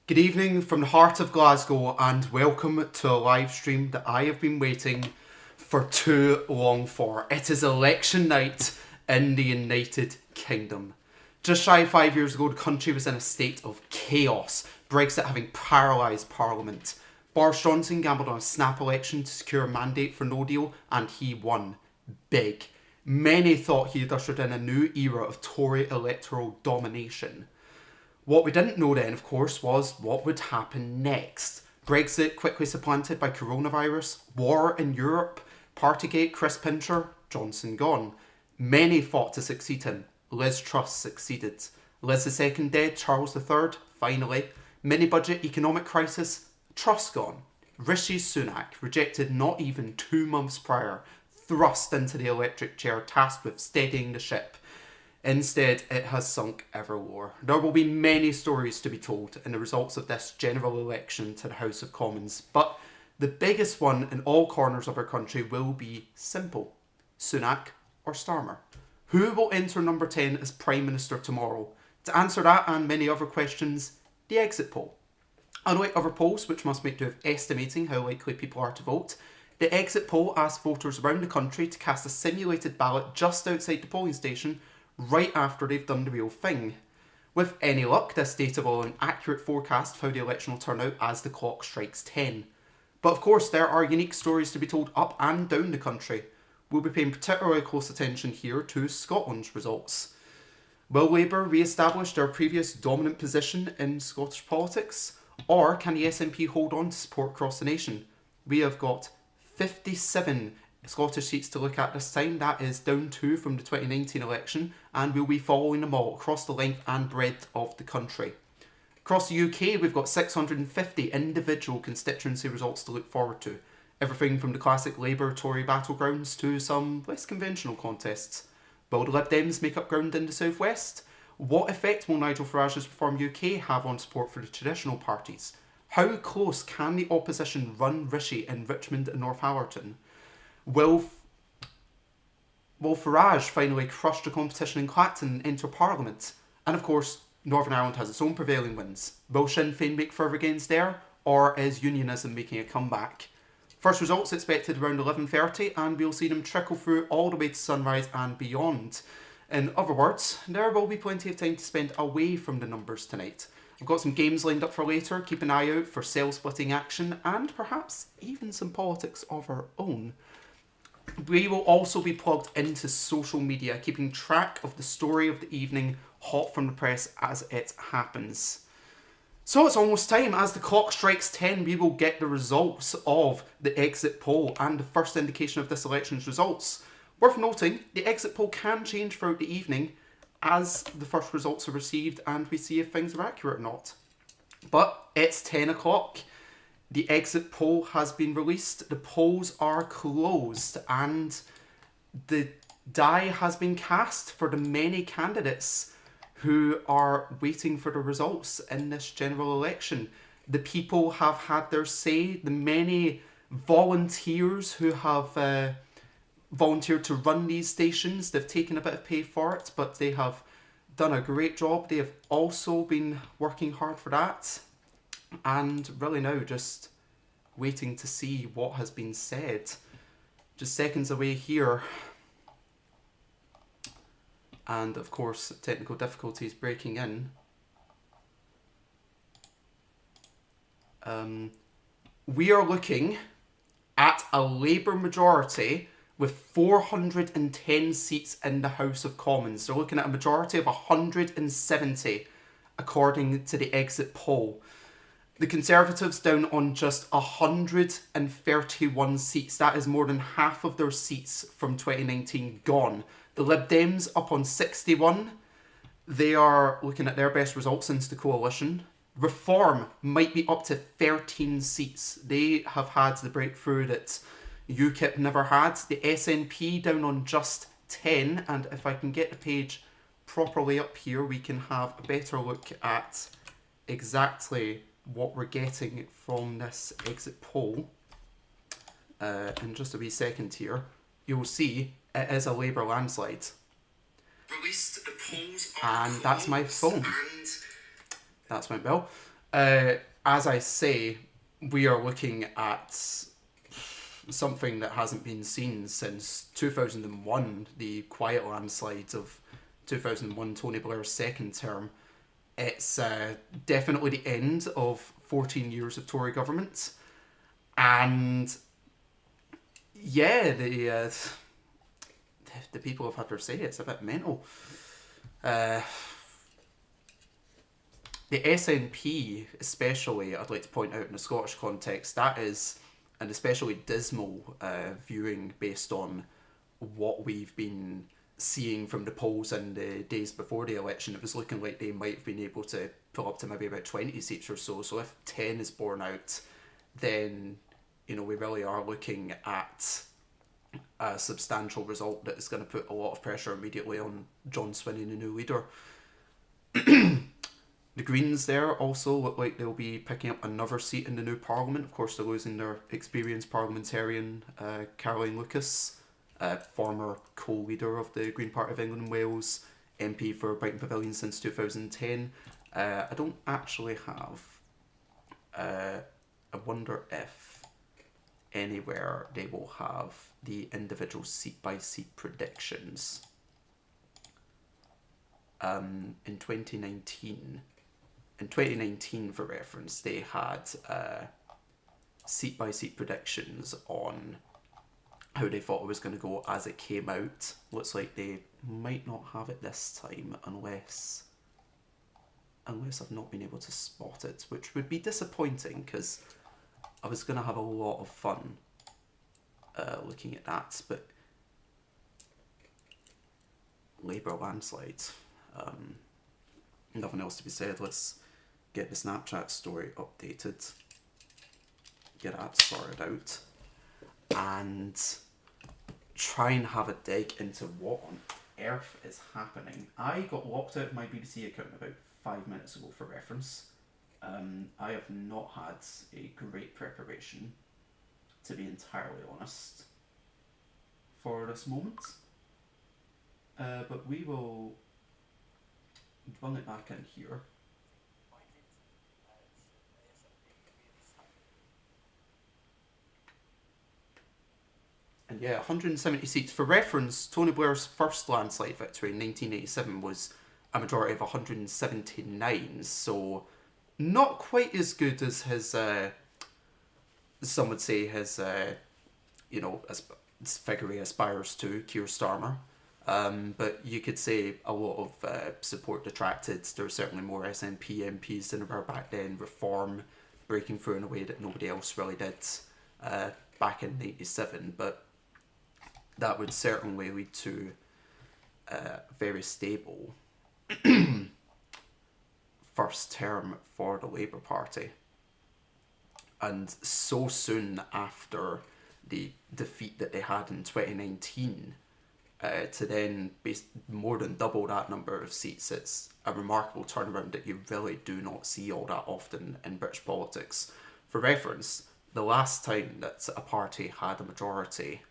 Good evening from the heart of Glasgow and welcome to a live stream that I have been waiting for too long for. It is election night in the United Kingdom. Just shy of 5 years ago, the country was in a state of chaos, Brexit having paralysed Parliament. Boris Johnson gambled on a snap election to secure a mandate for no deal and he won. Big. Many thought he had ushered in a new era of Tory electoral domination. What we didn't know then, of course, was what would happen next. Brexit quickly supplanted by coronavirus, war in Europe, Partygate, Chris Pincher, Johnson gone. Many fought to succeed him. Liz Truss succeeded. Liz II dead, Charles III, finally. Mini-budget economic crisis, Truss gone. Rishi Sunak, rejected not even 2 months prior, thrust into the electric chair tasked with steadying the ship. Instead, it has sunk ever lower. There will be many stories to be told in the results of this general election to the House of Commons, but the biggest one in all corners of our country will be simple. Sunak or Starmer? Who will enter number 10 as Prime Minister tomorrow? To answer that and many other questions, the exit poll. Unlike other polls, which must make do with estimating how likely people are to vote, the exit poll asks voters around the country to cast a simulated ballot just outside the polling station right after they've done the real thing. With any luck, this data will an accurate forecast of how the election will turn out as the clock strikes 10. But of course, there are unique stories to be told up and down the country. We'll be paying particularly close attention here to Scotland's results. Will Labour re-establish their previous dominant position in Scottish politics? Or can the SNP hold on to support across the nation? We have got 57 Scottish seats to look at this time. That is down 2 from the 2019 election, and we'll be following them all across the length and breadth of the country. Across the UK, we've got 650 individual constituency results to look forward to. Everything from the classic Labour-Tory battlegrounds to some less conventional contests. Will the Lib Dems make up ground in the South West? What effect will Nigel Farage's Reform UK have on support for the traditional parties? How close can the opposition run Rishi in Richmond and Northallerton? Will Farage finally crush the competition in Clacton and enter Parliament? And of course, Northern Ireland has its own prevailing winds. Will Sinn Féin make further gains there, or is unionism making a comeback? First results expected around 11:30, and we'll see them trickle through all the way to sunrise and beyond. In other words, there will be plenty of time to spend away from the numbers tonight. I've got some games lined up for later, keep an eye out for cell-splitting action, and perhaps even some politics of our own. We will also be plugged into social media, keeping track of the story of the evening hot from the press as it happens. So it's almost time. As the clock strikes 10, we will get the results of the exit poll and the first indication of this election's results. Worth noting, the exit poll can change throughout the evening as the first results are received and we see if things are accurate or not. But it's 10 o'clock. The exit poll has been released, the polls are closed, and the die has been cast for the many candidates who are waiting for the results in this general election. The people have had their say, the many volunteers who have volunteered to run these stations, they've taken a bit of pay for it, but they have done a great job. They have also been working hard for that. And really now just waiting to see what has been said. Just seconds away here. And of course, technical difficulties breaking in. We are looking at a Labour majority with 410 seats in the House of Commons. They're looking at a majority of 170 according to the exit poll. The Conservatives down on just 131 seats. That is more than half of their seats from 2019 gone. The Lib Dems up on 61. They are looking at their best results since the coalition. Reform might be up to 13 seats. They have had the breakthrough that UKIP never had. The SNP down on just 10. And if I can get the page properly up here, we can have a better look at exactly what we're getting from this exit poll. In just a wee second here, you'll see it is a Labour landslide. Released the polls and that's my phone. That's went well. As I say, we are looking at something that hasn't been seen since 2001, the quiet landslides of 2001, Tony Blair's second term. It's definitely the end of 14 years of Tory government. And yeah, the people have had their say. It's a bit mental. Uh, the SNP, especially, I'd like to point out in a Scottish context, that is an especially dismal viewing based on what we've been seeing from the polls in the days before the election. It was looking like they might have been able to pull up to maybe about 20 seats or so. So if 10 is borne out, then, you know, we really are looking at a substantial result that is going to put a lot of pressure immediately on John Swinney, the new leader. The Greens there also look like they'll be picking up another seat in the new parliament. Of course, they're losing their experienced parliamentarian, Caroline Lucas, former co-leader of the Green Party of England and Wales, MP for Brighton Pavilion since 2010. I don't actually have... I wonder if anywhere they will have the individual seat-by-seat predictions. In 2019... In 2019, for reference, they had seat-by-seat predictions on how they thought it was going to go as it came out. Looks like they might not have it this time unless I've not been able to spot it, which would be disappointing because I was going to have a lot of fun looking at that. But Labour landslides. Nothing else to be said. Let's get the Snapchat story updated, get that sorted out, and try and have a dig into what on earth is happening. I got locked out of my BBC account about 5 minutes ago, for reference. I have not had a great preparation, to be entirely honest, for this moment. But we will run it back in here. And yeah, 170 seats. For reference, Tony Blair's first landslide victory in 1987 was a majority of 179, so not quite as good as his, some would say his, you know, figure he aspires to, Keir Starmer. But you could say a lot of support detracted. There were certainly more SNP MPs than there were back then. Reform breaking through in a way that nobody else really did back in 87. But that would certainly lead to very stable first term for the Labour Party. And so soon after the defeat that they had in 2019, to then be more than double that number of seats, it's a remarkable turnaround that you really do not see all that often in British politics. For reference, the last time that a party had a majority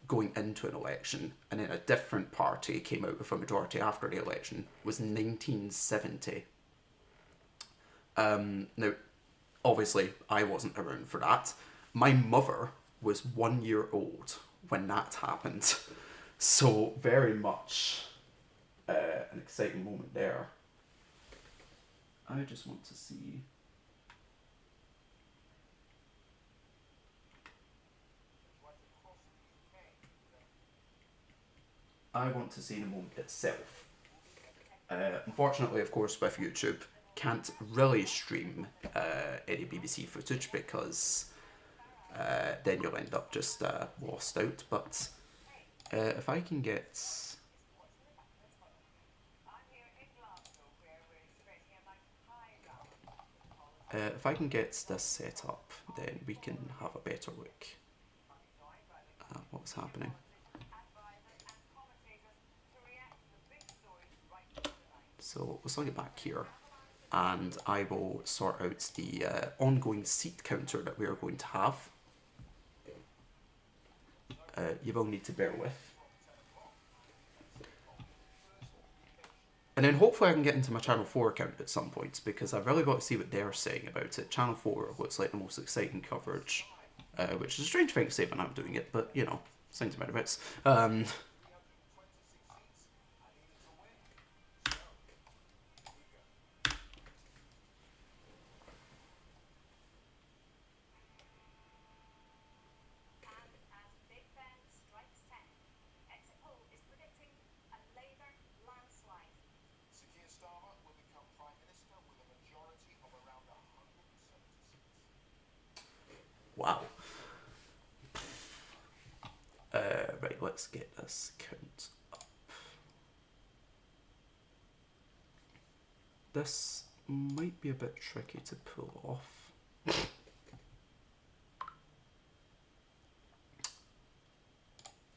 going into an election and then a different party came out with a majority after the election was 1970. Now, obviously, I wasn't around for that. My mother was 1 year old when that happened. So, very much an exciting moment there. I just want to see... I want to see the moment itself. Unfortunately, of course, with YouTube, can't really stream any BBC footage because then you'll end up just lost out. But if I can get... if I can get this set up, then we can have a better look at what's happening. So we'll slide it back here, and I will sort out the ongoing seat counter that we are going to have. You will need to bear with. And then hopefully I can get into my Channel 4 account at some point, because I really got to see what they're saying about it. Channel 4 looks like the most exciting coverage, which is a strange thing to say when I'm doing it, but, you know, sounds about bits. Wow. Right, let's get this count up. This might be a bit tricky to pull off. If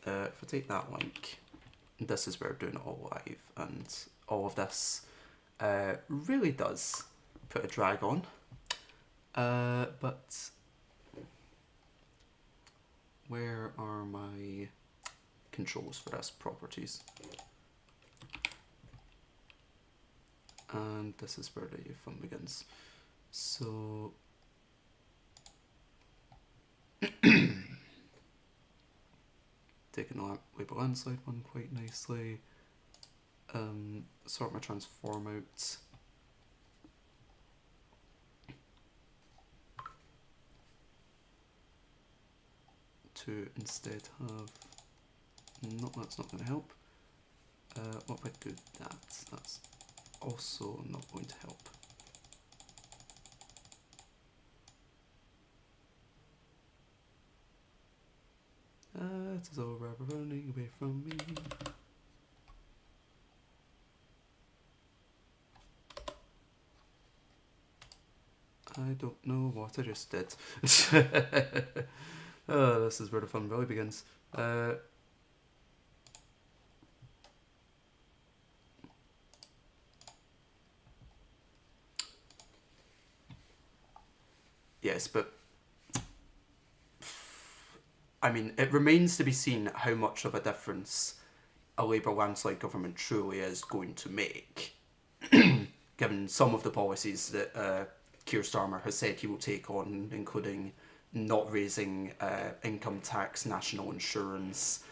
I take that link, this is where we're doing it all live, and all of this really does put a drag on. But where are my controls for this? Properties. And this is where the fun begins. So taking the label inside one quite nicely. Sort my transform out. To instead have, no, that's not going to help. What if I do that? That's also not going to help. It is all rubber running away from me. I don't know what I just did. Oh, this is where the fun really begins. Yes, but I mean, it remains to be seen how much of a difference a Labour landslide government truly is going to make, given some of the policies that Keir Starmer has said he will take on, including not raising income tax, national insurance.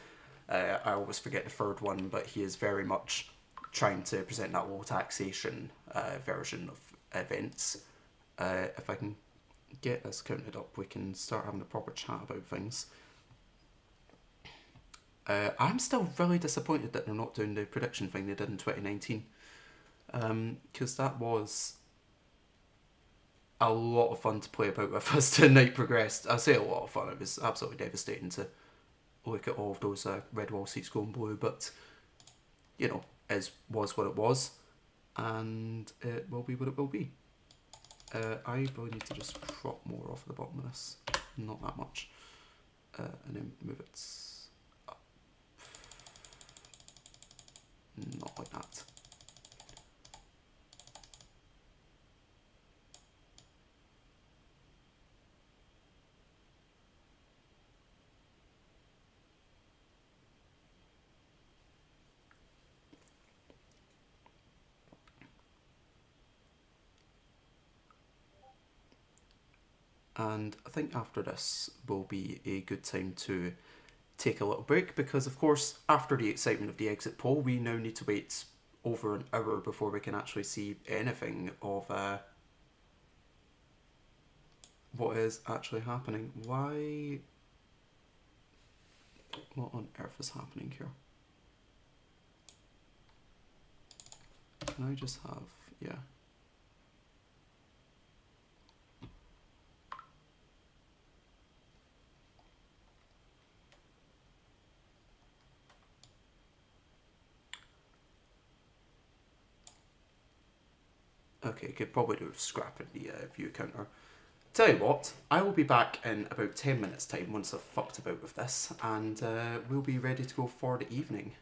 I always forget the third one, but he is very much trying to present that low taxation version of events. If I can get this counted up, we can start having a proper chat about things. I'm still really disappointed that they're not doing the prediction thing they did in 2019, because that was a lot of fun to play about with as the night progressed. I say a lot of fun, it was absolutely devastating to look at all of those red wall seats going blue, but, you know, was what it was, and it will be what it will be. I really need to just crop more off the bottom of this, not that much, and then move it up, not like that. And I think after this will be a good time to take a little break, because of course after the excitement of the exit poll we now need to wait over an hour before we can actually see anything of what is actually happening. Why? What on earth is happening here? Can I just have, yeah. Okay, could probably do with scrapping the view counter. Tell you what, I will be back in about 10 minutes time once I've fucked about with this, and we'll be ready to go for the evening.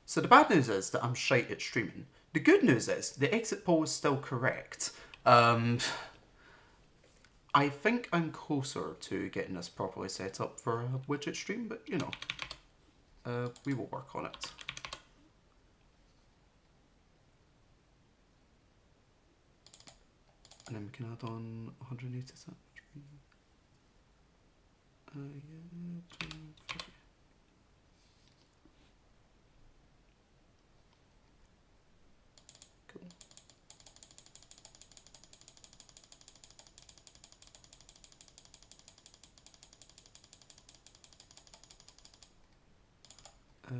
So the bad news is that I'm shite at streaming. The good news is the exit poll is still correct. I think I'm closer to getting this properly set up for a widget stream, but you know, we will work on it. And then we can add on 180 cents. Yeah, 240. Cool.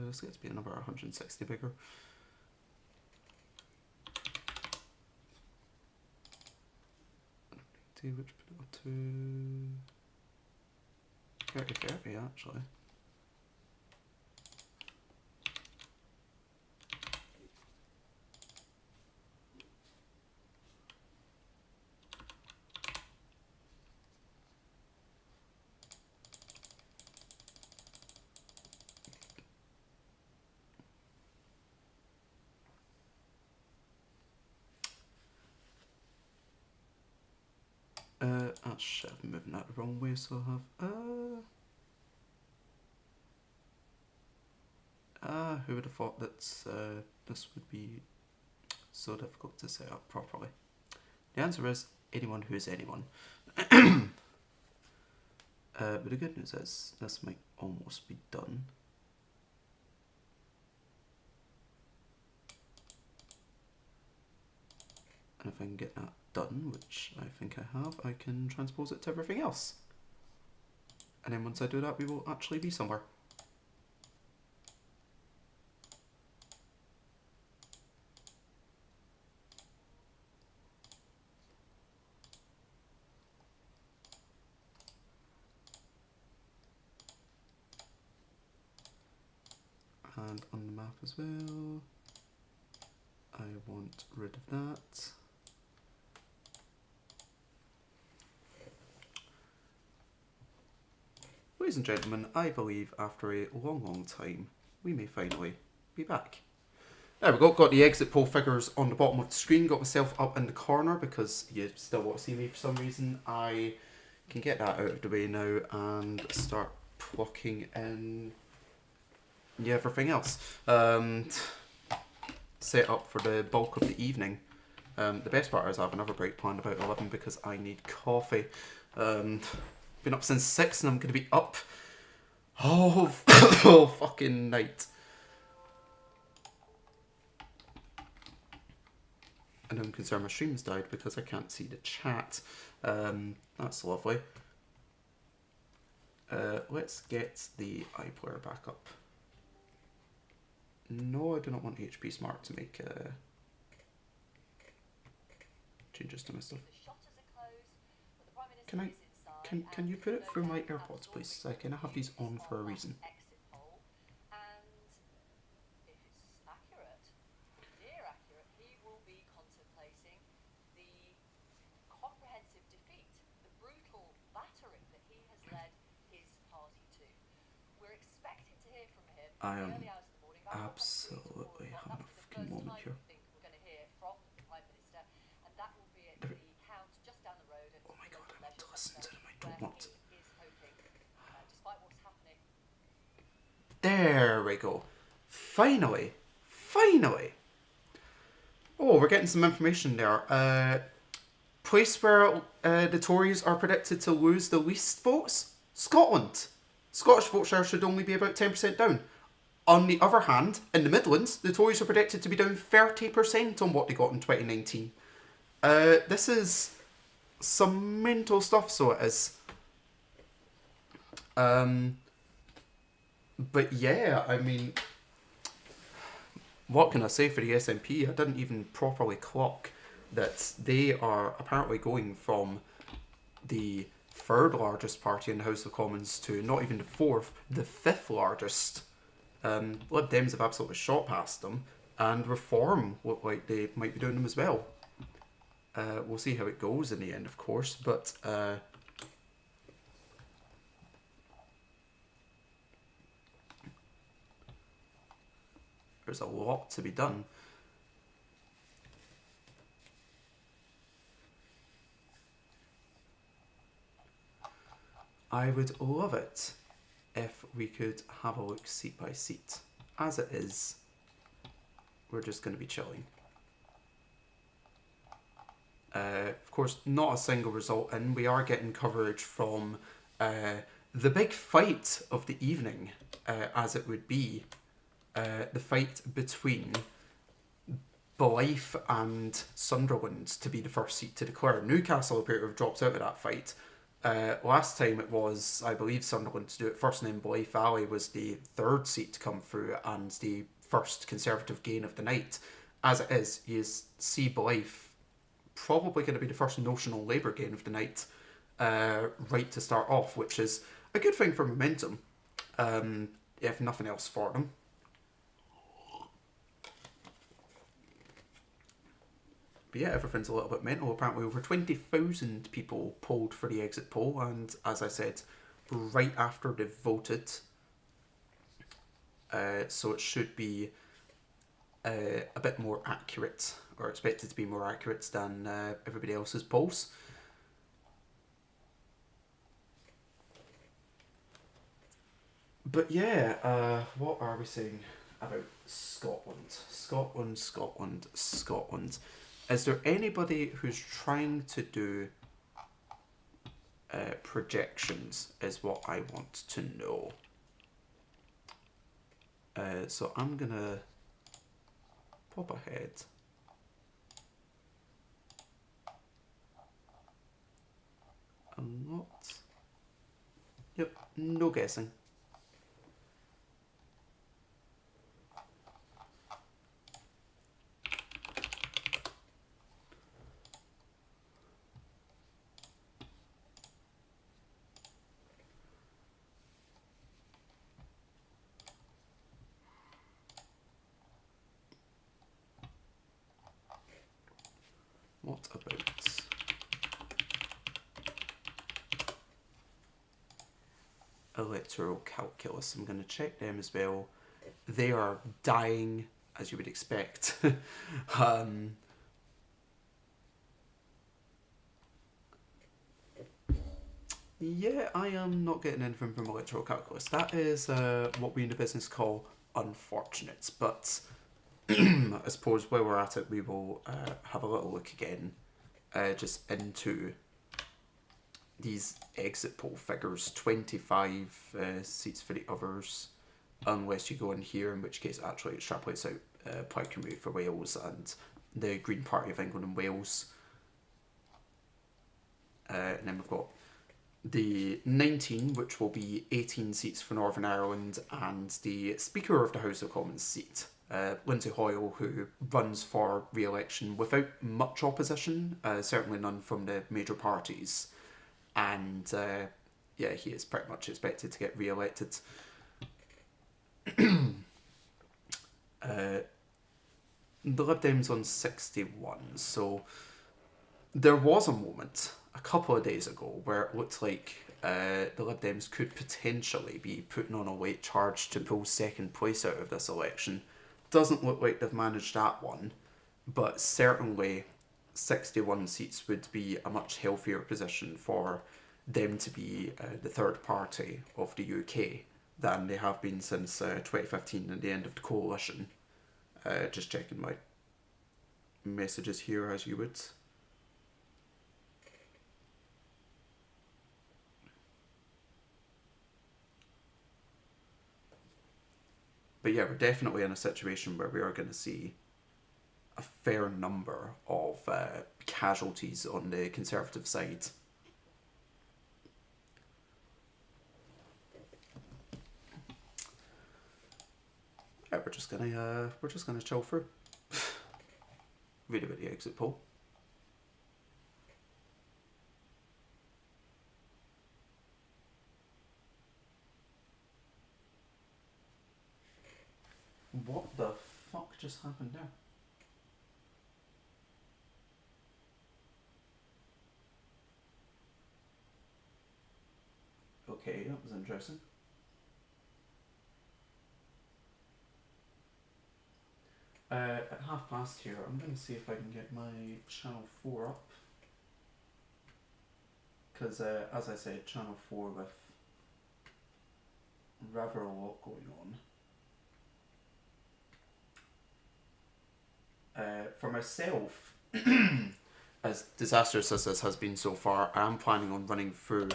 Let's get it to be a number 160 bigger. Which put it up to 30 actually. Oh shit, I'm moving that the wrong way, so I have who would have thought that this would be so difficult to set up properly? The answer is anyone who is anyone. But the good news is this might almost be done. And if I can get that done, which I think I have, I can transpose it to everything else. And then once I do that, we will actually be somewhere. And on the map as well, I want rid of that. Ladies and gentlemen, I believe after a long time, we may finally be back. There we go, got the exit poll figures on the bottom of the screen, got myself up in the corner because you still want to see me for some reason. I can get that out of the way now and start plucking in everything else. Set up for the bulk of the evening. The best part is I have another break planned about 11 because I need coffee. Been up since 6 and I'm going to be up all fucking night. And I'm concerned my stream's died because I can't see the chat. That's lovely. Let's get the iPlayer back up. No, I do not want HP Smart to make changes to my stuff. Can you put it through my AirPods, please? I kind of have these on for a reason. I am absolutely having a fucking moment here. Oh my god, I want to listen to them, I don't want to. There we go. Finally. Finally. Oh, we're getting some information there. Place where the Tories are predicted to lose the least votes? Scotland. Scottish vote share should only be about 10% down. On the other hand, in the Midlands, the Tories are predicted to be down 30% on what they got in 2019. This is some mental stuff, so it is. But yeah, I mean, what can I say for the SNP? I didn't even properly clock that they are apparently going from the third largest party in the House of Commons to not even the fourth, the fifth largest. Lib Dems have absolutely shot past them, and Reform look like they might be doing them as well. We'll see how it goes in the end, of course, but There's a lot to be done. I would love it if we could have a look seat by seat. As it is, we're just going to be chilling. Of course, not a single result in. We are getting coverage from the big fight of the evening, as it would be. The fight between Blythe and Sunderland to be the first seat to declare. Newcastle appear to have dropped out of that fight. Last time it was, I believe, Sunderland to do it first, and then Blythe Valley was the third seat to come through and the first Conservative gain of the night. As it is, you see Blythe probably going to be the first notional Labour gain of the night right to start off, which is a good thing for momentum, if nothing else for them. But yeah, everything's a little bit mental. Apparently over 20,000 people polled for the exit poll, and as I said, right after they've voted. So it should be a bit more accurate, or expected to be more accurate than everybody else's polls. But yeah, what are we saying about Scotland? Scotland. Is there anybody who's trying to do projections is what I want to know. So I'm going to pop ahead. I'm not... Yep, no guessing. What about electoral calculus? I'm going to check them as well. They are dying, as you would expect. Yeah, I am not getting anything from electoral calculus. That is what we in the business call unfortunate. But I suppose while we're at it, we will have a little look again just into these exit poll figures. 25 seats for the others, unless you go in here, in which case it actually extrapolates out Plaid Cymru for Wales and the Green Party of England and Wales. And then we've got the 19, which will be 18 seats for Northern Ireland, and the Speaker of the House of Commons seat, Lindsay Hoyle, who runs for re-election without much opposition, certainly none from the major parties. And yeah, he is pretty much expected to get re-elected. The Lib Dems on 61, so there was a moment a couple of days ago where it looked like the Lib Dems could potentially be putting on a late charge to pull second place out of this election. Doesn't look like they've managed that one, but certainly 61 seats would be a much healthier position for them to be the third party of the UK than they have been since 2015 and the end of the coalition. Just checking my messages here as you would. But yeah, we're definitely in a situation where we are going to see a fair number of casualties on the Conservative side. Yeah, we're just gonna chill through. Read about the exit poll. What the fuck just happened there? Okay, that was interesting. At past here, I'm going to see if I can get my channel 4 up. Because, as I said, channel 4 with rather a lot going on. For myself, as disastrous as this has been so far, I am planning on running through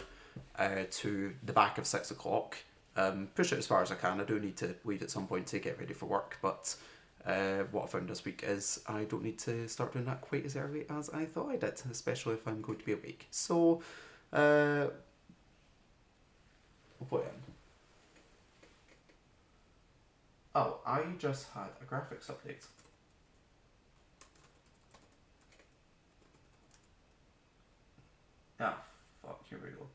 to the back of 6 o'clock. Push it as far as I can. I do need to leave at some point to get ready for work, but what I found this week is I don't need to start doing that quite as early as I thought I did, especially if I'm going to be awake. So, we'll put in. Oh, I just had a graphics update. Ah, fuck, here we go.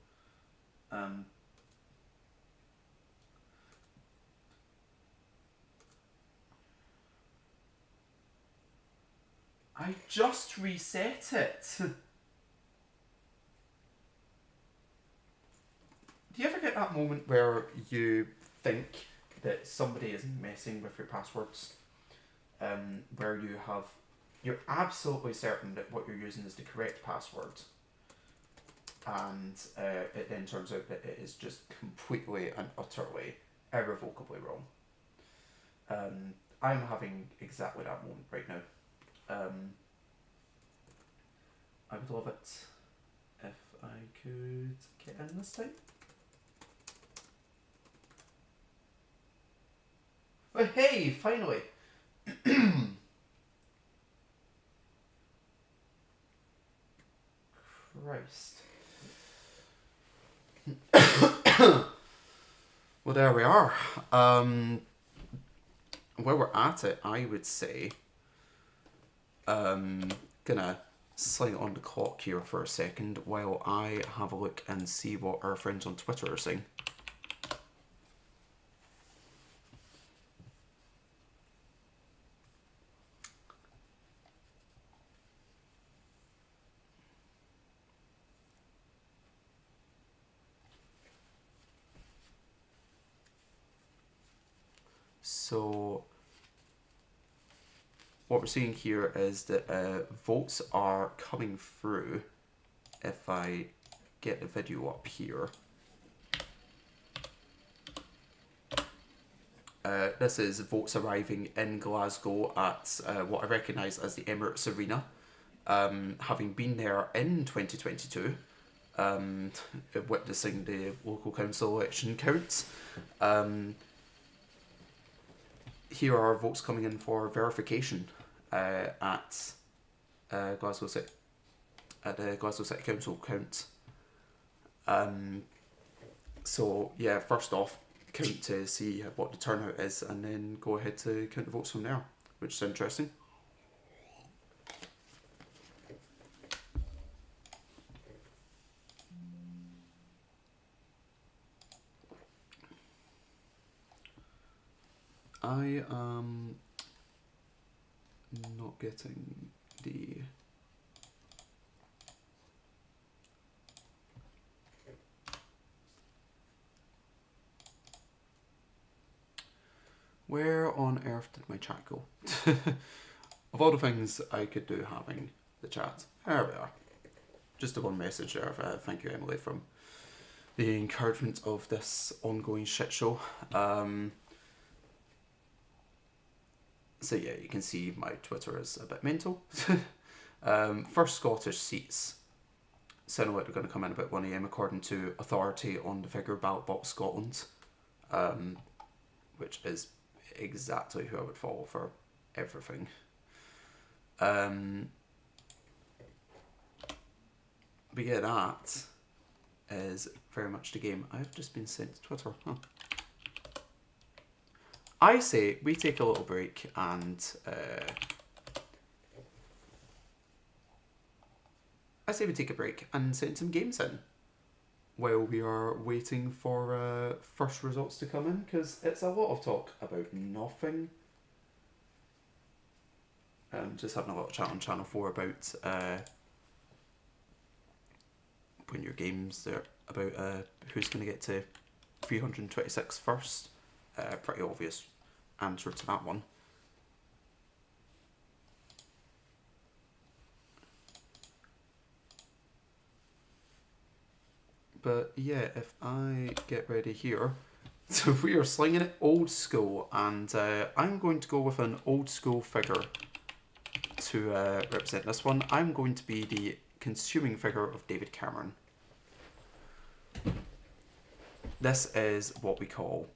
I just reset it. Do you ever get that moment where you think that somebody is messing with your passwords? Where you're absolutely certain that what you're using is the correct password, and it then turns out that it is just completely and utterly irrevocably wrong. I'm having exactly that moment right now. I would love it if I could get in this time. Oh, hey, finally! Christ. Well, there we are. Where we're at it, I would say, gonna slide on the clock here for a second while I have a look and see what our friends on Twitter are saying. So what we're seeing here is that votes are coming through. If I get the video up here. This is votes arriving in Glasgow at what I recognise as the Emirates Arena. Having been there in 2022, witnessing the local council election counts. Here are votes coming in for verification at Glasgow City, at the Glasgow City Council count. So yeah, first off, count to see what the turnout is, and then go ahead to count the votes from there, which is interesting. I am not getting the... Where on earth did my chat go? Of all the things I could do having the chat, there we are. Just the one message there. Thank you, Emily, from the encouragement of this ongoing shit show. So yeah, you can see my Twitter is a bit mental. First Scottish seats sound like they're going to come in about 1 AM according to authority on the figure Ballot Box Scotland, which is exactly who I would follow for everything. But yeah, that is very much the game. I've just been sent to Twitter. Huh. I say we take a little break and send some games in while we are waiting for first results to come in, because it's a lot of talk about nothing. Just having a little chat on Channel 4 about when your games there, about who's going to get to 326 first. Pretty obvious answer to that one. But yeah, if I get ready here, so we are slinging it old school, and I'm going to go with an old school figure to represent this one. I'm going to be the consuming figure of David Cameron. This is what we call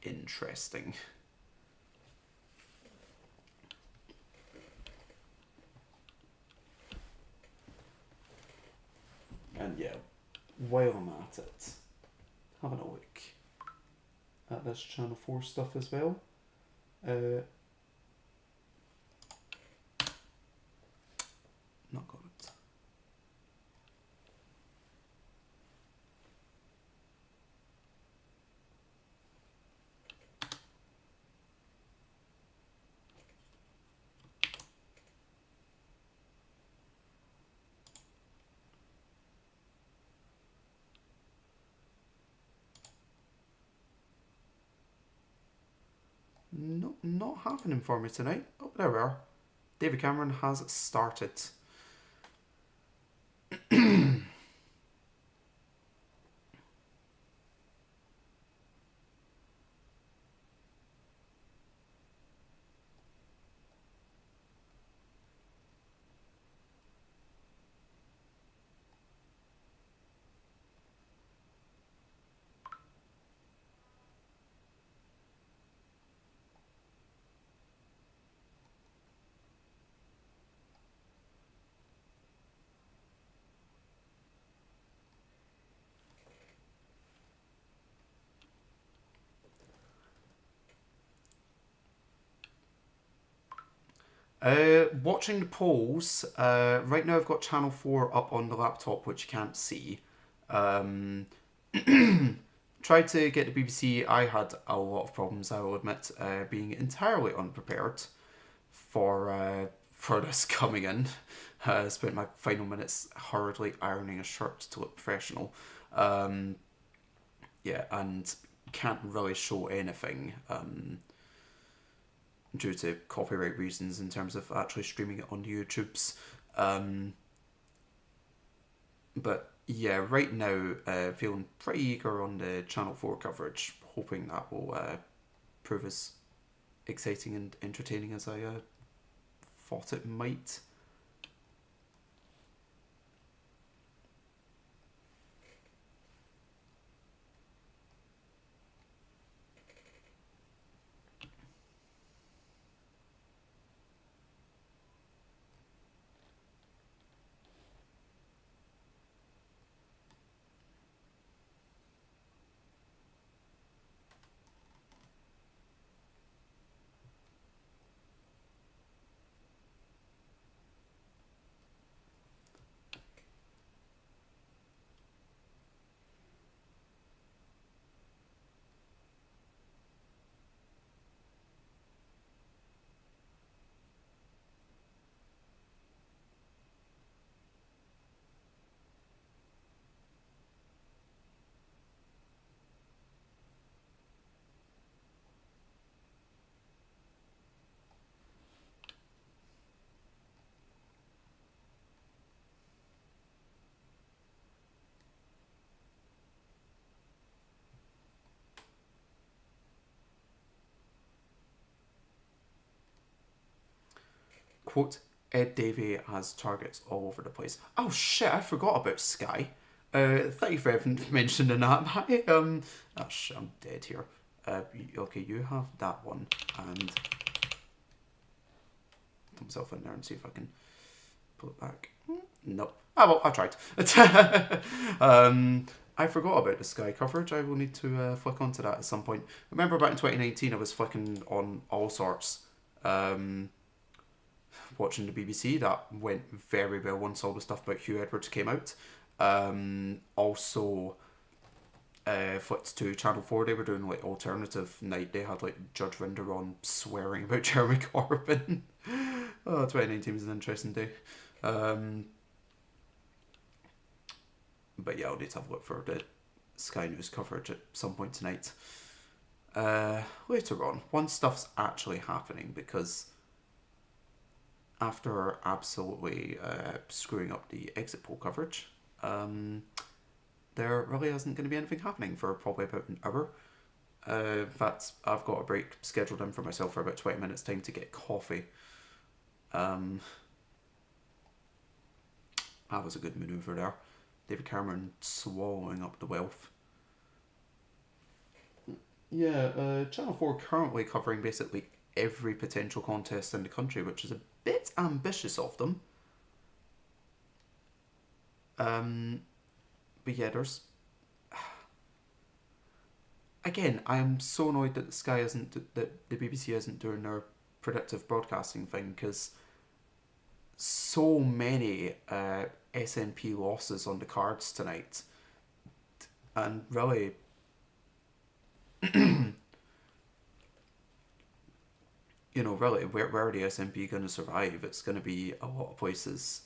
interesting. And yeah, while I'm at it, having a look at this Channel 4 stuff as well. Not got it. No, not happening for me tonight. Oh, there we are. David Cameron has started. Watching the polls, right now I've got Channel 4 up on the laptop, which you can't see. Tried to get the BBC. I had a lot of problems, I will admit, being entirely unprepared for this coming in. Spent my final minutes hurriedly ironing a shirt to look professional. Yeah, and can't really show anything due to copyright reasons in terms of actually streaming it on YouTube's. But yeah, right now, feeling pretty eager on the Channel 4 coverage, hoping that will prove as exciting and entertaining as I thought it might. Quote, Ed Davey has targets all over the place. Oh shit, I forgot about Sky. Thank you for mentioning that. Oh shit, I'm dead here. Okay, you have that one, and put myself in there and see if I can pull it back. Nope. Ah, well, I tried. I forgot about the Sky coverage. I will need to flick onto that at some point. Remember back in 2019, I was flicking on all sorts. Watching the BBC, that went very well once all the stuff about Hugh Edwards came out. Also, flipped to Channel 4, they were doing like alternative night. They had like Judge Rinder on swearing about Jeremy Corbyn. Oh, 2019 was an interesting day. But yeah, I'll need to have a look for the Sky News coverage at some point tonight. Later on, once stuff's actually happening, because after absolutely screwing up the exit poll coverage, there really isn't going to be anything happening for probably about an hour. In fact, I've got a break scheduled in for myself for about 20 minutes time to get coffee. That was a good manoeuvre there. David Cameron swallowing up the wealth. Yeah, Channel 4 currently covering basically every potential contest in the country, which is a bit ambitious of them. But yeah, there's... Again, I am so annoyed that that the BBC isn't doing their predictive broadcasting thing, because so many SNP losses on the cards tonight. And really, really, where are the SNP going to survive? It's going to be a lot of places,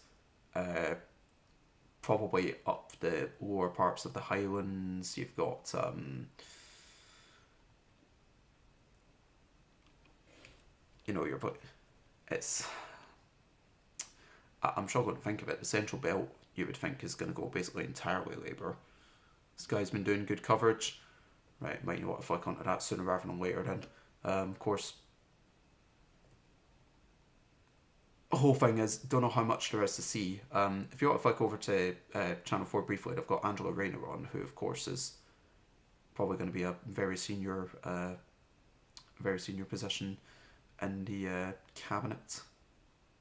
probably up the lower parts of the Highlands. You've got, it's... I'm struggling to think of it. The Central Belt, you would think, is going to go basically entirely Labour. This guy's been doing good coverage. Right, might you want to flick onto that sooner rather than later then. Of course, the whole thing is, don't know how much there is to see. If you want to flick over to Channel 4 briefly, they've got Angela Rayner on, who of course is probably going to be a very senior position in the cabinet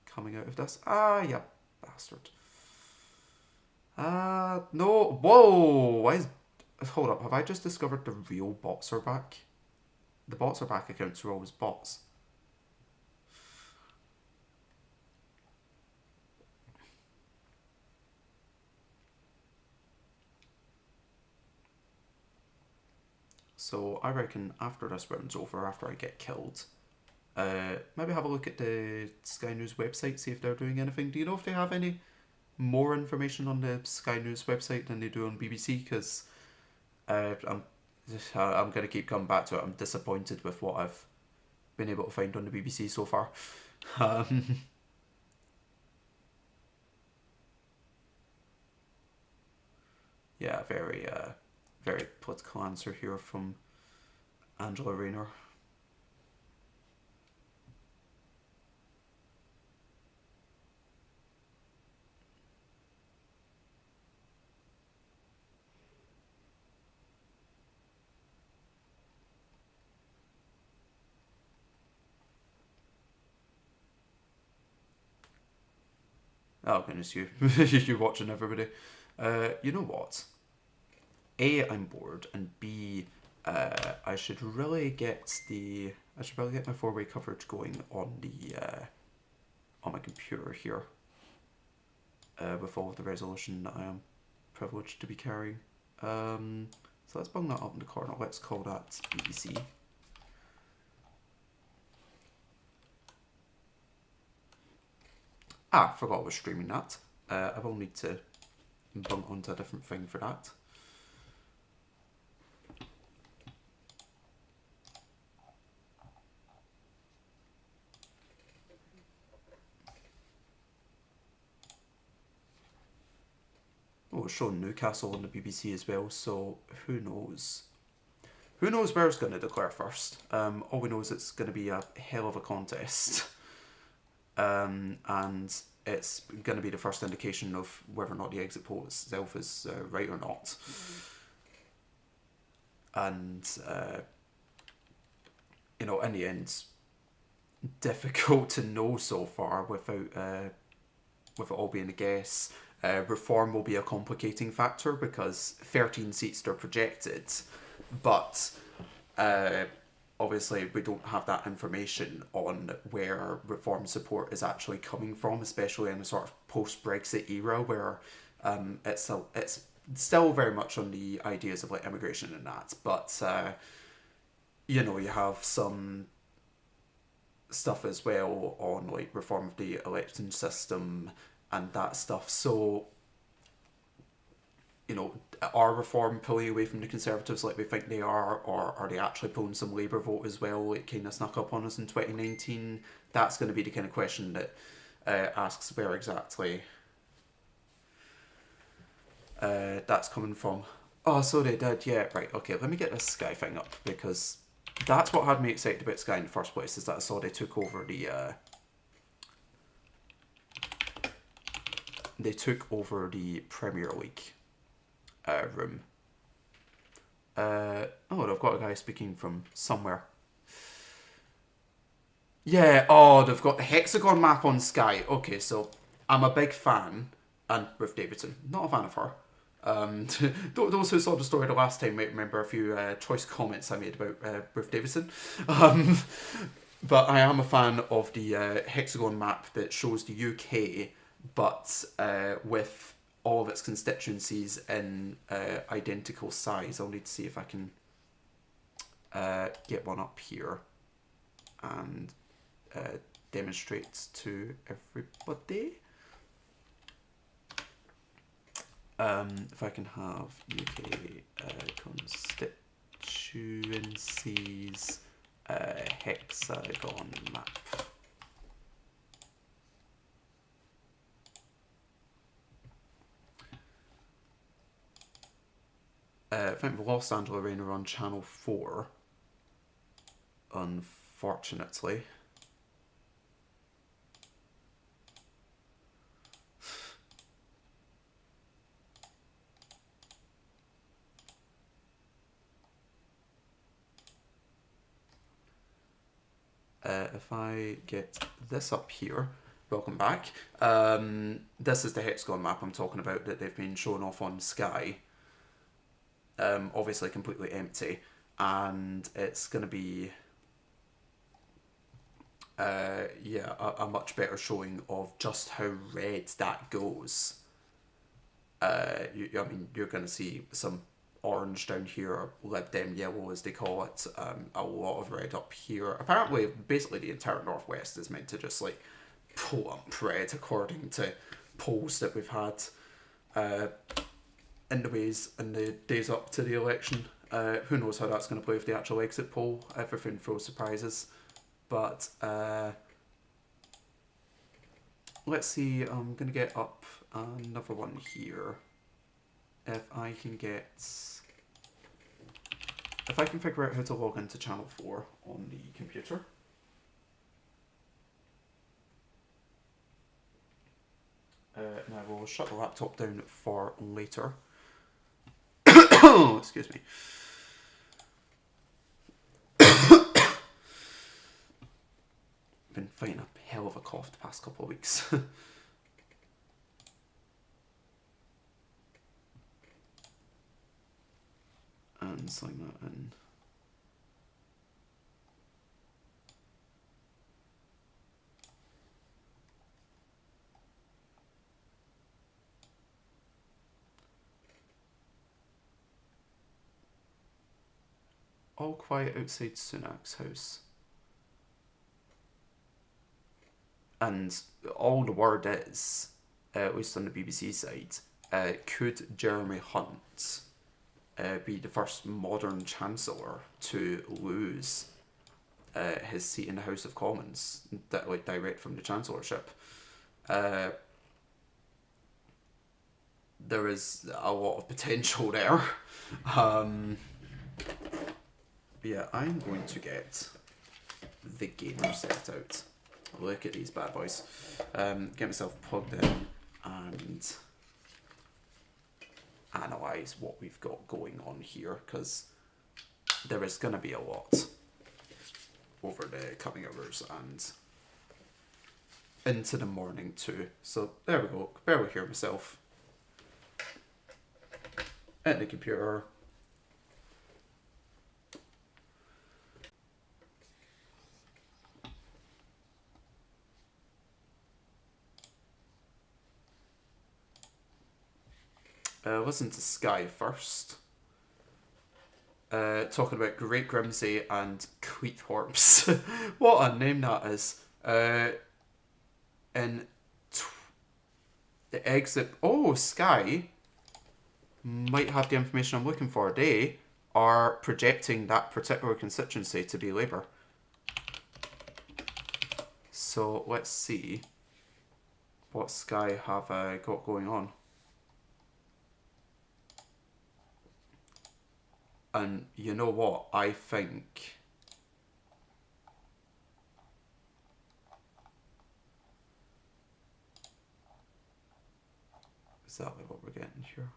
coming out of this. Yeah, bastard. No, whoa, why is... Hold up, have I just discovered the real bots are back? The bots are back accounts are always bots. So I reckon after this round's over, after I get killed, maybe have a look at the Sky News website, see if they're doing anything. Do you know if they have any more information on the Sky News website than they do on BBC? Because I'm going to keep coming back to it. I'm disappointed with what I've been able to find on the BBC so far. Yeah, very political answer here from Angela Rayner. Oh goodness, you watching everybody. You know what? A, I'm bored, and B, I should really get my four-way coverage going on the on my computer here, with all of the resolution that I am privileged to be carrying. So let's bung that up in the corner. Let's call that BBC. Forgot I was streaming that. I will need to bump onto a different thing for that. Oh, it's showing Newcastle on the BBC as well, so who knows? Who knows where it's going to declare first? All we know is it's going to be a hell of a contest. And it's going to be the first indication of whether or not the exit poll itself is right or not. And, in the end, difficult to know so far without with it all being a guess. Reform will be a complicating factor because 13 seats are projected, but obviously we don't have that information on where reform support is actually coming from, especially in a sort of post-Brexit era where it's still very much on the ideas of like immigration and that, but you have some stuff as well on like reform of the election system and that stuff. So, are Reform pulling away from the Conservatives like we think they are, or are they actually pulling some Labour vote as well, like kind of snuck up on us in 2019? That's going to be the kind of question that asks where exactly that's coming from. Oh, so they did, yeah, right, okay, let me get this Sky thing up, because that's what had me excited about Sky in the first place, is that I saw they took over the Premier League room. Oh, they've got a guy speaking from somewhere. Yeah, oh, they've got the hexagon map on Sky. Okay, so I'm a big fan, and Ruth Davidson, not a fan of her. Those who saw the story the last time might remember a few choice comments I made about Ruth Davidson. But I am a fan of the hexagon map that shows the UK, but with all of its constituencies in identical size. I'll need to see if I can get one up here and demonstrate to everybody. If I can have UK constituencies hexagon map. I think we lost Angela Rayner on Channel 4, unfortunately. If I get this up here, welcome back. This is the hexagon map I'm talking about that they've been showing off on Sky. Obviously completely empty, and it's going to be yeah, a much better showing of just how red that goes. I mean, you're going to see some orange down here, or Lib Dem yellow as they call it, a lot of red up here. Apparently, basically the entire Northwest is meant to just like plump red according to polls that we've had in the days up to the election. Who knows how that's going to play with the actual exit poll. Everything throws surprises. But let's see, I'm going to get up another one here. If I can figure out how to log into Channel 4 on the computer. Now we'll shut the laptop down for later. Excuse me. Been fighting a hell of a cough the past couple of weeks. And sign that in. All quiet outside Sunak's house. And all the word is, at least on the BBC side, could Jeremy Hunt be the first modern Chancellor to lose his seat in the House of Commons, like direct from the Chancellorship? There is a lot of potential there. Yeah, I'm going to get the gamer set out. Look at these bad boys. Get myself plugged in and analyse what we've got going on here, because there is going to be a lot over the coming hours and into the morning too. So there we go. Bear with here myself. At the computer. Listen to Sky first. Talking about Great Grimsey and Cleethorpes. What a name that is. And the exit... Oh, Sky might have the information I'm looking for. They are projecting that particular constituency to be Labour. So let's see what Sky have got going on. And you know what? I think... exactly what we're getting here.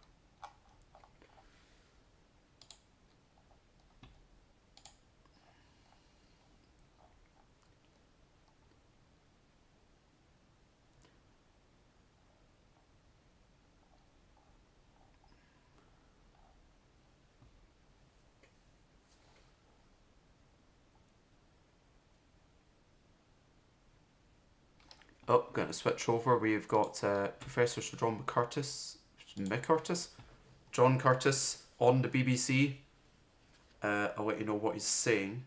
Oh, going to switch over. We've got Professor Sir John John Curtis on the BBC. I'll let you know what he's saying.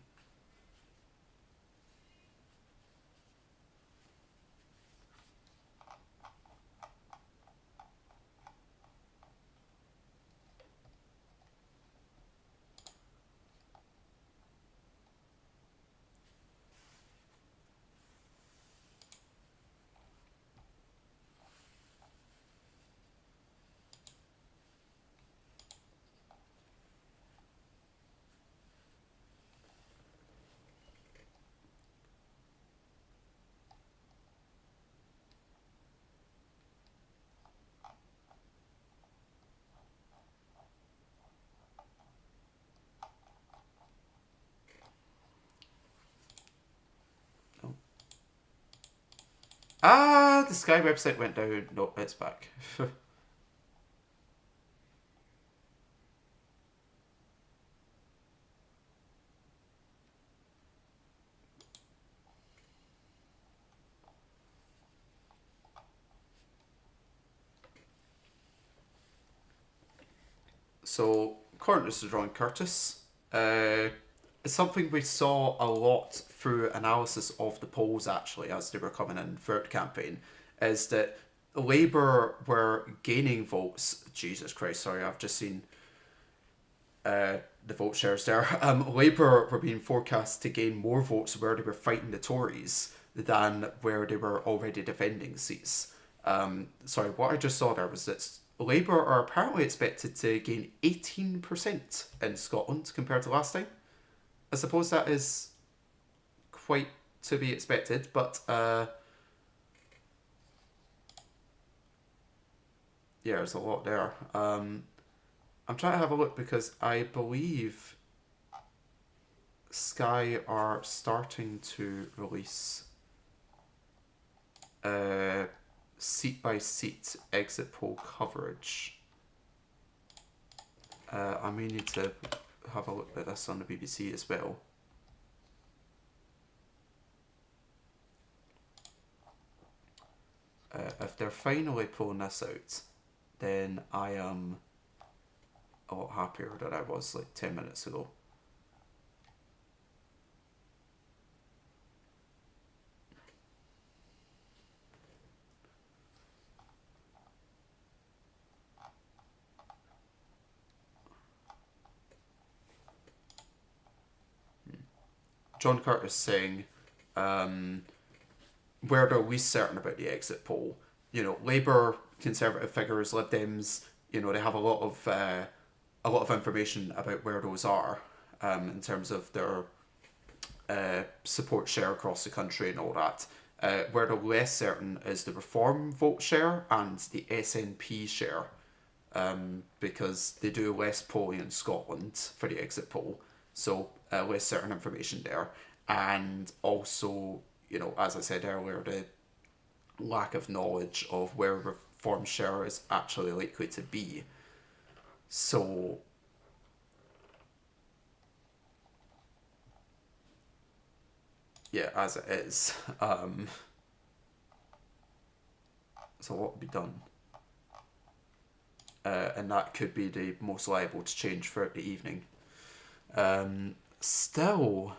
Oh. Ah, the Sky website went down. No, it's back. So, according to Sir John Curtis, it's something we saw a lot through analysis of the polls actually as they were coming in throughout the campaign, is that Labour were gaining votes. Jesus Christ, sorry, I've just seen the vote shares there. Labour were being forecast to gain more votes where they were fighting the Tories than where they were already defending seats. Sorry, what I just saw there was that Labour are apparently expected to gain 18% in Scotland compared to last time. I suppose that is quite to be expected, but yeah, there's a lot there. I'm trying to have a look because I believe Sky are starting to release seat by seat exit poll coverage. I may need to have a look at this on the BBC as well. If they're finally pulling this out, then I am a lot happier than I was like 10 minutes ago. John Curtis saying, where they're least certain about the exit poll. You know, Labour, Conservative figures, Lib Dems, you know, they have a lot of information about where those are in terms of their support share across the country and all that. Where they're less certain is the Reform vote share and the SNP share, because they do less polling in Scotland for the exit poll, so less certain information there. And also, you know, as I said earlier, the lack of knowledge of where Reform share is actually likely to be. So yeah, as it is. So what will be done? And that could be the most liable to change throughout the evening. Still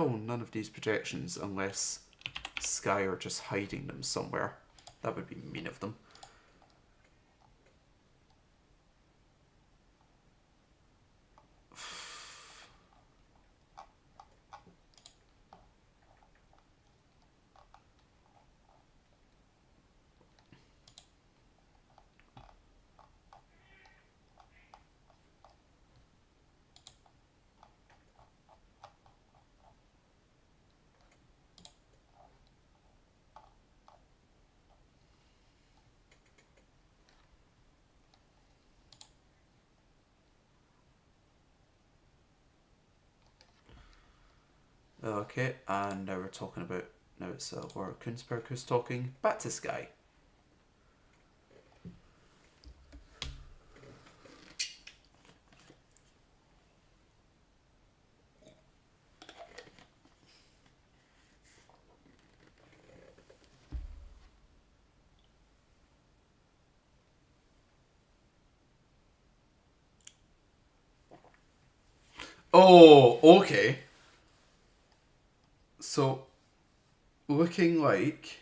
none of these projections, unless Sky are just hiding them somewhere. That would be mean of them. Okay, and now we're talking about, now it's Laura Kunzberg who's talking. Back to Sky. Oh, okay. So, looking like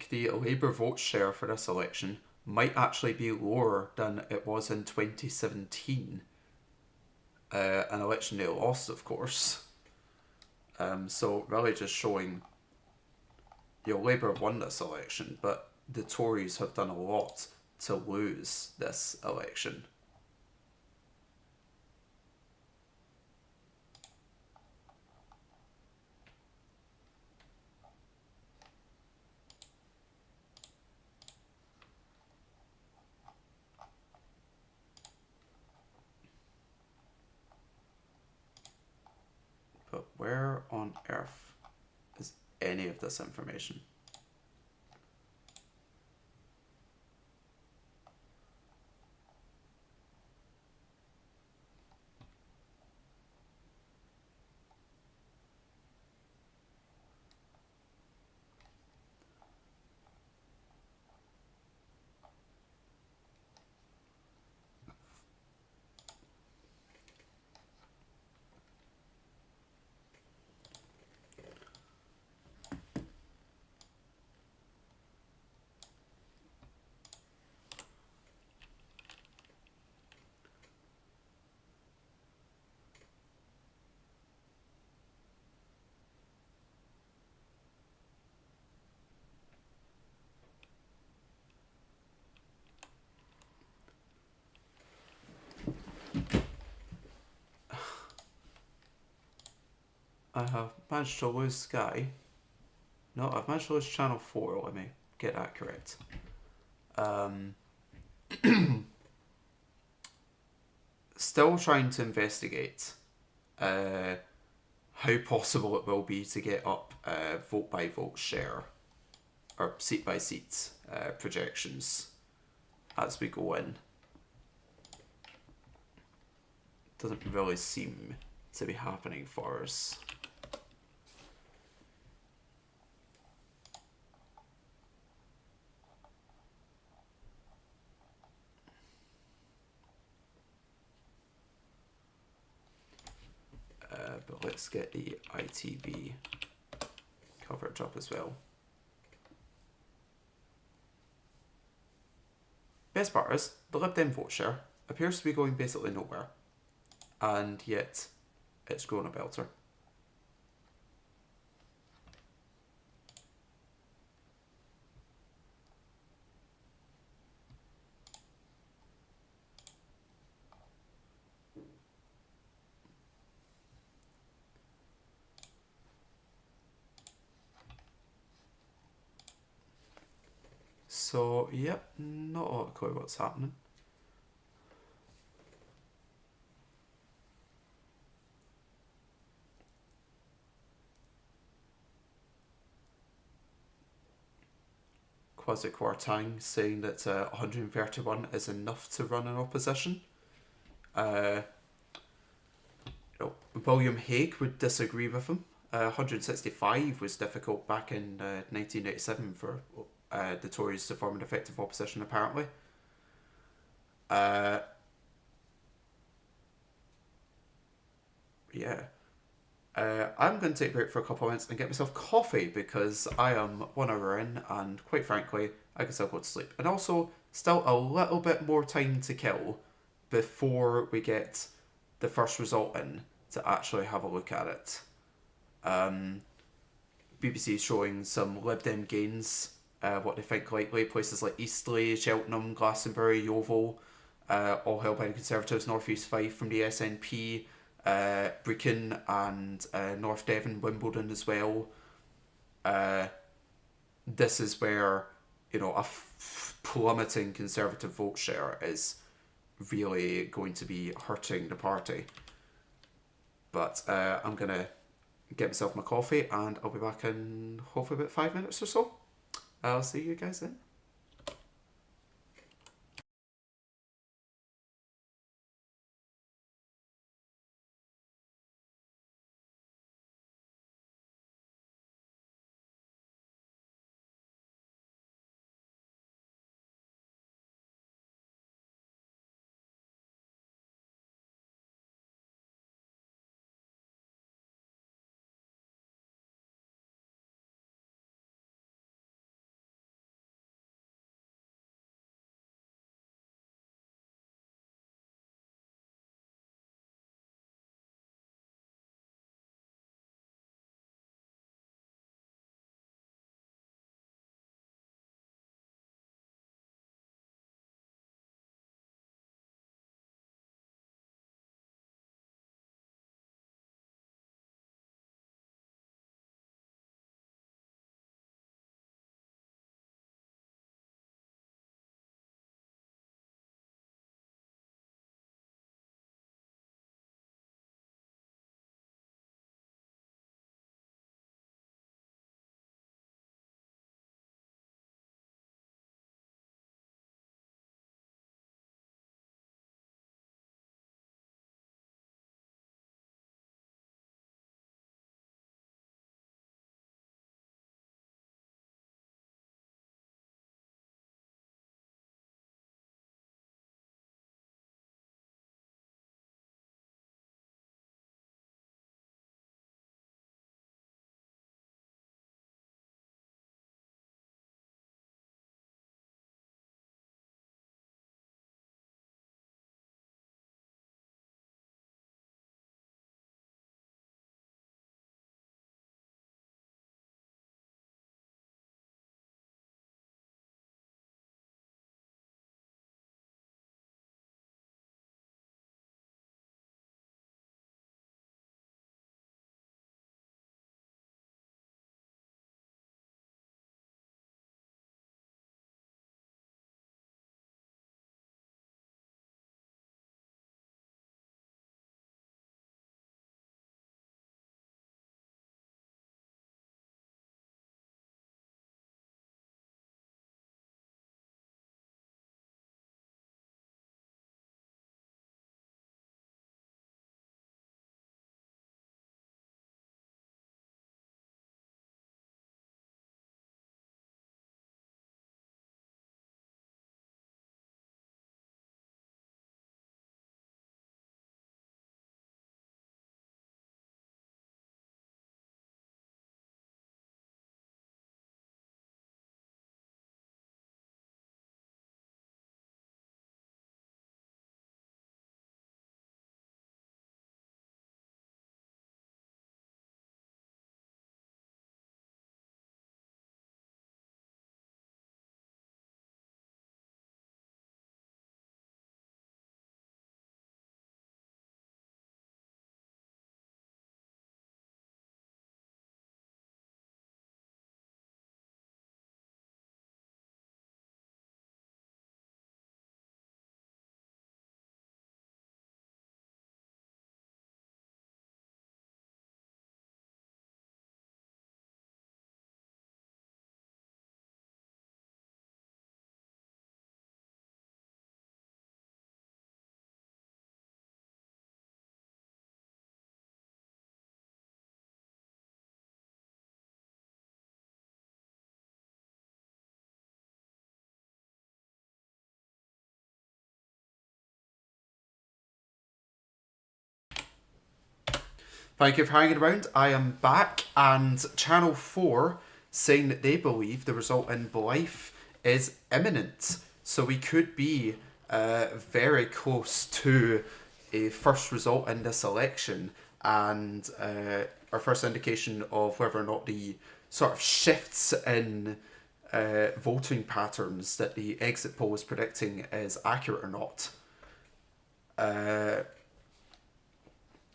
the Labour vote share for this election might actually be lower than it was in 2017, an election they lost, of course. So really just showing, Labour won this election, but the Tories have done a lot to lose this election. But where on earth is any of this information? I have managed to lose Sky. No, I've managed to lose Channel 4, let me get that correct. Still trying to investigate how possible it will be to get up vote by vote share or seat by seat projections as we go in. Doesn't really seem to be happening for us. But let's get the ITV coverage up as well. Best part is, the Lib Dem vote share appears to be going basically nowhere, and yet it's grown a belter. So, yep, not a lot of clue what's happening. Kwasi Kwarteng saying that 131 is enough to run an opposition. William Hague would disagree with him. 165 was difficult back in 1987 for the Tories to form an effective opposition, apparently. Yeah. I'm going to take a break for a couple of minutes and get myself coffee because I am 1 hour in and quite frankly, I can still go to sleep. And also, still a little bit more time to kill before we get the first result in to actually have a look at it. BBC is showing some Lib Dem gains, what they think likely. Places like Eastleigh, Cheltenham, Glastonbury, Yeovil, all held by the Conservatives, North East Fife from the SNP, Brecon and North Devon, Wimbledon as well. This is where, you know, a plummeting Conservative vote share is really going to be hurting the party. But I'm going to get myself my coffee and I'll be back in hopefully about 5 minutes or so. I'll see you guys then. Thank you for hanging around. I am back, and Channel 4 saying that they believe the result in Blythe is imminent. So we could be very close to a first result in this election, and our first indication of whether or not the sort of shifts in voting patterns that the exit poll is predicting is accurate or not.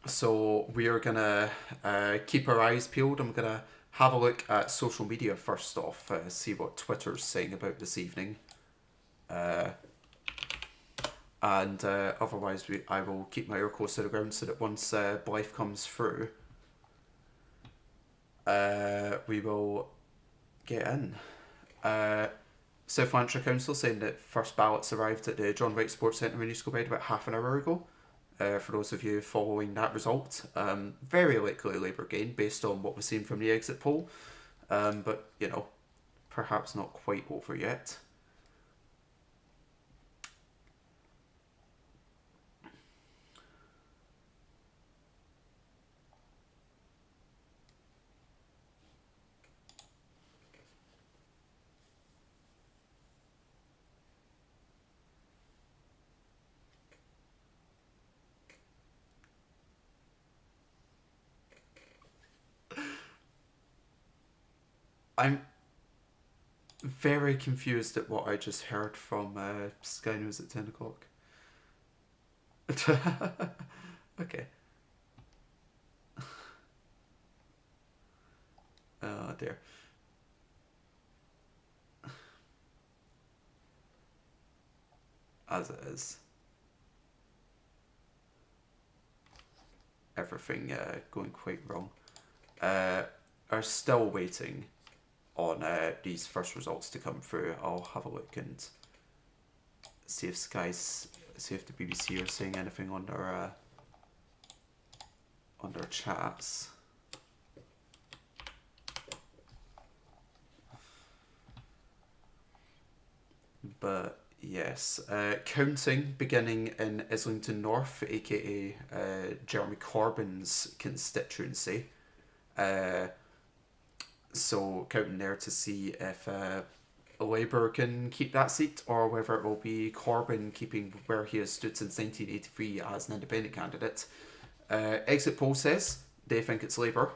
So we are gonna keep our eyes peeled. I'm gonna have a look at social media first off, see what Twitter's saying about this evening. And otherwise, I will keep my ear close to the ground so that once Blythe comes through, we will get in. South Lanarkshire Council saying that first ballots arrived at the John Wright Sports Centre in East Kilbride about half an hour ago. For those of you following that result, very likely Labour gain based on what we've seen from the exit poll, but you know, perhaps not quite over yet. I'm very confused at what I just heard from Sky News at 10 o'clock. Okay. Oh dear. As it is. Everything going quite wrong. Are still waiting on these first results to come through. I'll have a look and see if see if the BBC are saying anything on their chats. But yes, counting beginning in Islington North, aka Jeremy Corbyn's constituency. So counting there to see if Labour can keep that seat or whether it will be Corbyn keeping where he has stood since 1983 as an independent candidate. Exit poll says they think it's Labour,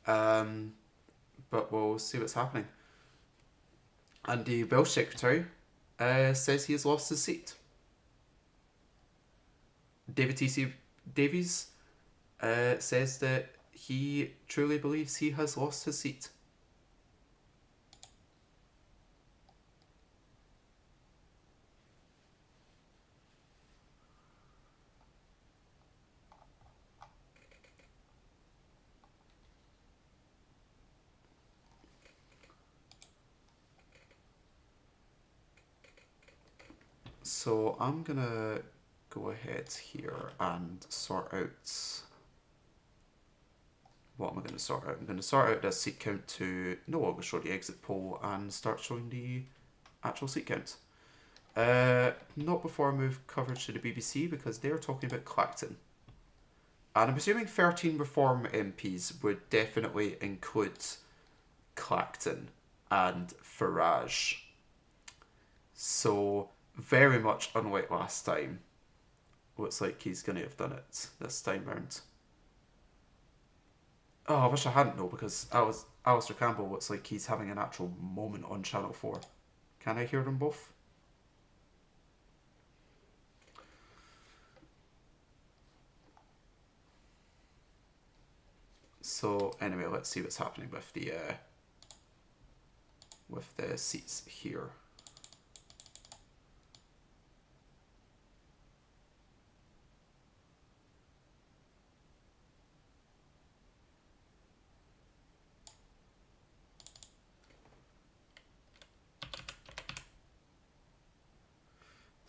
but we'll see what's happening. And the Welsh Secretary says he has lost his seat. David T.C. Davies says that he truly believes he has lost his seat. So I'm gonna go ahead here and sort out. What am I going to sort out? I'm going to sort out this seat count to no longer show the exit poll and start showing the actual seat count. Not before I move coverage to the BBC because they're talking about Clacton. And I'm assuming 13 Reform MPs would definitely include Clacton and Farage. So, very much unlike last time, looks like he's going to have done it this time round. Oh, I wish I hadn't though, because Alistair Campbell looks like he's having an actual moment on Channel 4. Can I hear them both? So anyway, let's see what's happening with the seats here.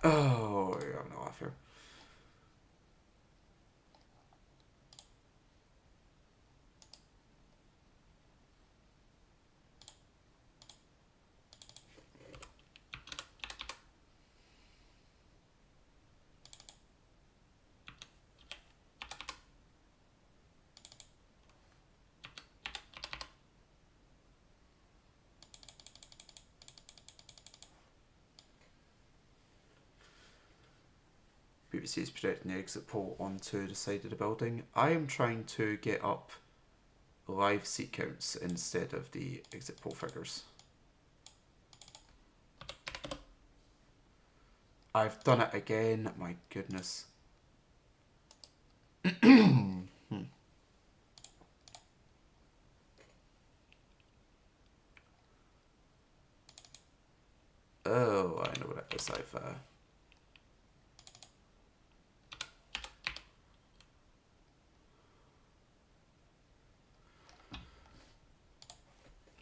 Oh, you're having a laugh here. BBC is projecting the exit poll onto the side of the building. I am trying to get up live seat counts instead of the exit poll figures. I've done it again, my goodness. as I've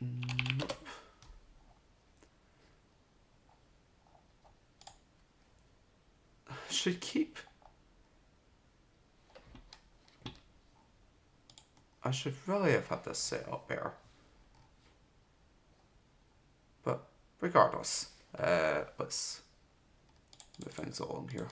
nope. Should keep. I should really have had this set up better. But regardless, let's move things along here.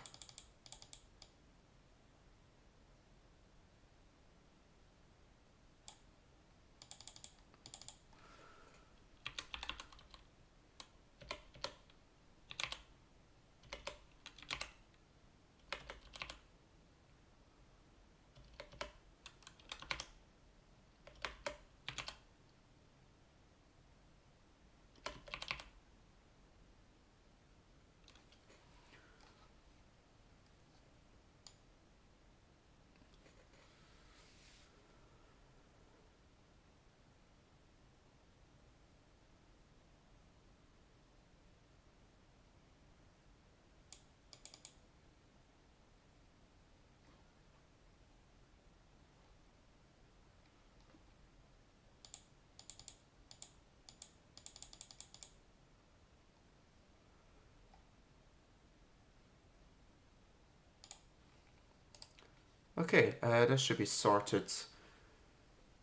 Okay, this should be sorted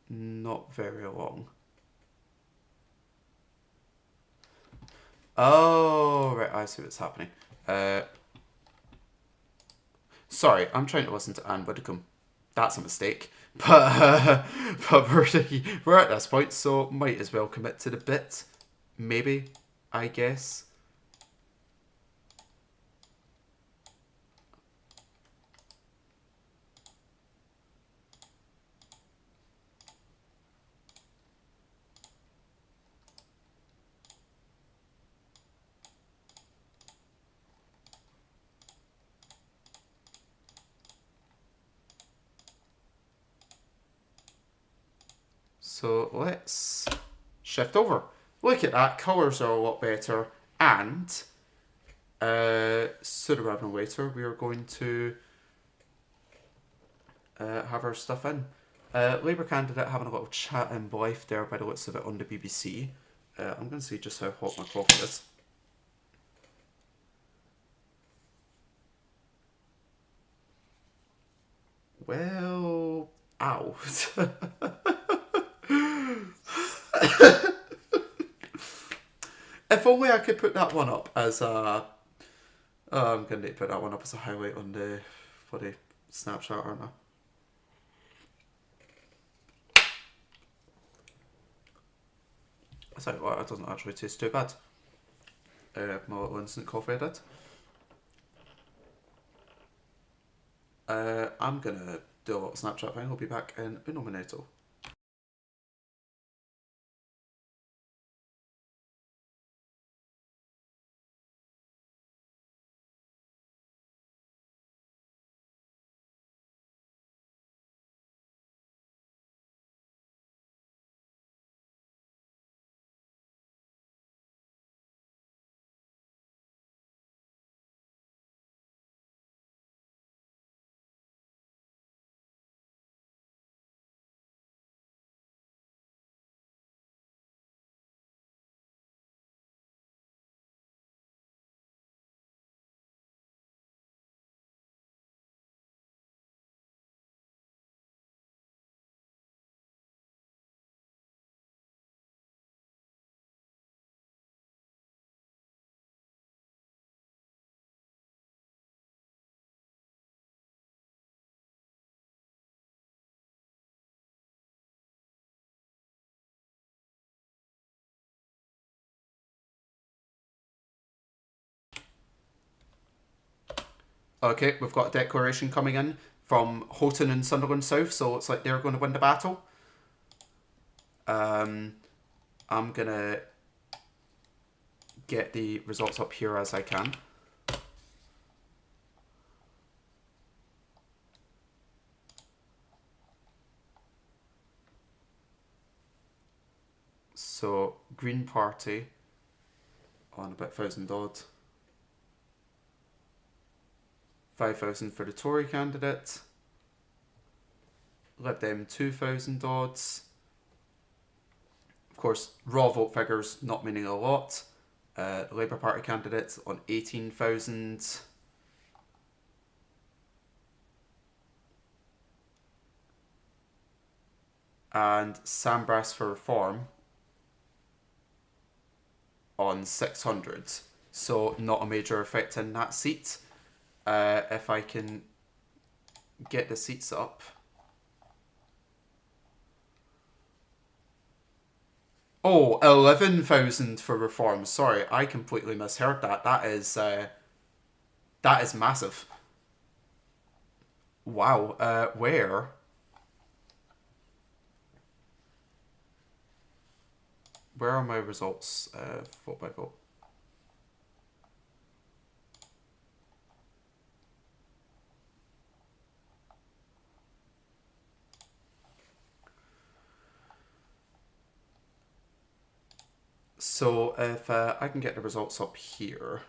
not very long. Oh, right, I see what's happening. Sorry, I'm trying to listen to Anne Widdecombe. That's a mistake. But we're at this point, so might as well commit to the bit. Maybe, I guess. So let's shift over. Look at that, colours are a lot better. And sooner rather than later, we are going to have our stuff in. Labour candidate having a little chat in Blythe there by the looks of it on the BBC. I'm going to see just how hot my coffee is. Well, ow. If only I could put that one up as a... Oh, I'm going to put that one up as a highlight on the bloody Snapchat, aren't I? I tell you what, it doesn't actually taste too bad. My little instant coffee I did. I'm going to do a little Snapchat thing. I'll be back in uno minuto. Okay, we've got a declaration coming in from Houghton and Sunderland South, so it's like they're going to win the battle. I'm going to get the results up here as I can. So, Green Party on about 1,000 odd. 5,000 for the Tory candidate. Lib Dem 2,000 odds. Of course, raw vote figures not meaning a lot. Labour Party candidate on 18,000. And Sambras for Reform on 600. So not a major effect in that seat. If I can get the seats up. Oh, 11,000 for Reform. Sorry, I completely misheard that. That is massive. Wow. Where are my results? Vote by vote. So if I can get the results up here.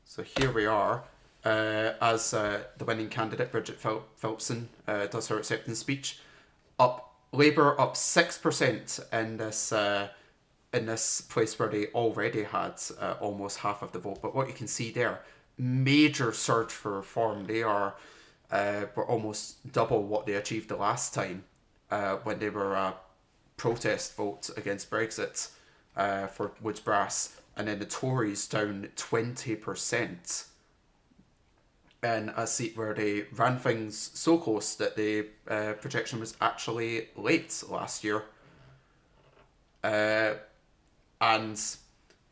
So here we are, as the winning candidate, Bridget Phillipson, does her acceptance speech. Labour up 6% in this place where they already had almost half of the vote. But what you can see there, major surge for Reform. They were almost double what they achieved the last time when they were a protest vote against Brexit for Woods Brass. And then the Tories down 20% in a seat where they ran things so close that the projection was actually late last year. And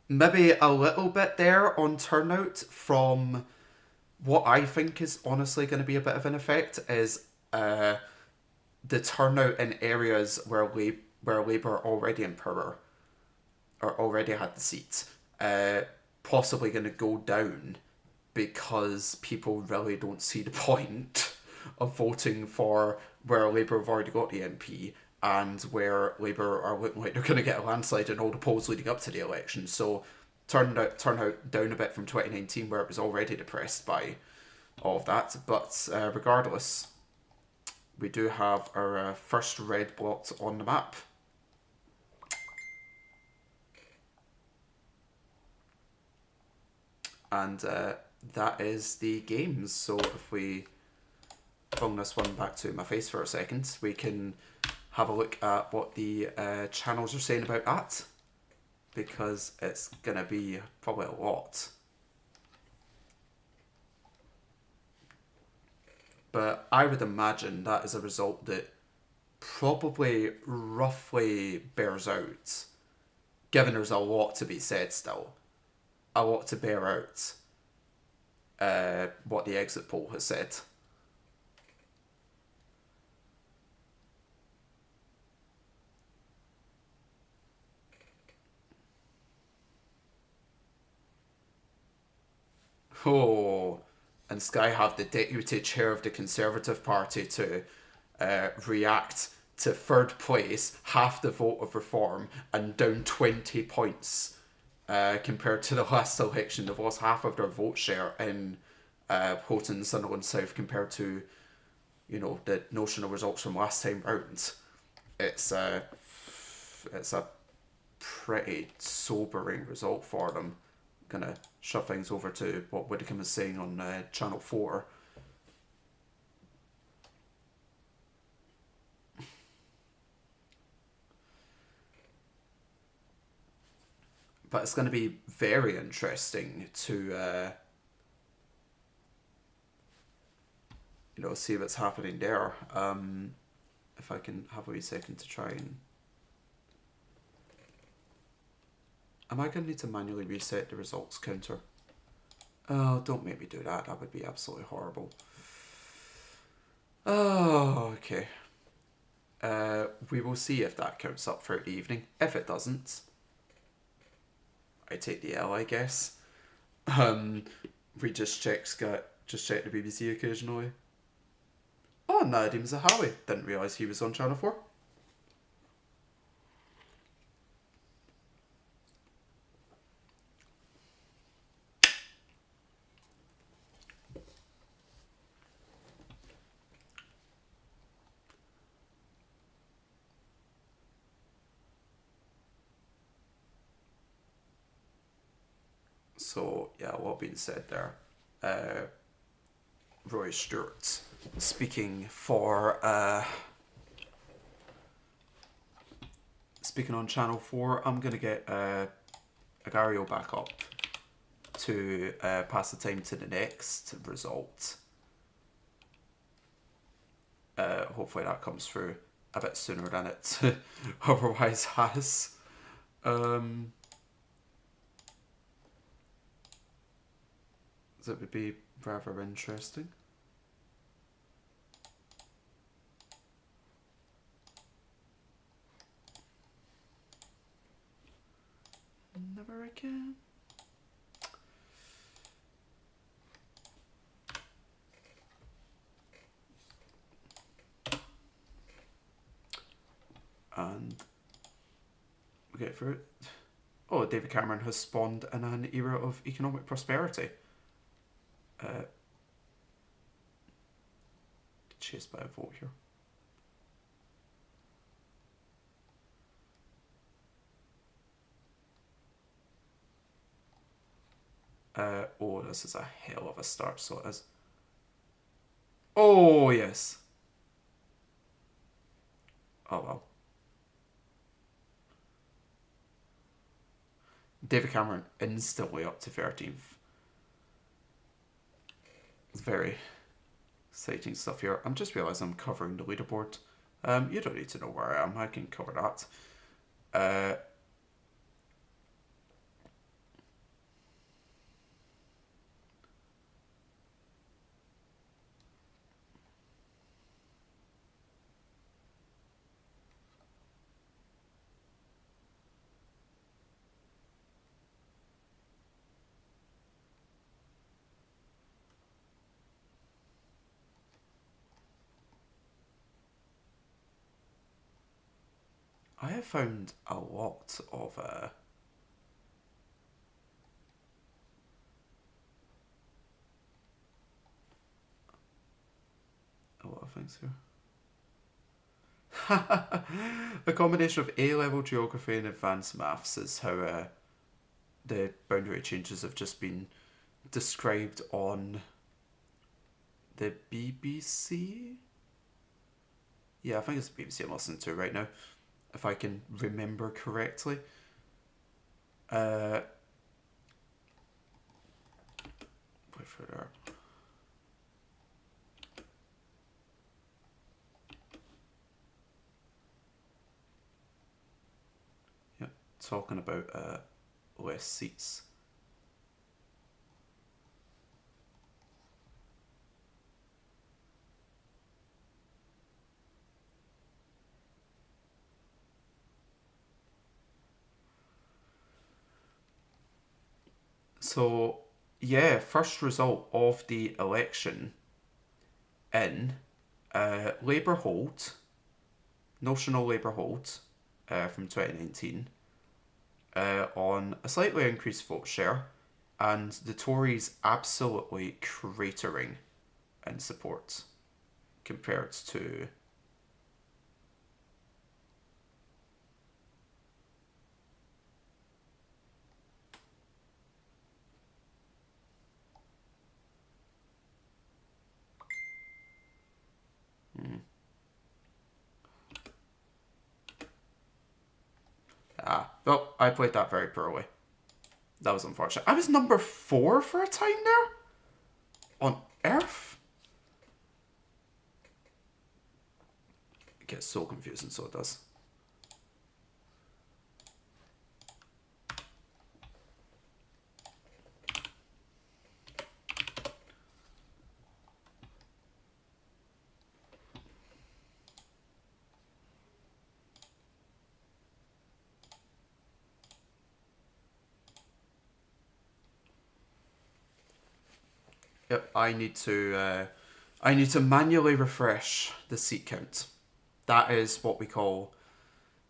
maybe a little bit there on turnout from what I think is honestly going to be a bit of an effect is the turnout in areas where Labour are already in power or already had the seat, possibly going to go down because people really don't see the point of voting for where Labour have already got the MP and where Labour are looking like they're going to get a landslide in all the polls leading up to the election. So turnout down a bit from 2019 where it was already depressed by all of that. But regardless, we do have our first red blot on the map. And that is the games. So if we bring this one back to my face for a second, we can have a look at what the channels are saying about that, because it's going to be probably a lot. But I would imagine that is a result that probably roughly bears out, given there's a lot to be said still. A lot to bear out what the exit poll has said. Oh, and Sky have the deputy chair of the Conservative Party to react to third place, half the vote of Reform, and down 20 points compared to the last election. They've lost half of their vote share in Houghton, Sunderland South compared to, you know, the notional results from last time round. It's a pretty sobering result for them. I'm gonna shove things over to what Widdicombe is saying on Channel 4. But it's going to be very interesting to you know, see what's happening there. If I can have a wee second to try and... Am I going to need to manually reset the results counter? Oh, don't make me do that. That would be absolutely horrible. Oh, okay. We will see if that counts up throughout the evening. If it doesn't, I take the L, I guess. We just check the BBC occasionally. Oh Nadim Zahawi. Didn't realise he was on Channel 4. So, yeah, what being said there, Roy Stewart speaking on Channel 4, I'm going to get Agario back up to pass the time to the next result. Hopefully that comes through a bit sooner than it otherwise has. That would be rather interesting. Never again. And we get through it. Oh, David Cameron has spawned in an era of economic prosperity. Chased by a vote here. Oh, this is a hell of a start, so it is. Oh, yes. Oh, well. David Cameron instantly up to 13th. It's very exciting stuff here. I'm just realising I'm covering the leaderboard. You don't need to know where I am. I can cover that. I have found a lot of things here. A combination of A-level geography and advanced maths is how the boundary changes have just been described on the BBC. Yeah, I think it's the BBC I'm listening to right now, if I can remember correctly. Wait for there. Yeah, talking about less seats. So, yeah, first result of the election in Labour hold, notional Labour hold from 2019 on a slightly increased vote share, and the Tories absolutely cratering in support compared to well, I played that very poorly. That was unfortunate. I was number 4 for a time there? On Earth? It gets so confusing, so it does. Yep, I need to I need to manually refresh the seat count. That is what we call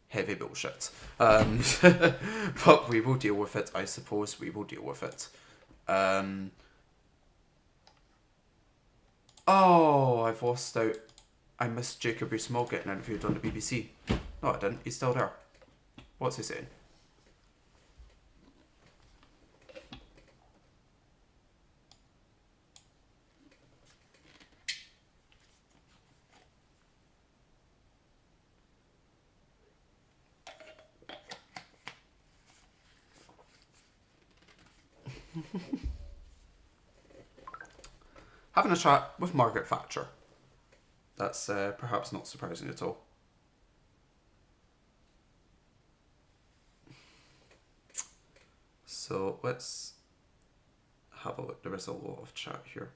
heavy bullshit. But we will deal with it, I suppose. We will deal with it. Oh, I've lost out. I missed Jacob Rees-Mogg getting interviewed on the BBC. No, I didn't. He's still there. What's he saying? Having a chat with Margaret Thatcher. That's perhaps not surprising at all. So let's have a look. There is a lot of chat here.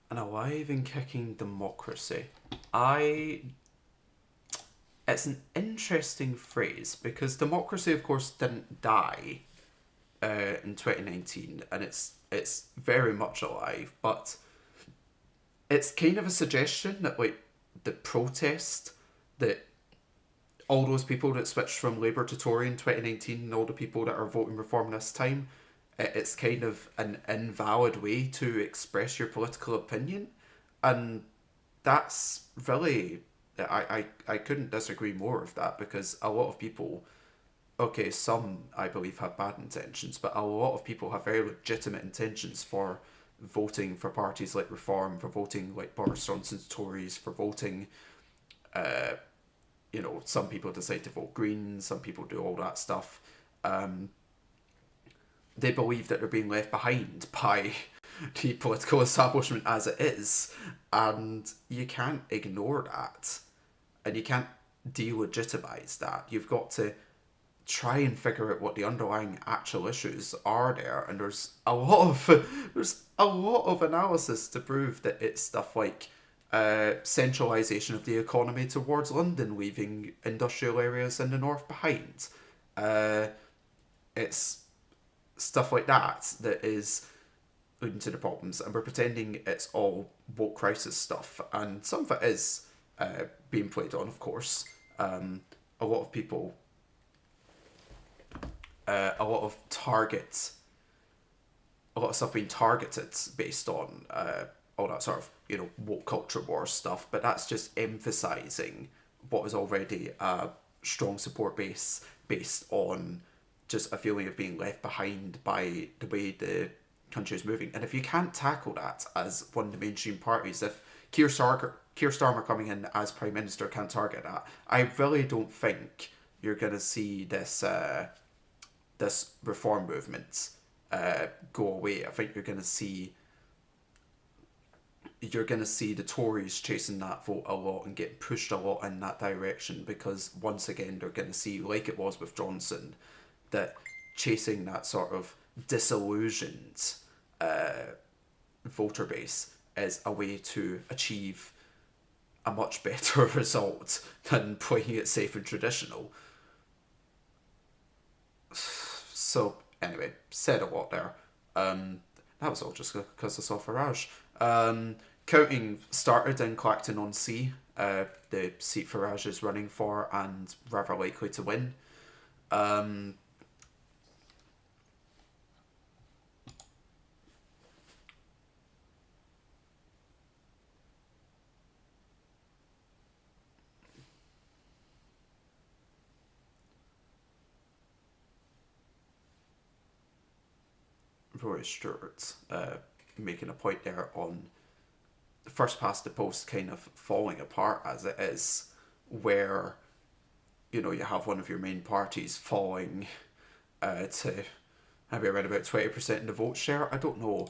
An alive and kicking democracy. It's an interesting phrase because democracy, of course, didn't die in 2019, and it's very much alive. But it's kind of a suggestion that like the protest that all those people that switched from Labour to Tory in 2019 and all the people that are voting Reform this time, it's kind of an invalid way to express your political opinion. And that's really, I couldn't disagree more with that because a lot of people, okay, some I believe have bad intentions, but a lot of people have very legitimate intentions for voting for parties like Reform, for voting like Boris Johnson's Tories, for voting some people decide to vote Green, some people do all that stuff. They believe that they're being left behind by the political establishment as it is, and you can't ignore that, and you can't delegitimize that. You've got to try and figure out what the underlying actual issues are there, and there's a lot of analysis to prove that it's stuff like centralisation of the economy towards London, leaving industrial areas in the north behind. It's stuff like that that is leading to the problems, and we're pretending it's all woke crisis stuff, and some of it is being played on, of course. A lot of people, a lot of targets, a lot of stuff being targeted based on all that sort of woke culture war stuff, but that's just emphasizing what is already a strong support base based on just a feeling of being left behind by the way the country is moving. And if you can't tackle that as one of the mainstream parties, if Keir Starmer coming in as Prime Minister can't target that, I really don't think you're going to see this this reform movement go away. I think you're going to see the Tories chasing that vote a lot and getting pushed a lot in that direction, because once again they're going to see, like it was with Johnson, that chasing that sort of disillusioned voter base is a way to achieve a much better result than playing it safe and traditional. So anyway, said a lot there. That was all just because I saw Farage. Counting started in Clacton-on-Sea, the seat Farage is running for and rather likely to win. Rory Stewart making a point there on first past the post kind of falling apart as it is, where you know, you have one of your main parties falling to maybe around about 20% in the vote share. I don't know.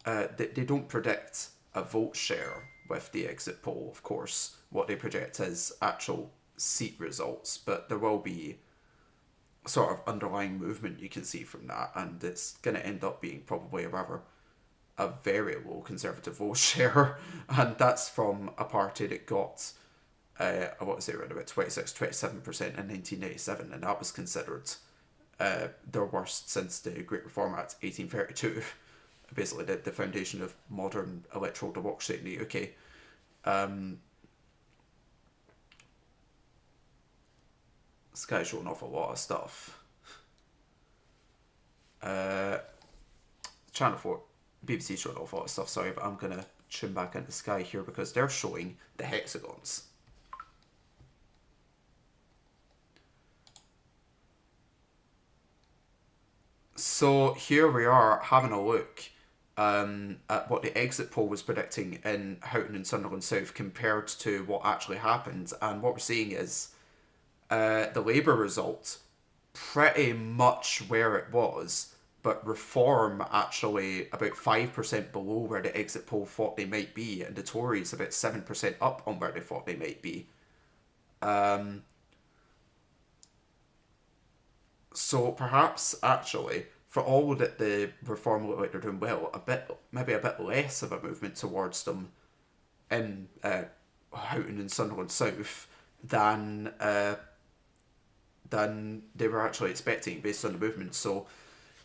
They don't predict a vote share with the exit poll, of course. What they predict is actual seat results, but there will be sort of underlying movement you can see from that, and it's going to end up being probably a very low Conservative vote share, and that's from a party that got I want to say around about 26-27% in 1987, and that was considered their worst since the Great Reform Act 1832, basically the foundation of modern electoral democracy in the UK. This guy's showing off a lot of stuff. Channel 4, BBC showing off a lot of stuff, sorry, but I'm going to tune back into Sky here because they're showing the hexagons. So here we are having a look at what the exit poll was predicting in Houghton and Sunderland South compared to what actually happened. And what we're seeing is the Labour result pretty much where it was, but Reform actually about 5% below where the exit poll thought they might be, and the Tories about 7% up on where they thought they might be. So perhaps actually, for all that the Reform look like they're doing well, maybe a bit less of a movement towards them in Houghton and Sunderland South than they were actually expecting based on the movement. So,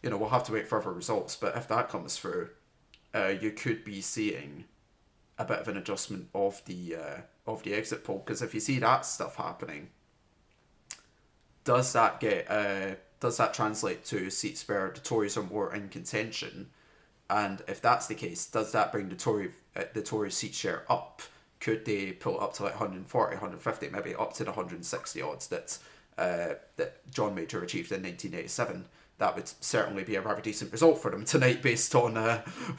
you know, we'll have to wait for further results. But if that comes through, you could be seeing a bit of an adjustment of the exit poll, because if you see that stuff happening, does that translate to seats where the Tories are more in contention? And if that's the case, does that bring the Tory seat share up? Could they pull it up to like 140, 150, maybe up to the 160 odds that John Major achieved in 1987? That would certainly be a rather decent result for them tonight based on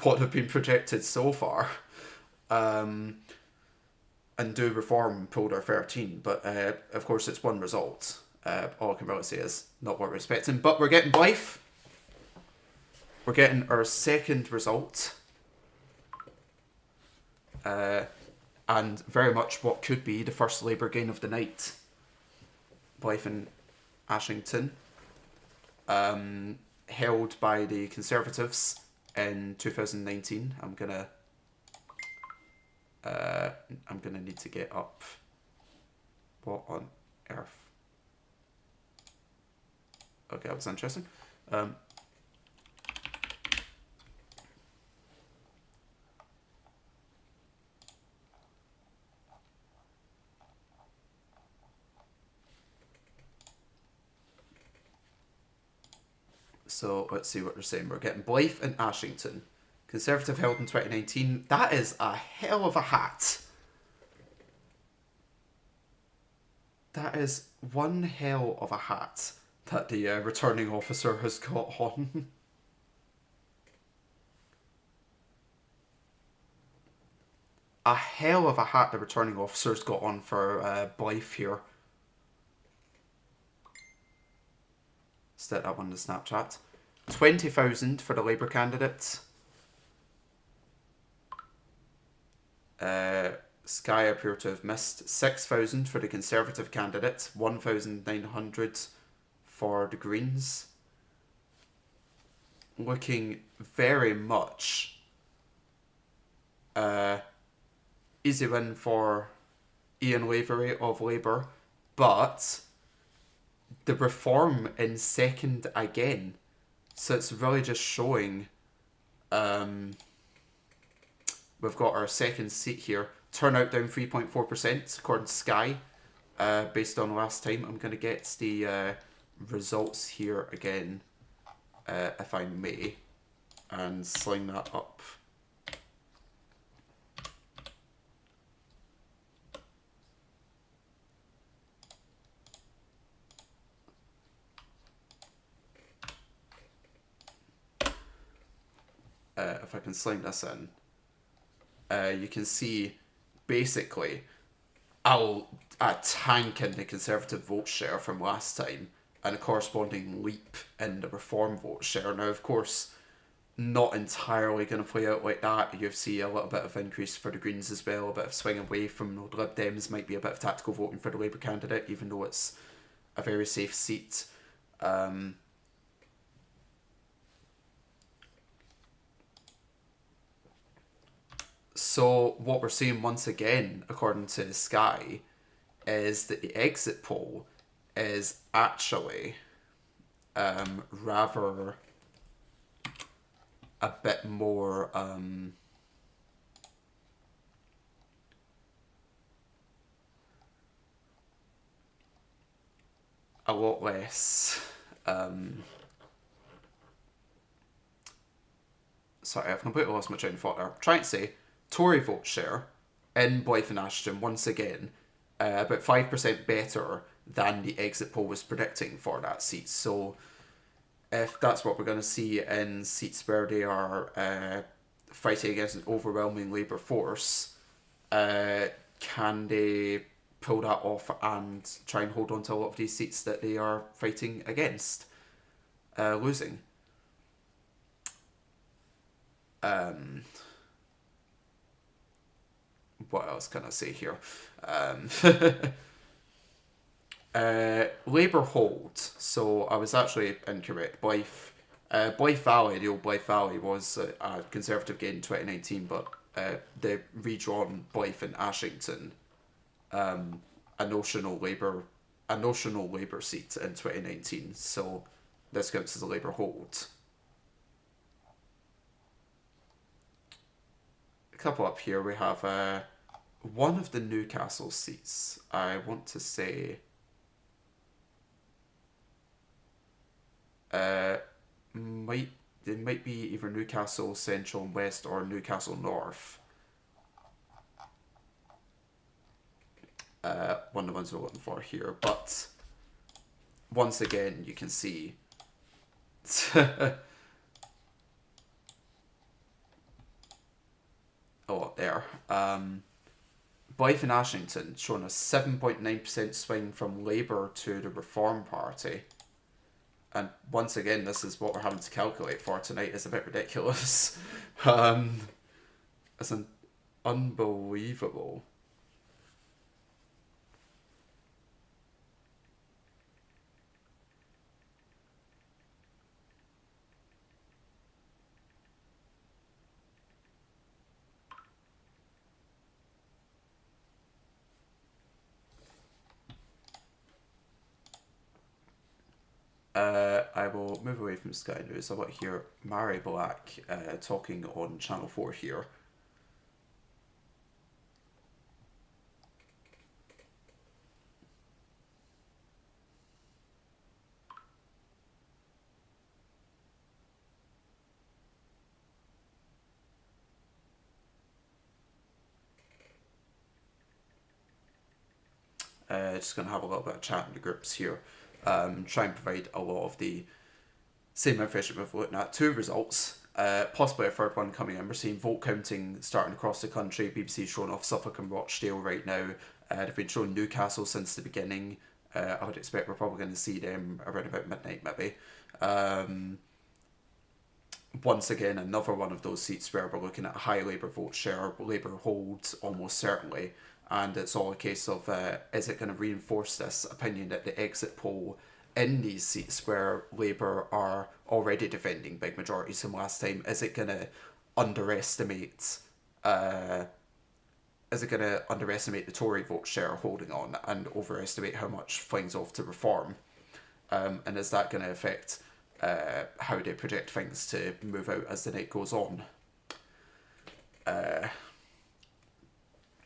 what have been projected so far. And do Reform pull their 13, but of course it's one result. All I can really say is not what we're expecting, but we're getting Blythe. We're getting our second result. And very much what could be the first Labour gain of the night. Blythe and Ashington. Held by the Conservatives in 2019. I'm gonna need to get up. What on earth? Okay, that was interesting. So let's see what they're saying. We're getting Blythe and Ashington. Conservative held in 2019. That is a hell of a hat. That is one hell of a hat that the returning officer has got on. A hell of a hat the returning officer's got on for Blythe here. Set that one to Snapchat. 20,000 for the Labour candidate. Sky appear to have missed 6,000 for the Conservative candidate. 1,900 for the Greens. Looking very much easy win for Ian Lavery of Labour, but the Reform in second again. So it's really just showing we've got our second seat here. Turnout down 3.4% according to Sky. Based on last time, I'm going to get the results here again, if I may, and sling that up. If I can sling this in, you can see basically a, a tank in the Conservative vote share from last time, and a corresponding leap in the Reform vote share. Now, of course, not entirely going to play out like that. You see a little bit of increase for the Greens as well, a bit of swing away from the Lib Dems, might be a bit of tactical voting for the Labour candidate, even though it's a very safe seat. So what we're seeing once again, according to Sky, is that the exit poll is actually rather a bit more a lot less sorry, I've completely lost my train of thought there. I'm trying to say Tory vote share in Blyth and Ashton once again about 5% better than the exit poll was predicting for that seat. So if that's what we're going to see in seats where they are fighting against an overwhelming Labour force, can they pull that off and try and hold on to a lot of these seats that they are fighting against losing? What else can I say here? Labour hold. So I was actually incorrect. Blythe Valley, the old Blythe Valley, was a Conservative gain in 2019, but the redrawn Blythe and Ashington, a notional Labour seat in 2019. So this counts as a Labour hold. A couple up here we have one of the Newcastle seats. I want to say might it might be either Newcastle Central and West or Newcastle North. One of the ones we're looking for here, but once again you can see oh there. Blythe and Ashington showing a 7.9% swing from Labour to the Reform Party. And once again, this is what we're having to calculate for tonight. It's a bit ridiculous. It's an unbelievable. I will move away from Sky News. I want to hear Mary Black talking on Channel 4 here. Just going to have a little bit of chat in the groups here. Try and provide a lot of the same information we've looking at. Two results, possibly a third one coming in. We're seeing vote counting starting across the country. BBC showing off Suffolk and Rochdale right now. They've been showing Newcastle since the beginning. I would expect we're probably going to see them around about midnight maybe. Once again, another one of those seats where we're looking at a high Labour vote share. Labour holds almost certainly. And it's all a case of is it going to reinforce this opinion that the exit poll in these seats where Labour are already defending big majorities from last time, is it going to underestimate the Tory vote share holding on and overestimate how much flings off to Reform? And is that going to affect how they project things to move out as the night goes on?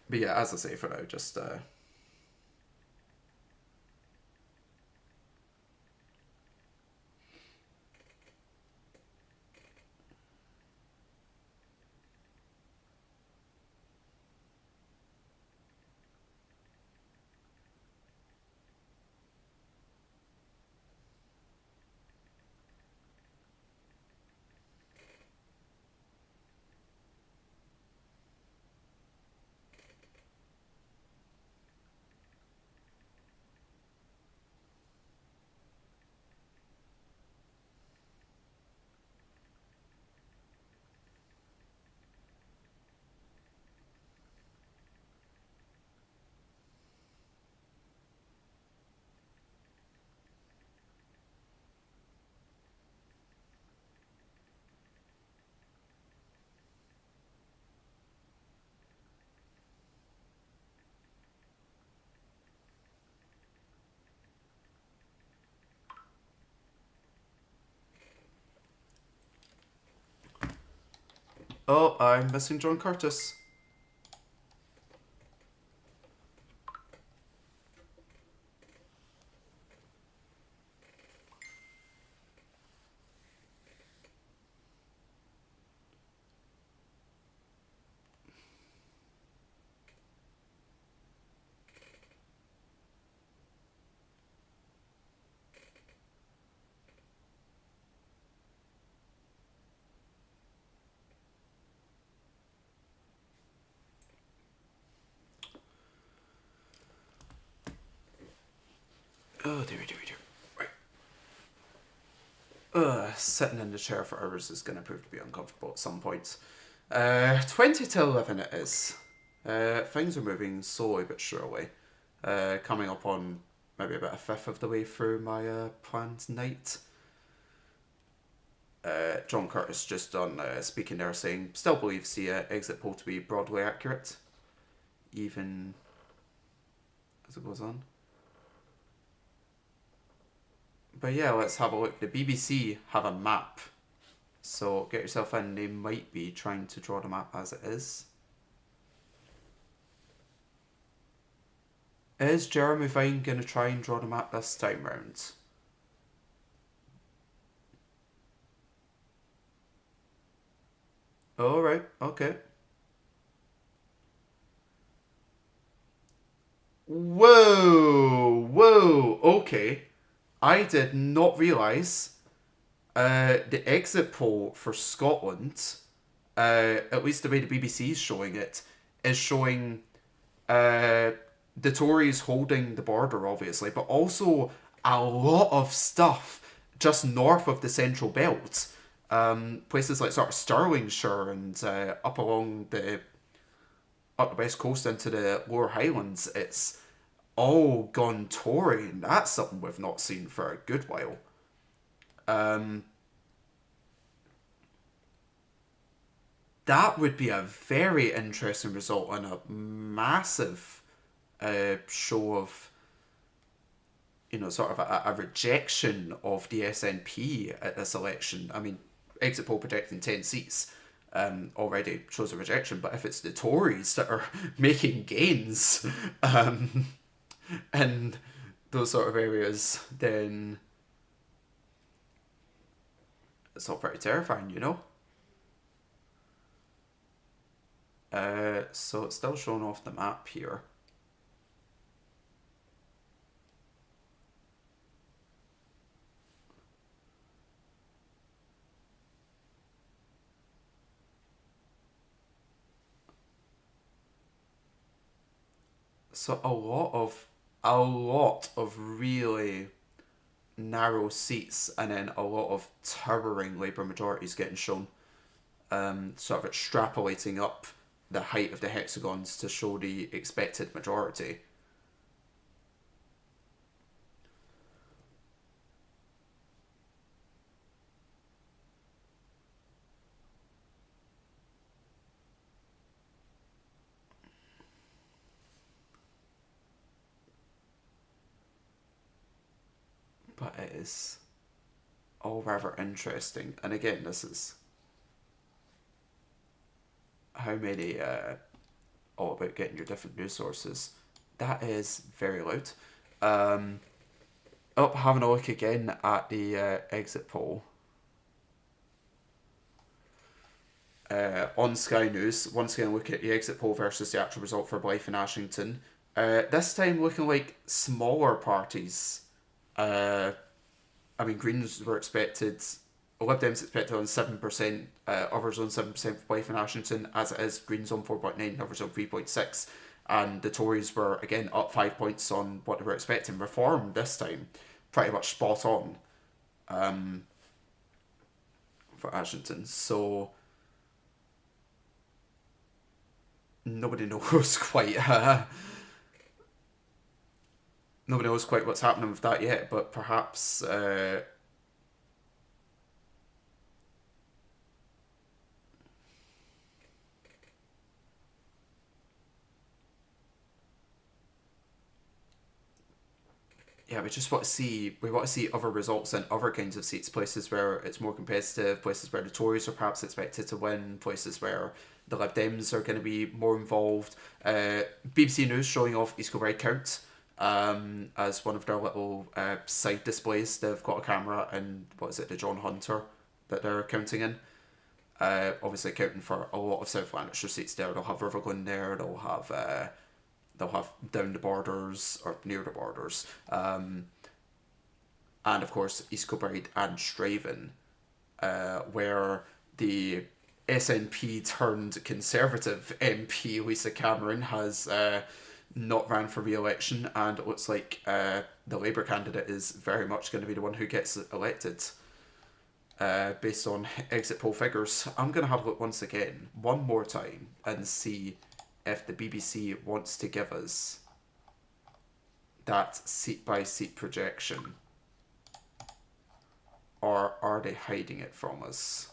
But yeah, as I say for now, just Oh, I'm missing John Curtis. Oh, dear. Right. Sitting in the chair for hours is going to prove to be uncomfortable at some point. 20 to 11 it is. Things are moving slowly but surely. Coming up on maybe about a fifth of the way through my planned night. John Curtis just on speaking there saying, still believes the exit poll to be broadly accurate, even as it goes on. But yeah, let's have a look. The BBC have a map, so get yourself in. They might be trying to draw the map as it is. Is Jeremy Vine going to try and draw the map this time round? Oh, right, okay. Whoa, okay. I did not realise the exit poll for Scotland, at least the way the BBC is showing it, is showing the Tories holding the border, obviously, but also a lot of stuff just north of the Central Belt. Places like sort of Stirlingshire and up the west coast into the lower Highlands, it's all gone Tory, and that's something we've not seen for a good while. Um, that would be a very interesting result and a massive show of, sort of a rejection of the SNP at this election. I mean, exit poll projecting 10 seats already shows a rejection, but if it's the Tories that are making gains in those sort of areas, then it's all pretty terrifying, So it's still showing off the map here. So a lot of really narrow seats, and then a lot of towering Labour majorities getting shown. Sort of extrapolating up the height of the hexagons to show the expected majority. But it is all rather interesting. And again, this is how many all about getting your different news sources. That is very loud. Having a look again at the exit poll. On Sky News, once again look at the exit poll versus the actual result for Blyth and Ashington. This time looking like smaller parties. I mean, Greens were expected, Lib Dems expected on 7%, others on 7% for Blyth and Ashington, as it is, Greens on 4.9, others on 3.6, and the Tories were again up 5 points on what they were expecting. Reform this time, pretty much spot on for Ashington. So nobody knows quite. Nobody knows quite what's happening with that yet, but perhaps yeah, we just want to see other results in other kinds of seats, places where it's more competitive, places where the Tories are perhaps expected to win, places where the Lib Dems are going to be more involved. BBC News showing off East Kilbride Count as one of their little side displays. They've got a camera and what is it, the John Hunter that they're counting in. Obviously counting for a lot of South Lanarkshire seats there. They'll have Riverglen there. They'll have down the borders or near the borders, and of course East Kilbride and Straven, where the SNP turned Conservative MP Lisa Cameron has not ran for re-election, and it looks like the Labour candidate is very much going to be the one who gets elected. Based on exit poll figures. I'm going to have a look once again, one more time, and see if the BBC wants to give us that seat-by-seat projection. Or are they hiding it from us?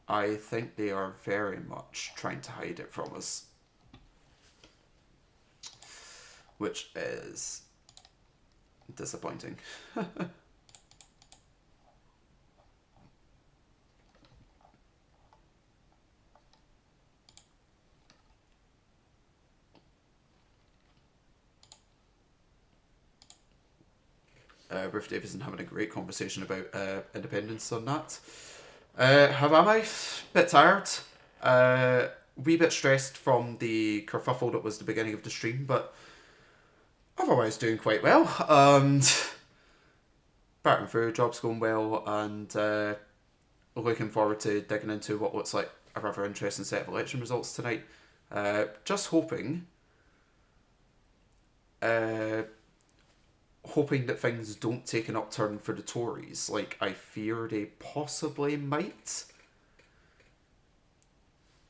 I think they are very much trying to hide it from us. Which is disappointing. Ruth Davison having a great conversation about independence on that. How am I? Bit tired. Wee bit stressed from the kerfuffle that was the beginning of the stream, but otherwise doing quite well. Back and through, job's going well, and looking forward to digging into what looks like a rather interesting set of election results tonight. Just hoping that things don't take an upturn for the Tories, like I fear they possibly might.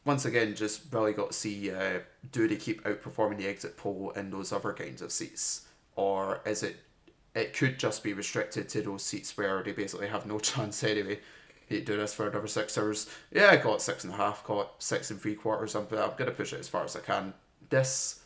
Once again, just really got to see, do they keep outperforming the exit poll in those other kinds of seats? Or is it could just be restricted to those seats where they basically have no chance anyway. They do this for another 6 hours. Yeah, I got 6.5, call it 6 3/4 something. I'm going to push it as far as I can. This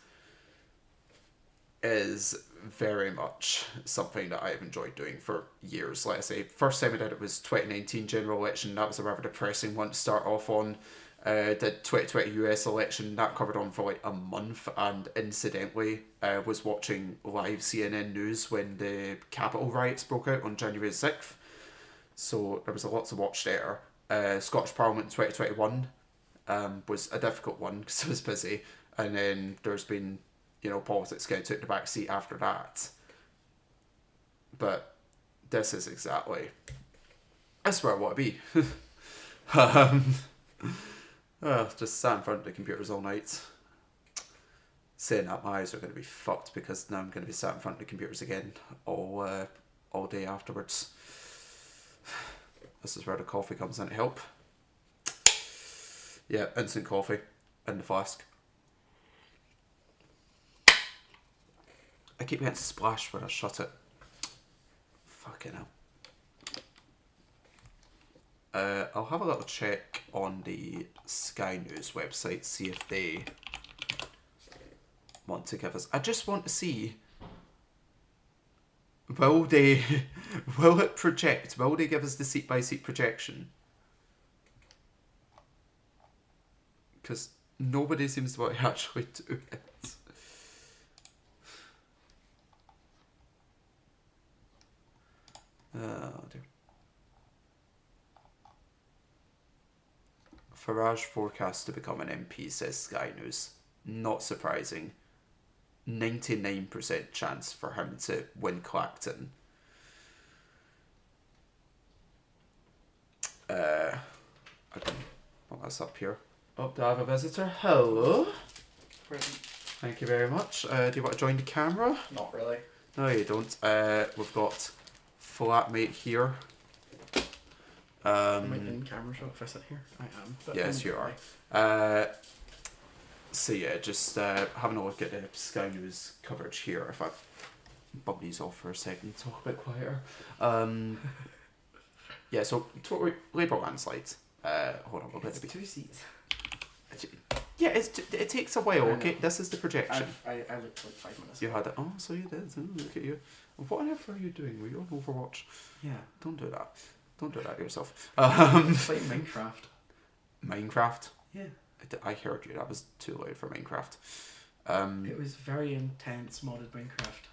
is very much something that I've enjoyed doing for years. Like I say, first time I did it was 2019 general election. That was a rather depressing one to start off on. Did 2020 US election. That covered on for like a month, and incidentally was watching live CNN news when the Capitol riots broke out on January 6th. So there was a lot to watch there. Scottish Parliament in 2021 was a difficult one because I was busy. And then there's been, politics kind of took the back seat after that. But this is exactly... That's where I want to be. Just sat in front of the computers all night. Saying that, my eyes are going to be fucked because now I'm going to be sat in front of the computers again all day afterwards. This is where the coffee comes in to help. Yeah, instant coffee in the flask. I keep getting splashed when I shut it. Fucking hell. I'll have a little check on the Sky News website, see if they want to give us... I just want to see... Will it project? Will they give us the seat-by-seat projection? Because nobody seems to want to actually do it. Oh dear. Farage forecast to become an MP, says Sky News. Not surprising. 99% chance for him to win Clacton. I can put this up here. Oh, do I have a visitor? Hello. Present. Thank you very much. Do you want to join the camera? Not really. No, you don't. We've got flatmate here. Am I in camera shot if I sit here? I am. But yes, you are. So yeah, just having a look at the Sky News coverage here. If I bump these off for a second, talk a bit quieter. Yeah, so Labour landslide. Hold on, we'll get It's 2 seats. Yeah, it takes a while. I Okay, know. this is the projection. I looked like 5 minutes. You had it. Oh, so you did. Oh, look at you. What on earth are you doing? Were you on Overwatch? Yeah. Don't do that. Don't do that yourself. Playing Minecraft. Minecraft. Yeah. I heard you. That was too loud for Minecraft. It was very intense modded Minecraft.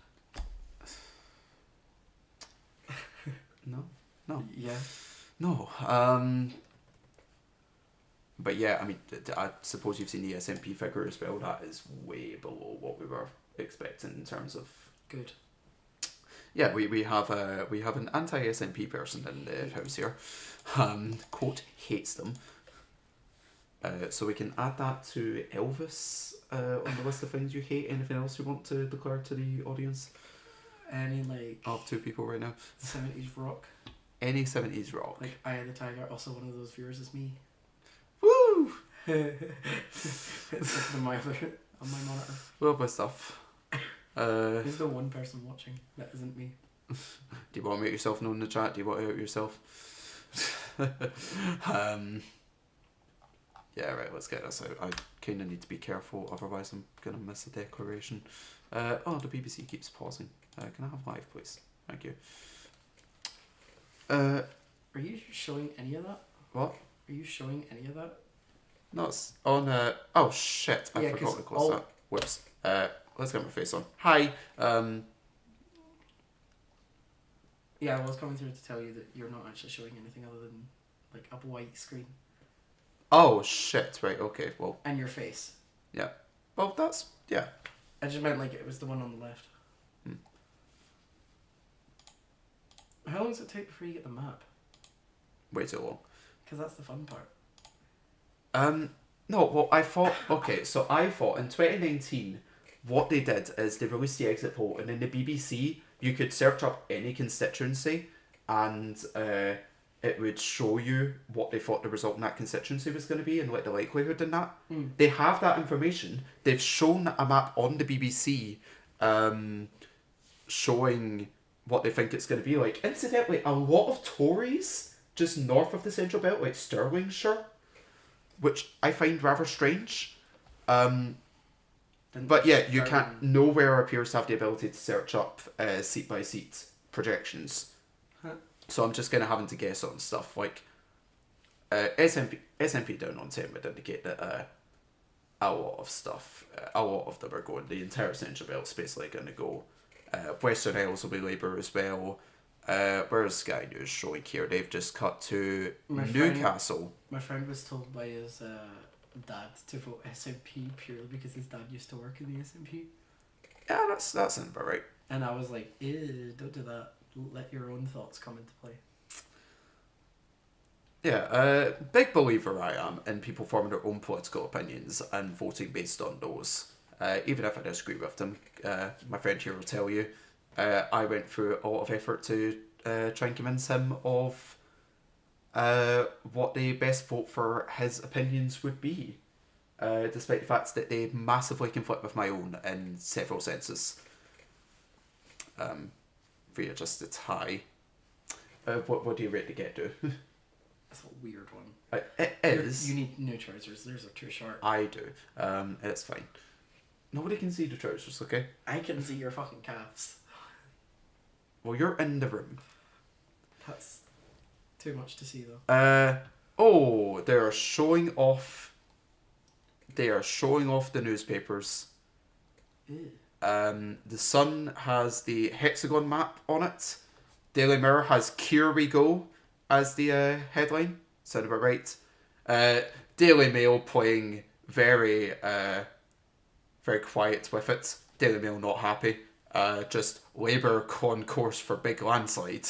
No. Yeah. No. But yeah, I mean, I suppose you've seen the SMP figure as well. That is way below what we were expecting in terms of. Good. Yeah, we have an anti-SMP person in the house here. Quote, hates them. So we can add that to Elvis on the list of things you hate. Anything else you want to declare to the audience? Any like I have 2 people right now. 70s rock. Any 70s rock. Like Eye of the Tiger, also one of those viewers is me. Woo! It's like on my monitor. Lovely stuff. There's the one person watching that isn't me. Do you want to make yourself known in the chat? Do you want to out yourself? Yeah, right, let's get this out. I kind of need to be careful, otherwise I'm going to miss a declaration. Oh, the BBC keeps pausing. Can I have live, please? Thank you. Are you showing any of that? What? Are you showing any of that? No, it's on... oh, shit. I Yeah, forgot 'cause to close that. Whoops. Let's get my face on. Hi. Yeah, I was coming through to tell you that you're not actually showing anything other than like a white screen. Oh, shit. Right, okay. Well, And your face. yeah. Well, that's... Yeah. I just meant like it was the one on the left. How long does it take before you get the map? Way too long. Because that's the fun part. No, well, I thought... Okay, so I thought in 2019, what they did is they released the exit poll, and in the BBC, you could search up any constituency, and it would show you what they thought the result in that constituency was going to be, and like the likelihood in that. They have that information. They've shown a map on the BBC showing what they think it's going to be like. Incidentally, a lot of Tories just north of the Central Belt, like Stirlingshire, which I find rather strange. But yeah, you can't. Nowhere appears to have the ability to search up seat by seat projections. Huh. So I'm just kind of having to guess on stuff like SNP down on 10 would indicate that a lot of stuff, a lot of them are going. The entire Central Belt's basically going to go. Western Isles will be Labour as well. Where's Sky News showing here? They've just cut to Newcastle. My friend was told by his dad to vote SNP purely because his dad used to work in the SNP. Yeah, that's about right. And I was like, ew, don't do that. Let your own thoughts come into play. Yeah, big believer I am in people forming their own political opinions and voting based on those. Even if I disagree with them, my friend here will tell you, I went through a lot of effort to try and convince him of what the best vote for his opinions would be, despite the fact that they massively conflict with my own in several senses. Via just a tie. What do you rate the Get Do? That's a weird one. It is. You need new trousers. Theirs are too short. I do. It's fine. Nobody can see the trousers, okay? I can see your fucking calves. Well, you're in the room. That's too much to see, though. Oh, they are showing off. They are showing off the newspapers. Ew. The Sun has the hexagon map on it. Daily Mirror has "Here We Go" as the headline. Sound about right. Daily Mail playing very very quiet with it. Daily Mail not happy. Just Labour concourse for big landslide.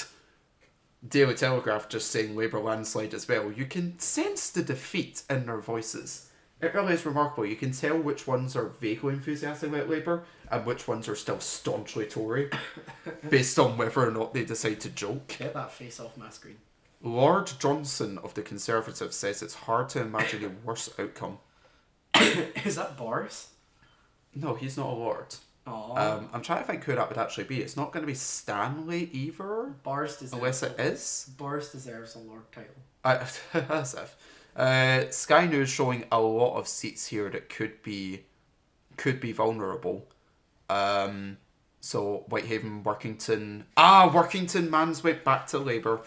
Daily Telegraph just saying Labour landslide as well. You can sense the defeat in their voices. It really is remarkable. You can tell which ones are vaguely enthusiastic about Labour and which ones are still staunchly Tory, based on whether or not they decide to joke. Get that face off my screen. Lord Johnson of the Conservatives says it's hard to imagine a worse outcome. Is that Boris? No, he's not a lord. Oh. I'm trying to think who that would actually be. It's not going to be Stanley either, Boris deserves unless it is. Boris deserves a lord title. As if. Sky News showing a lot of seats here that could be vulnerable. So Whitehaven, Workington. Workington man's went back to Labour.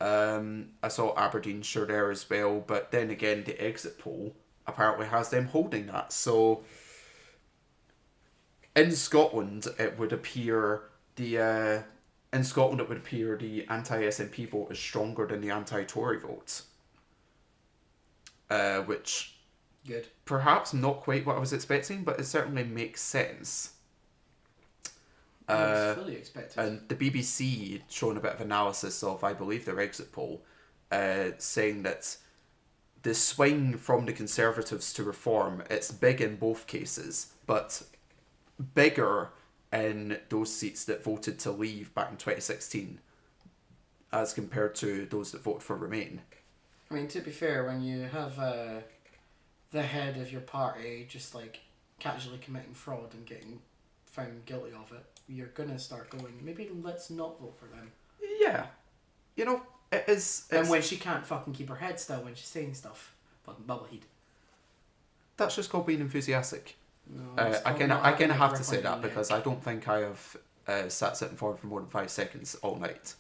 I saw Aberdeenshire there as well, but then again, the exit poll apparently has them holding that. So in Scotland, it would appear the anti-SNP vote is stronger than the anti-Tory vote, which Good. perhaps not quite what I was expecting, but it certainly makes sense. I was fully expected. And the BBC showing a bit of analysis of, I believe, their exit poll, saying that the swing from the Conservatives to Reform, it's big in both cases, but bigger in those seats that voted to leave back in 2016 as compared to those that voted for Remain. I mean, to be fair, when you have the head of your party just like casually committing fraud and getting found guilty of it, you're gonna start going, maybe let's not vote for them. Yeah. You know, it is... And when she can't fucking keep her head still when she's saying stuff, fucking bubblehead. That's just called being enthusiastic. No, I kind of have to say that because I don't think I have sat sitting forward for more than 5 seconds all night.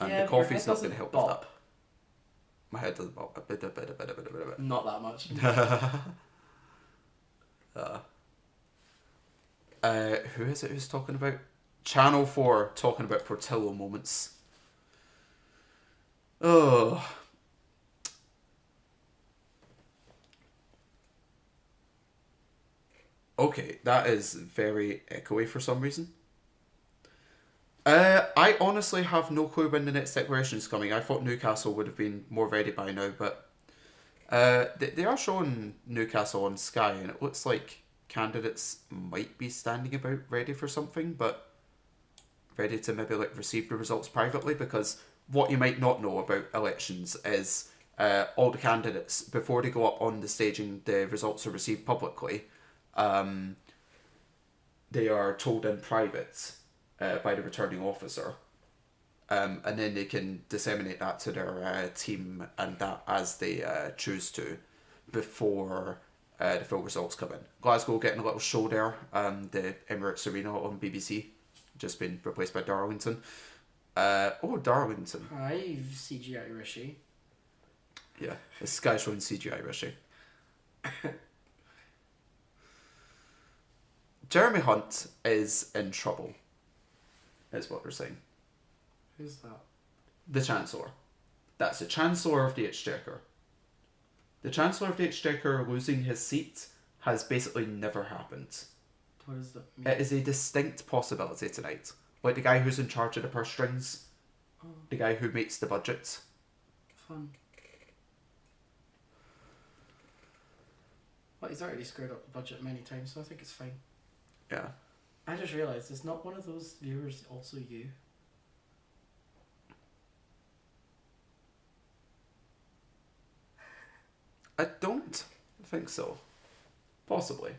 And the coffee's not going to help with that. My head doesn't bop. A bit. Not that much. Who is it who's talking about? Channel 4 talking about Portillo moments. Oh. Okay, that is very echoey for some reason. I honestly have no clue when the next declaration is coming. I thought Newcastle would have been more ready by now, but they are showing Newcastle on Sky, and it looks like candidates might be standing about ready for something, but ready to maybe like receive the results privately, because what you might not know about elections is all the candidates, before they go up on the stage and the results are received publicly, they are told in private by the returning officer, and then they can disseminate that to their team and that as they choose to before the full results come in. Glasgow getting a little show there, the Emirates Arena on BBC, just been replaced by Darlington. Darlington. I've CGI Rishi. Yeah, the Sky showing CGI Rishi. Jeremy Hunt is in trouble, is what they're saying. Who's that? The Chancellor. That's the Chancellor of the Exchequer. The Chancellor of the Exchequer losing his seat has basically never happened. What does that mean? It is a distinct possibility tonight. Like the guy who's in charge of the purse strings. Oh. The guy who makes the budget. Fun. Well, he's already screwed up the budget many times, so I think it's fine. Yeah. I just realised, is not one of those viewers also you? I don't think so. Possibly.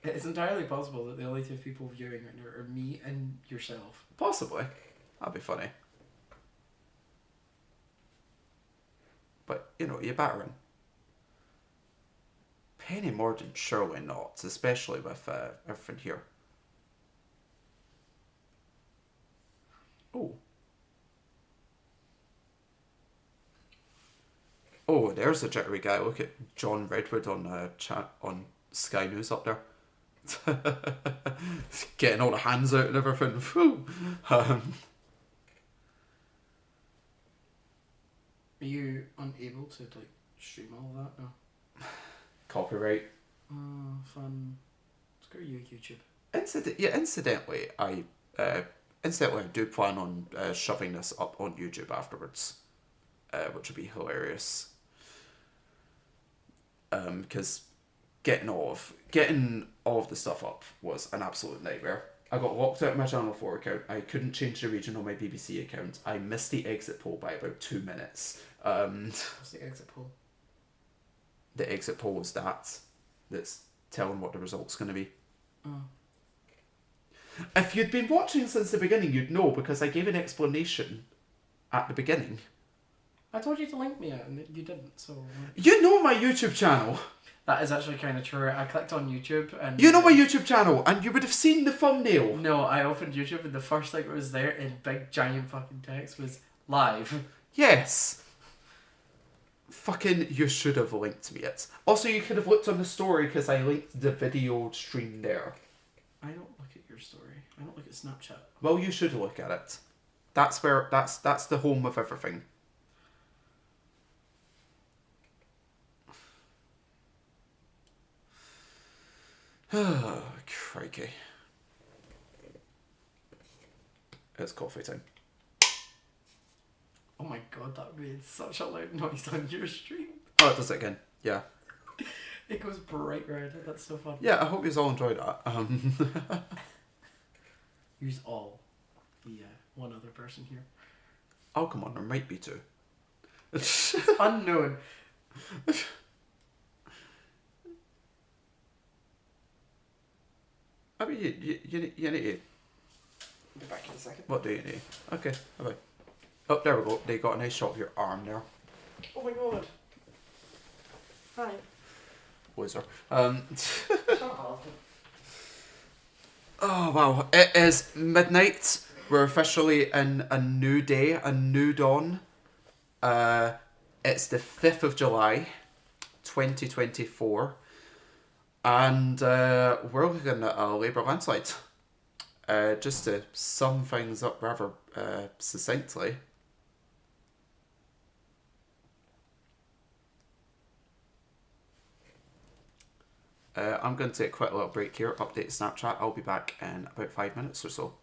It's entirely possible that the only two people viewing right now are me and yourself. Possibly. That'd be funny. But, you know, you're battering. Penny Morden, surely not, especially with everything here. Oh, there's a jittery guy. Look at John Redwood on on Sky News up there. Getting all the hands out and everything. Are you unable to like stream all that now? Copyright. Oh, fun. Screw you, YouTube. Incidentally, I do plan on shoving this up on YouTube afterwards, which would be hilarious. Because getting all of the stuff up was an absolute nightmare. I got locked out of my Channel 4 account. I couldn't change the region on my BBC account. I missed the exit poll by about 2 minutes. What's the exit poll? The exit poll is that's telling what the result's going to be. Oh. If you'd been watching since the beginning, you'd know, because I gave an explanation at the beginning. I told you to link me it, and you didn't, so... You know my YouTube channel. That is actually kind of true. I clicked on YouTube, and... You know my YouTube channel, and you would have seen the thumbnail. No, I opened YouTube, and the first thing that was there in big, giant fucking text was live. Yes. Fucking, you should have linked me it. Also, you could have looked on the story, because I linked the video stream there. I don't look at your story. I don't look at Snapchat. Well, you should look at it. That's the home of everything. Oh, crikey. It's coffee time. Oh my god, that made such a loud noise on your stream. Oh, it does it again. Yeah. It goes bright red. That's so fun. Yeah, I hope you all enjoyed that. Use all. The one other person here. Oh, come on, there might be two. Unknown. I mean, you need to... I'll be back in a second. What do you need? Okay, bye-bye. Oh, there we go. They got a nice shot of your arm there. Oh my god. Hi. Wizard. Shut up. Oh, wow. It is midnight. We're officially in a new day, a new dawn. It's the 5th of July, 2024. And we're looking at a Labour landslide. Just to sum things up rather succinctly. I'm going to take a quick little break here, update Snapchat. I'll be back in about 5 minutes or so.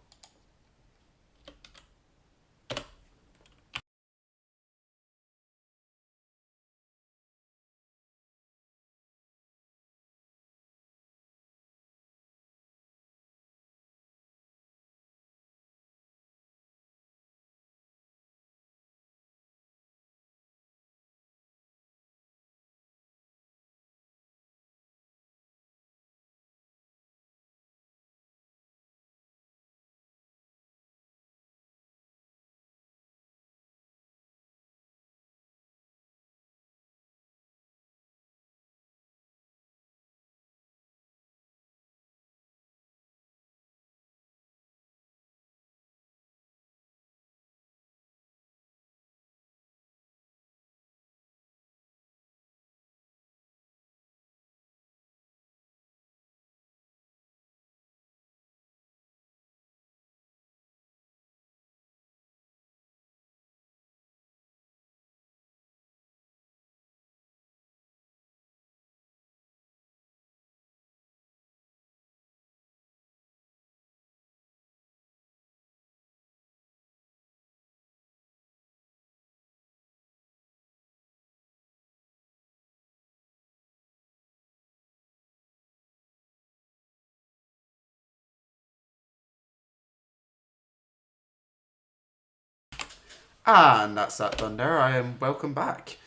And that's that done there. I am welcome back.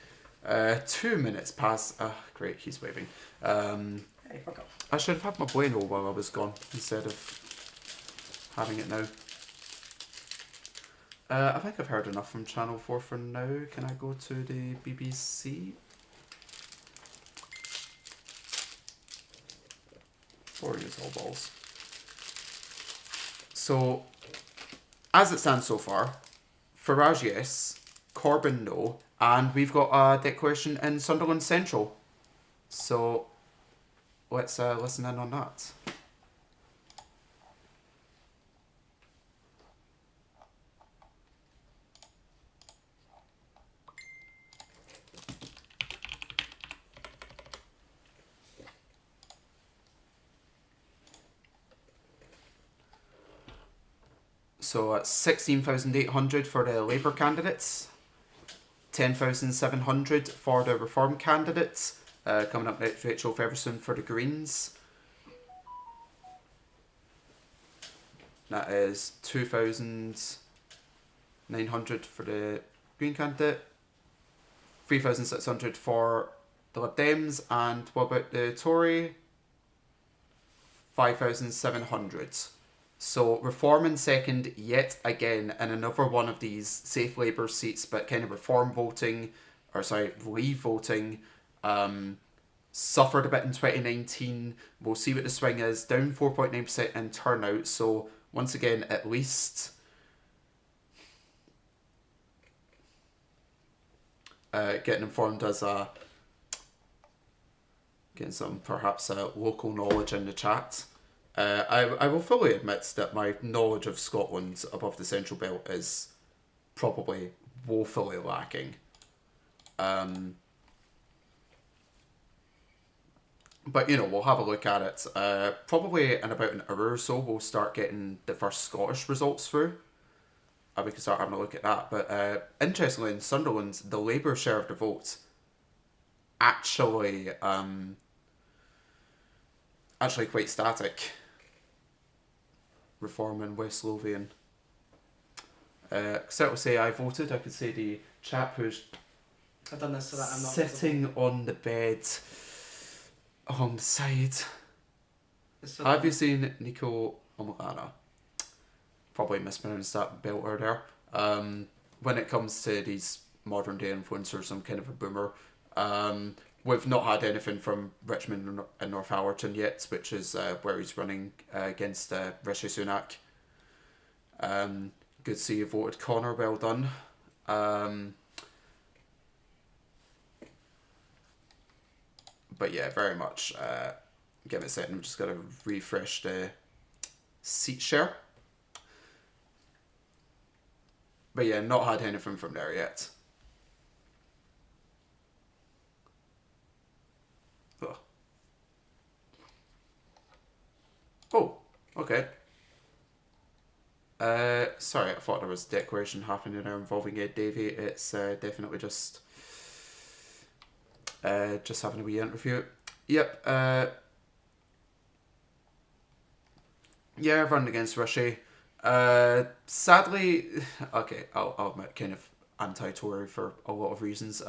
2 minutes past. Great, he's waving. Hey, fuck off. I should have had my bueno while I was gone instead of having it now. I think I've heard enough from Channel 4 for now. Can I go to the BBC? Or use all balls. So, as it stands so far, Farage yes, Corbyn no, and we've got a declaration in Sunderland Central. So, let's listen in on that. So it's 16,800 for the Labour candidates, 10,700 for the Reform candidates. Coming up next, Rachel Feverson for the Greens. That is 2,900 for the Green candidate, 3,600 for the Lib Dems, and what about the Tory? 5,700. So Reform in second, yet again, in another one of these safe Labour seats, but kind of Reform voting, or sorry, Leave voting, suffered a bit in 2019. We'll see what the swing is. Down 4.9% in turnout. So once again, at least getting informed as a getting some perhaps local knowledge in the chat. I will fully admit that my knowledge of Scotland above the Central Belt is probably woefully lacking. But, you know, we'll have a look at it. Probably in about an hour or so, we'll start getting the first Scottish results through. We can start having a look at that. But interestingly, in Sunderland, the Labour share of the vote actually quite static. Reform in West Lothian. So to say I voted, I could say the chap who's I've done this so that I'm not sitting on the bed on the side. So Have you seen Nico Omagana? Probably mispronounced that belter there. When it comes to these modern day influencers, I'm kind of a boomer. We've not had anything from Richmond and Northallerton yet, which is where he's running against Rishi Sunak. Good to see you voted, Connor. Well done. But yeah, very much. Give it a second. I'm just going to refresh the seat share. But yeah, not had anything from there yet. Ugh. Oh, okay. Sorry, I thought there was a declaration happening there involving Ed Davey. It's definitely just having a wee interview. Yep. Yeah, I've run against Rishi. Sadly, okay, I'll admit, kind of anti-Tory for a lot of reasons.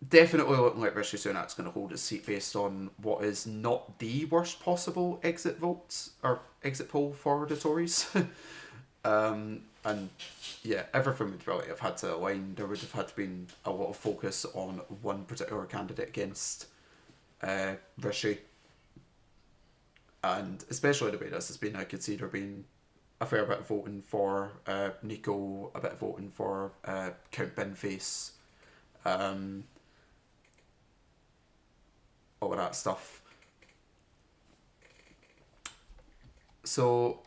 Definitely looking like Rishi Sunak's going to hold his seat based on what is not the worst possible exit votes or exit poll for the Tories. And yeah, everything would really have had to align. There would have had to been a lot of focus on one particular candidate against Rishi. And especially the way this has been, I could see there being a fair bit of voting for Nico, a bit of voting for Count Binface, all of that stuff. So,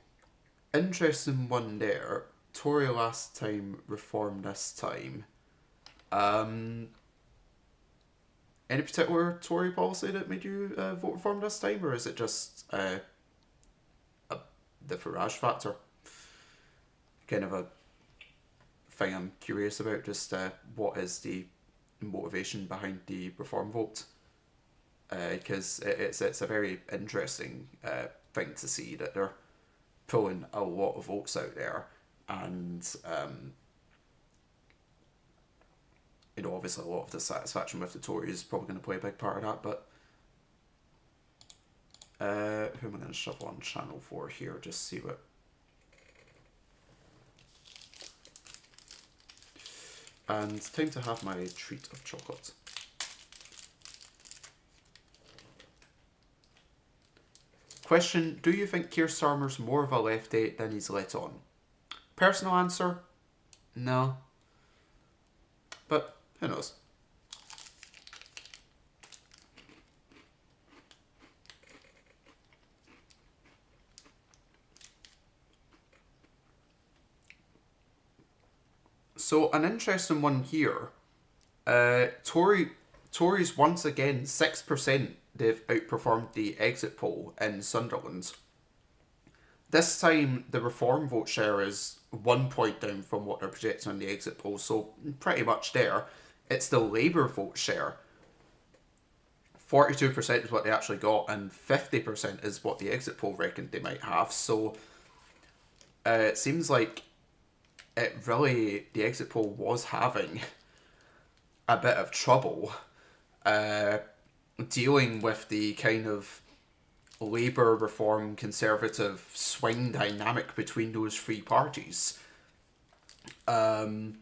interesting one there. Tory last time, Reform this time. Any particular Tory policy that made you vote Reform this time, or is it just the Farage factor? Kind of a thing I'm curious about, just what is the motivation behind the Reform vote? Because it's a very interesting thing to see that they're pulling a lot of votes out there, and you know, obviously a lot of dissatisfaction with the Tories is probably going to play a big part of that. But who am I going to shove on channel 4 here? Just see what. And time to have my treat of chocolate. Question: do you think Keir Starmer's more of a lefty than he's let on? Personal answer: no. But who knows? So an interesting one here. Tories once again 6%. They've outperformed the exit poll in Sunderland. This time, the Reform vote share is 1 point down from what they're projecting on the exit poll, so pretty much there. It's the Labour vote share. 42% is what they actually got, and 50% is what the exit poll reckoned they might have. So it seems like the exit poll was having a bit of trouble dealing with the kind of Labour, Reform, Conservative swing dynamic between those three parties. And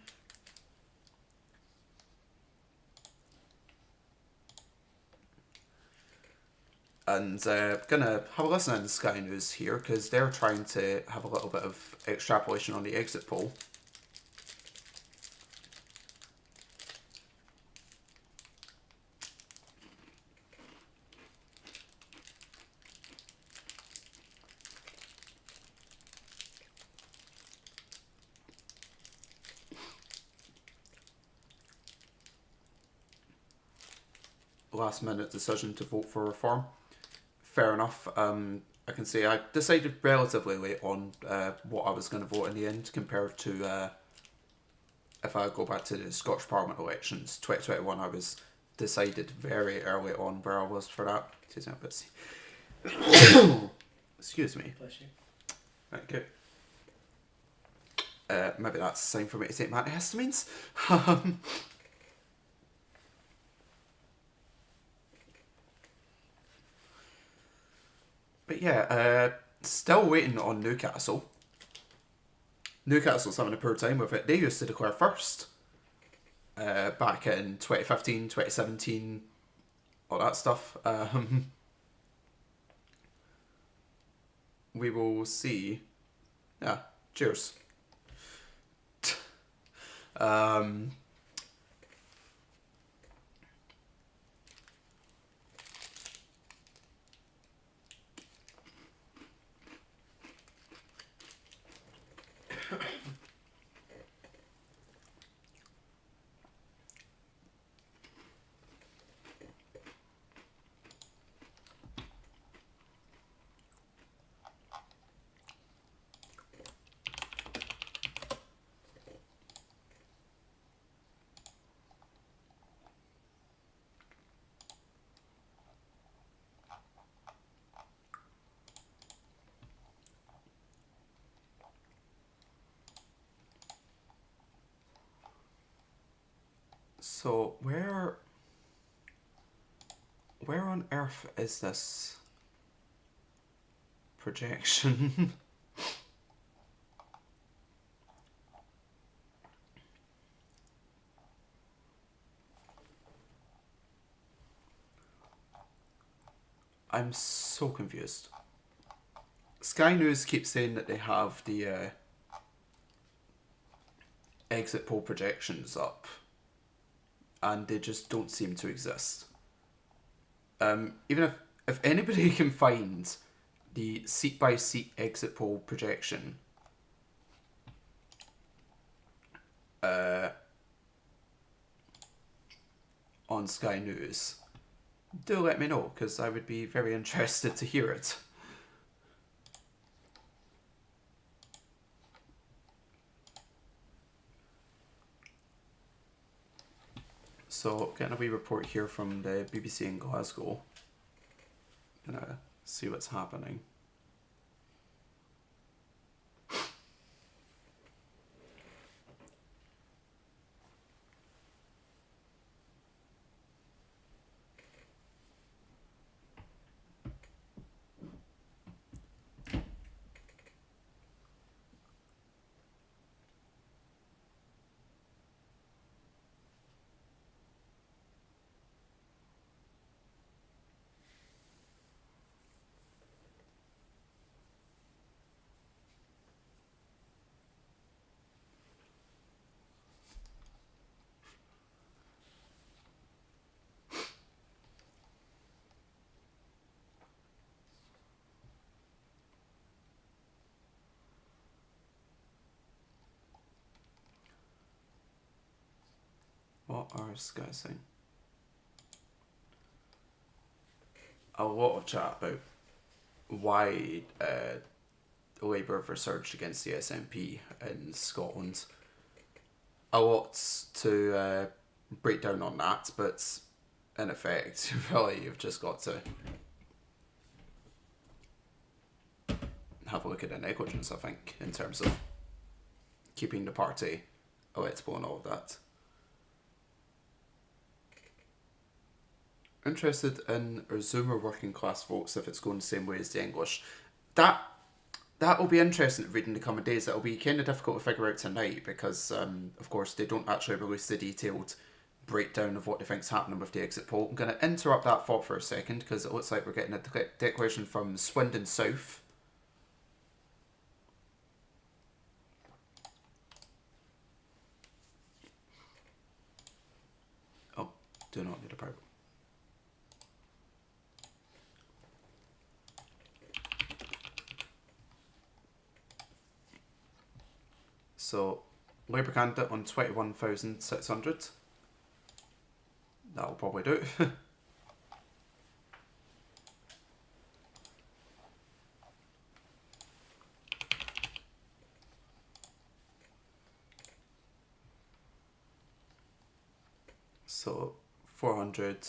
gonna have a listen in Sky News here because they're trying to have a little bit of extrapolation on the exit poll. Last minute decision to vote for reform. Fair enough. I can say I decided relatively late on what I was going to vote in the end compared to if I go back to the Scottish Parliament elections 2021. I was decided very early on where I was for that. Excuse me, excuse me. Bless you. Thank you. Maybe that's a sign for me to take my antihistamines. But yeah, still waiting on Newcastle. Newcastle's having a poor time with it. They used to declare first back in 2015, 2017, all that stuff. We will see. Yeah, cheers. So where on earth is this projection? I'm so confused. Sky News keeps saying that they have the exit poll projections up, and they just don't seem to exist. Even if anybody can find the seat by seat exit poll projection on Sky News, do let me know because I would be very interested to hear it. So, getting a wee report here from the BBC in Glasgow. Gonna see what's happening. What are Sky saying? A lot of chat about why Labour have resurged against the SNP in Scotland. A lot to break down on that, but in effect, really, you've just got to have a look at the negligence, I think, in terms of keeping the party electable and all of that. Interested in Zoomer working class votes if it's going the same way as the English. That will be interesting to read in the coming days. It'll be kind of difficult to figure out tonight because, of course, they don't actually release the detailed breakdown of what they think's happening with the exit poll. I'm going to interrupt that thought for a second because it looks like we're getting a declaration from Swindon South. Oh, do not need a private. So, Labour candidate on 21,600. That'll probably do. So, 400.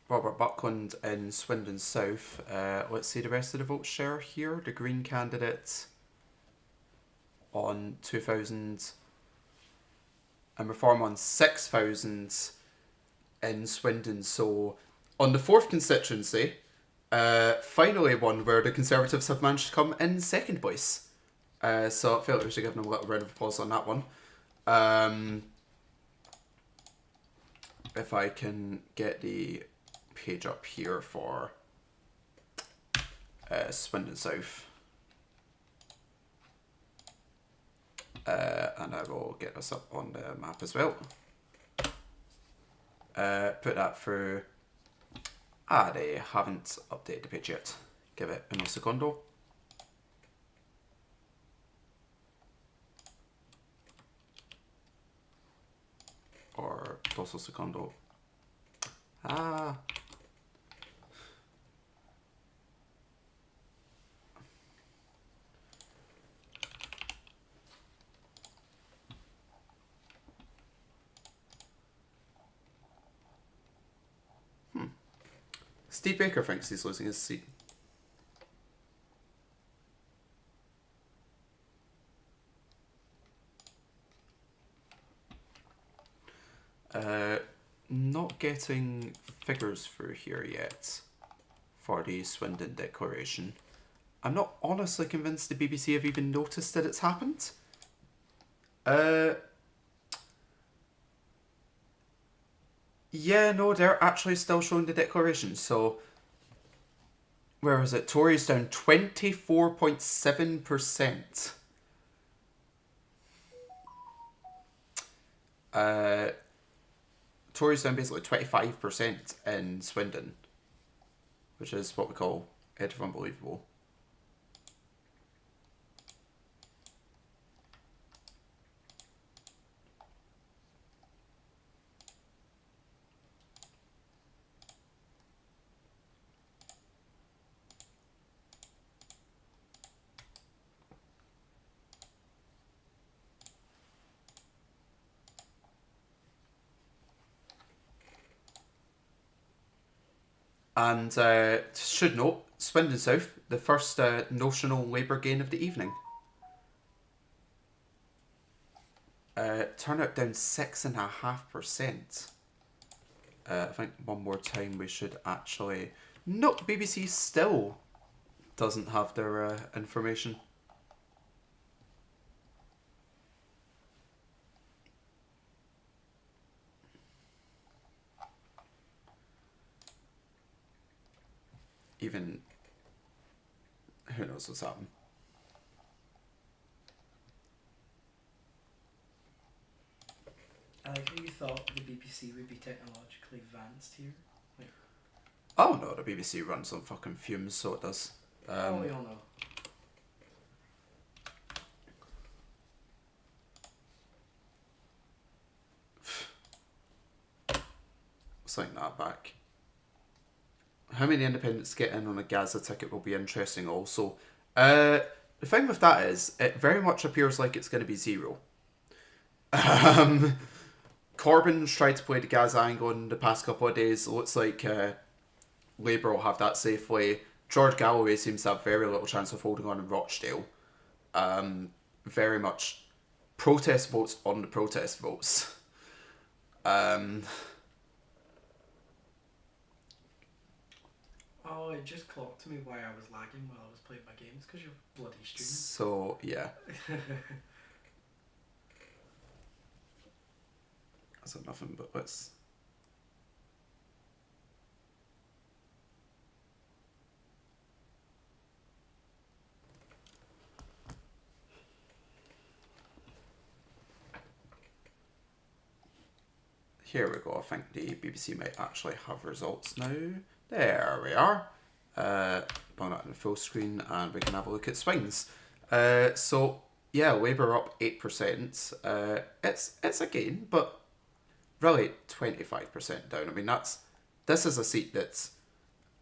Robert Buckland in Swindon South. Let's see the rest of the vote share here. The Green candidate on 2,000 and Reform on 6,000 in Swindon. So on the fourth constituency, finally one where the Conservatives have managed to come in second place. So I feel like we should give them a little round of applause on that one. If I can get the page up here for Swindon South. And I will get us up on the map as well. Put that through. They haven't updated the page yet. Give it uno secondo. Or dos secondo. Steve Baker thinks he's losing his seat. Not getting figures through here yet for the Swindon declaration. I'm not honestly convinced the BBC have even noticed that it's happened. Yeah, no, they're actually still showing the declaration. So, where is it? Tories down 24.7%. Tories down basically 25% in Swindon, which is what we call edge of unbelievable. And should note, Swindon South, the first notional Labour gain of the evening. Turnout down 6.5%. I think one more time we should actually... No, BBC still doesn't have their information. Even... Who knows what's happened. I like how you thought the BBC would be technologically advanced here. Like, oh no, the BBC runs on fucking fumes, so it does. we all know. Something that back. How many independents get in on a Gaza ticket will be interesting also. The thing with that is, it very much appears like it's going to be zero. Corbyn's tried to play the Gaza angle in the past couple of days. It looks like Labour will have that safely. George Galloway seems to have very little chance of holding on in Rochdale. Very much protest votes on the protest votes. Oh, it just clocked to me why I was lagging while I was playing my games, because you're bloody streaming. So, yeah. That's nothing but let's... Here we go. I think the BBC might actually have results now. There we are. Bring that in full screen and we can have a look at swings. So yeah, Labour up 8%. It's a gain, but really 25% down. I mean, this is a seat that's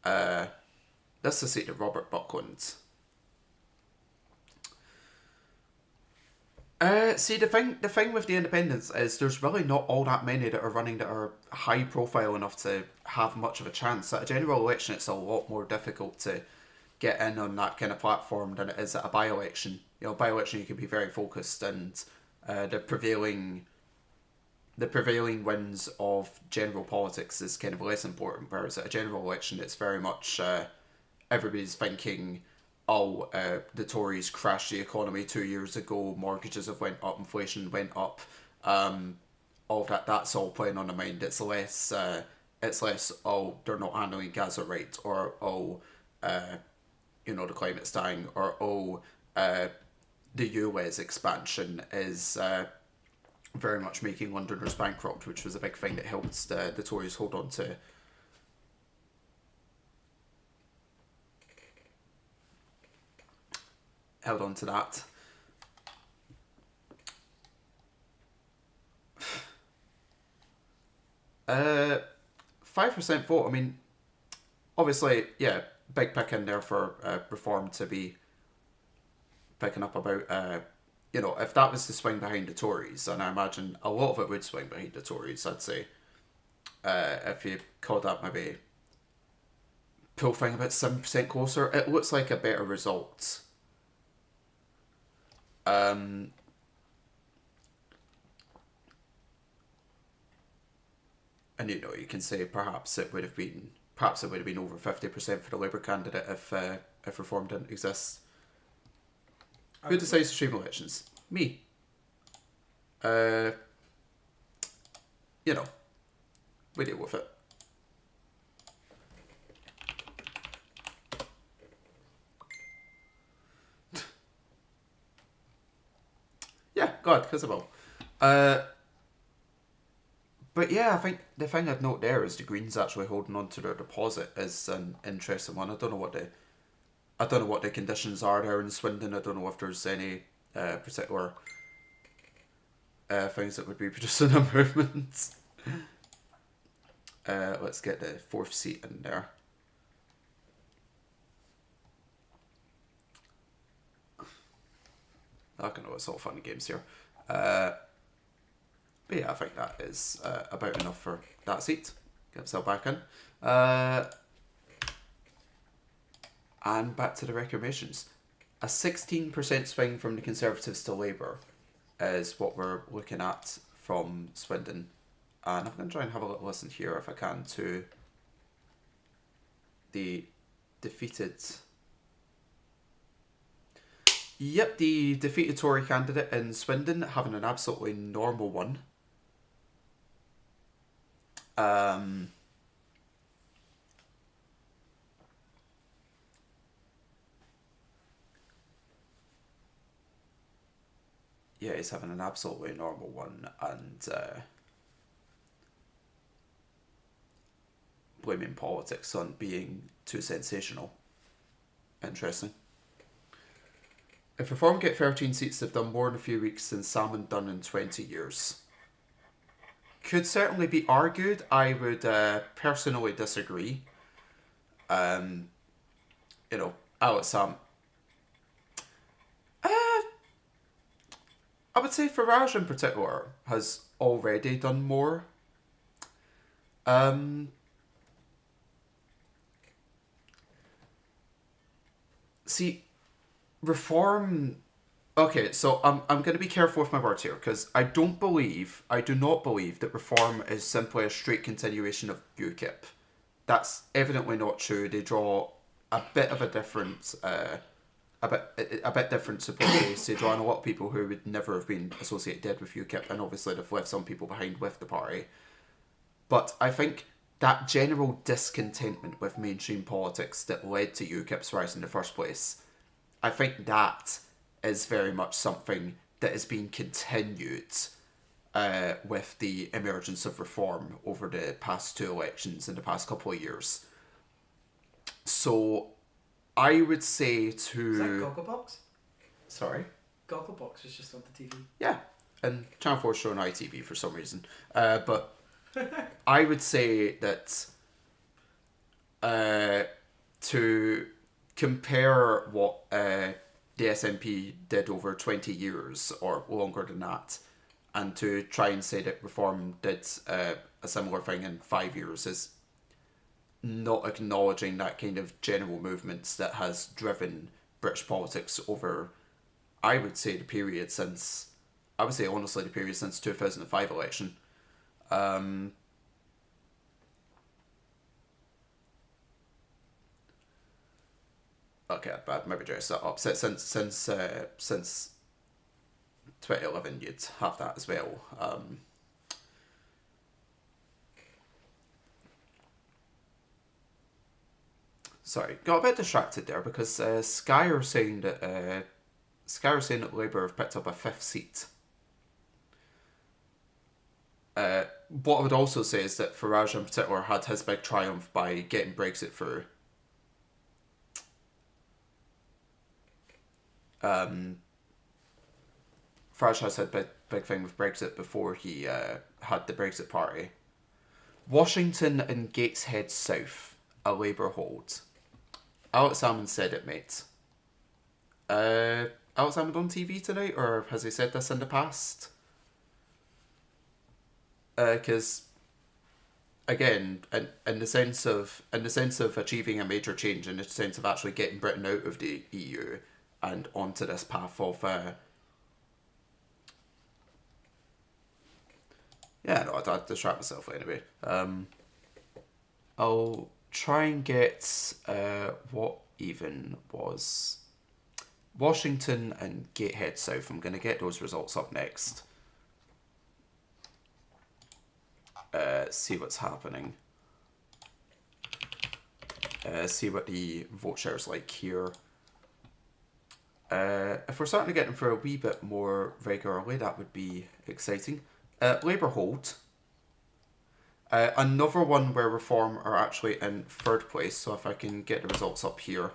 this is a seat that Robert Buckland. See, the thing with the independents is there's really not all that many that are running that are high profile enough to have much of a chance. At a general election, it's a lot more difficult to get in on that kind of platform than it is at a by-election. You know, by-election you can be very focused, and the prevailing winds of general politics is kind of less important. Whereas at a general election, it's very much everybody's thinking, oh, the Tories crashed the economy 2 years ago, mortgages have went up, inflation went up, all of that's all playing on the mind. It's less, oh, they're not handling Gaza right, or oh, you know, the climate's dying, or oh, the US expansion is very much making Londoners bankrupt, which was a big thing that helped the Tories hold on to that. 5% vote. I mean, obviously, yeah, big pick in there for Reform to be picking up about. You know, if that was to swing behind the Tories, and I imagine a lot of it would swing behind the Tories, I'd say. If you call that maybe pull thing about 7% closer, it looks like a better result. And you know, you can say perhaps it would have been over 50% for the Labour candidate if Reform didn't exist. Who decides to stream elections? Me. You know, we deal with it. Yeah, God, because of all. But yeah, I think the thing I'd note there is the Greens actually holding on to their deposit is an interesting one. I don't know what the conditions are there in Swindon. I don't know if there's any particular things that would be producing a movement. Let's get the fourth seat in there. I don't know, it's all fun and games here. But yeah, I think that is about enough for that seat. Get myself back in. And back to the reclamations. A 16% swing from the Conservatives to Labour is what we're looking at from Swindon. And I'm going to try and have a little listen here, if I can, to the defeated... Yep, the defeated Tory candidate in Swindon having an absolutely normal one. Yeah, he's having an absolutely normal one, and blaming politics on being too sensational. Interesting. If Reform get 13 seats, they've done more in a few weeks than Salmon done in 20 years. Could certainly be argued. I would personally disagree. You know, Alex Sam. I would say Farage in particular has already done more. See, Reform... Okay, so I'm going to be careful with my words here, because I do not believe that Reform is simply a straight continuation of UKIP. that's evidently not true. They draw a bit of a different, a bit different support base. They draw in a lot of people who would never have been associated dead with UKIP, and obviously they've left some people behind with the party. But I think that general discontentment with mainstream politics that led to UKIP's rise in the first place, I think that is very much something that is being continued with the emergence of reform over the past two elections in the past couple of years. So I would say to... Is that Gogglebox? Sorry? Gogglebox was just on the TV. Yeah, and Channel 4 is showing ITV for some reason. But I would say that to compare what the SNP did over 20 years or longer than that, and to try and say that Reform did a similar thing in 5 years is not acknowledging that kind of general movements that has driven British politics over, I would say, the period since, I would say honestly, the period since 2005 election. Okay, I'd maybe dress that up. Since 2011, you'd have that as well. Sorry, got a bit distracted there because Sky are saying that Labour have picked up a fifth seat. What I would also say is that Farage in particular had his big triumph by getting Brexit through. Farage has had big thing with Brexit before he had the Brexit Party. Washington and Gateshead South, a Labour hold. Alex Salmond said it, mate. Alex Salmond on TV tonight, or has he said this in the past? Because again, in the sense of achieving a major change, in the sense of actually getting Britain out of the EU and onto this path of yeah, no, I'd distract myself anyway. I'll try and get what even was Washington and Gateshead South. I'm going to get those results up next. See what's happening. See what the vote share's like here. If we're starting to get them for a wee bit more regularly, that would be exciting. Labour hold. Another one where Reform are actually in third place, so if I can get the results up here.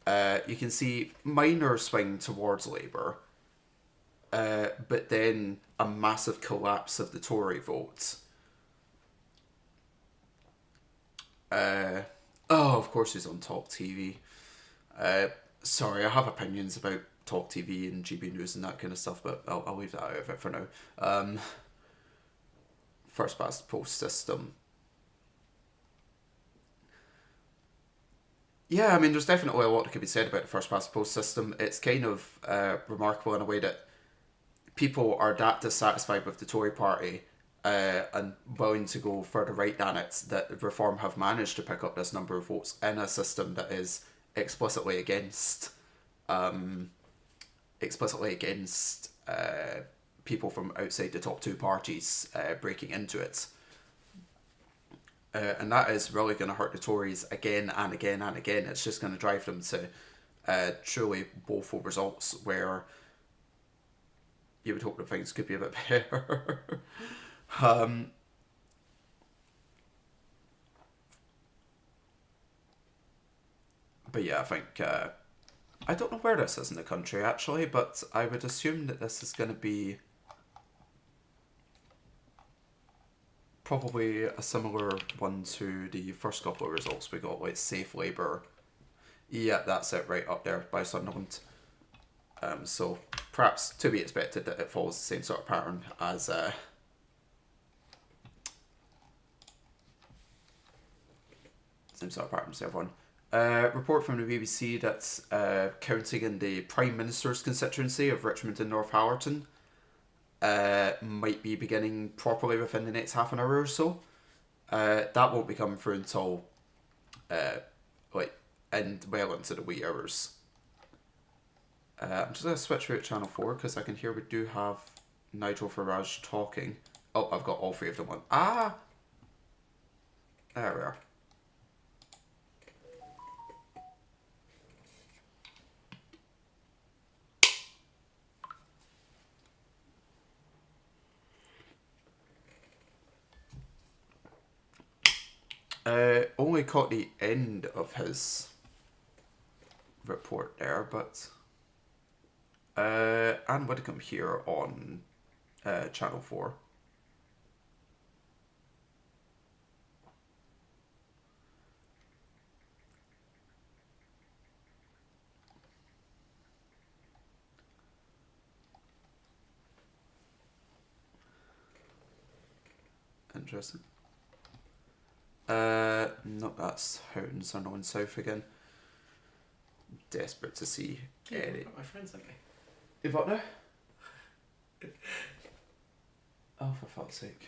You can see minor swing towards Labour, but then a massive collapse of the Tory vote. Oh, of course he's on Talk TV. Sorry, I have opinions about Talk TV and GB News and that kind of stuff, but I'll leave that out of it for now. First past the post system. Yeah, I mean, there's definitely a lot that could be said about the first past the post system. It's kind of remarkable in a way that people are that dissatisfied with the Tory party and willing to go further right than it, that Reform have managed to pick up this number of votes in a system that is explicitly against people from outside the top two parties breaking into it. And that is really going to hurt the Tories again and again and again. It's just going to drive them to truly woeful results where you would hope that things could be a bit better. But yeah, I think... I don't know where this is in the country, actually, but I would assume that this is going to be probably a similar one to the first couple of results we got, like Safe Labour. Yeah, that's it, right up there by Sunderland. So perhaps to be expected that it follows the same sort of pattern as everyone. Report from the BBC that's counting in the Prime Minister's constituency of Richmond and North Hallerton might be beginning properly within the next half an hour or so. That won't be coming through until like well into the wee hours. I'm just going to switch through to channel 4 because I can hear we do have Nigel Farage talking. Oh, I've got all three of them on. Ah! There we are. Only caught the end of his report there, but Anne Widdicombe here on Channel 4. Interesting. No, that's Houghton's are going south again. Desperate to see Eddie. Got my friends at me. You what now? Oh, for fuck's sake.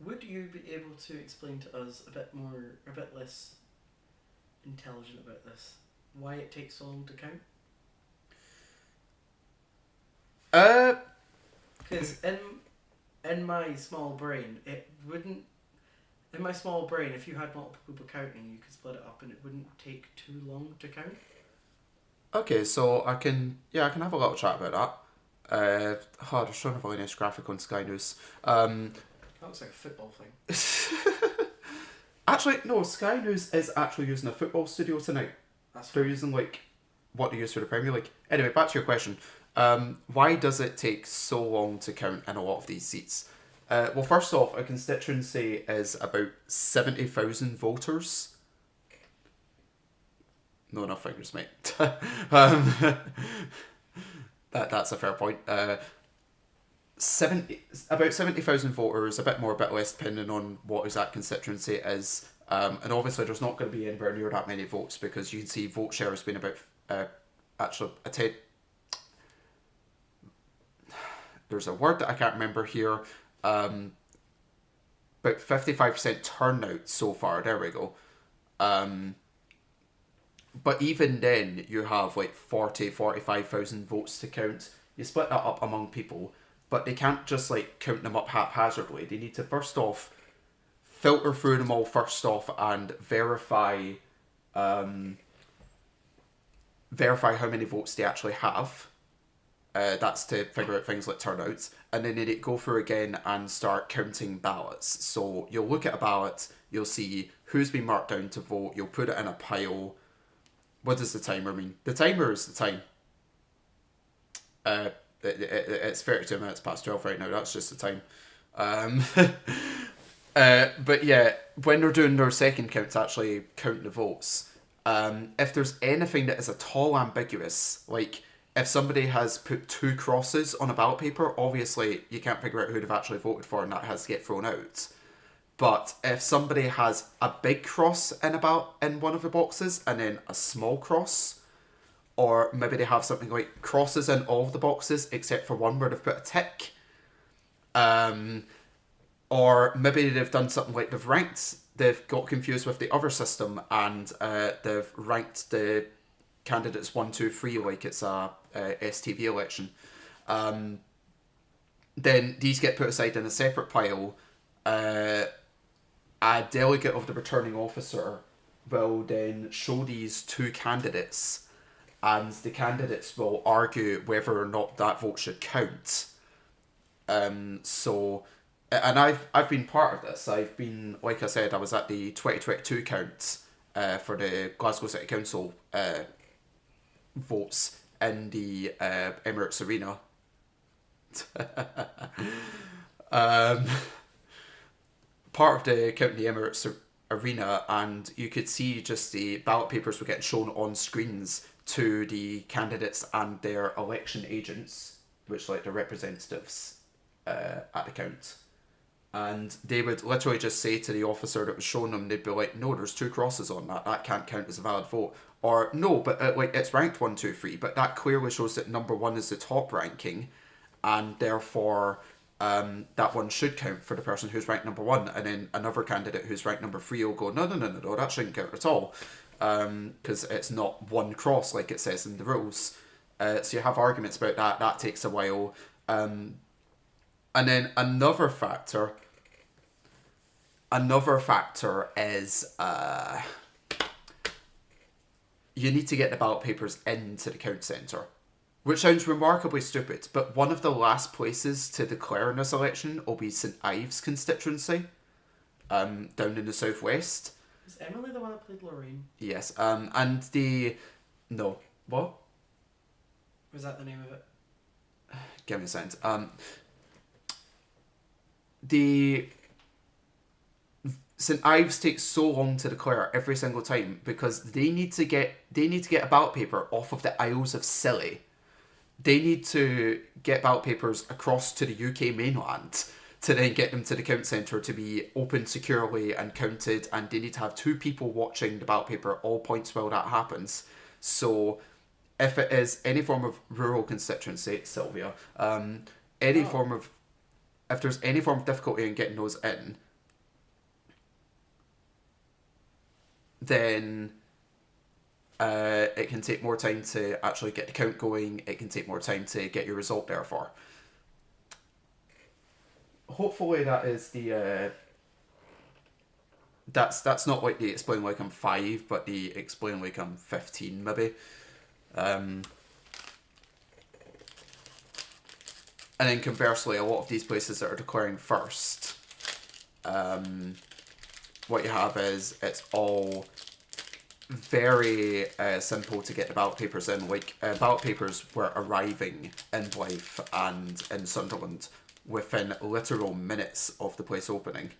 Would you be able to explain to us a bit less intelligent about this? Why it takes so long to count? Because in my small brain, it wouldn't. In my small brain, if you had multiple people counting, you could split it up, and it wouldn't take too long to count. Okay, so I can have a little chat about that. I was trying to find a nice graphic on Sky News. That looks like a football thing. Actually, no, Sky News is actually using a football studio tonight. They're using like what they use for the Premier League. Anyway, back to your question. Why does it take so long to count in a lot of these seats? Well, first off, a constituency is about 70,000 voters. No enough fingers, mate. That's a fair point. About 70,000 voters, a bit more, a bit less, depending on what exact constituency it is. And obviously, there's not going to be anywhere near that many votes because you can see vote share has been about there's a word that I can't remember here. About 55% turnout so far. There we go. But even then, you have like 45,000 votes to count. You split that up among people, but they can't just like count them up haphazardly. They need to first off filter through them all first off and verify how many votes they actually have. That's to figure out things like turnouts, and then they go through again and start counting ballots. So you'll look at a ballot, you'll see who's been marked down to vote, you'll put it in a pile. What does the timer mean? The timer is the time. It's 32 minutes past 12 right now, that's just the time. But yeah, when they're doing their second count to actually count the votes, if there's anything that is at all ambiguous, like if somebody has put 2 crosses on a ballot paper, obviously you can't figure out who they've actually voted for and that has to get thrown out. But if somebody has a big cross in one of the boxes and then a small cross, or maybe they have something like crosses in all of the boxes except for one where they've put a tick, or maybe they've done something like they've got confused with the other system and they've ranked the candidates 1, 2, 3 like it's a STV election. Then these get put aside in a separate pile. A delegate of the returning officer will then show these 2 candidates, and the candidates will argue whether or not that vote should count. And I've been part of this. I've been, like I said, I was at the 2022 count for the Glasgow City Council votes in the Emirates Arena. Part of the count in the Emirates Arena, and you could see just the ballot papers were getting shown on screens to the candidates and their election agents, which like the representatives at the count. And they would literally just say to the officer that was showing them, they'd be like, no, there's 2 crosses on that. That can't count as a valid vote. Or, no, but like it's ranked 1, 2, 3. But that clearly shows that number 1 is the top ranking. And therefore, that one should count for the person who's ranked number 1. And then another candidate who's ranked number 3 will go, no, that shouldn't count at all. Because it's not 1 cross like it says in the rules. So you have arguments about that. That takes a while. And then another factor is you need to get the ballot papers into the count centre, which sounds remarkably stupid, but one of the last places to declare in this election will be St Ives constituency, down in the southwest. Is Emily the one that played Lorraine? Yes, and no, what? Was that the name of it? Give me a second. The St Ives takes so long to declare every single time because they need to get a ballot paper off of the Isles of Scilly. They need to get ballot papers across to the UK mainland to then get them to the count centre to be opened securely and counted, and they need to have 2 people watching the ballot paper at all points while that happens. So if it is any form of rural constituency, Sylvia, if there's any form of difficulty in getting those in, then it can take more time to actually get the count going. It can take more time to get your result, therefore. Hopefully that is the... That's not like the explain like I'm 5, but the explain like I'm 15, maybe. And then conversely, a lot of these places that are declaring first, what you have is it's all very simple to get the ballot papers in. Like, ballot papers were arriving in Blyth and in Sunderland within literal minutes of the place opening.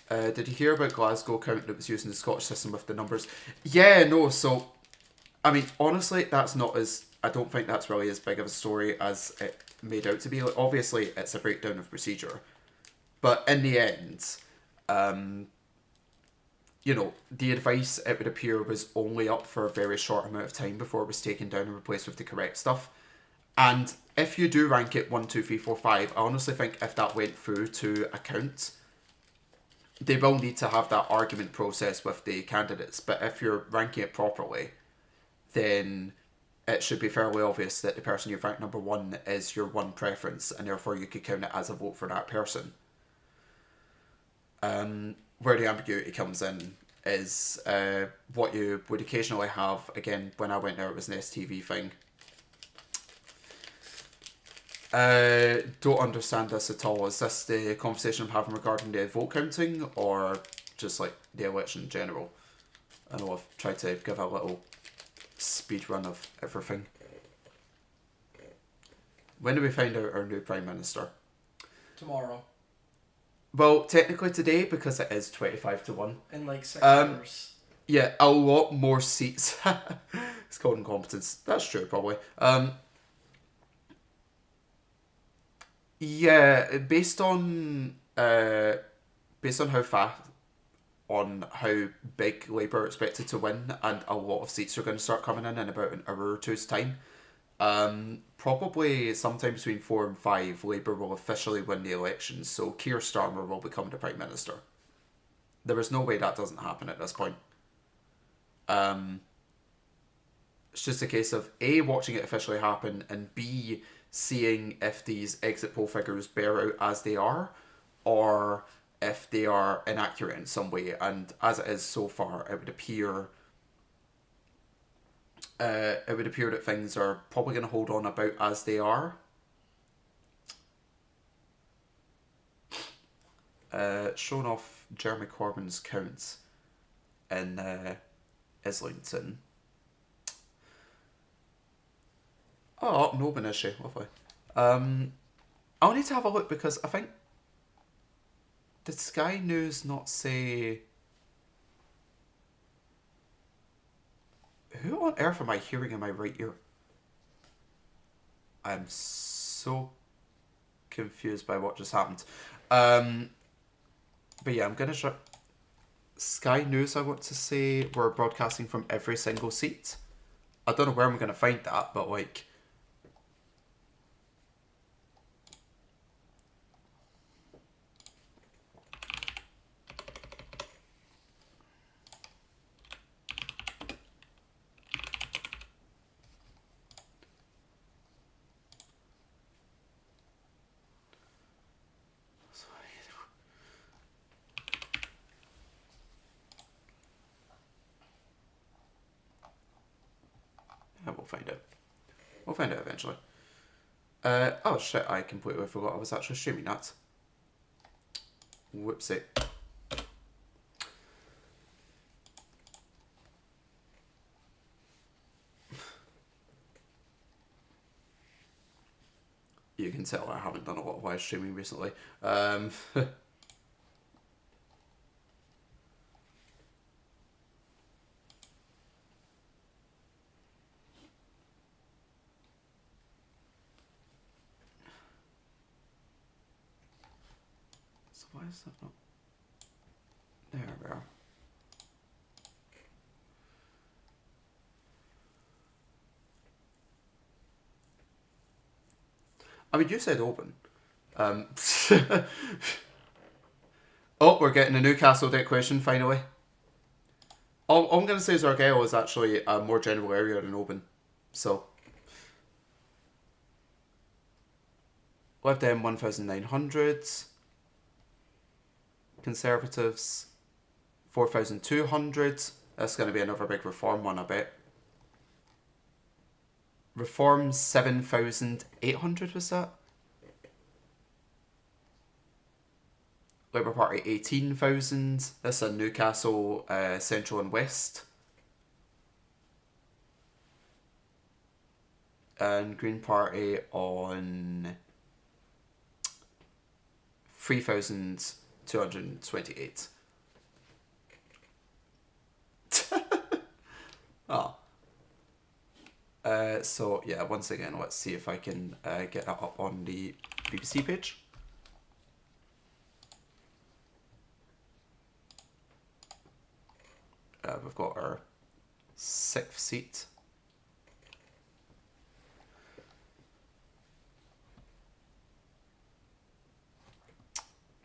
Did you hear about Glasgow count that was using the Scottish system with the numbers? Yeah, no, so, I mean, honestly, that's not as... I don't think that's really as big of a story as it made out to be. Like, obviously, it's a breakdown of procedure. But in the end, the advice, it would appear, was only up for a very short amount of time before it was taken down and replaced with the correct stuff. And if you do rank it 1, 2, 3, 4, 5, I honestly think if that went through to a count, they will need to have that argument process with the candidates. But if you're ranking it properly, then it should be fairly obvious that the person you've ranked number 1 is your 1 preference, and therefore you could count it as a vote for that person. Where the ambiguity comes in is what you would occasionally have. Again, when I went there, it was an STV thing. Don't understand this at all. Is this the conversation I'm having regarding the vote counting, or just like the election in general? I know I've tried to give a little speed run of everything. When do we find out our new Prime Minister? Tomorrow. Well, technically today, because it is 25-1. In like 6 hours. Yeah, a lot more seats. It's called incompetence. That's true, probably. Yeah, based on how big Labour are expected to win, and a lot of seats are going to start coming in about an hour or two's time. Probably sometime between 4 and 5, Labour will officially win the elections, so Keir Starmer will become the Prime Minister. There is no way that doesn't happen at this point. It's just a case of A, watching it officially happen, and B, seeing if these exit poll figures bear out as they are, or if they are inaccurate in some way. And as it is so far, it would appear that things are probably going to hold on about as they are. Showing off Jeremy Corbyn's counts in Islington. Oh, no issue, lovely. I'll need to have a look because I think... Did Sky News not say... Who on earth am I hearing in my right ear? I'm so confused by what just happened. But yeah, I'm gonna try. Sky News, I want to say, we're broadcasting from every single seat. I don't know where I'm gonna find that, but like. Yeah, we'll find out. We'll find out eventually. Oh shit, I completely forgot I was actually streaming that. Whoopsie. You can tell I haven't done a lot of live streaming recently. So why is that not... There we are. I mean, you said open. Oh, we're getting a Newcastle deck question finally. All I'm going to say is Argyle is actually a more general area than open. So. Left End 1,900. Conservatives 4,200. That's going to be another big Reform one, I bet. Reform 7,800 was that? Labour Party 18,000. That's a Newcastle Central and West. And Green Party on 3,228. Oh. So yeah, once again, let's see if I can get that up on the BBC page. We've got our 6th seat.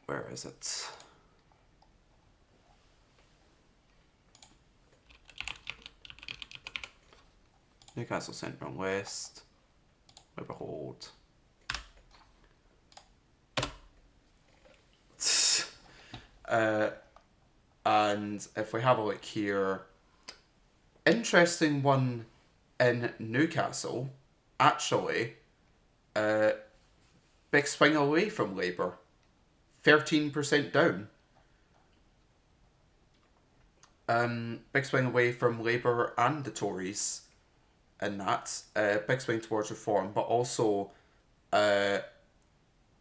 Where is it? Newcastle Centre and West. Labour Hold. And if we have a look here, interesting one in Newcastle, actually, big swing away from Labour, 13% down. Big swing away from Labour and the Tories in that. Big swing towards Reform, but also a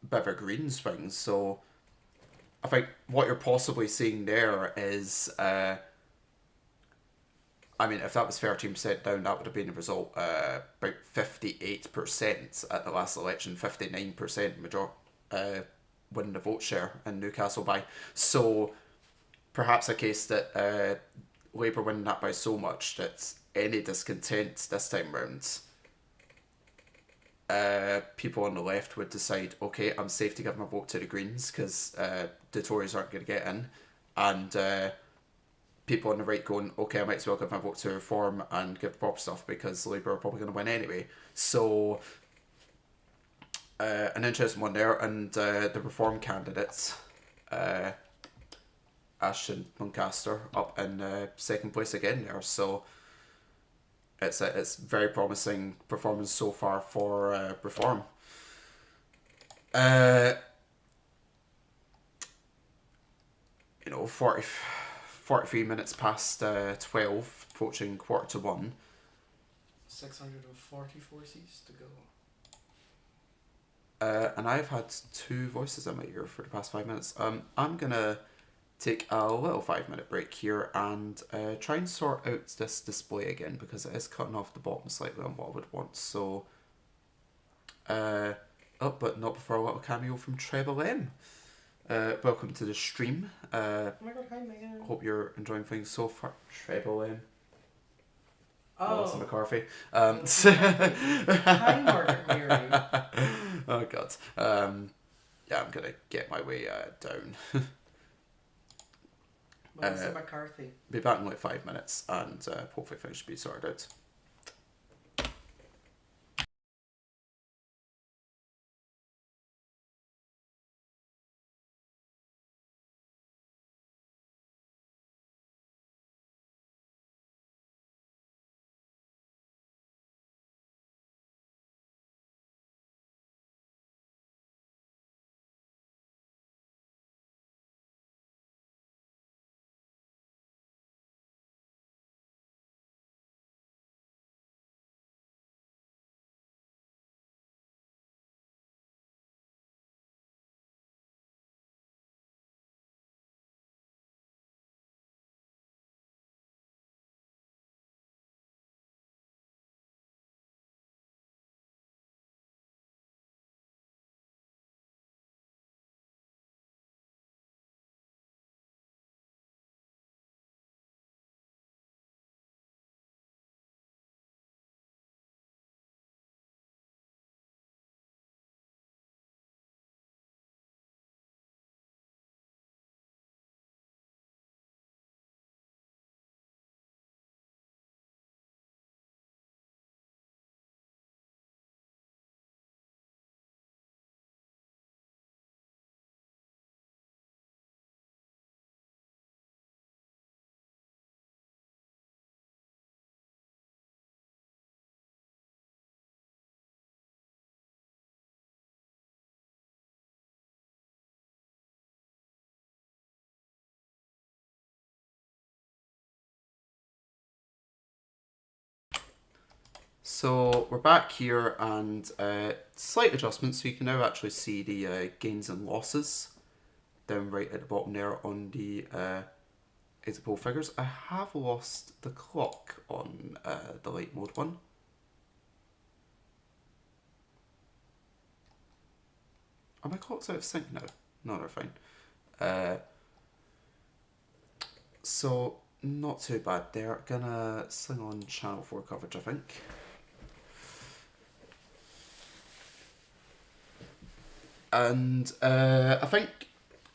bit of a green swing. So I think what you're possibly seeing there is, I mean, if that was 13% down, that would have been the result. About 58% at the last election, 59% winning the vote share in Newcastle by. So perhaps a case that Labour winning that by so much that any discontent this time round, people on the left would decide, okay, I'm safe to give my vote to the Greens because the Tories aren't going to get in, and people on the right going, okay, I might as well give my vote to Reform and give the proper stuff because Labour are probably going to win anyway. So an interesting one there, and the Reform candidates, Ashton Lancaster up in second place again there. So it's very promising performance so far for Reform. 43 minutes past 12, approaching 1:45. 644 seats to go. And I've had 2 voices in my ear for the past 5 minutes. I'm gonna take a little 5-minute break here and try and sort out this display again because it is cutting off the bottom slightly on what I would want. So Oh, but not before a little cameo from Treble M. Welcome to the stream. Oh my god, hi Megan. Hope you're enjoying things so far. Treble M. Melissa Oh. McCarthy. Hi Margaret Mary. Oh god. Yeah, I'm gonna get my way down. Melissa McCarthy. Be back in like 5 minutes, and hopefully things should be sorted out. So we're back here, and slight adjustments, so you can now actually see the gains and losses down right at the bottom there on the exit poll figures. I have lost the clock on the light mode one. Are my clocks out of sync now? No, they're fine. So not too bad there. Gonna sling on channel 4 coverage, I think. And I think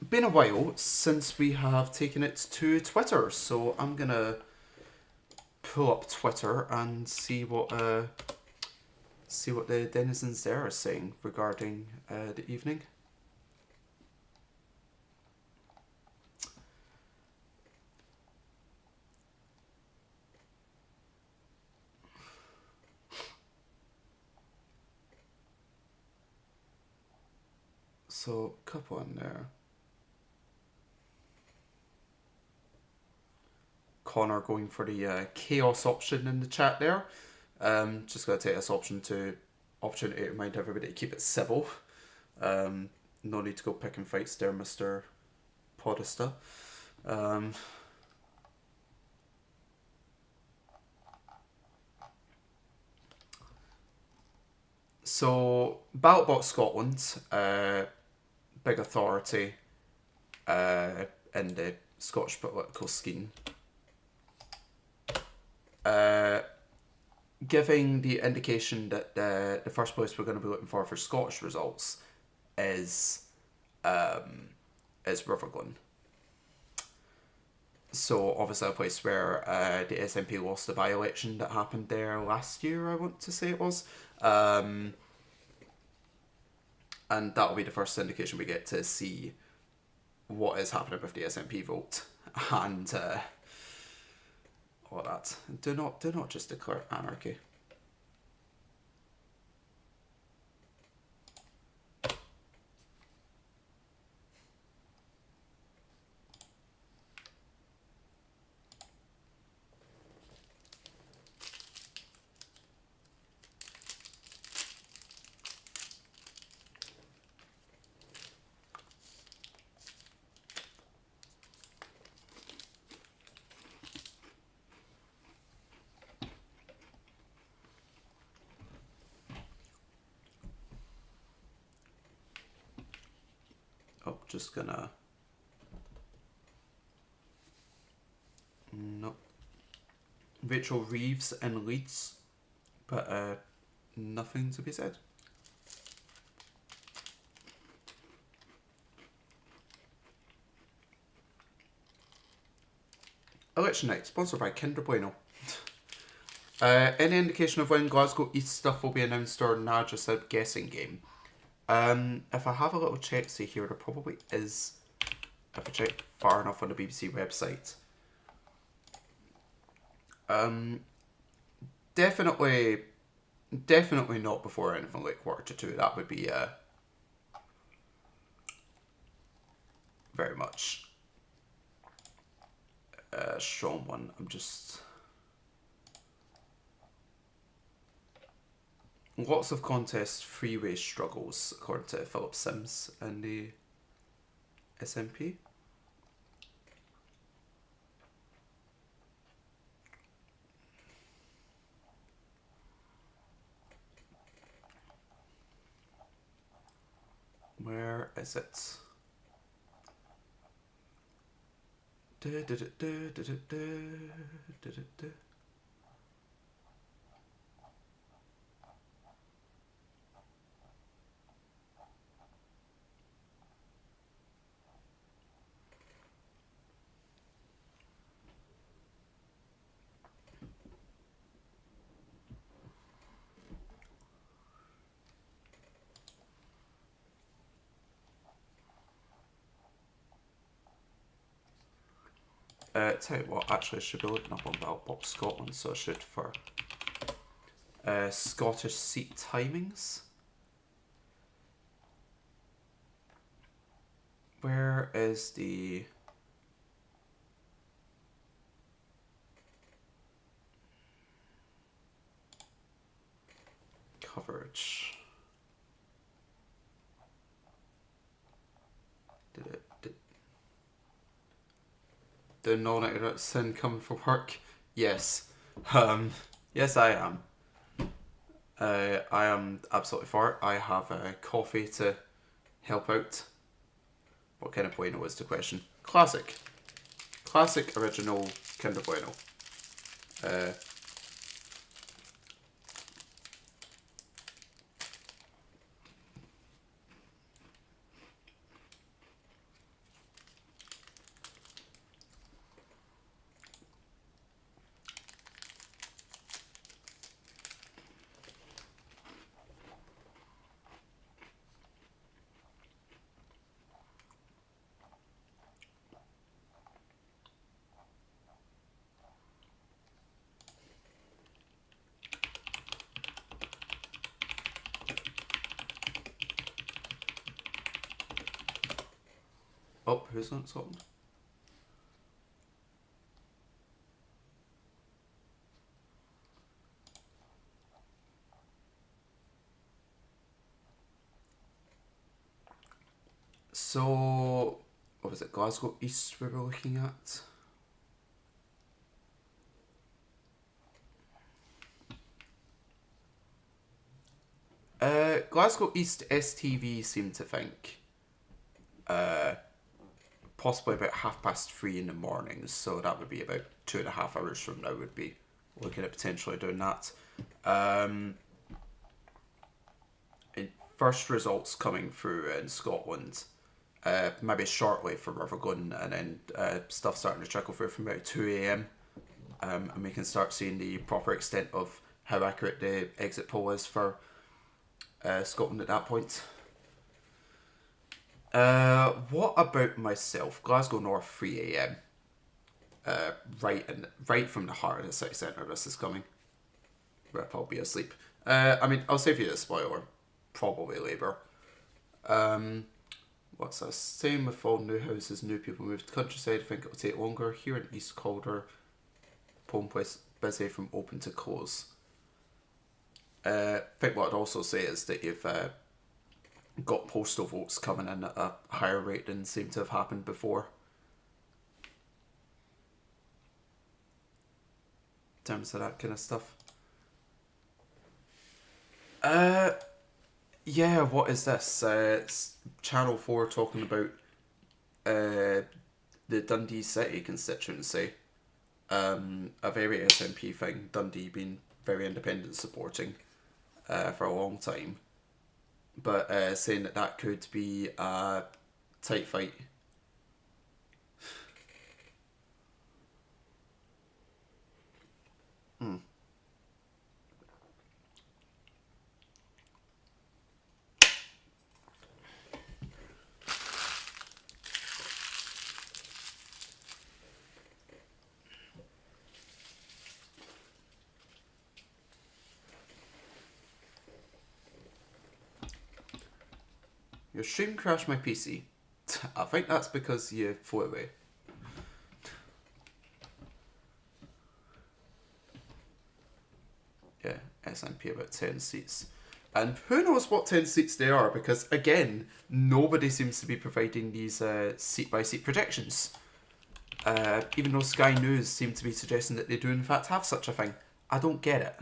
been a while since we have taken it to Twitter, so I'm gonna pull up Twitter and see what the denizens there are saying regarding the evening. So, couple in there. Connor going for the chaos option in the chat there. Just gotta take this opportunity to remind everybody to keep it civil. No need to go picking fights there, Mr. Podesta. So, BallotBox Scotland, big authority in the Scottish political scheme. Giving the indication that the first place we're going to be looking for Scottish results is Rutherglen. So obviously a place where the SNP lost the by-election that happened there last year, I want to say it was. And that'll be the first indication we get to see what is happening with the SNP vote and all that. Do not just declare anarchy. Nope, just gonna... Nope. Rachel Reeves in Leeds, but nothing to be said. Election night, sponsored by Kinder Bueno. Any indication of when Glasgow East stuff will be announced or nah, just a guessing game? If I have a little check, see here, there probably is, if I check far enough on the BBC website. Definitely not before anything like 1:45. That would be very much a strong one. I'm just... Lots of contest freeway struggles, according to Philip Sims in the SMP. Where is it? Tell you what, actually I should be looking up on Valpop Scotland, so I should for Scottish seat timings. Where is the... coverage? The non-internet sin coming from work? Yes. Yes, I am. I am absolutely for it. I have coffee to help out. What kind of bueno is the question? Classic. Classic original Kinder Bueno. Oh, who's on Scotland? So, what was it? Glasgow East we were looking at? Glasgow East STV seem to think possibly about 3:30 in the morning, so that would be about 2.5 hours from now. Would be looking at potentially doing that. First results coming through in Scotland, maybe shortly for Riverglen, and then stuff starting to trickle through from about 2 a.m. And we can start seeing the proper extent of how accurate the exit poll is for Scotland at that point. What about myself? Glasgow North, 3 a.m. Right from the heart of the city centre. This is coming. Rip, I'll be asleep. I mean, I'll save you the spoiler. Probably Labour. What's this? Same with all new houses, new people moved to the countryside. I think it will take longer. Here in East Calder, polling place busy from open to close. I think what I'd also say is that you've got postal votes coming in at a higher rate than seemed to have happened before. In terms of that kind of stuff. Yeah, what is this? It's Channel 4 talking about the Dundee City constituency, a very SNP thing, Dundee being very independent supporting for a long time, but saying that that could be a tight fight. Your stream crashed my PC. I think that's because you flew away. Yeah, SNP about 10 seats. And who knows what 10 seats they are, because again, nobody seems to be providing these seat by seat projections. Even though Sky News seem to be suggesting that they do in fact have such a thing. I don't get it.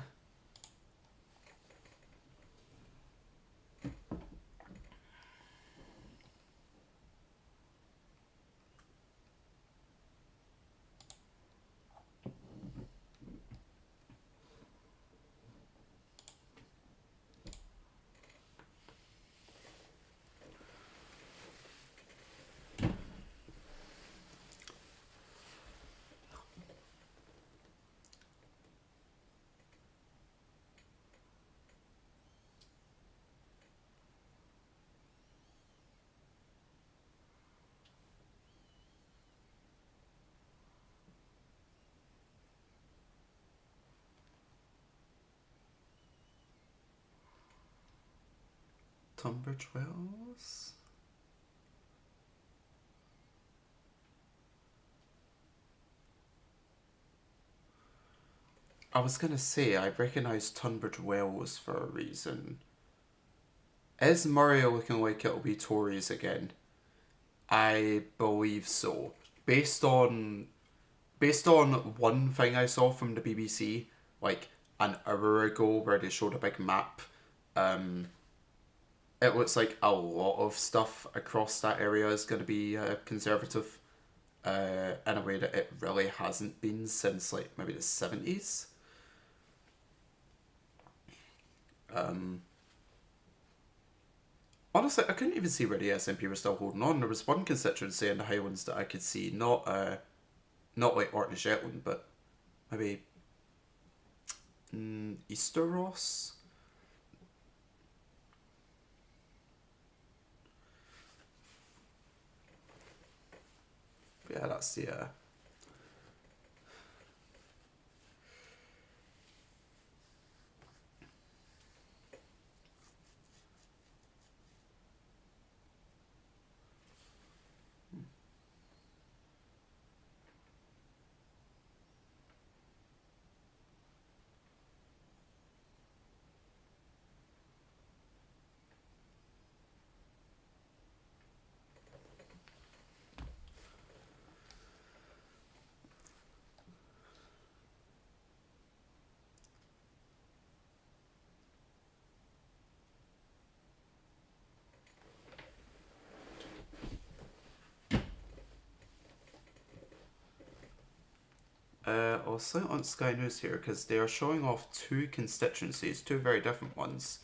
Tunbridge Wells? I was gonna say, I recognise Tunbridge Wells for a reason. Is Murray looking like it'll be Tories again? I believe so. Based on one thing I saw from the BBC, like an hour ago, where they showed a big map, it looks like a lot of stuff across that area is going to be conservative, in a way that it really hasn't been since like maybe the 70s. Honestly, I couldn't even see where the SNP were still holding on. There was one constituency in the Highlands that I could see, not like Orkney Shetland, but maybe Easter Ross. But yeah, that's the I'll sign on Sky News here because they are showing off two constituencies, two very different ones.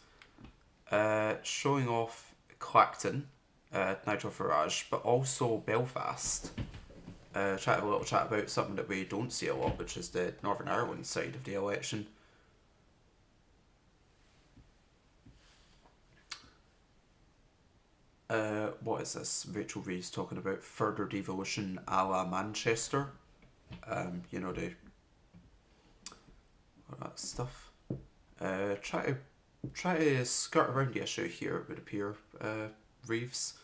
Showing off Clacton, Nigel Farage, but also Belfast. Chat a little chat about something that we don't see a lot, which is the Northern Ireland side of the election. What is this? Rachel Reeves talking about further devolution a la Manchester. You know, all that stuff. Try to skirt around the issue here, it would appear, Reeves.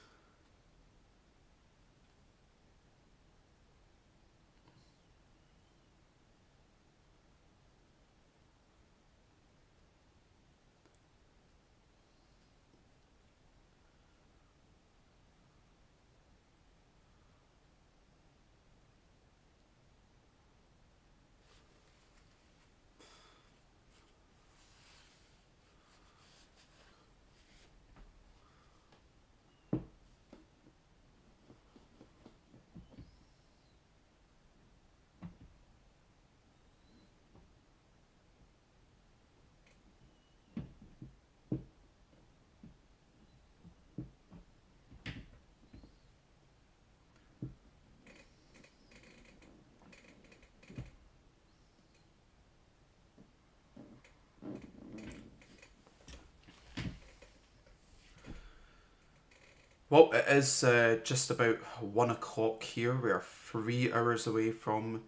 Well, it is just about 1 o'clock here. We are 3 hours away from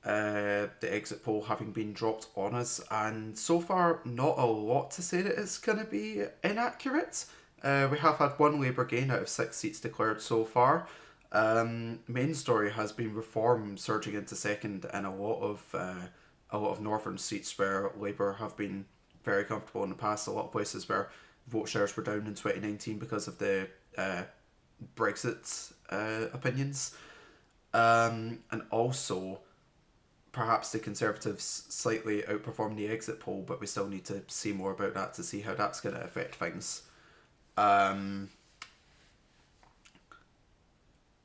the exit poll having been dropped on us, and so far, not a lot to say that it's going to be inaccurate. We have had one Labour gain out of 6 seats declared so far. Main Story has been Reform surging into second in a lot of northern seats where Labour have been very comfortable in the past. A lot of places where vote shares were down in 2019 because of the Brexit opinions, and also perhaps the Conservatives slightly outperformed the exit poll, but we still need to see more about that to see how that's going to affect things. I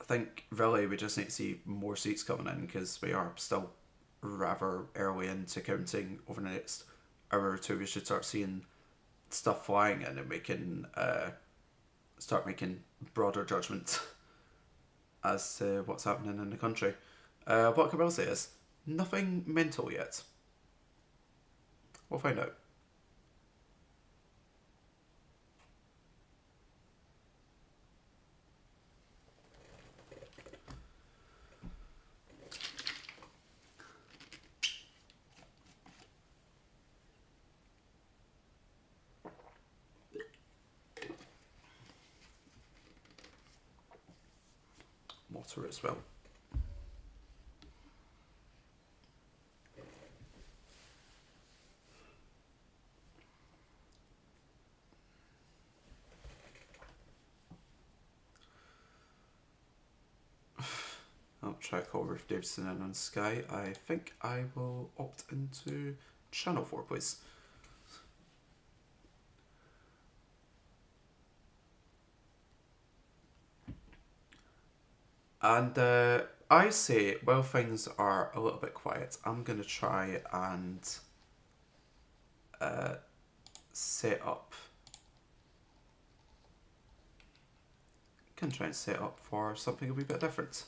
think really we just need to see more seats coming in because we are still rather early into counting. Over the next hour or two, we should start seeing stuff flying in, and we can start making broader judgments as to what's happening in the country. What I will say is nothing mental yet. We'll find out. Water as well. I'll try to call Ruth Davidson in on Sky. I think I will opt into Channel 4, please. And I say, while things are a little bit quiet, I'm going to try and set up. Can try and set up for something a wee bit different.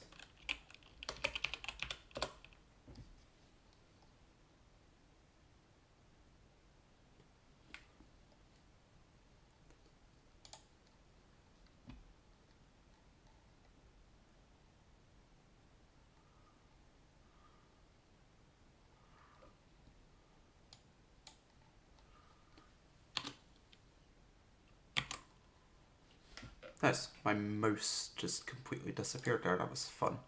Nice. My mouse just completely disappeared there. That was fun.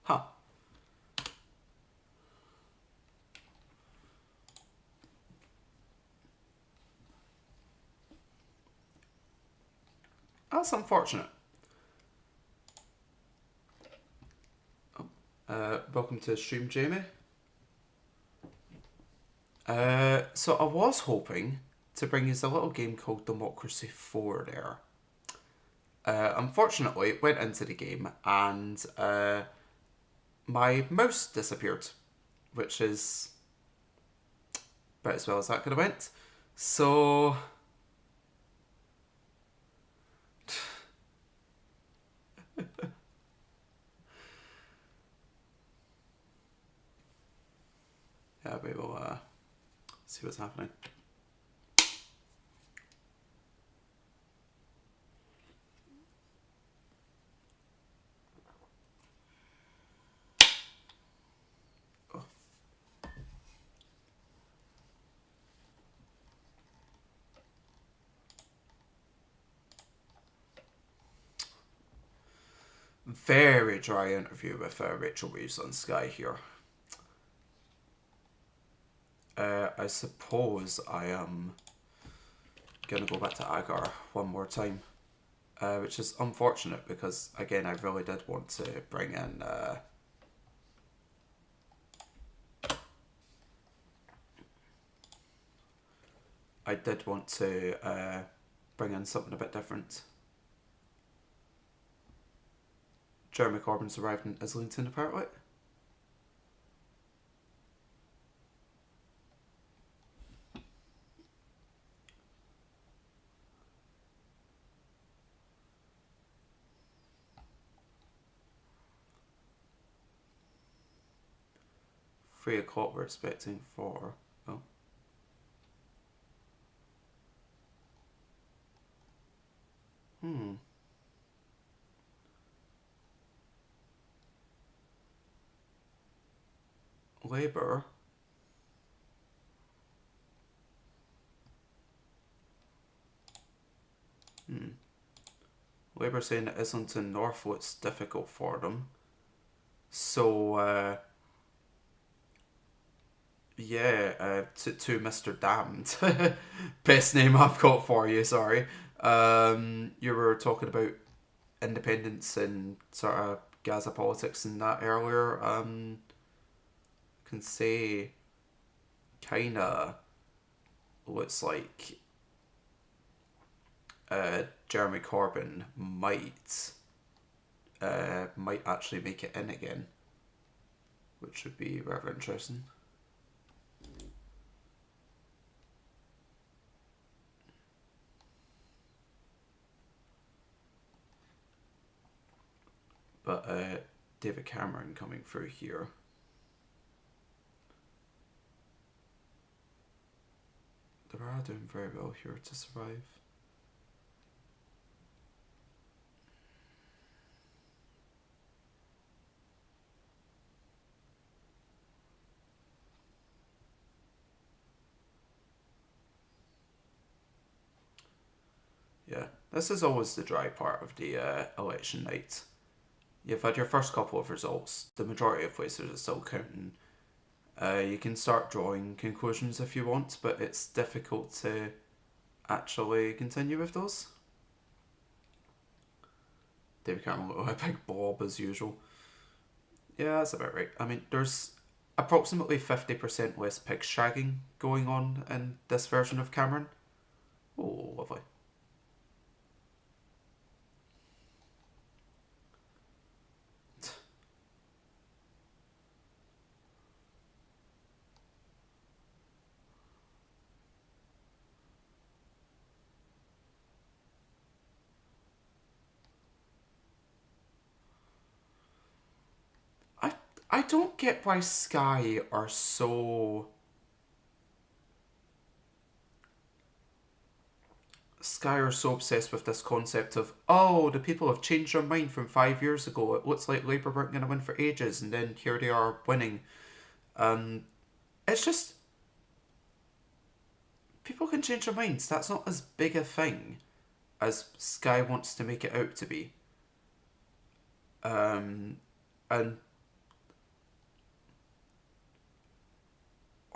Huh. That's unfortunate. Welcome to the stream, Jamie. So I was hoping to bring you a little game called Democracy 4 there. Unfortunately, it went into the game and my mouse disappeared, which is about as well as that could have went. So yeah, we will see what's happening. Very dry interview with Rachel Reeves on Sky here. I suppose I am going to go back to Agar one more time, which is unfortunate because, again, I really did want to bring in... I did want to bring in something a bit different. Jeremy Corbyn's arrived in Islington, apparently. 3 o'clock we're expecting for... Oh. Labour. Labour saying that Islington North looks difficult for them. So, yeah, to Mr. Damned. Best name I've got for you, sorry. You were talking about independence and sort of Gaza politics and that earlier. Can say kinda looks like Jeremy Corbyn might actually make it in again, which would be rather interesting. But David Cameron coming through here. They are doing very well here to survive. Yeah, this is always the dry part of the election night. You've had your first couple of results. The majority of places are still counting. You can start drawing conclusions if you want, but it's difficult to actually continue with those. David Cameron looked like a big blob as usual. Yeah, that's about right. I mean, there's approximately 50% less pig shagging going on in this version of Cameron. Oh, lovely. I don't get why Sky are so... Sky are so obsessed with this concept of, oh, the people have changed their mind from 5 years ago. It looks like Labour weren't going to win for ages, and then here they are winning. It's just... People can change their minds. That's not as big a thing as Sky wants to make it out to be. And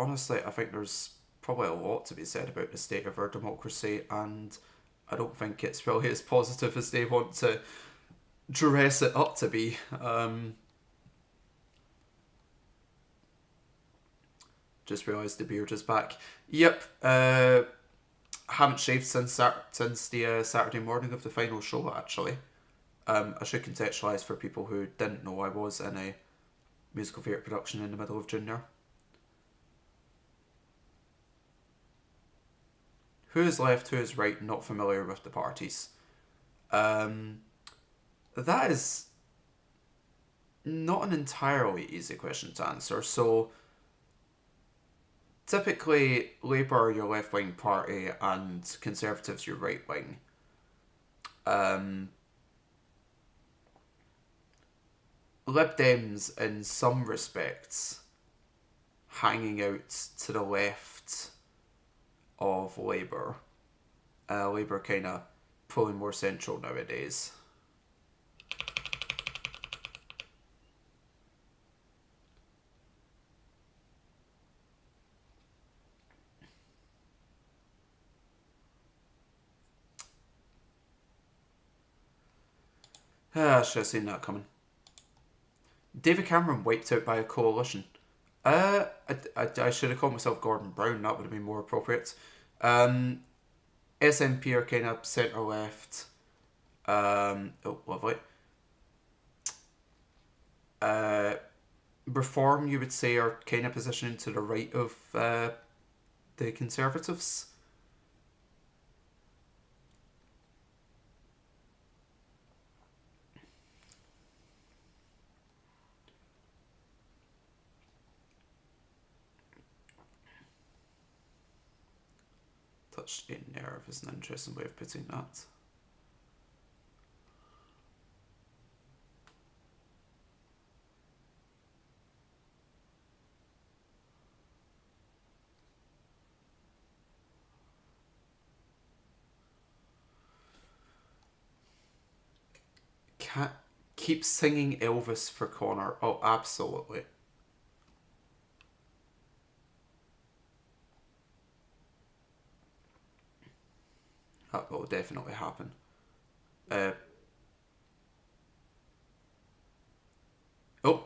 honestly, I think there's probably a lot to be said about the state of our democracy, and I don't think it's really as positive as they want to dress it up to be. Just realised the beard is back. Yep, haven't shaved since the Saturday morning of the final show, actually. I should contextualise for people who didn't know I was in a musical theatre production in the middle of June there. Who is left, who is right, not familiar with the parties? That is not an entirely easy question to answer. So, typically, Labour are your left-wing party and Conservatives your right-wing. Lib Dems, in some respects, hanging out to the left of Labour. Labour kind of pulling more central nowadays. I should have seen that coming. David Cameron wiped out by a coalition. I should have called myself Gordon Brown. That would have been more appropriate. SNP are kind of centre left. Oh, lovely. Reform, you would say, are kind of positioning to the right of the Conservatives. Touched a nerve is an interesting way of putting that. Can't keep singing Elvis for Connor. Oh, absolutely. That will definitely happen. Oh.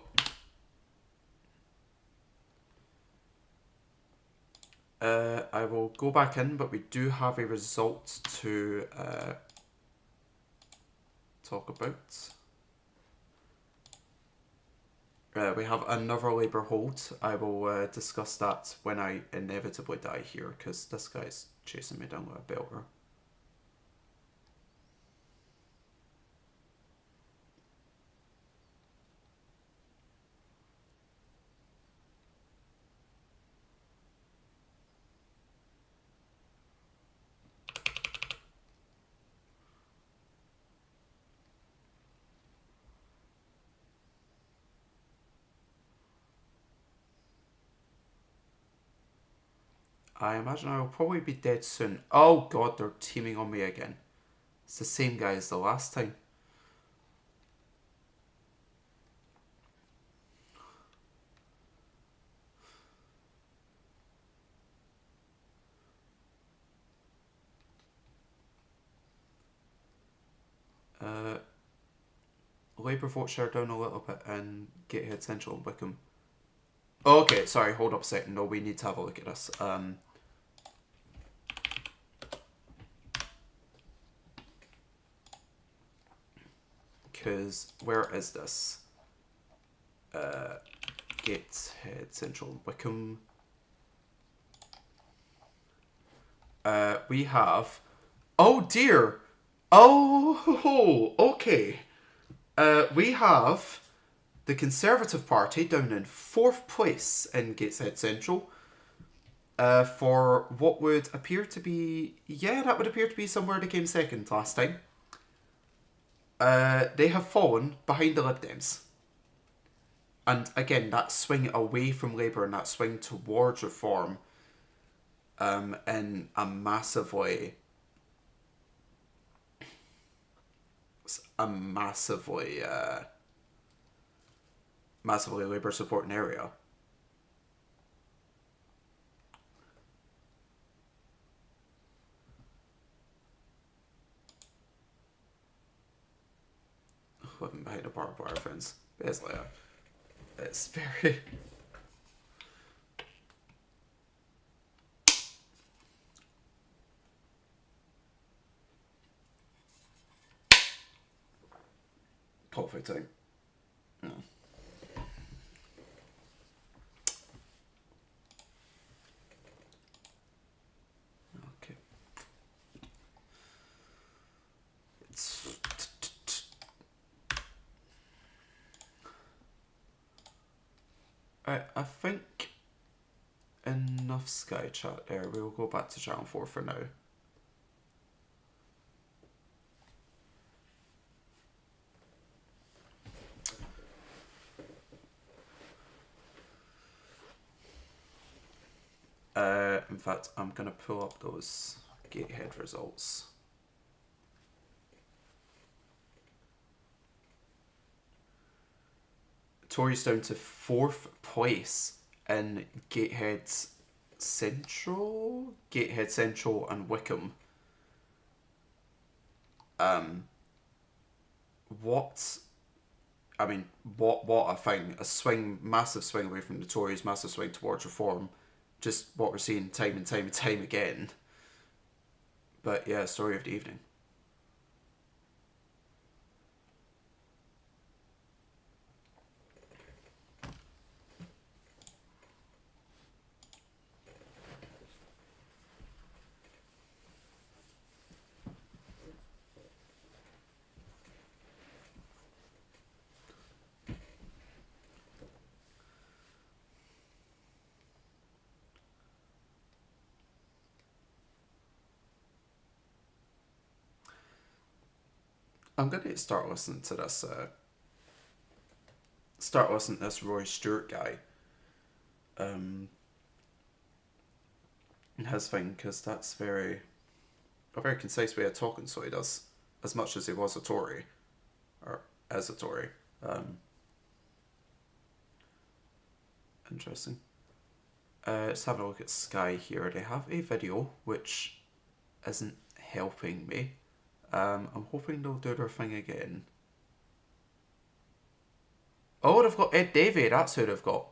I will go back in, but we do have a result to talk about. We have another Labour hold. I will discuss that when I inevitably die here, because this guy's chasing me down with a belter. I imagine I will probably be dead soon. Oh god, they're teaming on me again. It's the same guy as the last time. Labour vote share down a little bit and Gateshead Central and Wickham. Okay, sorry, hold up a second. No, we need to have a look at this. Because where is this? Gateshead Central and Wickham. We have. Oh dear! Oh, okay. We have the Conservative Party down in 4th place in Gateshead Central. For what would appear to be... Yeah, that would appear to be somewhere they came second last time. They have fallen behind the Lib Dems. And again, that swing away from Labour and that swing towards reform in a massively Labour supporting area. Living behind a barbed wire fence. Basically, it's very... Coffee time. No. Okay. I think enough Sky Chat there. We will go back to Channel 4 for now. In fact, I'm going to pull up those Gatehead results. Tories down to 4th place in Gateshead Central and Wickham. What a thing. A swing, massive swing away from the Tories, massive swing towards reform. Just what we're seeing time and time and time again. But yeah, story of the evening. I'm going to start listening to this. Start listening to this Roy Stewart guy. And his thing, because that's a very concise way of talking. So he does, as much as he was a Tory, or as a Tory. Interesting. Let's have a look at Sky here. They have a video which isn't helping me. I'm hoping they'll do their thing again. Oh, they've got Ed Davey. That's who they've got.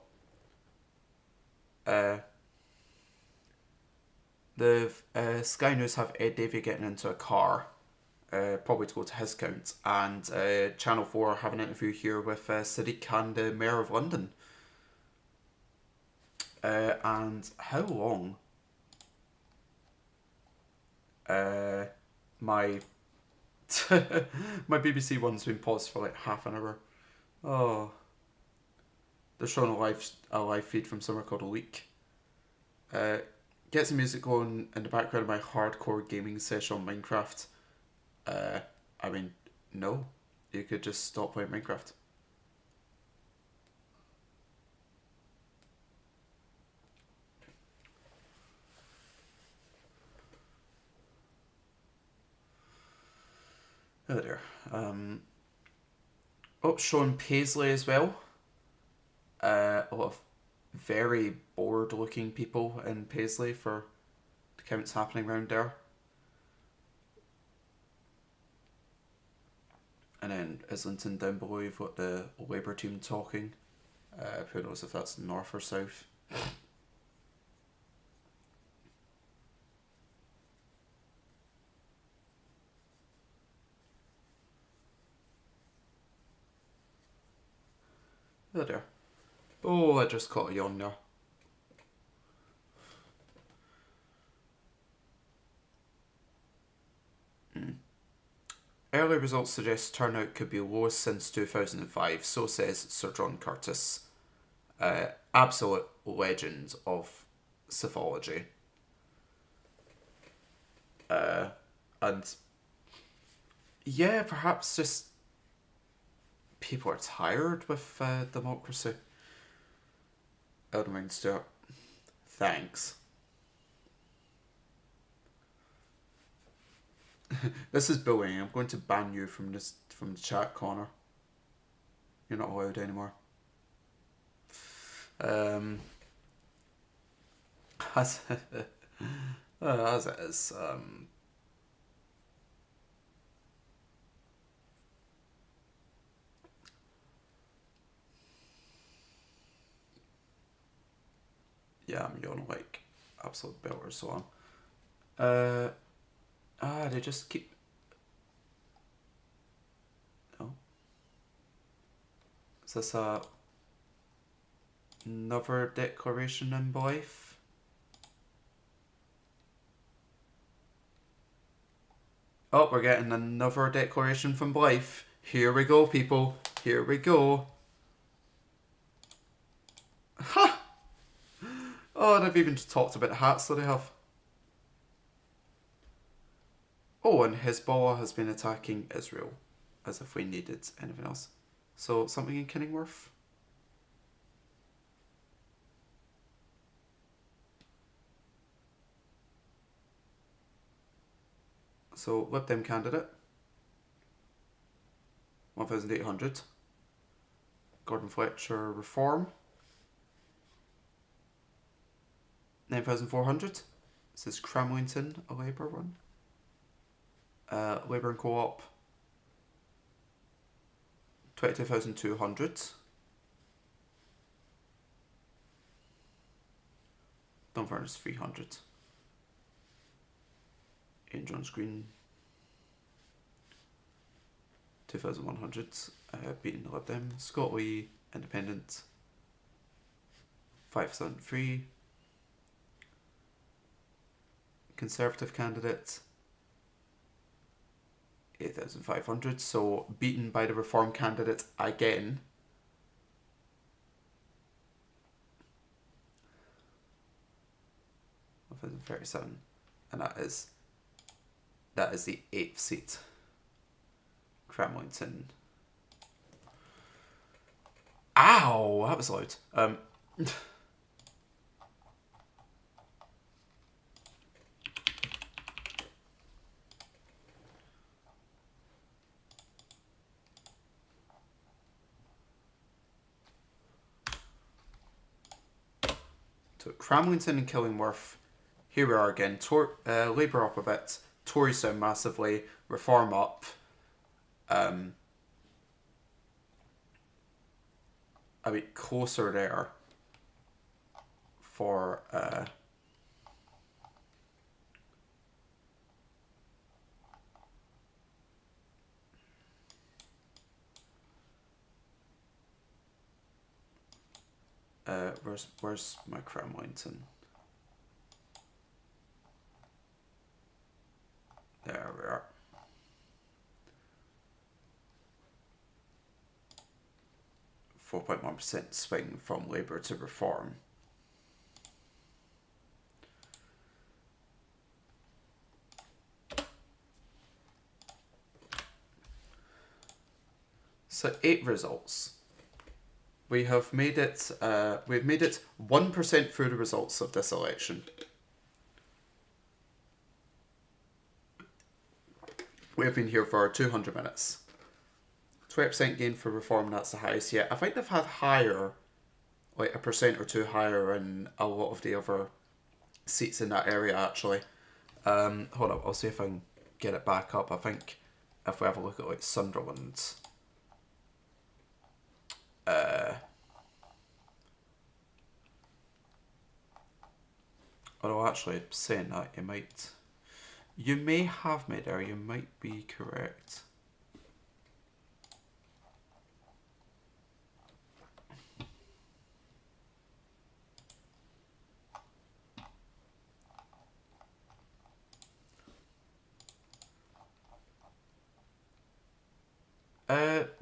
The Sky News have Ed Davey getting into a car, probably to go to his count, and Channel 4 have an interview here with Sadiq Khan, the Mayor of London. And how long? My my BBC one's been paused for like half an hour. Oh, they're showing a live feed from somewhere called A Leak. Get some music going in the background of my hardcore gaming session on Minecraft. I mean, no, you could just stop playing Minecraft. Oh dear. Sean Paisley as well. A lot of very bored looking people in Paisley for the counts happening around there. And then Islington down below, you've got the Labour team talking. Who knows if that's north or south. Oh dear. Oh, I just caught a yawn there. Early results suggest turnout could be lowest since 2005, so says Sir John Curtis. Absolute legend of psephology. And yeah, perhaps just people are tired with democracy. Elderman Stewart, thanks. This is bullying. I'm going to ban you from the chat corner. You're not allowed anymore. As it is. Yeah, I'm yawning like absolute belter, so on. They just keep. No. Is this another declaration in belief? Oh, we're getting another declaration from Blythe. Here we go, people. Here we go. Ha! Oh, they've even just talked about the hats that they have. Oh, and Hezbollah has been attacking Israel, as if we needed anything else. So, something in Killingworth? So, Lib Dem candidate, 1,800. Gordon Fletcher Reform, 9,400. This is Cramlington, a Labour one. Labour and Co-op, 22,200. Dunfermline 300. Ian Jones Green, 2,100. Beating the Lib Dem. Scott Lee, Independent, 5,003. Conservative candidate, 8,500. So beaten by the Reform candidate again. $1,037, and that is the 8th seat. Cramlington. Ow, that was loud. So Cramlington and Killingworth. Here we are again. Labour up a bit. Tories down massively. Reform up. A bit closer there for where's my Cramlington? There we are. .1% swing from Labour to Reform. So 8 results. We have made it. We've made it 1% through the results of this election. We have been here for 200 minutes. 20% gain for Reform, that's the highest yet. I think they've had higher, like 1% or 2 higher in a lot of the other seats in that area, actually. Hold up, I'll see if I can get it back up. I think if we have a look at like Sunderland. Although actually, saying that, you may have made error, you might be correct.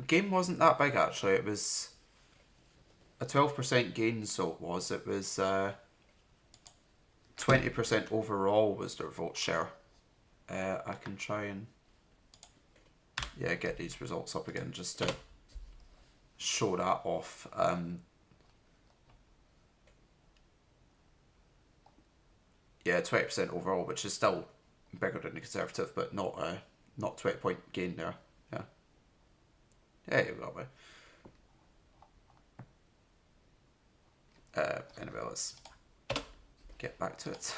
Game wasn't that big actually. It was a 12% gain, so it was. It was 20% overall was their vote share. I can try and get these results up again just to show that off. Yeah, 20% overall, which is still bigger than the Conservative, but not 20-point gain there. Yeah. Yeah, you got me. Anyway, let's get back to it.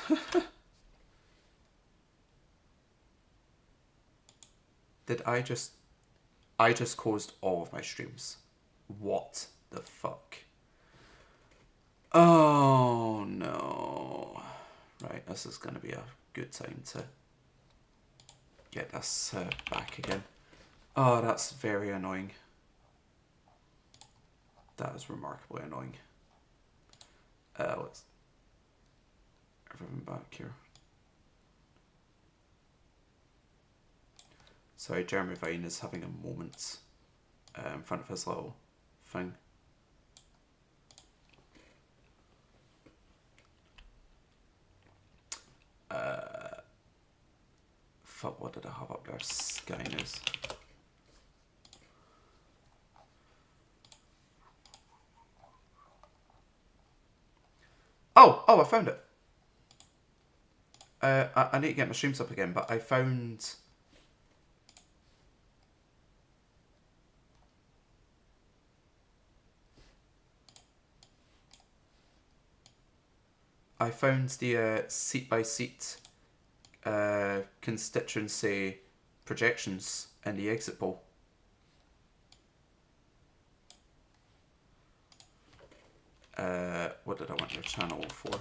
I just closed all of my streams. What the fuck? Oh no. Right, this is going to be a good time to get this back again. Oh, that's very annoying. That is remarkably annoying. Let's everyone back here. Sorry, Jeremy Vine is having a moment in front of his little thing. Fuck, what did I have up there? Sky News. Oh, I found it. I need to get my streams up again, but I found... the seat-by-seat constituency projections in the exit poll. What did I want your channel for?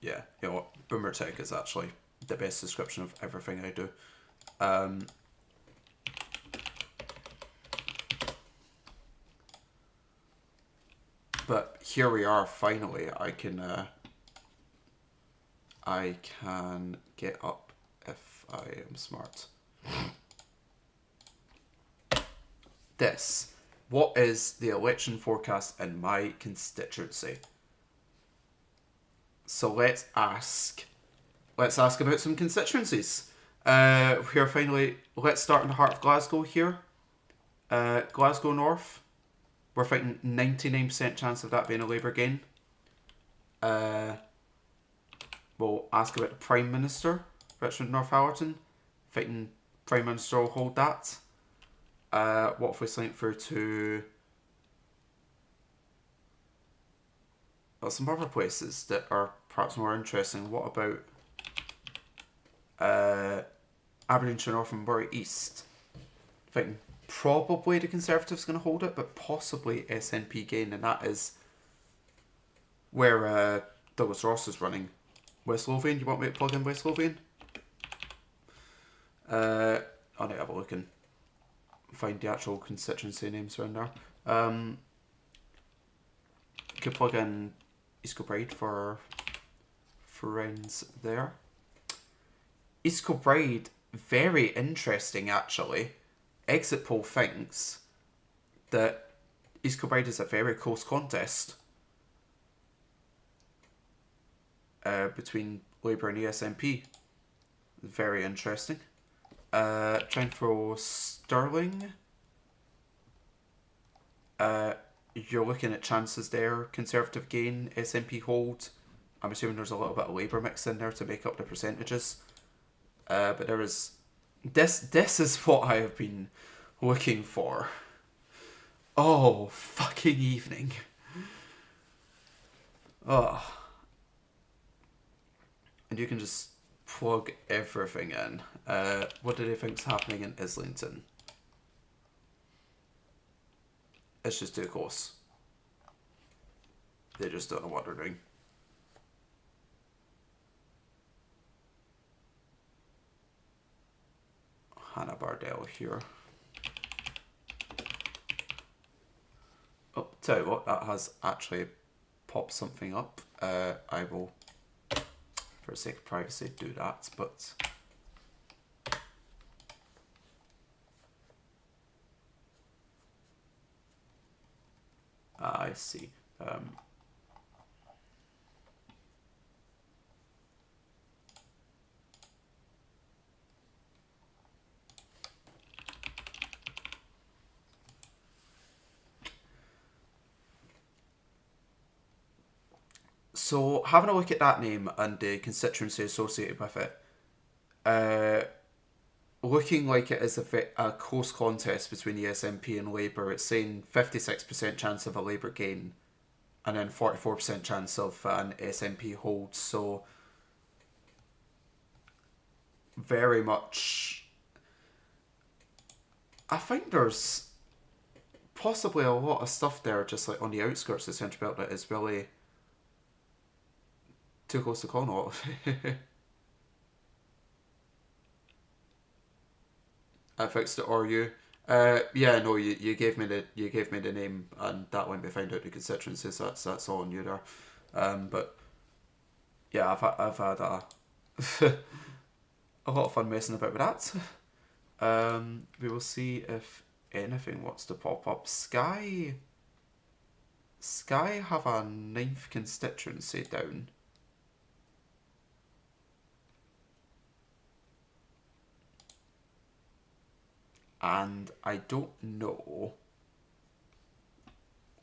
Yeah, you know what? Boomer Tech is actually the best description of everything I do. But here we are, finally. I can get up if I am smart. This. What is the election forecast in my constituency? So let's ask about some constituencies. Here finally, let's start in the heart of Glasgow here. Glasgow North. We're fighting 99% chance of that being a Labour gain. We'll ask about the Prime Minister, Richmond Northallerton. Fighting Prime Minister will hold that. What if we slink through to some other places that are perhaps more interesting? What about Aberdeenshire North and Bury East? Fighting probably the Conservatives going to hold it, but possibly SNP gain, and that is where Douglas Ross is running. West Lothian, you want me to plug in West Lothian? I'll need to have a look and find the actual constituency names around there. You could plug in East Kilbride for friends there. East Kilbride, very interesting actually. Exit poll thinks that East Kilbride is a very close contest between Labour and the SNP. Very interesting. Trying for Stirling. You're looking at chances there. Conservative gain, SNP hold. I'm assuming there's a little bit of Labour mix in there to make up the percentages. But there is... This is what I have been looking for. Oh, fucking evening. Oh. And you can just plug everything in. What do they think's happening in Islington? It's just too close. They just don't know what they're doing. Hannah Bardell here. Oh, tell you what, that has actually popped something up. I will, for the sake of privacy, do that, but... I see. So, having a look at that name and the constituency associated with it, looking like it is a close contest between the SNP and Labour. It's saying 56% chance of a Labour gain and then 44% chance of an SNP hold. So, very much... I think there's possibly a lot of stuff there just like on the outskirts of the Central Belt that is really too close to call not. I fixed it, or you? Yeah, no, you gave me the name, and that went me find out the constituencies. So that's all on you there. But yeah, I've had a a lot of fun messing about with that. We will see if anything wants to pop up. Sky have a 9th constituency down. And I don't know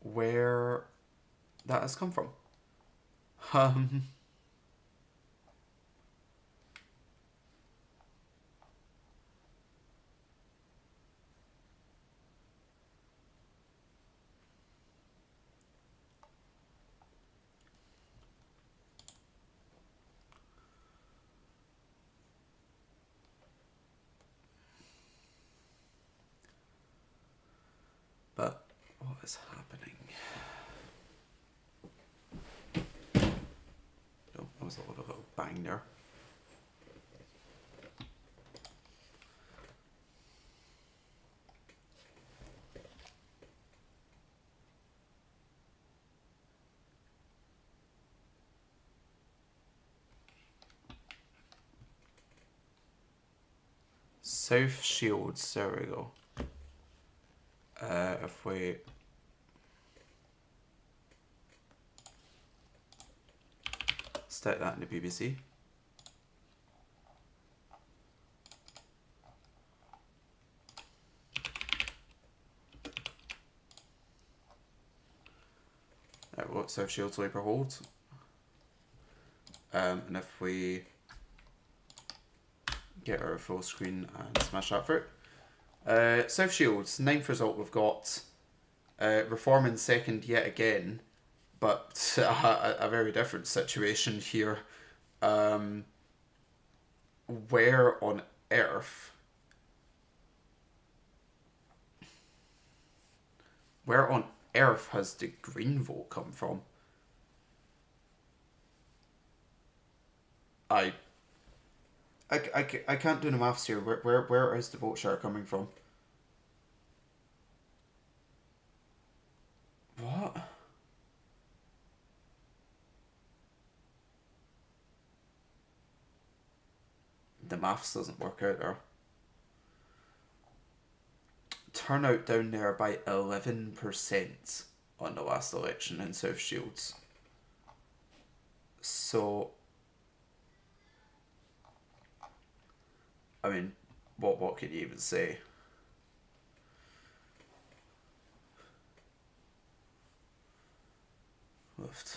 where that has come from. But what is happening? Oh, that was a little bang there. South Shields, there we go. If we stick that in the BBC. There we go, South Shields Labour Hold. And if we get our full screen and smash that through. South Shields, 9th result we've got. Reform in second yet again, but a very different situation here. Where on earth? Where on earth has the green vote come from? I can't do the maths here. Where is the vote share coming from? What? The maths doesn't work out there. Turnout down there by 11% on the last election in South Shields. So, I mean, what can you even say? Left.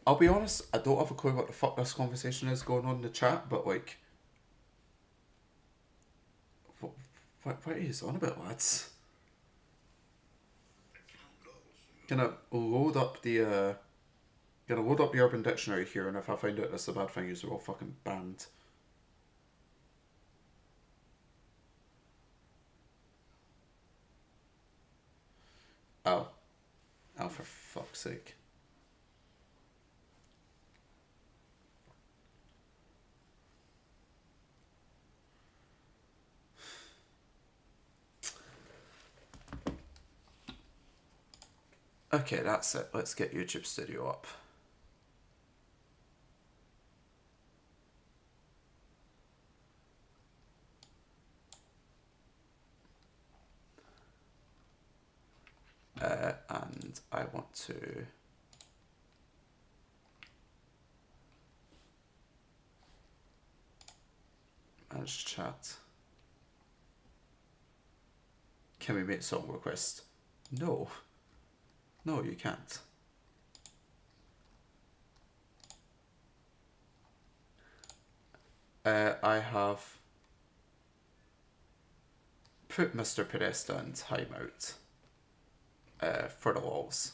I'll be honest, I don't have a clue what the fuck this conversation is going on in the chat, but like, what are you on about, lads? Gonna load up the Urban Dictionary here, and if I find out this is a bad thing, you're all fucking banned. Oh, for fuck's sake. Okay, that's it. Let's get YouTube Studio up. And I want to manage chat. Can we make song request? No. No, you can't. I have put Mr. Podesta in timeout for the lols.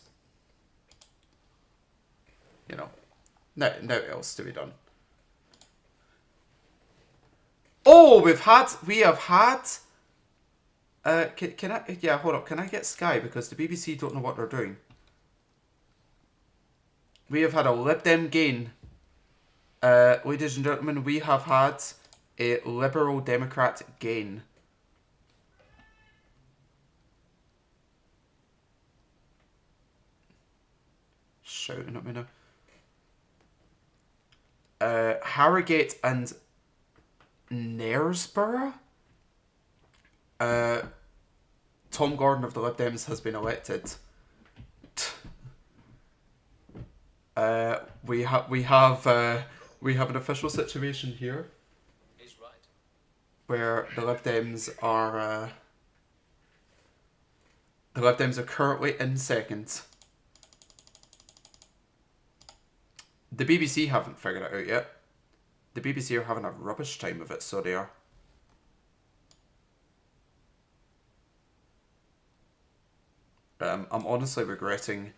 You know, no else to be done. Oh, we have had. Can I? Yeah, hold up. Can I get Sky, because the BBC don't know what they're doing. We have had a Lib Dem gain. Ladies and gentlemen, we have had a Liberal Democrat gain. Shouting at me now. Harrogate and Knaresborough. Tom Gordon of the Lib Dems has been elected. We have an official situation here. He's right. Where the Lib Dems are currently in second. The BBC haven't figured it out yet. The BBC are having a rubbish time of it, so they are. I'm honestly regretting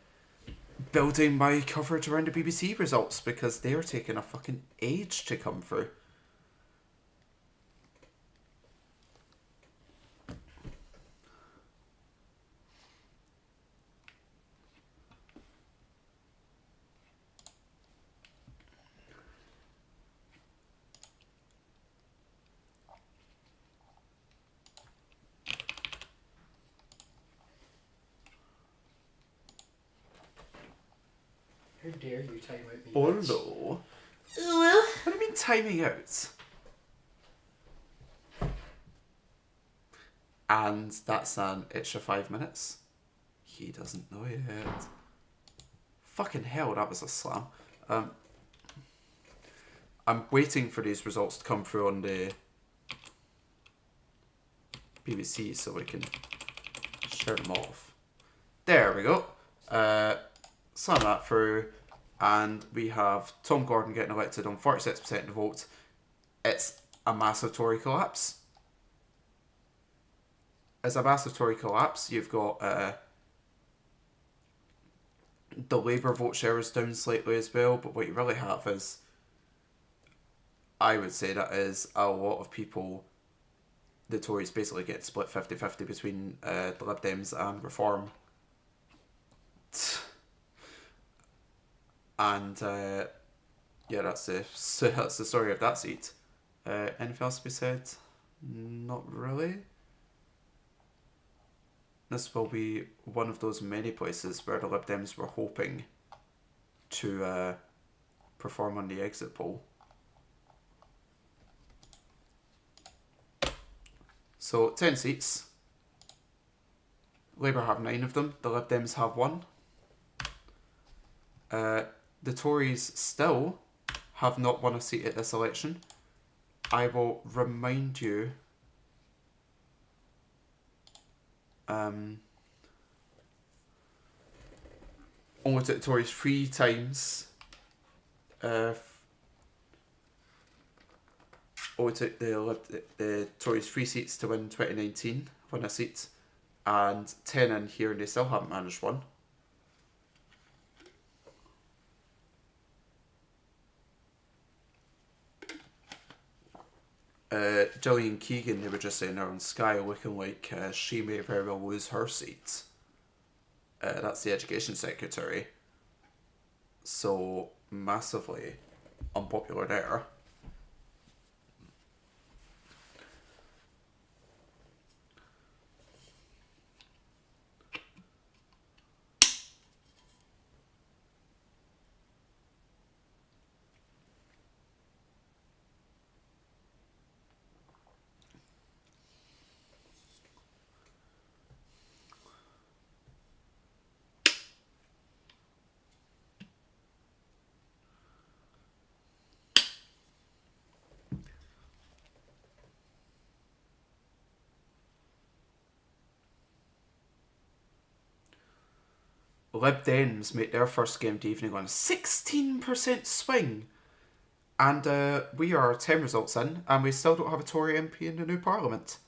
building my coverage around the BBC results, because they are taking a fucking age to come through. How dare you time out me? Oh bitch. no. Oh well. What do you mean timing out? And that's an extra 5 minutes. He doesn't know yet. Fucking hell, that was a slam. I'm waiting for these results to come through on the BBC so we can share them off. There we go. Slam that through. And we have Tom Gordon getting elected on 46% of the vote. It's a massive Tory collapse. As a massive Tory collapse, you've got the Labour vote share is down slightly as well, but what you really have is, I would say that is a lot of people, the Tories basically get split 50-50 between the Lib Dems and Reform. And yeah, that's the story of that seat. Anything else to be said? Not really. This will be one of those many places where the Lib Dems were hoping to perform on the exit poll. So 10 seats. Labour have 9 of them. The Lib Dems have 1. The Tories still have not won a seat at this election. I will remind you only took the Tories 3 times. Only took the Tories 3 seats to win 2019, won a seat, and 10 in here, and they still haven't managed one. Gillian Keegan, they were just saying there on Sky, looking like she may very well lose her seat. That's the Education Secretary. So, massively unpopular there. Lib Dems make their first game of the evening on a 16% swing. And we are 10 results in, and we still don't have a Tory MP in the new Parliament.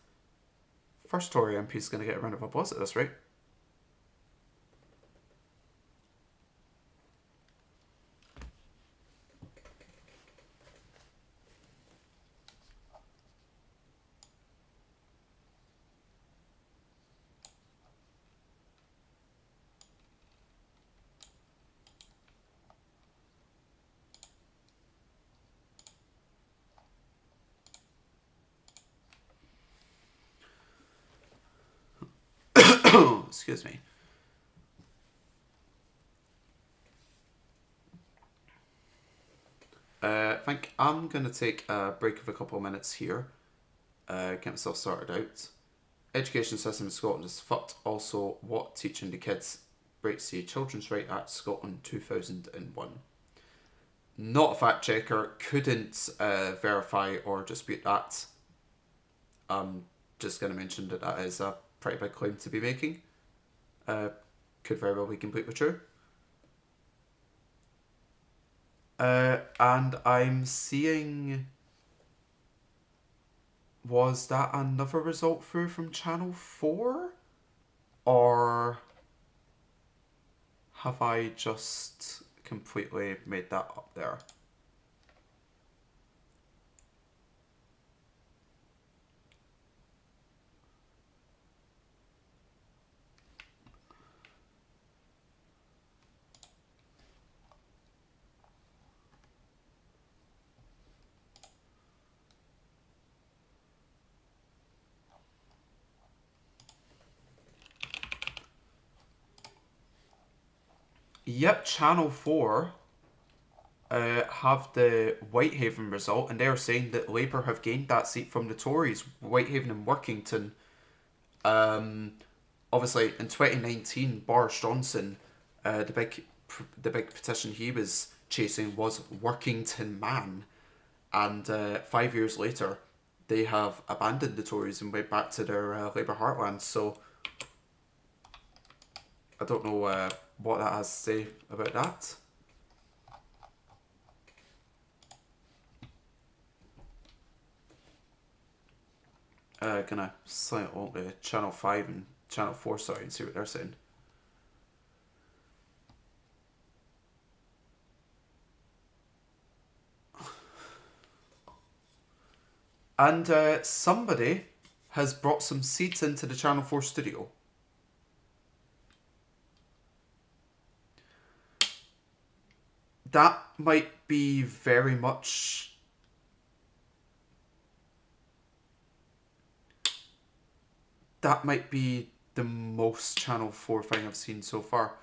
First Tory MP is going to get a round of applause at this rate. Excuse me. I think I'm going to take a break of a couple of minutes here. Get myself sorted out. Education system in Scotland is fucked. Also, what teaching the kids breaks the Children's Right Act Scotland 2001. Not a fact checker, couldn't verify or dispute that. I'm just going to mention that that is a pretty big claim to be making. Could very well be completely true. And I'm seeing... Was that another result through from Channel 4? Or have I just completely made that up there? Yep, Channel 4 have the Whitehaven result, and they're saying that Labour have gained that seat from the Tories. Whitehaven and Workington. Obviously, in 2019, Boris Johnson, the big petition he was chasing was Workington Man, and 5 years later, they have abandoned the Tories and went back to their Labour heartland. So I don't know what that has to say about that. Gonna sign it on to Channel 5 and Channel 4, sorry, and see what they're saying. And somebody has brought some seeds into the Channel 4 studio. That might be very much... That might be the most Channel 4 thing I've seen so far.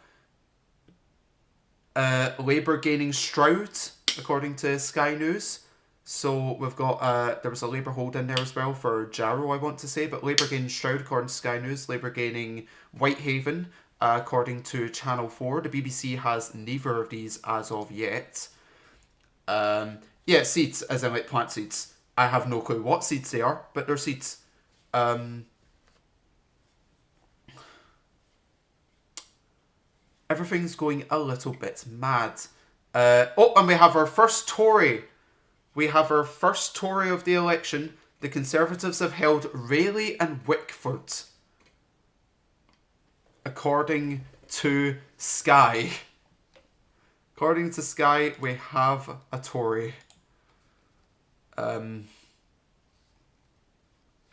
Labour gaining Stroud, according to Sky News. So we've got, there was a Labour hold in there as well for Jarrow, I want to say, but Labour gaining Stroud, according to Sky News. Labour gaining Whitehaven, according to Channel 4. The BBC has neither of these as of yet. Yeah, seeds, as in like plant seeds. I have no clue what seeds they are, but they're seeds. Everything's going a little bit mad. Oh, and we have our first Tory. We have our first Tory of the election. The Conservatives have held Rayleigh and Wickford, according to Sky. According to Sky, we have a Tory.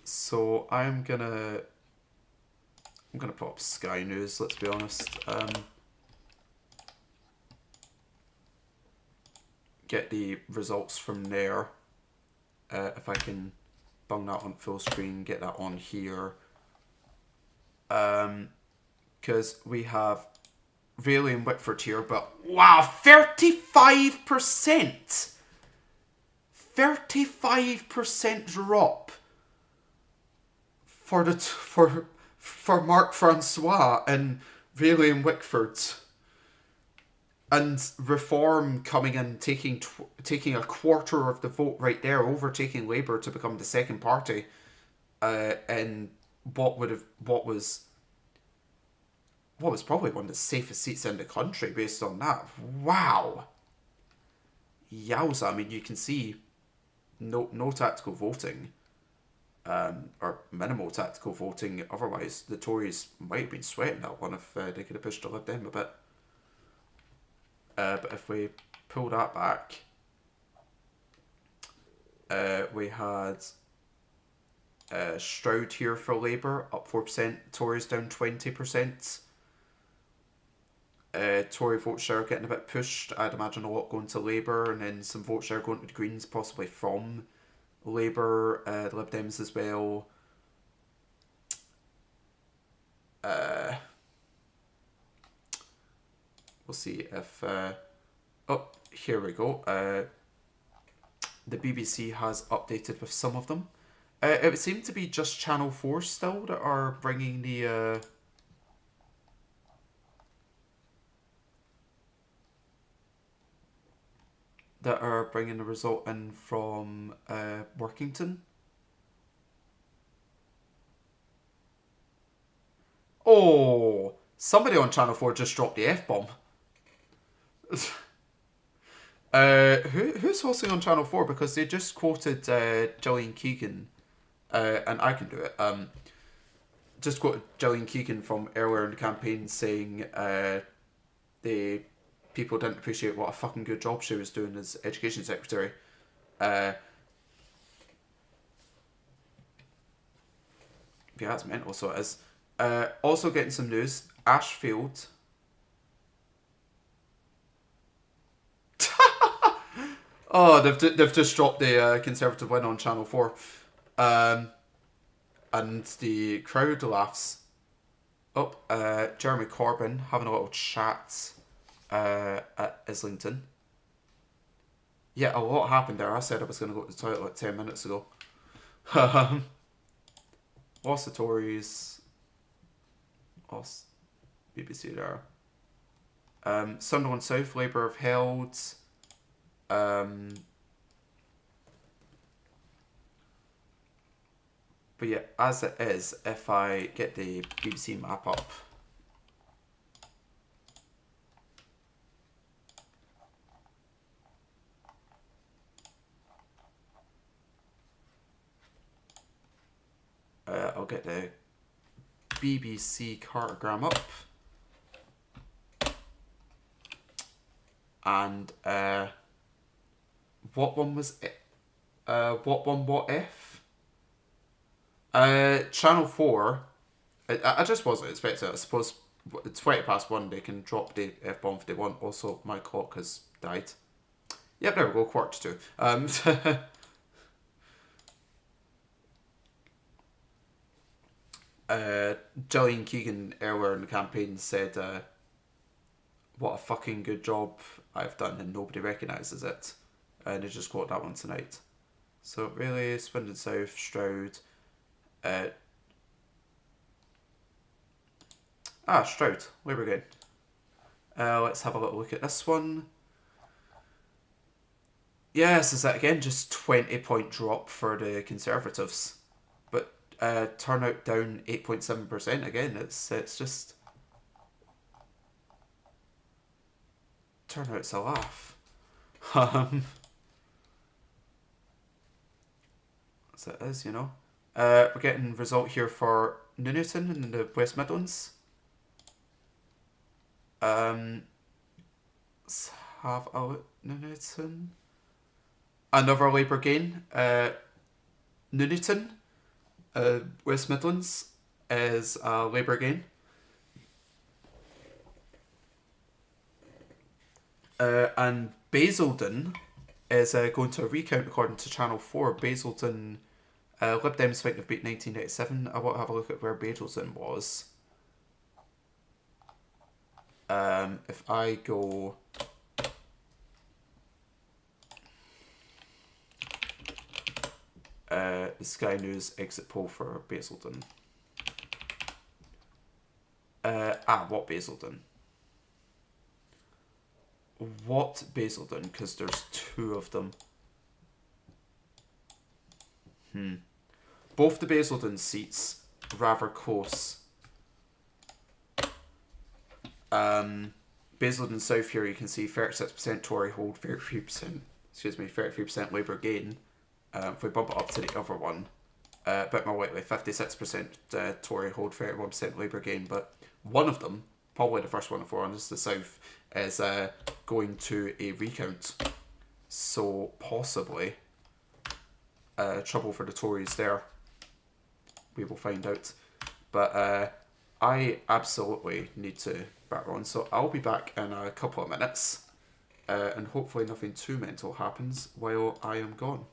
So I'm gonna put up Sky News. Let's be honest. Get the results from there. If I can bung that on full screen, get that on here. Because we have Rayleigh and Whitford here, but wow, 35%! 35% drop for Mark Francois and Rayleigh and Wickford. And Reform coming in, taking a quarter of the vote right there, overtaking Labour to become the second party, and what was probably one of the safest seats in the country based on that. Wow, yowza! I mean, you can see no tactical voting, or minimal tactical voting. Otherwise, the Tories might have been sweating that one if they could have pushed the Lib Dem a bit. But if we pull that back, we had Stroud here for Labour, up 4%, Tories down 20%. Tory vote share getting a bit pushed. I'd imagine a lot going to Labour, and then some vote share going to the Greens, possibly from Labour, the Lib Dems as well. We'll see if... oh, here we go. The BBC has updated with some of them. It would seem to be just Channel 4 still that are bringing the... that are bringing the result in from Workington. Oh! Somebody on Channel 4 just dropped the F-bomb. Who's hosting on Channel 4? Because they just quoted Gillian Keegan, and I can do it. Just quoted Gillian Keegan from earlier in the campaign saying the people didn't appreciate what a fucking good job she was doing as Education Secretary. Yeah, that's mental, so it is. Also getting some news, Ashfield... Oh, they've just dropped the Conservative win on Channel 4. And the crowd laughs. Oh, Jeremy Corbyn having a little chat at Islington. Yeah, a lot happened there. I said I was going to go to the toilet like 10 minutes ago. Lost the Tories. Lost BBC there. Sunderland South, Labour have held. But yeah, as it is, if I get the BBC map up. I'll get the BBC cartogram up. And what one was it? What if? Channel 4. I just wasn't expecting it. I suppose it's 20 past 1. They can drop the F bomb if they want. Also, my clock has died. Yep, there we go. 1:45. Gillian Keegan earlier in the campaign said, what a fucking good job I've done and nobody recognises it. And I just quoted that one tonight. So really, Swindon South, Stroud. Stroud, Labour again. Let's have a little look at this one. Yes, is that again just 20-point drop for the Conservatives, but turnout down 8.7% again. It's just turnout's a laugh. As it is, you know. We're getting result here for Nuneaton in the West Midlands. Let's have a look. Nuneaton. Another Labour gain. Nuneaton, West Midlands, is a Labour gain. And Basildon is going to a recount according to Channel 4. Basildon, Lib Dems think they've beat 1987. I want to have a look at where Basildon was. If I go... the Sky News exit poll for Basildon. What Basildon? What Basildon? Because there's two of them. Both the Basildon seats rather close. Basildon South here, you can see 36% Tory hold, 33% Labour gain. If we bump it up to the other one, a bit more likely, 56% Tory hold, 31% Labour gain. But one of them, probably the first one of 4 on this, the South, is going to a recount. So possibly trouble for the Tories there. We will find out. But I absolutely need to back on. So I'll be back in a couple of minutes. And hopefully nothing too mental happens while I am gone.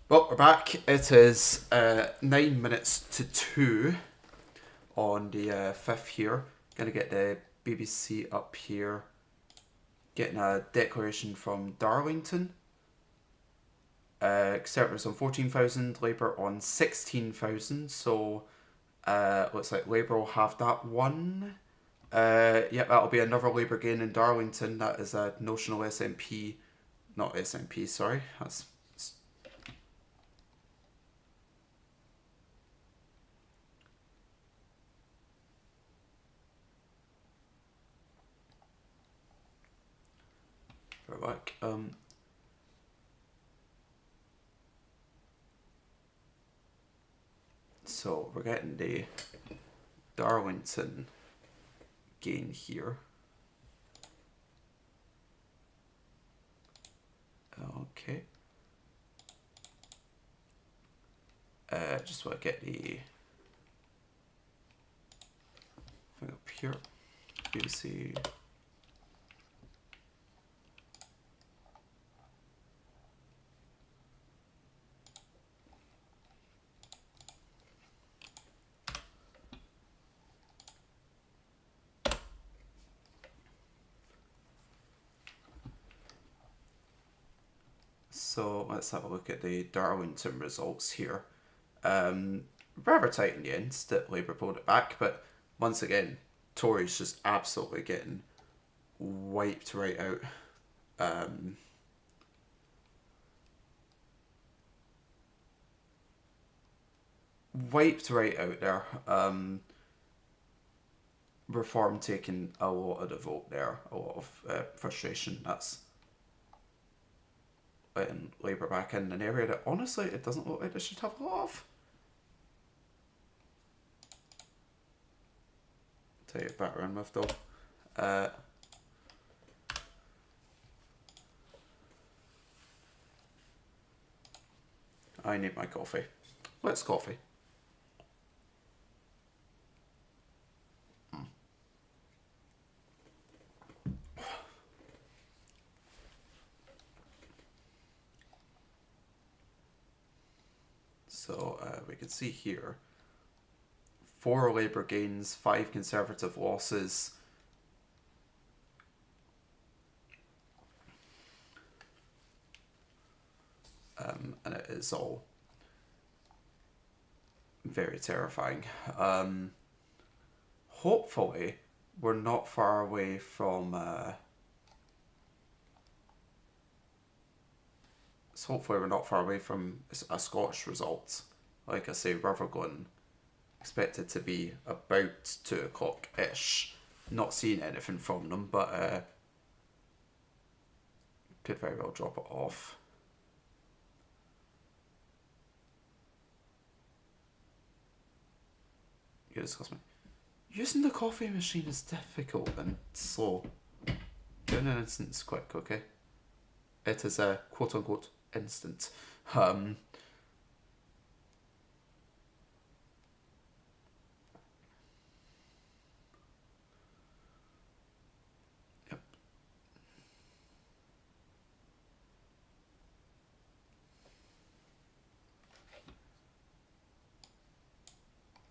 Well, we're back. It is 9 minutes to 2 on the 5th here. Gonna get the BBC up here. Getting a declaration from Darlington. Conservatives on 14,000, Labour on 16,000. So looks like Labour will have that one. Yep, that'll be another Labour gain in Darlington. That is a notional SNP. Not SNP, sorry. That's... Like, so we're getting the Darlington gain here. Okay. Just want to get the thing up here. BBC. So let's have a look at the Darlington results here. Rather tight in the end that Labour pulled it back, but once again, Tories just absolutely getting wiped right out. Wiped right out there. Reform taking a lot of the vote there, a lot of frustration. That's letting Labour back in an area that honestly it doesn't look like they should have a lot of. Tell you background with though. I need my coffee. What's coffee? So we can see here 4 Labour gains, 5 Conservative losses. And it is all very terrifying. Hopefully, we're not far away from. So hopefully, we're not far away from a Scottish result. Like I say, Rutherglen expected to be about 2 o'clock ish. Not seeing anything from them, but could very well drop it off. You discuss me. Using the coffee machine is difficult and slow. Doing an instant is quick, okay? It is a quote unquote instant. Yep.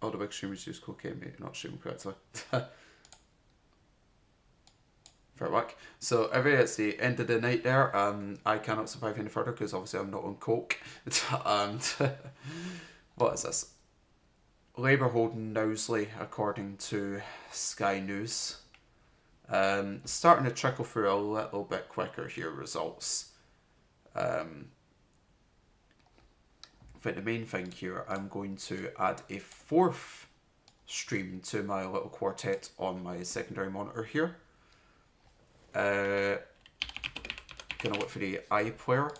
All the big streamers use cocaine, maybe not streaming correctly. Fair whack. So it's the end of the night there. I cannot survive any further because obviously I'm not on coke. And what is this? Labour holding Knowsley according to Sky News. Starting to trickle through a little bit quicker here, results. I think the main thing here, I'm going to add a 4th stream to my little quartet on my secondary monitor here. Gonna look for the iPlayer.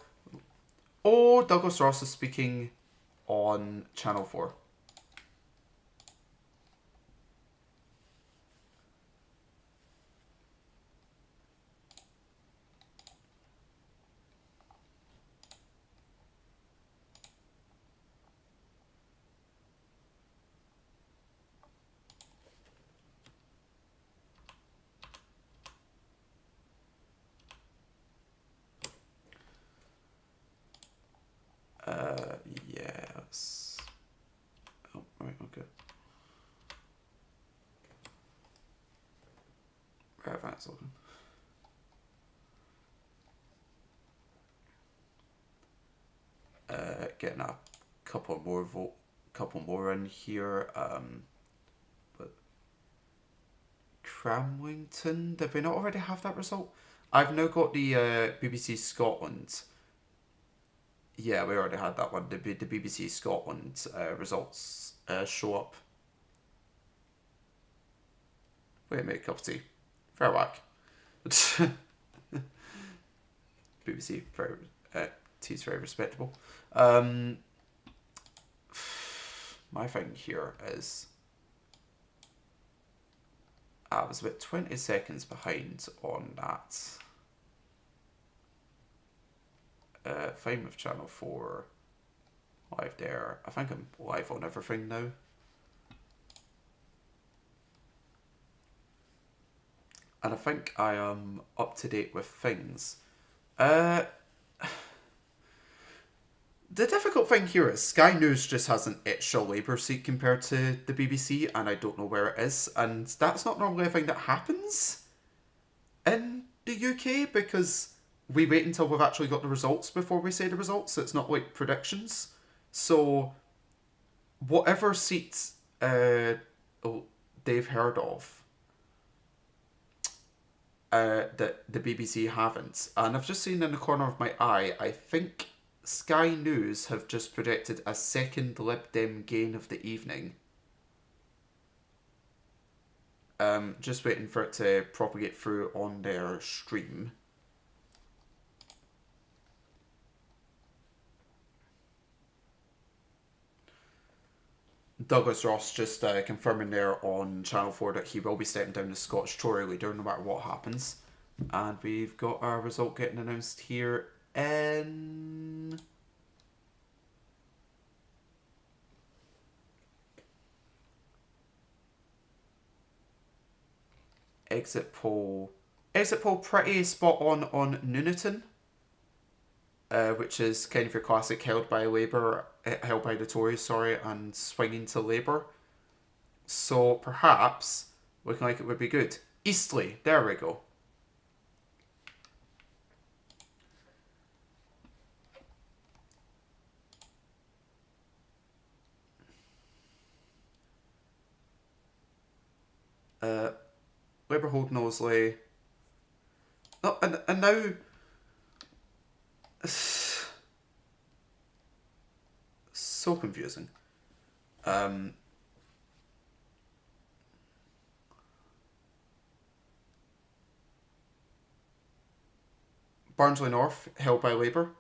Oh, Douglas Ross is speaking on Channel 4. Oh, right, okay. Right, that's open. Getting a couple more in here. But Cramlington, did we not already have that result? I've now got the BBC Scotland. Yeah, we already had that one. The BBC Scotland results show up. Wait a minute, cup of tea. Fair whack. BBC, very, tea's very respectable. My thing here is I was about 20 seconds behind on that. Fine with Channel 4 live there. I think I'm live on everything now. And I think I am up to date with things. The difficult thing here is Sky News just has an extra Labour seat compared to the BBC, and I don't know where it is. And that's not normally a thing that happens in the UK, because we wait until we've actually got the results before we say the results, so it's not like predictions. So whatever seats they've heard of that the BBC haven't, and I've just seen in the corner of my eye, I think Sky News have just predicted a second Lib Dem gain of the evening. Just waiting for it to propagate through on their stream. Douglas Ross just confirming there on Channel 4 that he will be stepping down as Scottish Tory leader no matter what happens. And we've got our result getting announced here in... Exit poll. Exit poll pretty spot on Nuneaton. Which is kind of your classic held by the Tories, sorry, and swinging to Labour. So perhaps looking like it would be good. Eastleigh, there we go. Labour hold Knowsley. Oh, and now so confusing. Barnsley North held by Labour,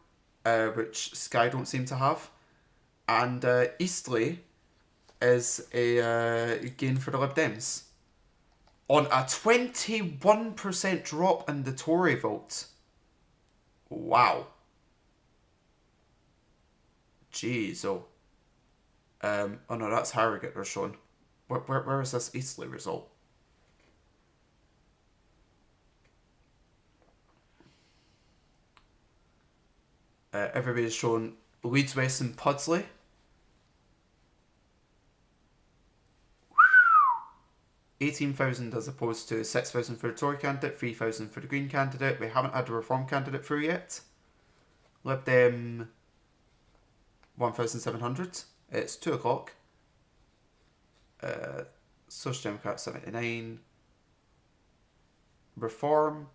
which Sky don't seem to have, and Eastleigh is a gain for the Lib Dems on a 21% drop in the Tory vote. Wow. Jeez, oh. Oh no, that's Harrogate they're showing. Where is this Eastleigh result? Everybody's showing Leeds West and Pudsley. $18,000 as opposed to 6,000 for the Tory candidate, 3,000 for the Green candidate. We haven't had the Reform candidate through yet. Lib Dem 1,700. It's 2 o'clock. Social Democrat 79. Reform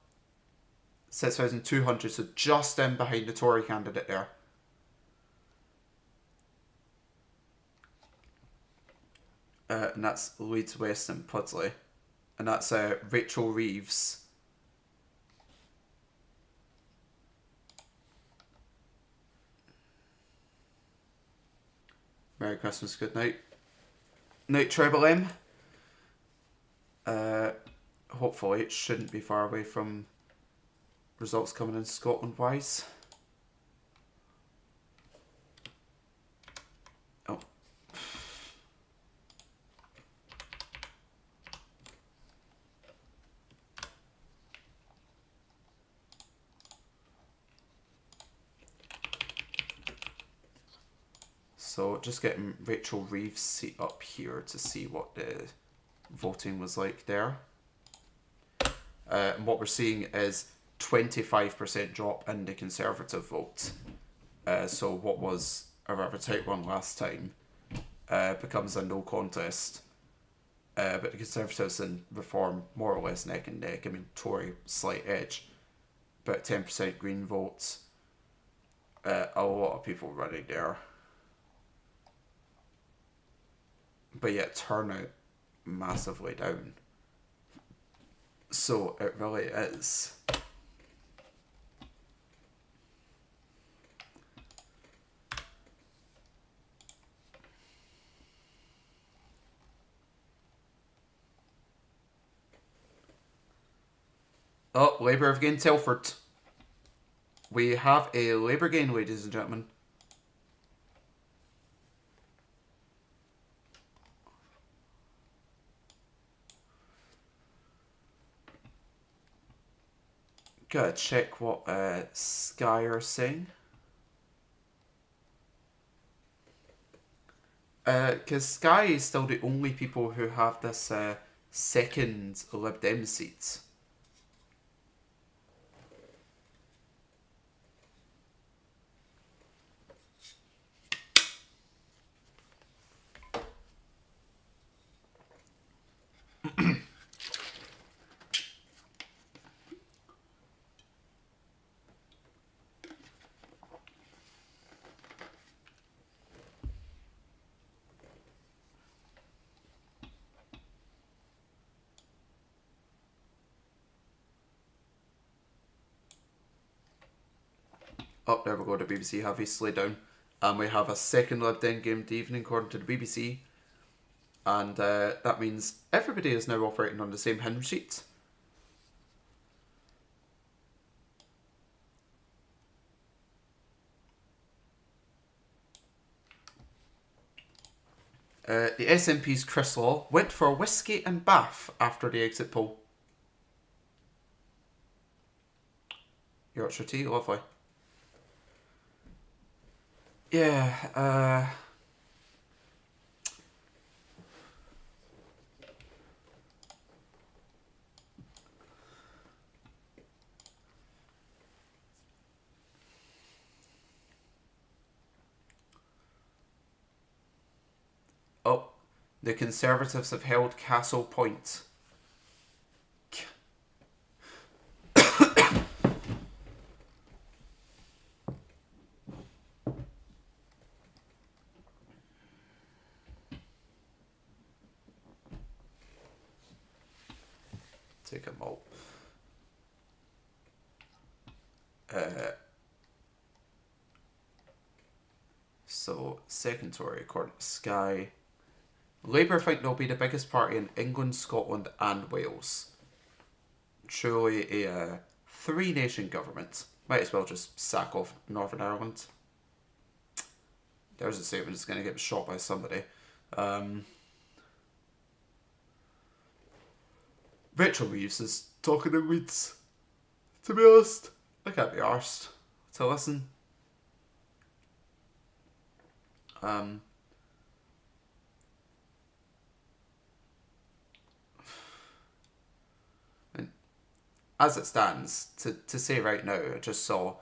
6,200, so just in behind the Tory candidate there. And that's Leeds West and Pudsley. And that's Rachel Reeves. Merry Christmas, good night. Night, Treble M. Hopefully it shouldn't be far away from results coming in Scotland-wise. Oh. So just getting Rachel Reeves' seat up here to see what the voting was like there. And what we're seeing is 25% drop in the Conservative vote. So what was a rather tight one last time becomes a no contest. But the Conservatives and Reform more or less neck and neck. I mean, Tory slight edge, but 10% Green votes. A lot of people running there. But yet turnout massively down. So it really is. Oh, Labour have gained Telford. We have a Labour gain, ladies and gentlemen. Gotta check what Sky are saying. Because Sky is still the only people who have this second Lib Dem seat. Oh, there we go, the BBC have easily down. And we have a second Lib Dem game of the evening according to the BBC. And that means everybody is now operating on the same hymn sheet. The SNP's Chris Law went for a whiskey and bath after the exit poll. Yorkshire tea, lovely. Yeah, oh, the Conservatives have held Castle Point. Take a malt. So, second Tory, according to Sky. Labour think they'll be the biggest party in England, Scotland and Wales. Truly a three-nation government. Might as well just sack off Northern Ireland. There's a statement that's going to get shot by somebody. Rachel Reeves is talking in weeds. To be honest, I can't be arsed to listen. And as it stands, to say right now, I just saw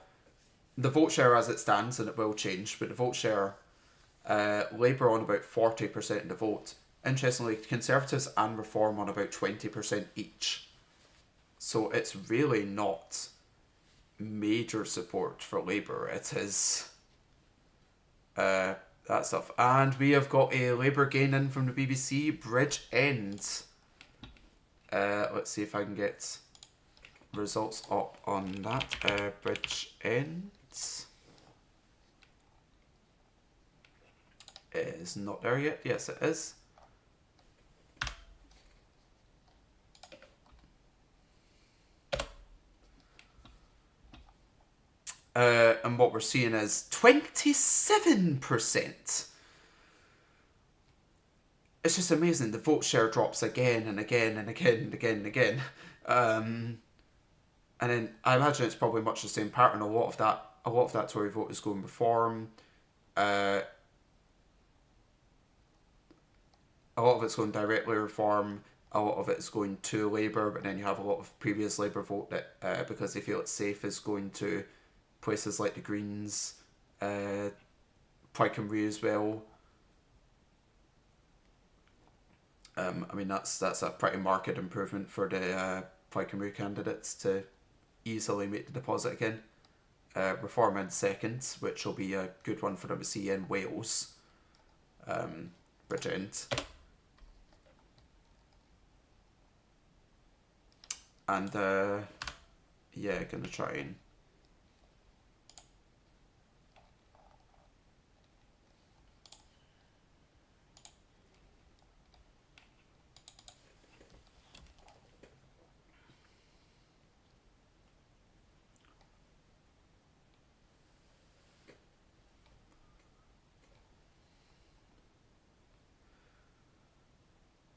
the vote share as it stands, and it will change, but the vote share, Labour on about 40% of the vote. Interestingly, Conservatives and Reform on about 20% each. So it's really not major support for Labour. It is that stuff. And we have got a Labour gain in from the BBC, Bridgend. Let's see if I can get results up on that. Bridgend is not there yet. Yes, it is. And what we're seeing is 27%. It's just amazing. The vote share drops again and again and again and again and again. And then I imagine it's probably much the same pattern. A lot of that Tory vote is going Reform. a lot of it's going directly Reform, a lot of it's going to Labour, but then you have a lot of previous Labour vote that, because they feel it's safe, is going to places like the Greens, Plaid Cymru as well. I mean, that's a pretty marked improvement for the Plaid Cymru candidates to easily make the deposit again. Reform in second, which will be a good one for them to see in Wales. Bridgend. And yeah, gonna try and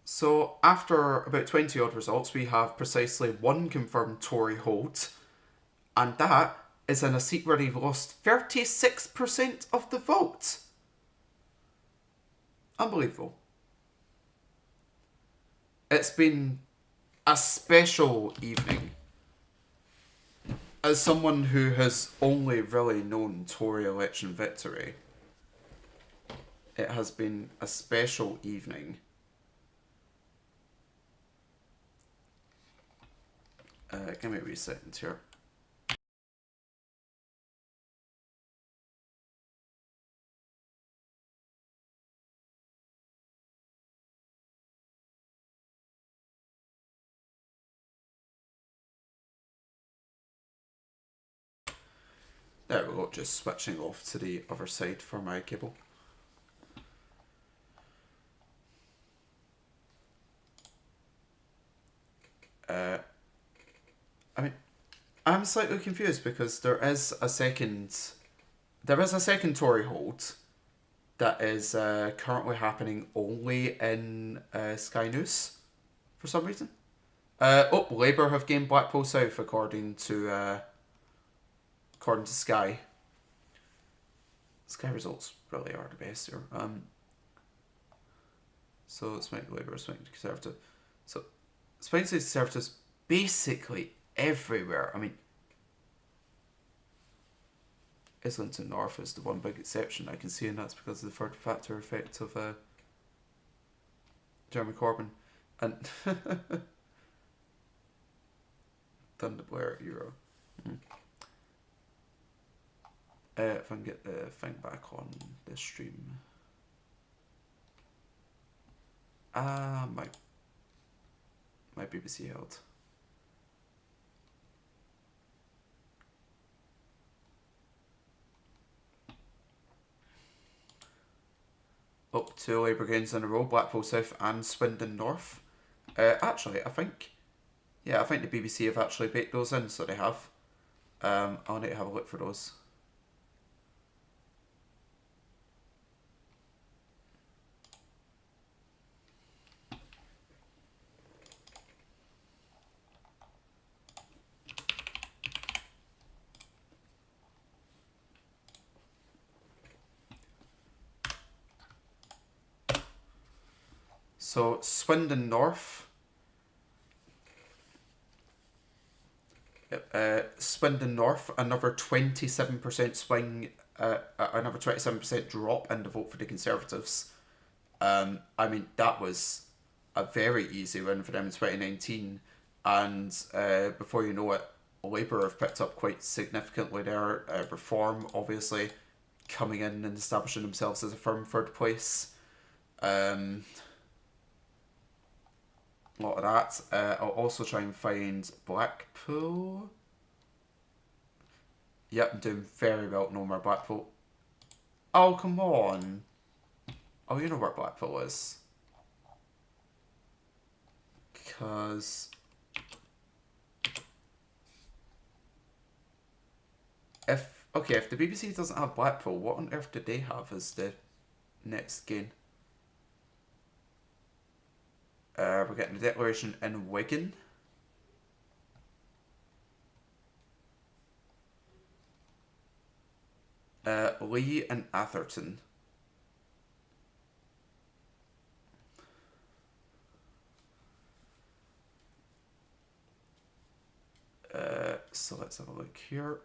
so after about 20 odd results, we have precisely one confirmed Tory hold, and that is in a seat where they've lost 36% of the vote. Unbelievable. It's been a special evening. As someone who has only really known Tory election victory, it has been a special evening. Give me a wee second here. There we go, just switching off to the other side for my cable. I mean, I'm slightly confused because there is a second Tory hold that is currently happening only in Sky News for some reason. Labour have gained Blackpool South according to Sky. Sky results really are the best here. So it's Mike Labour, it's Mike Conservative. So Spine says Conservatives basically everywhere. I mean, Islington North is the one big exception I can see, and that's because of the third factor effect of Jeremy Corbyn. And Thunder Blair Euro. If I can get the thing back on the stream. My BBC held. Up to Labour gains in a row, Blackpool South and Swindon North. Actually, I think the BBC have actually baked those in, so they have. I'll need to have a look for those. So Swindon North. Swindon North, another 27% swing, another 27% drop in the vote for the Conservatives. I mean, that was a very easy win for them in 2019, and before you know it, Labour have picked up quite significantly there. Reform, obviously, coming in and establishing themselves as a firm third place. A lot of that. I'll also try and find Blackpool. Yep, I'm doing very well. No more Blackpool. Oh, come on. Oh, you know where Blackpool is. Because if the BBC doesn't have Blackpool, what on earth did they have as the next gain? We're getting a declaration in Wigan. Lee and Atherton. So let's have a look here.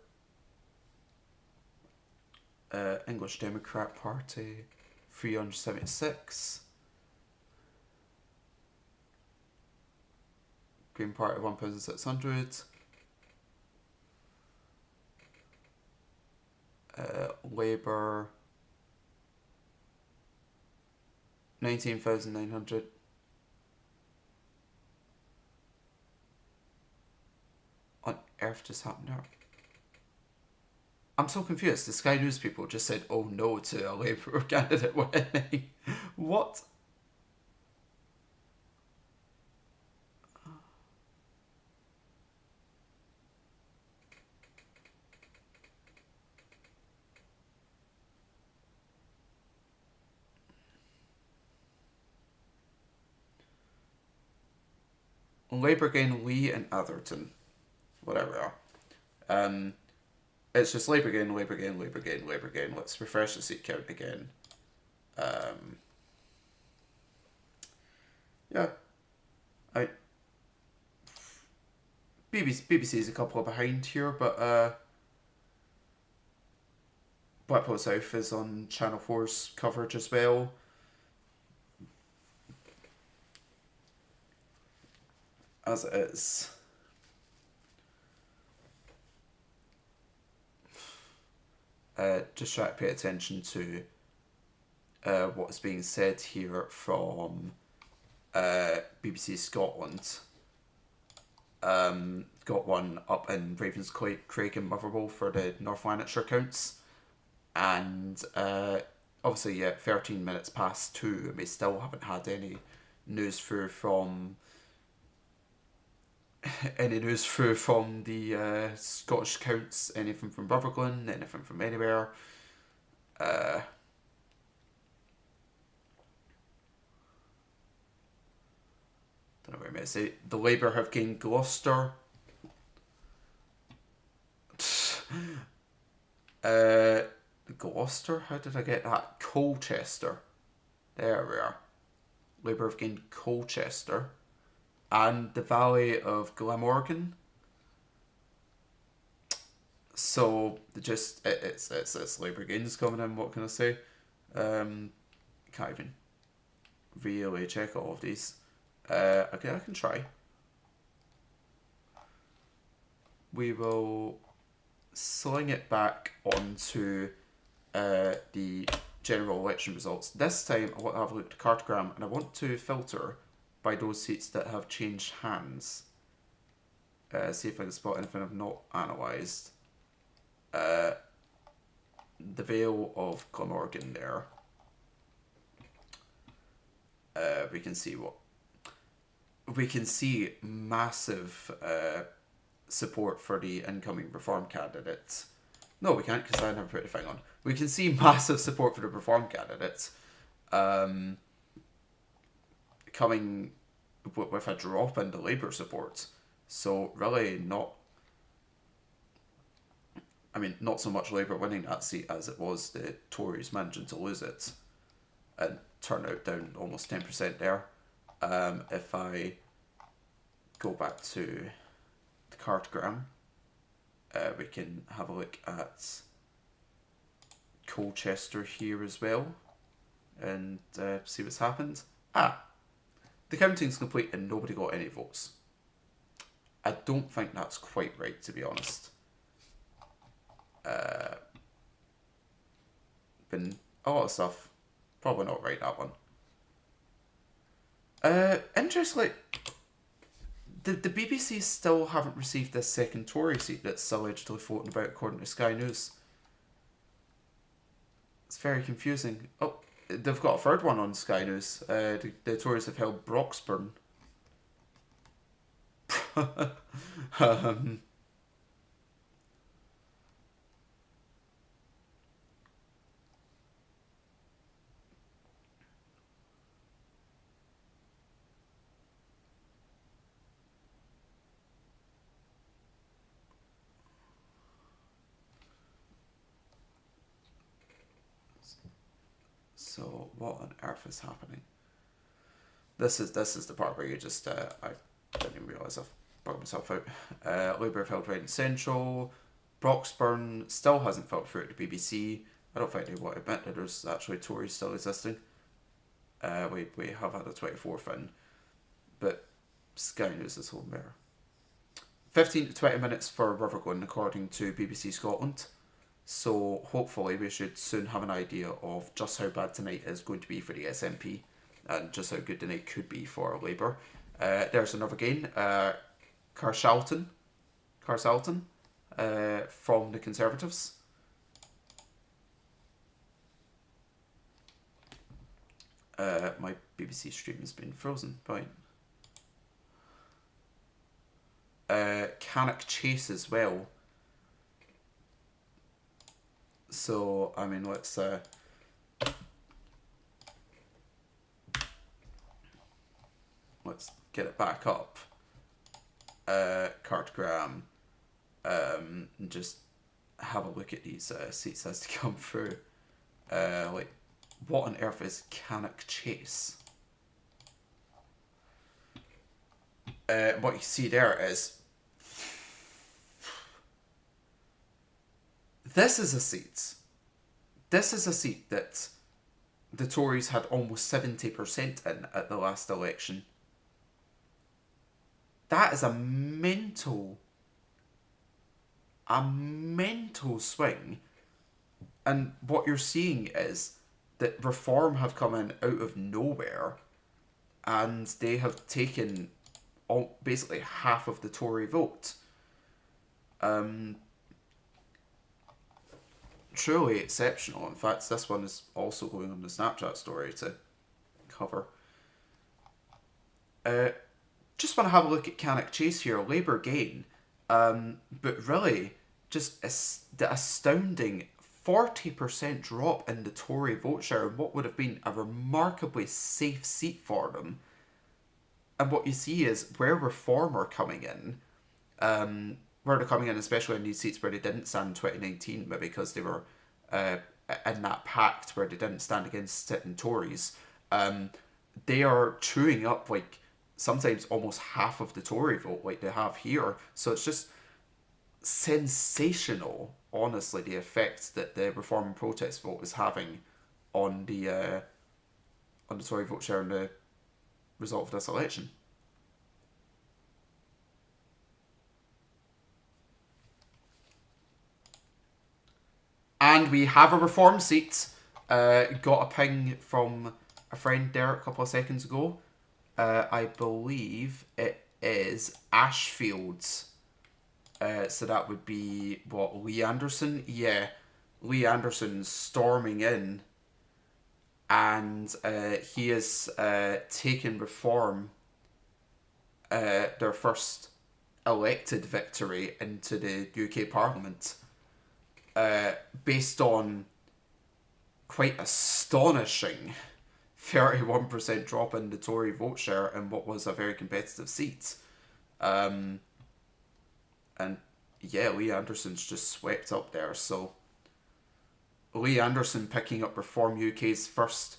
English Democrat Party, 376. Green Party, 1,600. Labour, 19,900. On earth just happened there? I'm so confused. The Sky News people just said, oh no, to a Labour candidate winning. What? Labour gain Lee and Atherton. Whatever. It's just Labour gain, Labour gain, Labour gain, Labour gain. Let's refresh the seat count again. Yeah. BBC's a couple of behind here, but Blackpool South is on Channel 4's coverage as well. As it is. Just try to pay attention to what's being said here from BBC Scotland. Got one up in Ravenscraig and Motherwell for the North Lanarkshire counts. And obviously, yeah, 13 minutes past 2, and we still haven't had any news through from the Scottish counts, anything from Rutherglen, anything from anywhere. Don't know where I'm going to say. The Labour have gained Gloucester. Gloucester? How did I get that? Colchester. There we are. Labour have gained Colchester. And the Valley of Glamorgan. So just it's Labour gains coming in. What can I say? Can't even really check all of these. Okay, I can try. We will sling it back onto the general election results. This time I want to have a look at the cartogram, and I want to filter by those seats that have changed hands. See if I can spot anything I've not analysed. The Vale of Glamorgan there. We can see massive support for the incoming Reform candidates. No, we can't, because I never put the thing on. We can see massive support for the Reform candidates coming with a drop in the Labour support. So really not so much Labour winning that seat as it was the Tories managing to lose it and turnout down almost 10% there. If I go back to the cartogram, we can have a look at Colchester here as well and see what's happened. The counting's complete and nobody got any votes. I don't think that's quite right, to be honest. Been a lot of stuff. Probably not right, that one. Interestingly, the BBC still haven't received this second Tory seat that's allegedly floating about according to Sky News. It's very confusing. Oh, they've got a third one on Sky News. The Tories have held Broxburn. So what on earth is happening? This is the part where you just I didn't even realise of. bug myself out. Labour have held Reading Central. Broxburn still hasn't felt through at the BBC. I don't think they want to admit that there's actually Tories still existing. We have had a 24th in, but Sky News is home there. 15 to 20 minutes for Rutherglen according to BBC Scotland. So hopefully we should soon have an idea of just how bad tonight is going to be for the SNP and just how good the night could be for Labour. There's another game, Carshalton from the Conservatives. My BBC stream has been frozen. Right. Cannock Chase as well. So, I mean, let's get it back up. Cartogram. And just have a look at these seats as they come through. Like, what on earth is Cannock Chase? What you see there is this is a seat that the Tories had almost 70% in at the last election. That is a mental swing. And what you're seeing is that Reform have come in out of nowhere and they have taken basically half of the Tory vote. Truly exceptional. In fact, this one is also going on the Snapchat story to cover. Just want to have a look at Cannock Chase here. Labour gain. But really, just the astounding 40% drop in the Tory vote share in what would have been a remarkably safe seat for them. And what you see is where Reform are coming in, where they're coming in, especially in these seats where they didn't stand in 2019, maybe because they were in that pact where they didn't stand against sitting Tories. They are chewing up like sometimes almost half of the Tory vote like they have here. So it's just sensational, honestly, the effect that the Reform and Protest vote is having on the Tory vote share and the result of this election. And we have a Reform seat. Got a ping from a friend there a couple of seconds ago. I believe it is Ashfields. So that would be, what, Lee Anderson? Yeah, Lee Anderson's storming in. And he has taken Reform their first elected victory into the UK Parliament. Based on quite astonishing 31% drop in the Tory vote share in what was a very competitive seat. And yeah, Lee Anderson's just swept up there. So Lee Anderson picking up Reform UK's first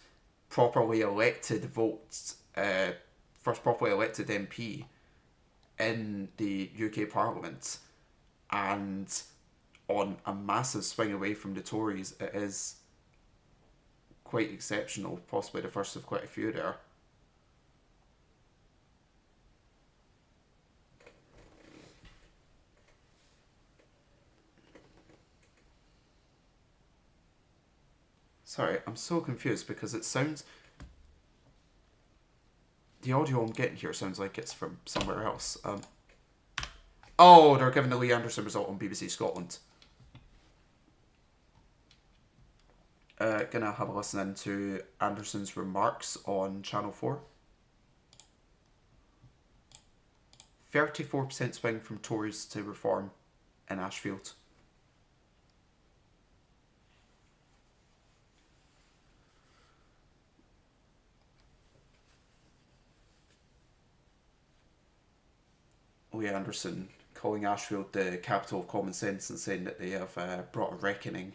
properly elected first properly elected MP in the UK Parliament, and on a massive swing away from the Tories. It is quite exceptional, possibly the first of quite a few there. Sorry, I'm so confused because it sounds... The audio I'm getting here sounds like it's from somewhere else. Oh, they're giving the Lee Anderson result on BBC Scotland. Gonna have a listen into Anderson's remarks on Channel 4. 34% swing from Tories to Reform in Ashfield. Lee Anderson calling Ashfield the capital of common sense and saying that they have brought a reckoning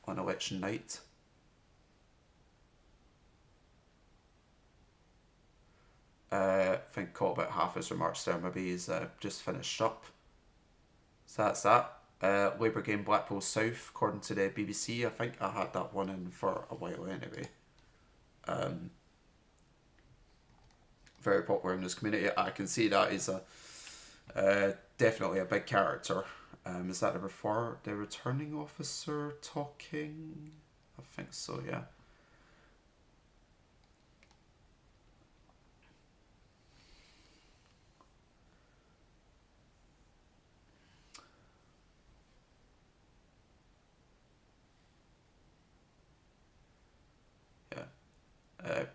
on election night. I think caught about half his remarks there. Maybe he's just finished up. So that's that. Labour game Blackpool South, according to the BBC. I think I had that one in for a while anyway. Very popular in this community. I can see that is definitely a big character. Is that the returning officer talking? I think so, yeah.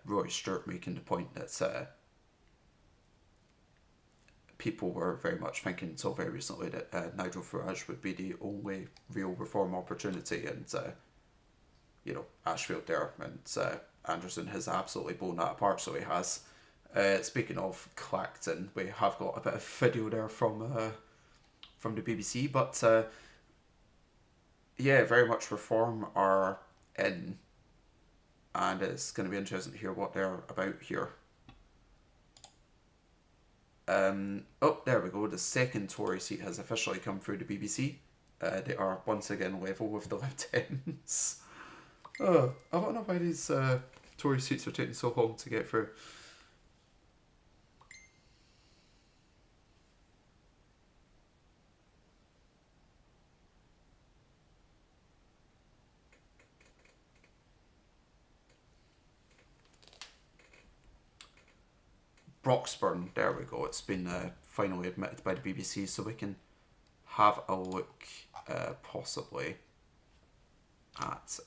Roy Stewart making the point that people were very much thinking until very recently that Nigel Farage would be the only real reform opportunity, and Ashfield there, and Anderson has absolutely blown that apart. So he has. Speaking of Clacton, we have got a bit of video there from the BBC, but yeah, very much reform are in. And it's going to be interesting to hear what they're about here. Oh, there we go. The second Tory seat has officially come through the BBC. They are once again level with the Lib Dems. I don't know why these Tory seats are taking so long to get through. Broxburn, there we go. It's been finally admitted by the BBC, so we can have a look possibly at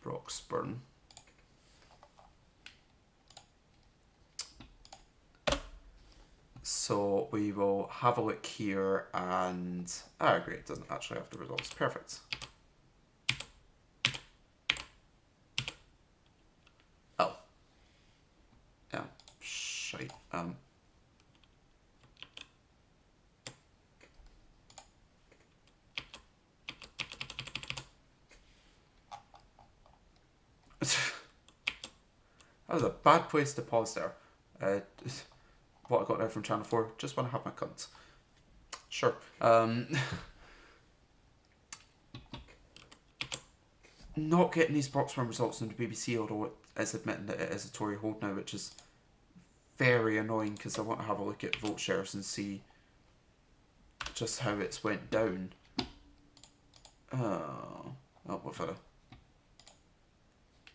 Broxburn. So we will have a look here, and great, it doesn't actually have the results. Perfect. Oh. Yeah, shite. That was a bad place to pause there. What I got there from Channel 4, just want to have my cunt. Sure. Not getting these Broxburn results on the BBC, although it is admitting that it is a Tory hold now, which is very annoying because I want to have a look at vote shares and see just how it's went down. With a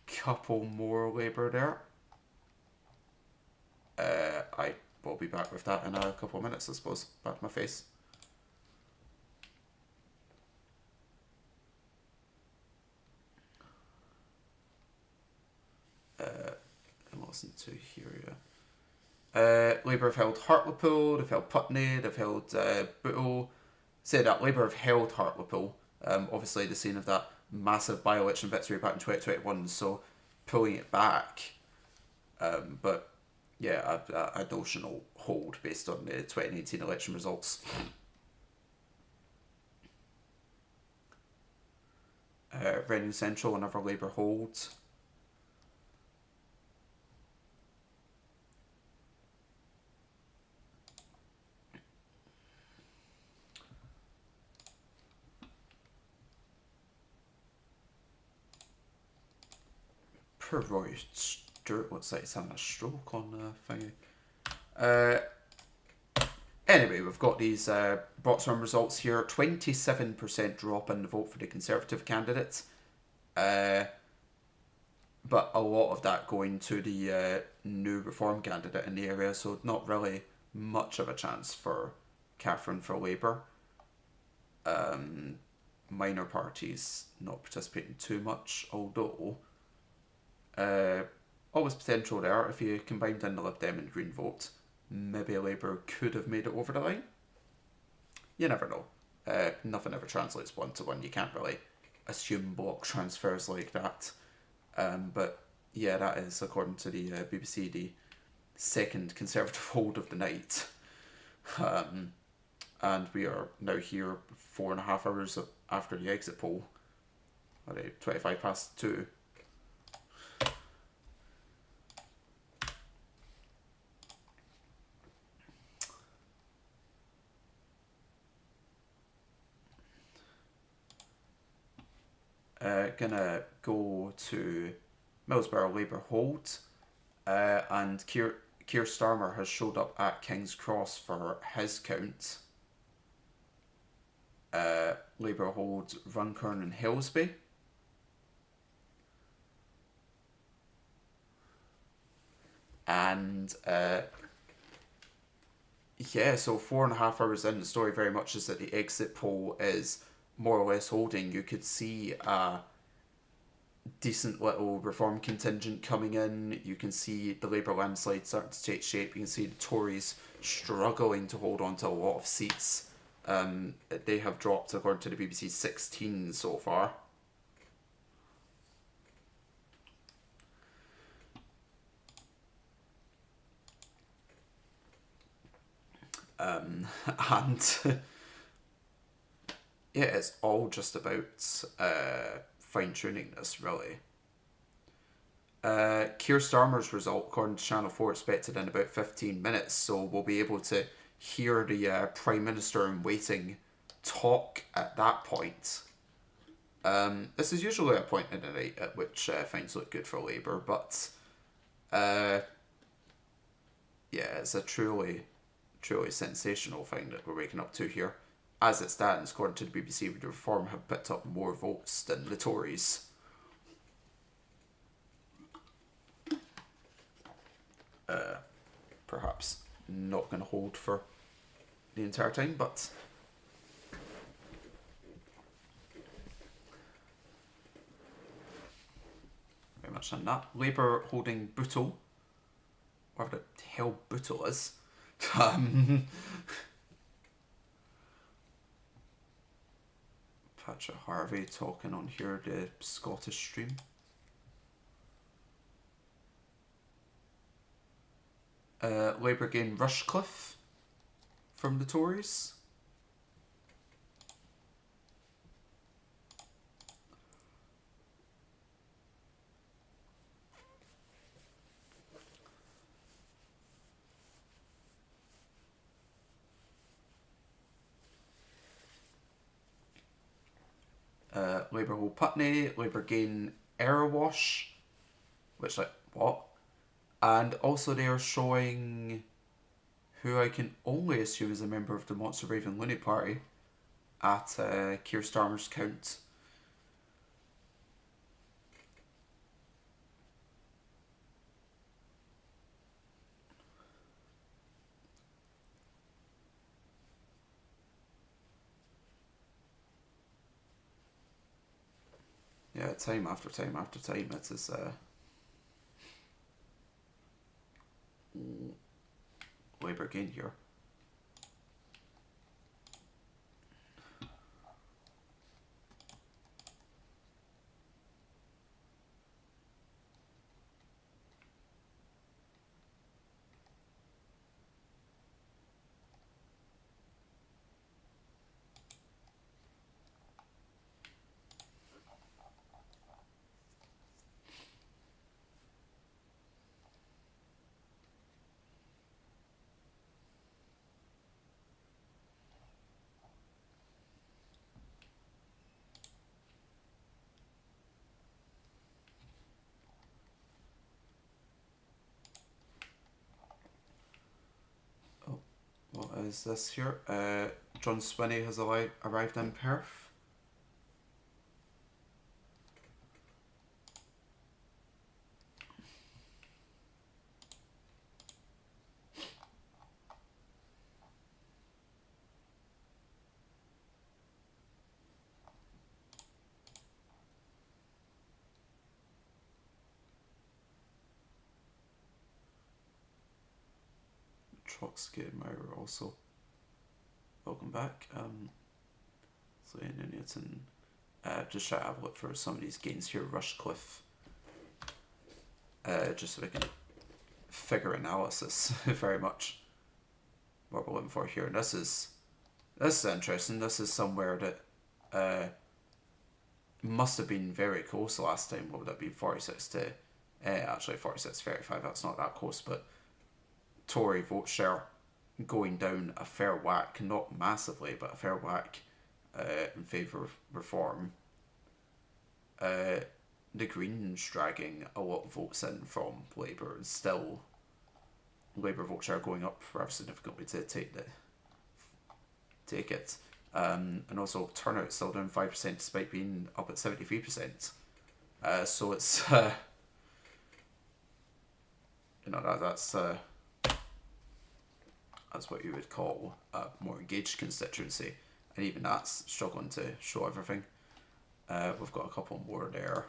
couple more Labour there. I will be back with that in a couple of minutes, I suppose. Back to my face. Listen to here, yeah. Labour have held Hartlepool, they've held Putney, they've held Bootle. Say that, Labour have held Hartlepool. Obviously the scene of that massive by-election victory back in 2021, so pulling it back. But yeah, a notional hold based on the 2019 election results. Reading Central, another Labour hold. Poor Roy Stewart looks like he's having a stroke on the thingy. Anyway, we've got these Broxburn results here. 27% drop in the vote for the Conservative candidate. But a lot of that going to the new Reform candidate in the area, so not really much of a chance for Catherine for Labour. Minor parties not participating too much, although always potential there. If you combined in the Lib Dem and Green vote, maybe Labour could have made it over the line. You never know. Nothing ever translates one to one. You can't really assume block transfers like that. But yeah, that is, according to the BBC, the second Conservative hold of the night. And we are now here 4.5 hours after the exit poll. 25 past 2. gonna go to Millsborough Labour Hold, and Keir Starmer has showed up at King's Cross for his count. Labour Hold, Runcorn and Hillsby. And yeah, so 4.5 hours in, the story very much is that the exit poll is more or less holding. You could see a decent little reform contingent coming in. You can see the Labour landslide starting to take shape. You can see the Tories struggling to hold on to a lot of seats. They have dropped, according to the BBC, 16 so far. And yeah, it's all just about fine-tuning this, really. Keir Starmer's result, according to Channel 4, expected in about 15 minutes, so we'll be able to hear the Prime Minister in waiting talk at that point. This is usually a point in the night at which things look good for Labour, but yeah, it's a truly sensational thing that we're waking up to here. As it stands, according to the BBC, the Reform have picked up more votes than the Tories. Perhaps not going to hold for the entire time, but very much on that. Labour holding Bootle, whatever the hell Bootle is. Patrick Harvey talking on here, the Scottish stream. Labour gain Rushcliffe from the Tories. Labour hold Putney, Labour gain Erewash, which, like, what? And also they are showing who I can only assume is a member of the Monster Raven Looney Party at Keir Starmer's count. Yeah, time after time after time, it is Labour gain here. What is this here? John Swinney has arrived in Perth. Trotsky Admirer also. Welcome back. So in Newton, just try to have a look for some of these gains here. Rushcliffe. Just so we can figure analysis very much what we're looking for here. And this is interesting. This is somewhere that must have been very close last time. What would that be? 46 to actually 46-35. That's not that close, but Tory vote share going down a fair whack, not massively, but a fair whack in favour of reform. the Greens dragging a lot of votes in from Labour, and still Labour vote share going up rather significantly to take it. And also turnout still down 5% despite being up at 73%. So it's that's what you would call a more engaged constituency, and even that's struggling to show everything. We've got a couple more there.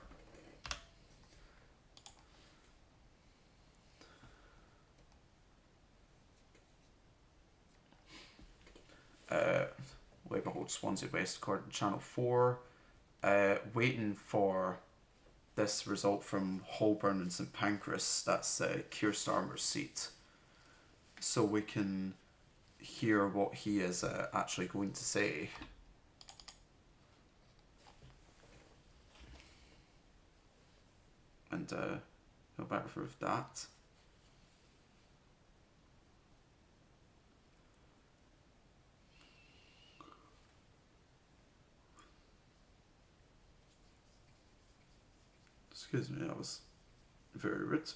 Labour holds Swansea West according to Channel 4. Waiting for this result from Holborn and St Pancras. That's Keir Starmer's seat. So we can hear what he is actually going to say. And he'll better prove that. Excuse me, that was very rude.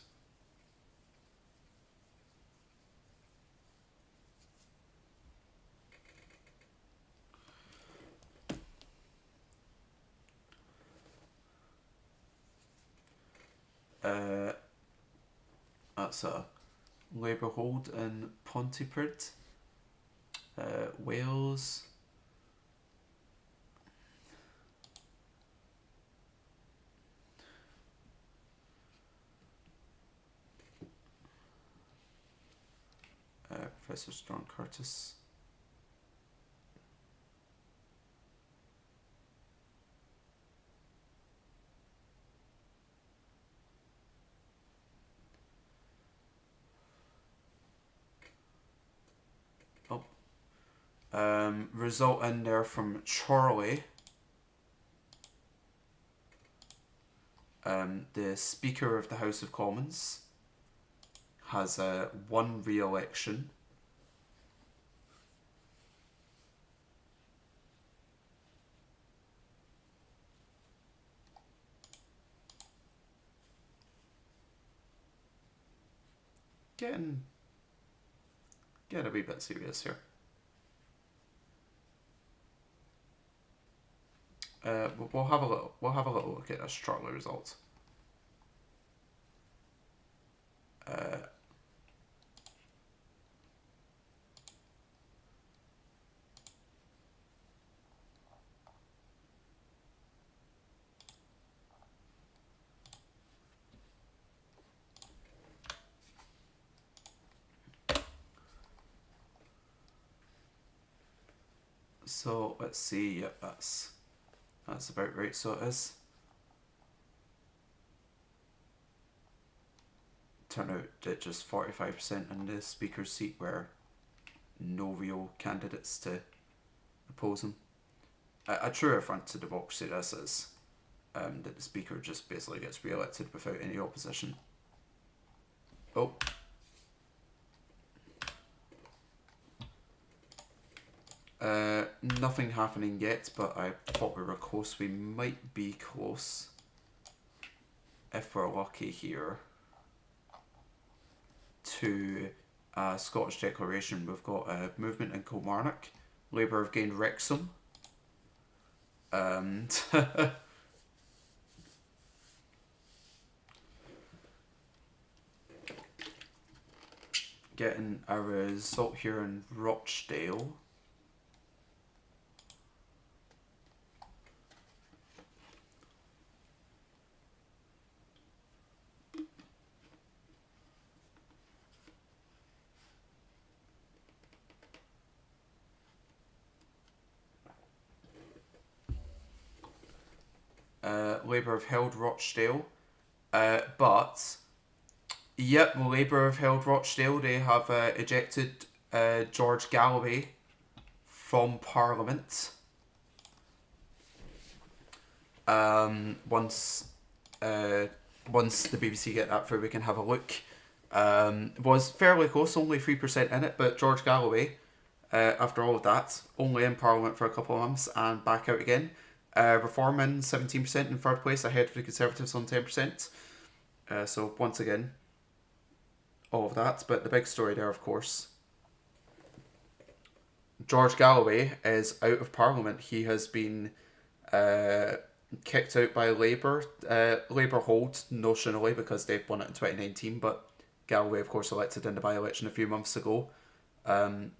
That's a Labour hold in Pontypridd, Wales. Professor John Curtis. Result in there from Chorley. The Speaker of the House of Commons has one re-election. Getting a wee bit serious here. We'll have a little look at a Strutler result. So let's see. Yep, that's about right. So it is. Turnout at just 45% in the Speaker's seat, where no real candidates to oppose him. A true affront to democracy this is, that the Speaker just basically gets re-elected without any opposition. Oh. Nothing happening yet, but I thought we were close. We might be close if we're lucky here to a Scottish declaration. We've got a movement in Kilmarnock. Labour have gained Wrexham. And getting a result here in Rochdale. Labour have held Rochdale, but yep, Labour have held Rochdale. They have ejected George Galloway from Parliament. Once the BBC get that through, we can have a look. Was fairly close, only 3% in it, but George Galloway, after all of that, only in Parliament for a couple of months and back out again. Reform in 17% in third place, ahead of the Conservatives on 10%. So once again, all of that. But the big story there, of course, George Galloway is out of Parliament. He has been kicked out by Labour. Labour hold notionally because they've won it in 2019, but Galloway, of course, elected in the by-election a few months ago.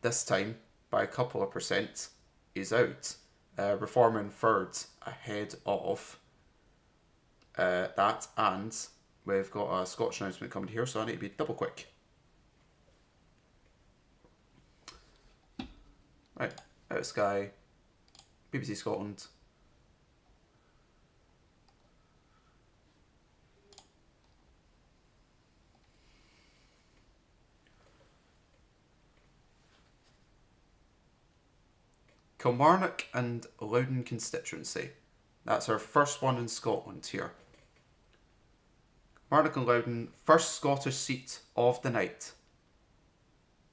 This time, by a couple of percent, he's out. Reform in third, ahead of that, and we've got a Scottish announcement coming here, so I need to be double quick. Right, out of Sky, BBC Scotland. Kilmarnock and Loudon constituency. That's our first one in Scotland here. Kilmarnock and Loudon, first Scottish seat of the night.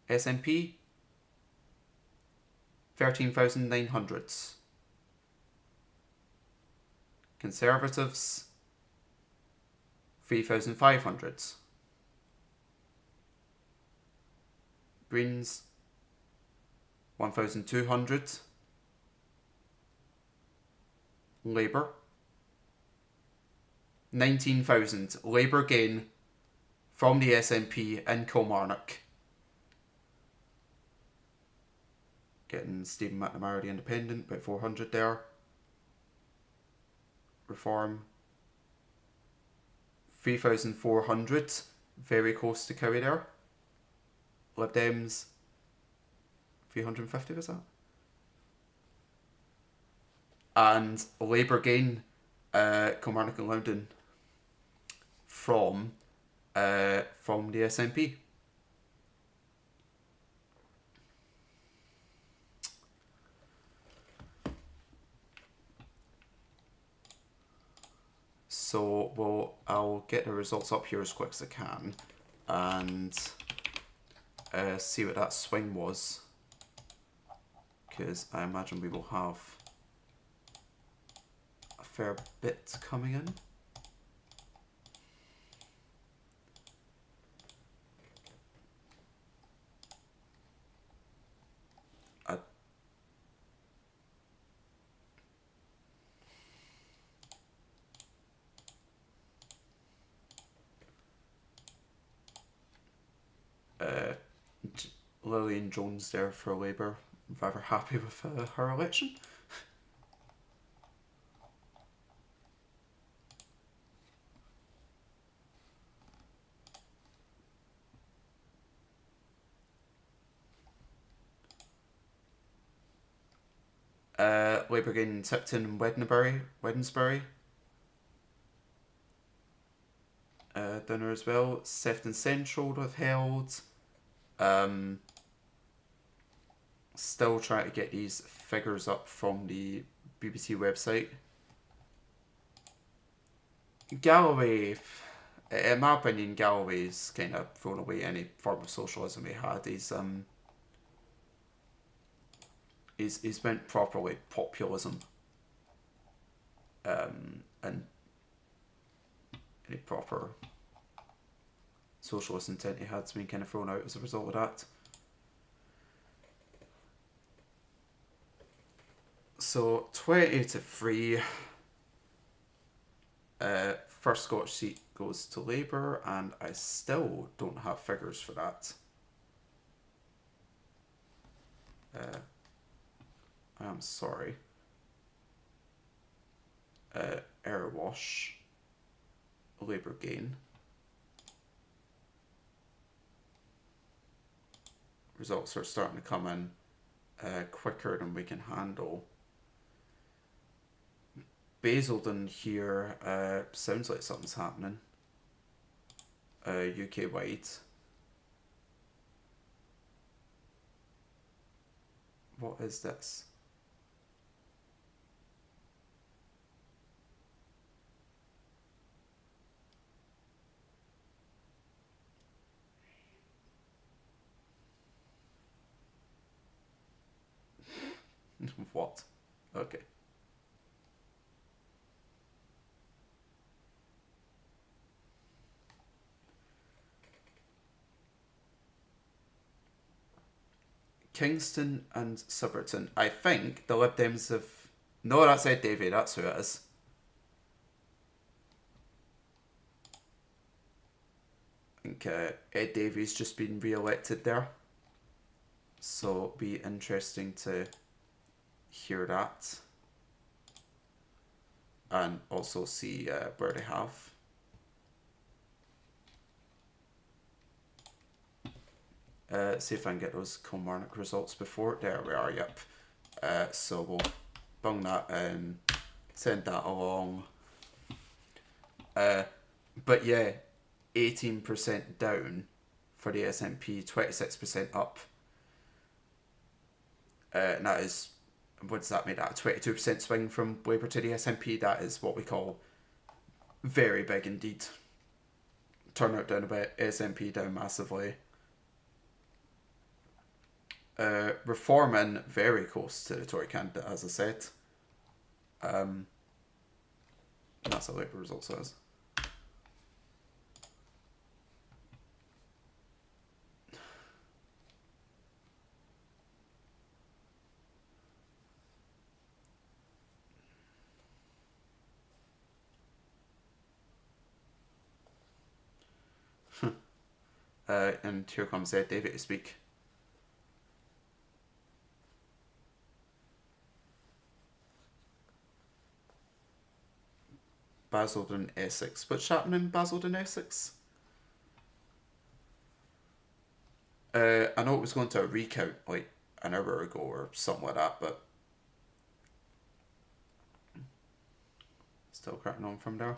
SNP, 13,900. Conservatives, 3,500. Greens, 1,200. Labour, 19,000. Labour gain from the SNP in Kilmarnock. Getting Stephen McNamara, the Independent, about 400 there. Reform, 3,400. Very close to Cowie there. Lib Dems, 350 was that? And Labour gain Kilmarnock and Loudon from the SNP. So I'll get the results up here as quick as I can and see what that swing was, because I imagine we will have a fair bit coming in. Lillian Jones there for Labour. I'm rather happy with her election. Labour gain Tipton and Wednesbury. Dinner as well. Sefton Central withheld. Still trying to get these figures up from the BBC website. Galloway, in my opinion, Galloway's kind of thrown away any form of socialism he had. He's went properly populism. And any proper socialist intent he had's been kind of thrown out as a result of that. So 20 to 3. First Scottish seat goes to Labour, and I still don't have figures for that. I am sorry. Airwash, Labour gain. Results are starting to come in quicker than we can handle. Basildon here sounds like something's happening. UK wide. What is this? What? Okay. Kingston and Surbiton. I think the Lib Dems have... No, that's Ed Davey. That's who it is. I think Ed Davies just been re-elected there. So it'll be interesting to hear that. And also see where they have. See if I can get those Kilmarnock results before. There we are, yep. So we'll bung that in, send that along. But yeah, 18% down for the SNP, 26% up. And that is, what does that make that? A 22% swing from Labour to the SNP. That is what we call very big indeed. Turnout down a bit, SNP down massively. Reform in very close to the Tory candidate, as I said. That's a Labour result says. And here comes Ed David to speak. Basildon, Essex. What's happening in Basildon, Essex? I know it was going to a recount like an hour ago or something like that, but still cracking on from there.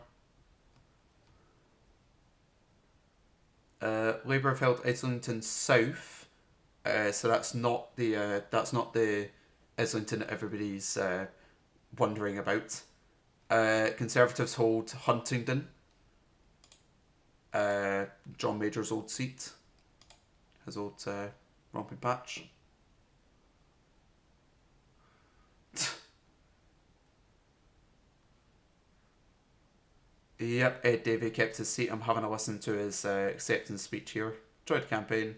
Labour have held Islington South, so that's not the Islington that everybody's wondering about. Conservatives hold Huntingdon, John Major's old seat, his old romping patch. Yep, Ed Davey kept his seat. I'm having a listen to his acceptance speech here. Enjoyed the campaign.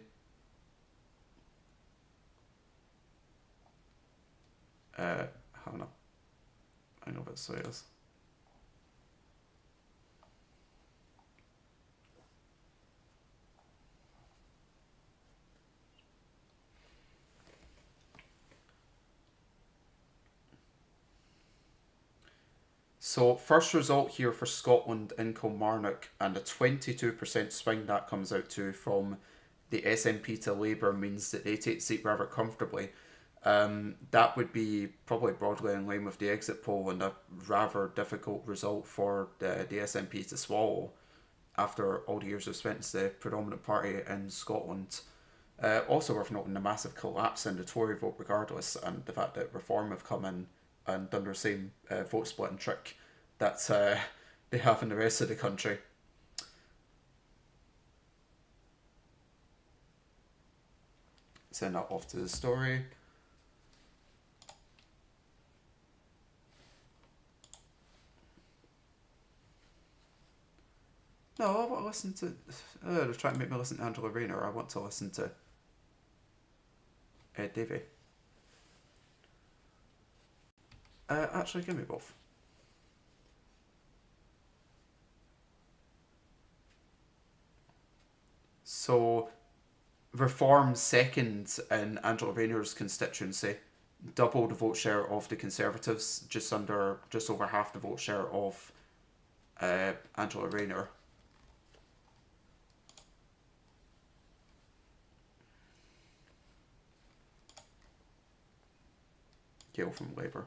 Having a... I know what so it is. So, first result here for Scotland in Kilmarnock, and a 22% swing that comes out to from the SNP to Labour means that they take the seat rather comfortably. That would be probably broadly in line with the exit poll and a rather difficult result for the SNP to swallow after all the years they've spent as the predominant party in Scotland. Also worth noting the massive collapse in the Tory vote regardless, and the fact that Reform have come in and done their same vote splitting trick that they have in the rest of the country. Send that off to the story. No, I want to listen to... they're trying to make me listen to Angela Rayner. I want to listen to Ed Davey. Actually, give me both. So, Reform second in Angela Rayner's constituency, double the vote share of the Conservatives, just over half the vote share of Angela Rayner. Gail from Labour.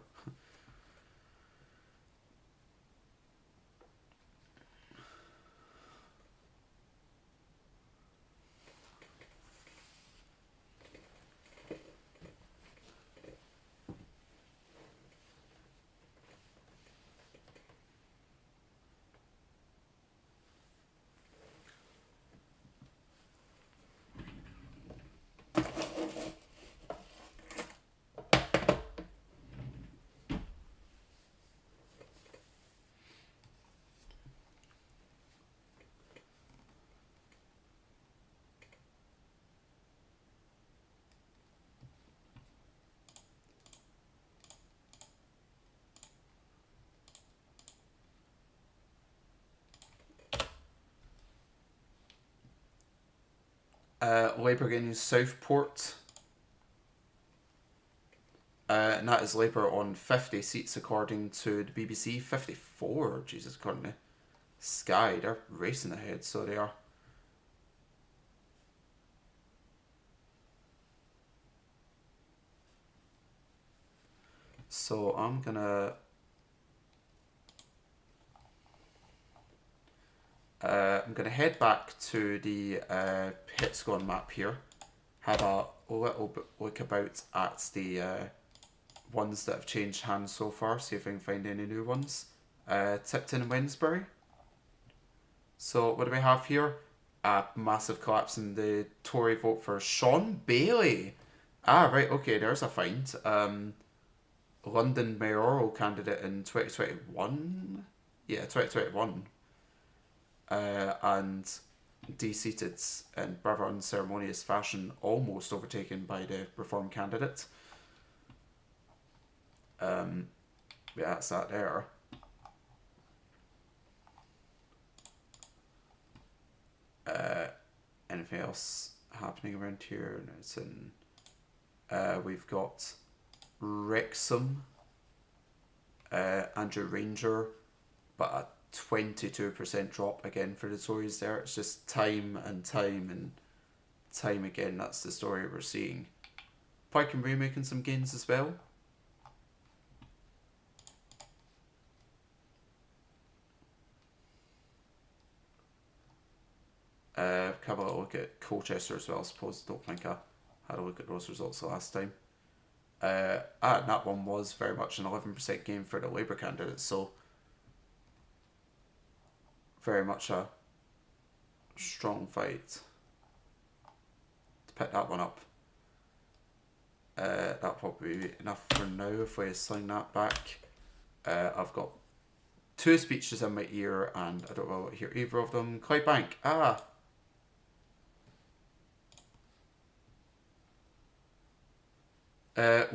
Labour gaining Southport. And that is Labour on 50 seats according to the BBC. 54, Jesus, according to Sky. They're racing ahead, so they are. So I'm gonna head back to the Hexagon map here, have a little bit look about at the ones that have changed hands so far, see if I can find any new ones. Tipton and Wednesbury. So what do we have here? A massive collapse in the Tory vote for Sean Bailey. Ah, right, okay, there's a find. London mayoral candidate in 2021. Yeah, 2021. And de-seated in rather unceremonious fashion, almost overtaken by the Reform candidate. Yeah, that's that there. Anything else happening around here? No, it's in. We've got Wrexham, Andrew Ranger, but a 22% drop again for the Tories there. It's just time and time and time again. That's the story we're seeing. Pike and Ray making some gains as well. Have a look at Colchester as well, I suppose. Don't think I had a look at those results the last time. And that one was very much an 11% gain for the Labour candidate, so very much a strong fight to pick that one up. That'll probably be enough for now if we sling that back. I've got two speeches in my ear and I don't know what to hear either of them. Clydebank,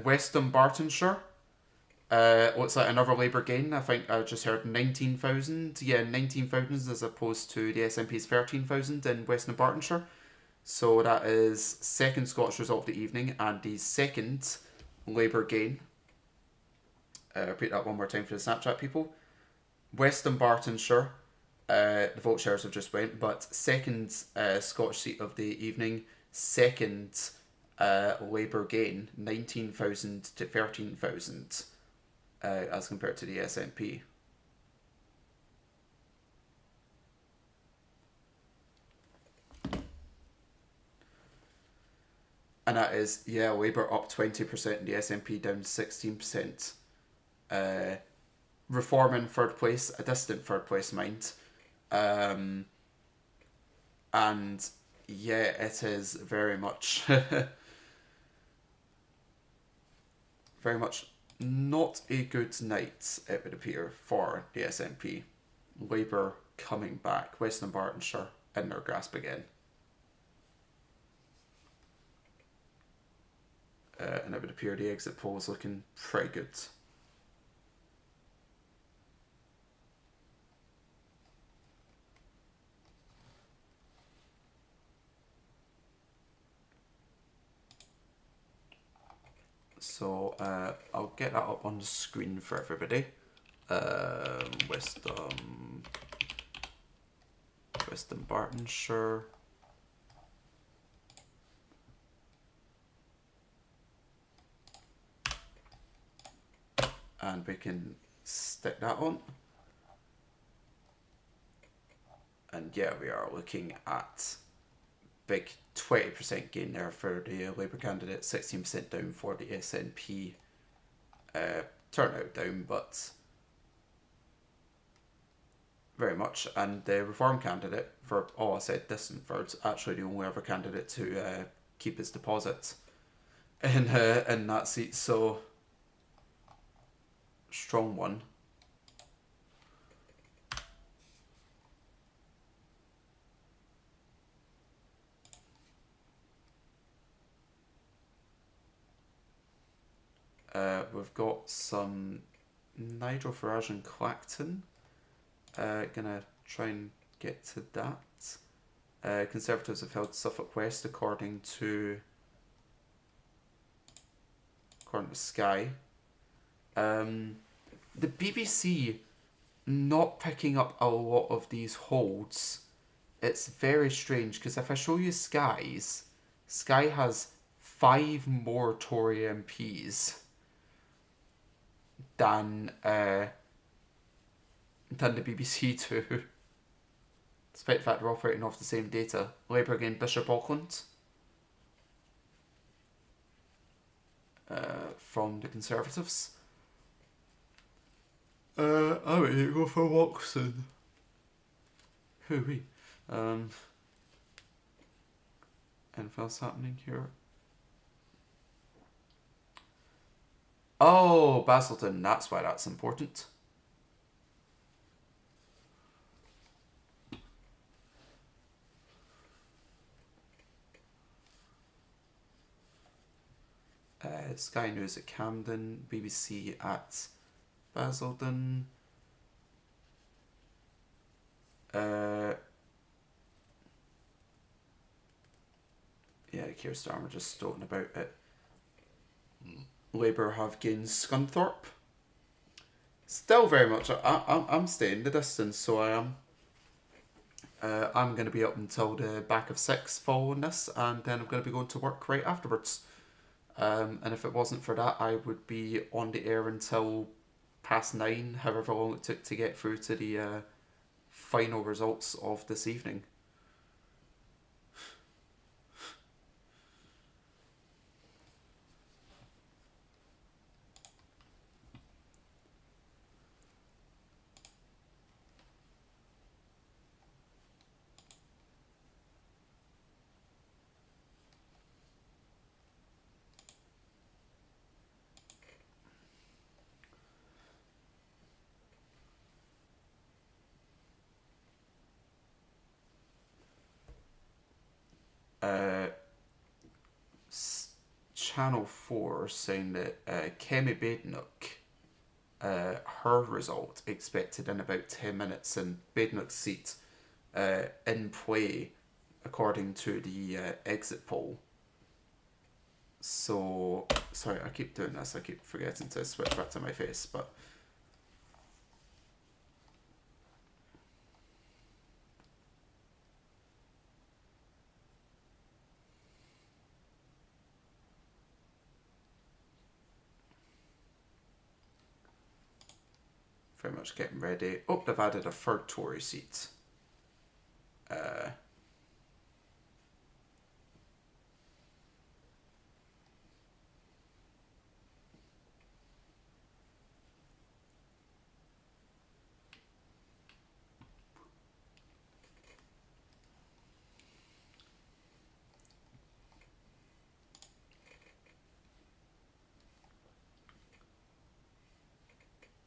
Western Bartonshire. Looks like another Labour gain. I think I just heard 19,000. Yeah, 19,000 as opposed to the SNP's 13,000 in Western Bartonshire. So that is second Scottish result of the evening and the second Labour gain. Repeat that one more time for the Snapchat people. Western Bartonshire, the vote shares have just went, but second Scottish seat of the evening, second Labour gain, 19,000 to 13,000 as compared to the SNP. And that is, yeah, Labour up 20% and the SNP down 16%. Reform in third place, a distant third place, mind. And yeah, it is very much, very much not a good night, it would appear, for the SNP. Labour coming back, Western Bartonshire in their grasp again. And it would appear the exit poll is looking pretty good. So I'll get that up on the screen for everybody. Western Bartonshire. And we can stick that on. And yeah, we are looking at big 20% gain there for the Labour candidate, 16% down for the SNP. Turnout down, but very much. And the Reform candidate, for all I said, distant third, actually the only other candidate to keep his deposit in that seat. So strong one. We've got some Nigel Farage and Clacton. Gonna try and get to that. Conservatives have held Suffolk West according to Sky. The BBC not picking up a lot of these holds. It's very strange because if I show you Sky has 5 more Tory MPs than the BBC do, despite the fact they're operating off the same data. Labour again, Bishop Auckland. From the Conservatives. I would go for Watson. Hooey. Anything else happening here? Oh, Basildon, that's why that's important. Sky News at Camden, BBC at Basildon. Yeah, Keir Starmer just stoking about it. Labour have gained Scunthorpe. Still very much. I'm staying the distance, so I am. I'm going to be up until the back of 6 following this, and then I'm going to be going to work right afterwards. And if it wasn't for that, I would be on the air until past 9, however long it took to get through to the final results of this evening. Channel 4 saying that Kemi Badenoch, her result expected in about 10 minutes, and Badenoch's seat in play according to the exit poll. So, sorry, I keep doing this, I keep forgetting to switch back to my face, but very much getting ready. Oh, they've added a third Tory seat.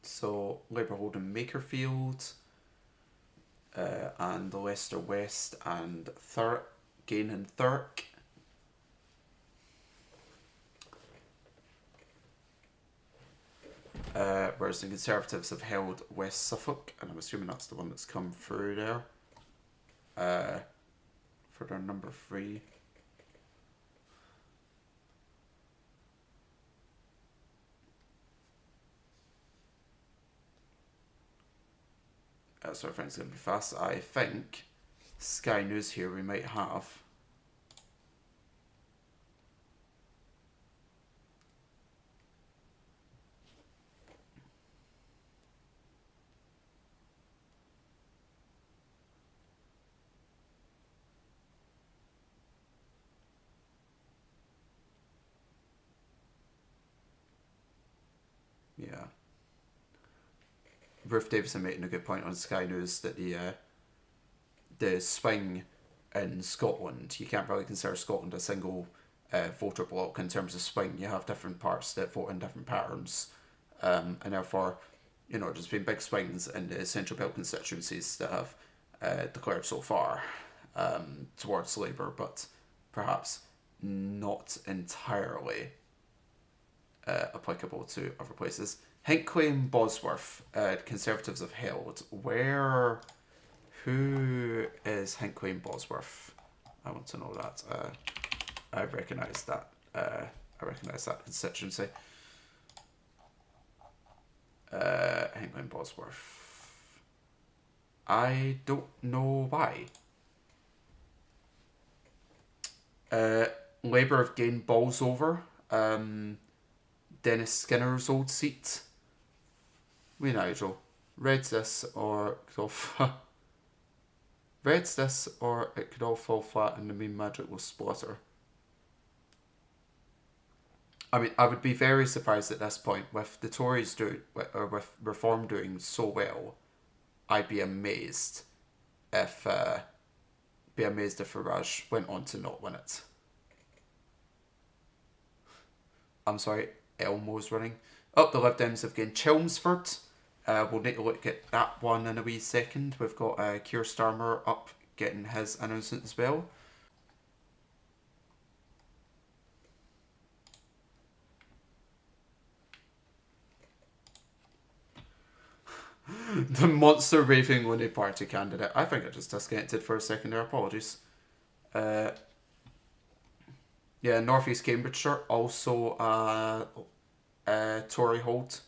So Labour holding Makerfield, and Leicester West and Thurrock, gaining Thurrock. Whereas the Conservatives have held West Suffolk, and I'm assuming that's the one that's come through there for their number 3. So I think it's going to be fast. I think Sky News here we might have. Yeah. Ruth Davison making a good point on Sky News that the swing in Scotland, you can't really consider Scotland a single voter block in terms of swing. You have different parts that vote in different patterns, and therefore, there's been big swings in the central belt constituencies that have declared so far towards Labour, but perhaps not entirely applicable to other places. Hinckley and Bosworth, Conservatives have held. Who is Hinckley and Bosworth? I want to know that. I recognise that. I recognise that constituency. Hinckley and Bosworth. I don't know why. Labour have gained Bolsover. Dennis Skinner's old seat. We Nigel. Red's this or Red's this or it could all fall flat and the main magic will splatter. I mean, I would be very surprised at this point with the Tories with Reform doing so well. I'd be amazed if Farage went on to not win it. I'm sorry, Elmo's running. Oh, the Lib Dems have gained Chelmsford. We'll need to look at that one in a wee second. We've got Keir Starmer up getting his announcement as well. The monster raving Looney Party candidate. I think I just disconnected for a second there. Apologies. Yeah, North East Cambridgeshire also Tory hold.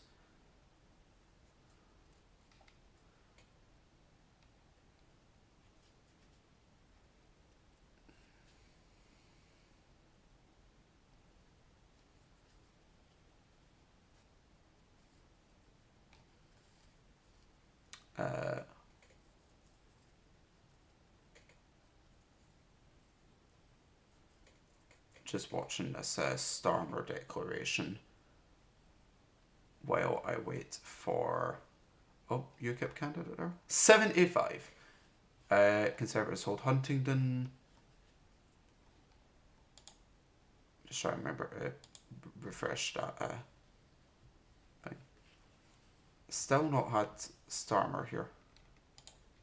Just watching this Starmer declaration while I wait for UKIP candidate there 75. Conservatives hold Huntingdon. Just trying to remember to refresh that thing. Still not had Starmer here.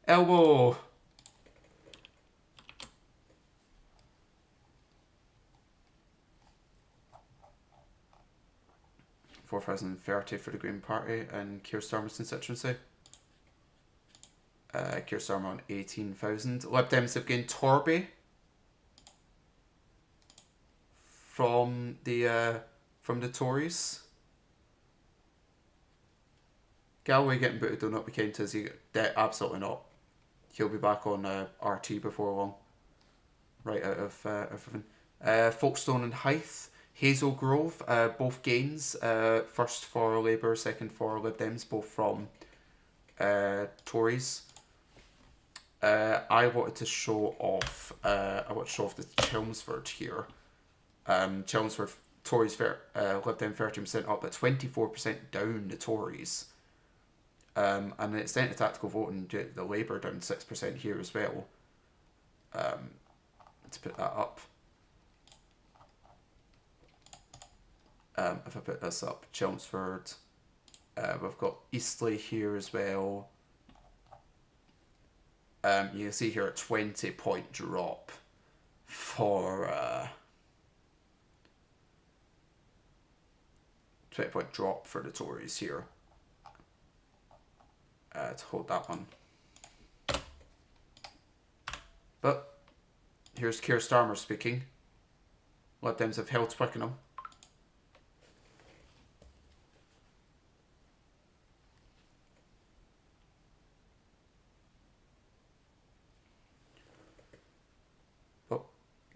Elbow. 4,030 for the Green Party and Keir Starmer's constituency. Keir Starmer on 18,000. Lib Dems have gained Torby from the Tories. Galloway getting booted will not be counted as he absolutely not. He'll be back on RT before long. Right out of everything. Folkestone and Hythe. Hazel Grove, both gains. First for Labour, second for Lib Dems, both from Tories. I wanted to show off. The Chelmsford here. Chelmsford Tories Lib Dem 13% up, but 24% down the Tories. And the extent of tactical voting, the Labour down 6% here as well. To put that up. If I put this up, Chelmsford, we've got Eastleigh here as well. You can see here a 20-point drop for 20-point drop for the Tories here. To hold that one. But here's Keir Starmer speaking. Lib Dems have held Twickenham.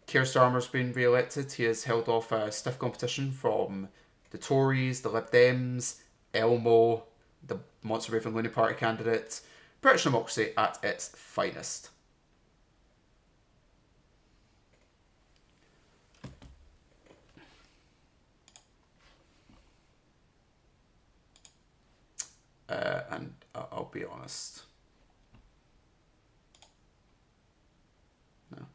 Keir Starmer's been re-elected. He has held off stiff competition from the Tories, the Lib Dems, Elmo, the Monster Raving Looney Party candidate. British democracy at its finest. And I'll be honest. No.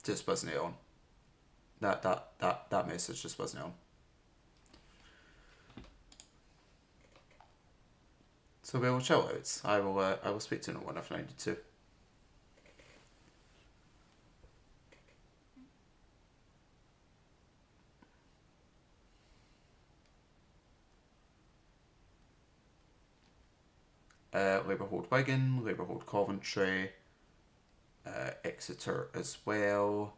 Just wasn't on. That message just wasn't on. So we will chill out. I will speak to no one if I need to. Labour hold Wigan, Labour hold Coventry, Exeter as well.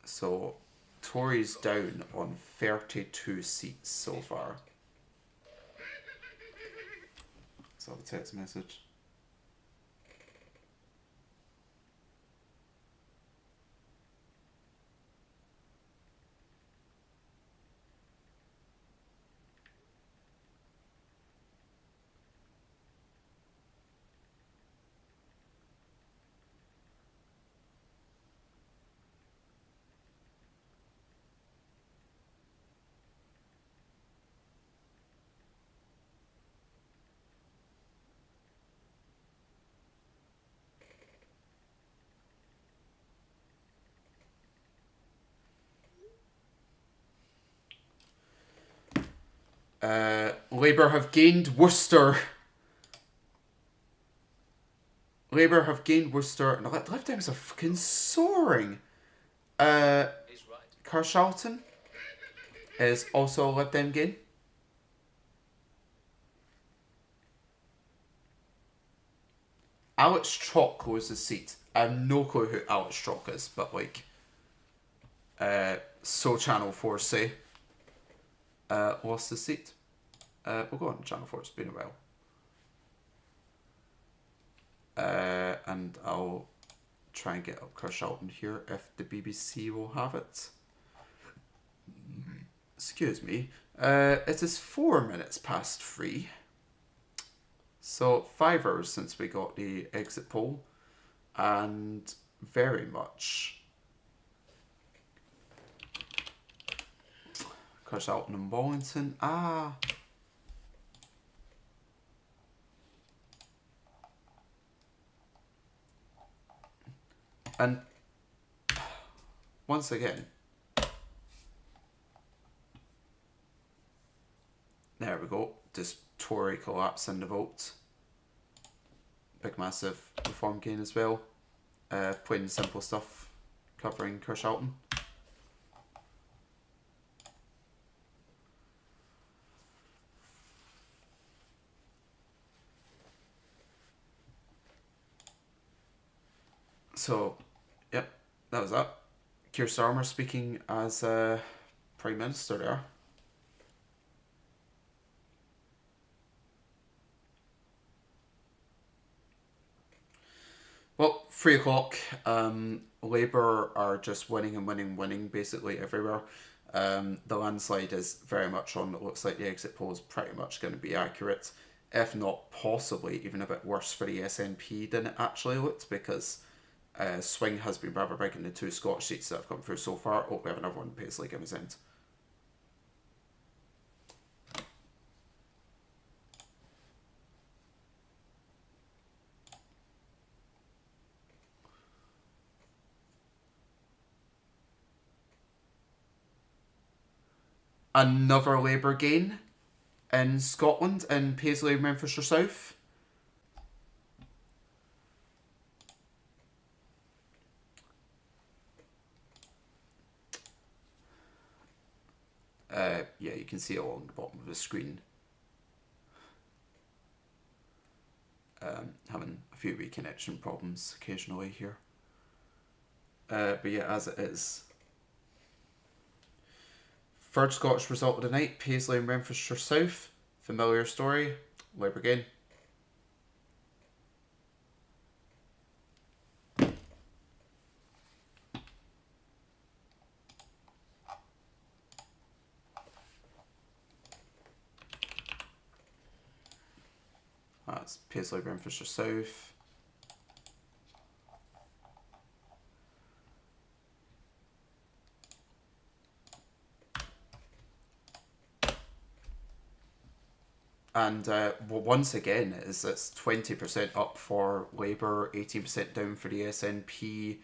So Tories down on 32 seats so far. Is that the text message? Labour have gained Worcester. Labour have gained Worcester. And the Lib Dems are fucking soaring. Carshalton is also a Lib Dem gain. Alex Chalk was the seat. I have no clue who Alex Chalk is, but like, so Channel 4 say, lost the seat. We'll go on Channel 4, it's been a while. And I'll try and get up Carshalton here if the BBC will have it. Excuse me. It is 4 minutes past 3. So 5 hours since we got the exit poll. And very much Carshalton and Wallington. And once again, there we go. Just Tory collapse in the vote. Big massive reform gain as well. Plain and simple stuff covering Carshalton. So, yep, that was that. Keir Starmer speaking as Prime Minister there. Well, 3 o'clock. Labour are just winning and winning, winning basically everywhere. The landslide is very much on. It looks like the exit poll is pretty much going to be accurate, if not possibly even a bit worse for the SNP than it actually looked, because swing has been rather big in the 2 Scottish seats that have come through so far. Oh, we have another one, Paisley Gimsend. Another Labour gain in Scotland, in Paisley, Renfrewshire South. Yeah, you can see it along the bottom of the screen. Having a few reconnection problems occasionally here. But yeah, as it is. Third Scottish result of the night, Paisley and Renfrewshire South. Familiar story, Labour gain. That's Paisley, Renfrewshire South. And once again, it's 20% up for Labour, 18% down for the SNP.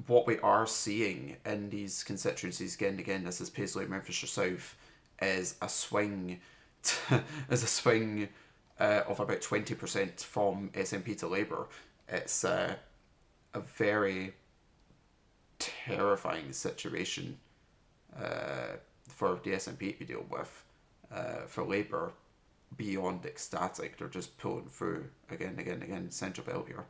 What we are seeing in these constituencies again and again, this is Paisley and Renfrewshire South, is a swing, of about 20% from SNP to Labour. It's a very terrifying situation for the SNP to deal with. For Labour, beyond ecstatic. They're just pulling through again and again and again. Central belt here.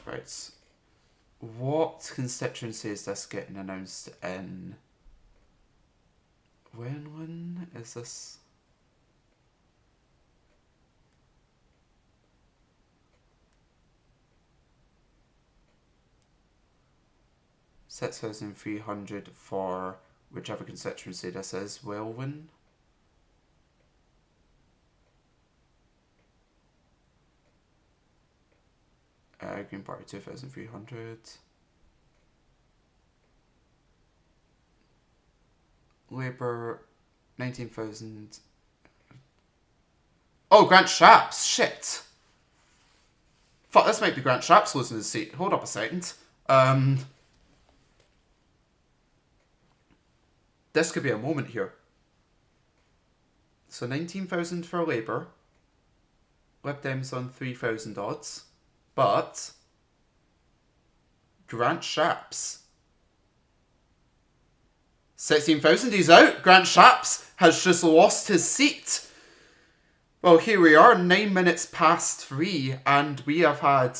Right. What constituency is this getting announced in? When is this? $6,300 for whichever constituency this is. Welwyn. Green Party 2,300. Labour 19,000. Oh, Grant Shapps. Shit. Fuck, this might be Grant Shapps losing his seat. Hold up a second. This could be a moment here. So 19,000 for Labour. Lib Dems on 3,000 odds. But Grant Shapps. 16,000, he's out. Grant Shapps has just lost his seat. Well, here we are, 9 minutes past 3, and we have had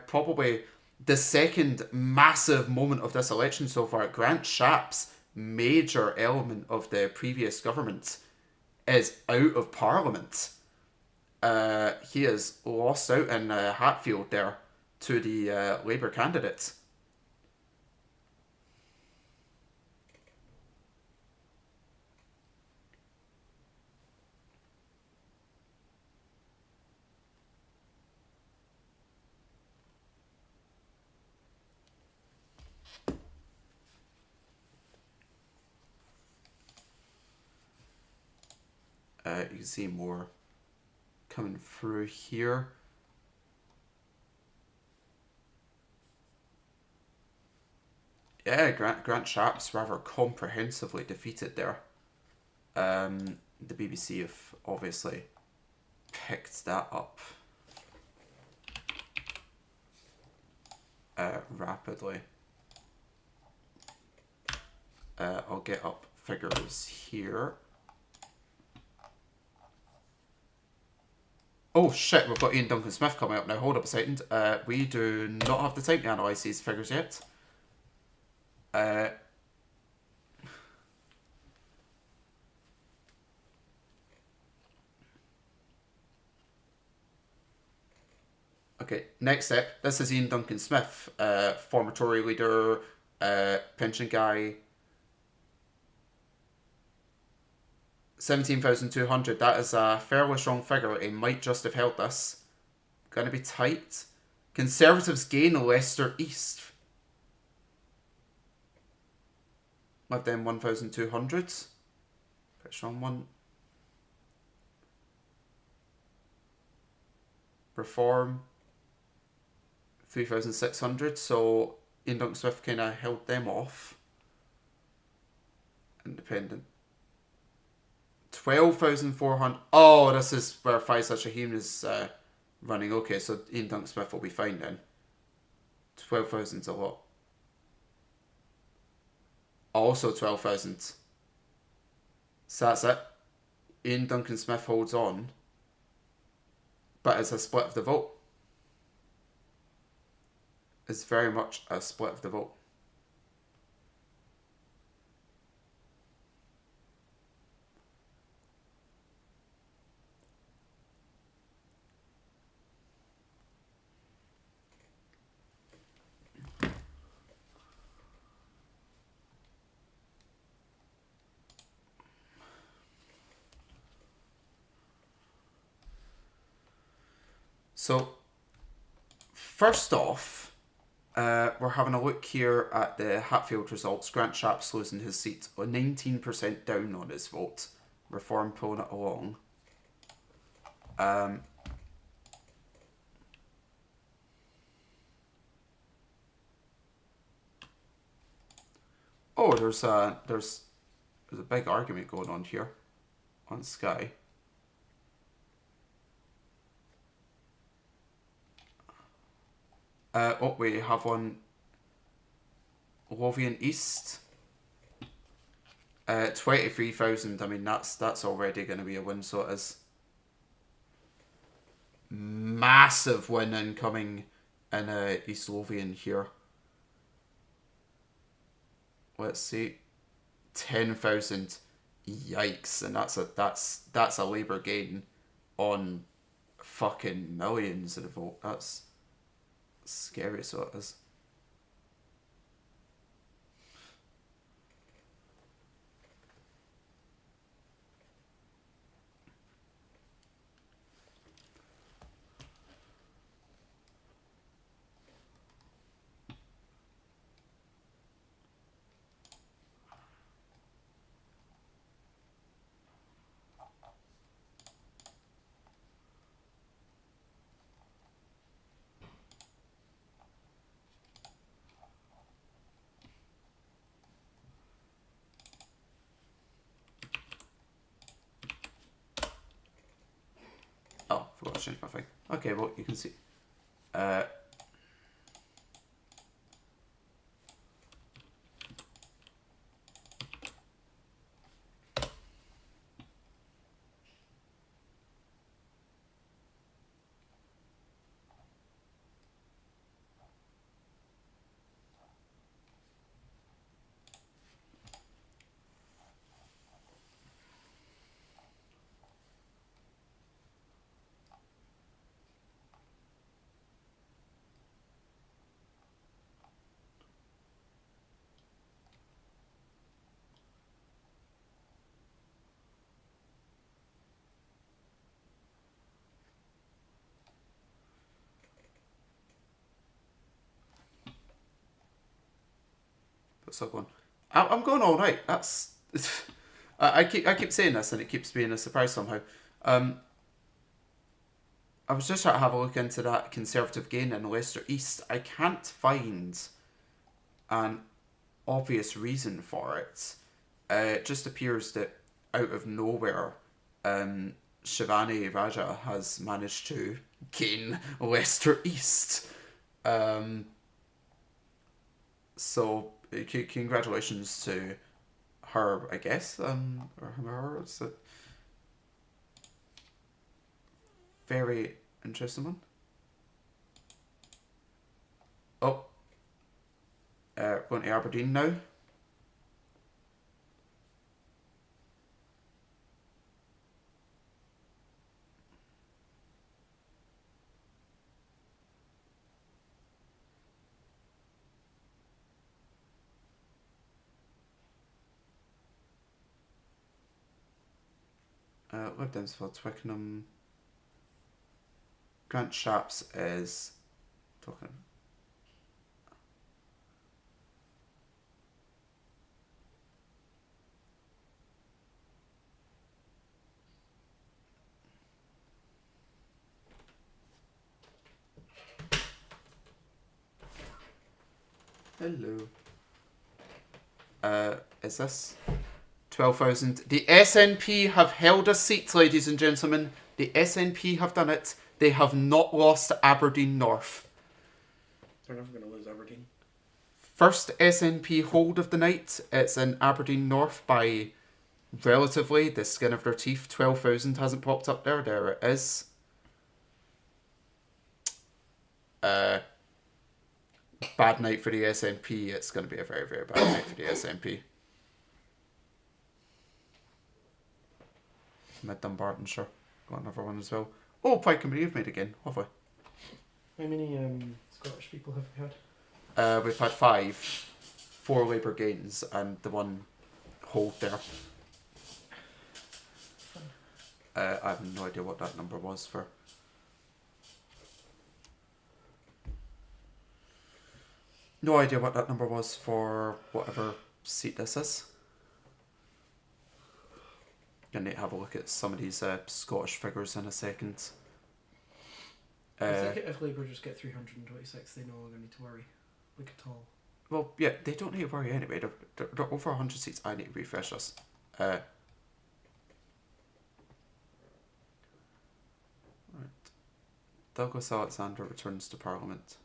probably the second massive moment of this election so far. Grant Shapps, major element of the previous government, is out of Parliament. He has lost out in Hatfield there to the Labour candidate. You can see more coming through here. Yeah, Grant Shapps rather comprehensively defeated there. The BBC have obviously picked that up rapidly. I'll get up figures here. Oh shit, we've got Ian Duncan Smith coming up now. Hold up a second. We do not have the time to analyse these figures yet. Okay, next step. This is Ian Duncan Smith, former Tory leader, pension guy. 17,200. That is a fairly strong figure. He might just have held this. Going to be tight. Conservatives gain Leicester East. Left them 1,200. Pretty strong one. Reform 3,600. So Ian Duncan Smith kind of held them off. Independent 12,400. Oh, this is where Faisal Shaheen is running. Okay, so Ian Duncan Smith will be fine then. 12,000's a lot. Also 12,000. So that's it. Ian Duncan Smith holds on. But it's a split of the vote. It's very much a split of the vote. So, first off, We're having a look here at the Hatfield results. Grant Shapps losing his seat, 19% down on his vote. Reform pulling it along. Oh, there's a big argument going on here on Sky. We have on Lothian East. 23,000. I mean, that's already going to be a win. So it is massive win incoming in East Lothian here. Let's see, 10,000. Yikes! And that's a Labour gain on fucking millions of the vote. That's scary. So it is. Oh, forgot to change my thing. Okay, well, you can see. But still going. I'm going all right. That's. I keep saying this, and it keeps being a surprise somehow. I was just trying to have a look into that Conservative gain in Leicester East. I can't find an obvious reason for it. It just appears that out of nowhere, Shivani Raja has managed to gain Leicester East. So congratulations to her, I guess. Or her. It's a very interesting one. Oh, going to Aberdeen now. Lib Dems for Twickenham. Grant Shapps is talking. Hello. Is this 12,000? The SNP have held a seat, ladies and gentlemen. The SNP have done it. They have not lost Aberdeen North. They're never going to lose Aberdeen. First SNP hold of the night. It's in Aberdeen North by relatively the skin of their teeth. 12,000 hasn't popped up there. There it is. Bad night for the SNP. It's going to be a very, very bad night for the SNP. Mid Dumbartonshire. Got another one as well. Oh, Pike and Bereave made again, have we? How many Scottish people have we had? We've had 5. 4 Labour gains and the one hold there. I have no idea what that number was for. No idea what that number was for whatever seat this is. Gonna need to have a look at some of these Scottish figures in a second. I think if Labour just get 326, they no longer need to worry, like at all. Well, yeah, they don't need to worry anyway. They're over 100 seats. I need to refresh this. Right. Douglas Alexander returns to Parliament.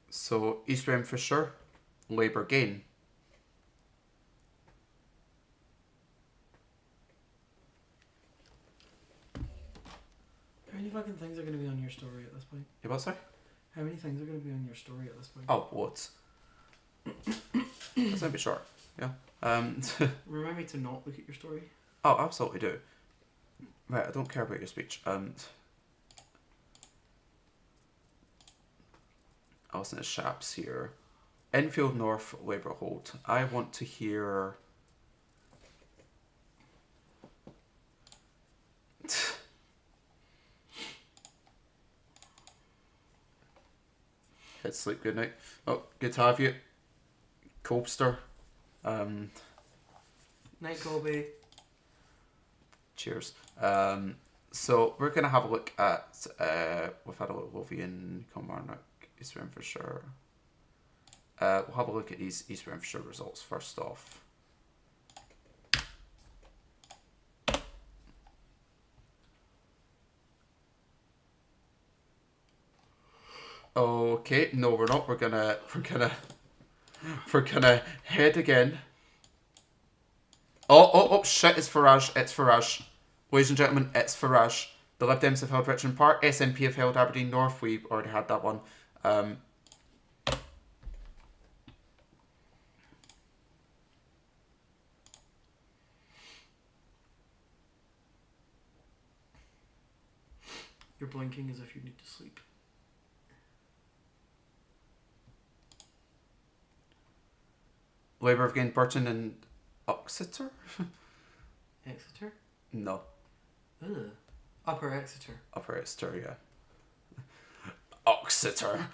So, East Renfrewshire, Labour gain. How many fucking things are going to be on your story at this point? Yeah, what, sorry? How many things are going to be on your story at this point? Oh, loads. That's maybe short. Yeah. Remind me to not look at your story. Oh, absolutely do. Right, I don't care about your speech. Alison Shaps here. Enfield North, Labour hold. I want to hear... Head sleep, good night. Oh, good to have you. Cobster. Night, Colby. Cheers. So we're going to have a look at... we've had a look at Lothian, Kilmarnock, East Renfrewshire. We'll have a look at these East Renfrewshire results first off. Okay, no, we're not. We're gonna head again. Oh, shit, it's Farage. It's Farage. Ladies and gentlemen, it's Farage. The Lib Dems have held Richmond Park. SNP have held Aberdeen North. We've already had that one. You're blinking as if you need to sleep. Labour have gained Burton and Exeter? Exeter? No. Ugh. Upper Exeter. Upper Exeter, yeah. Exeter.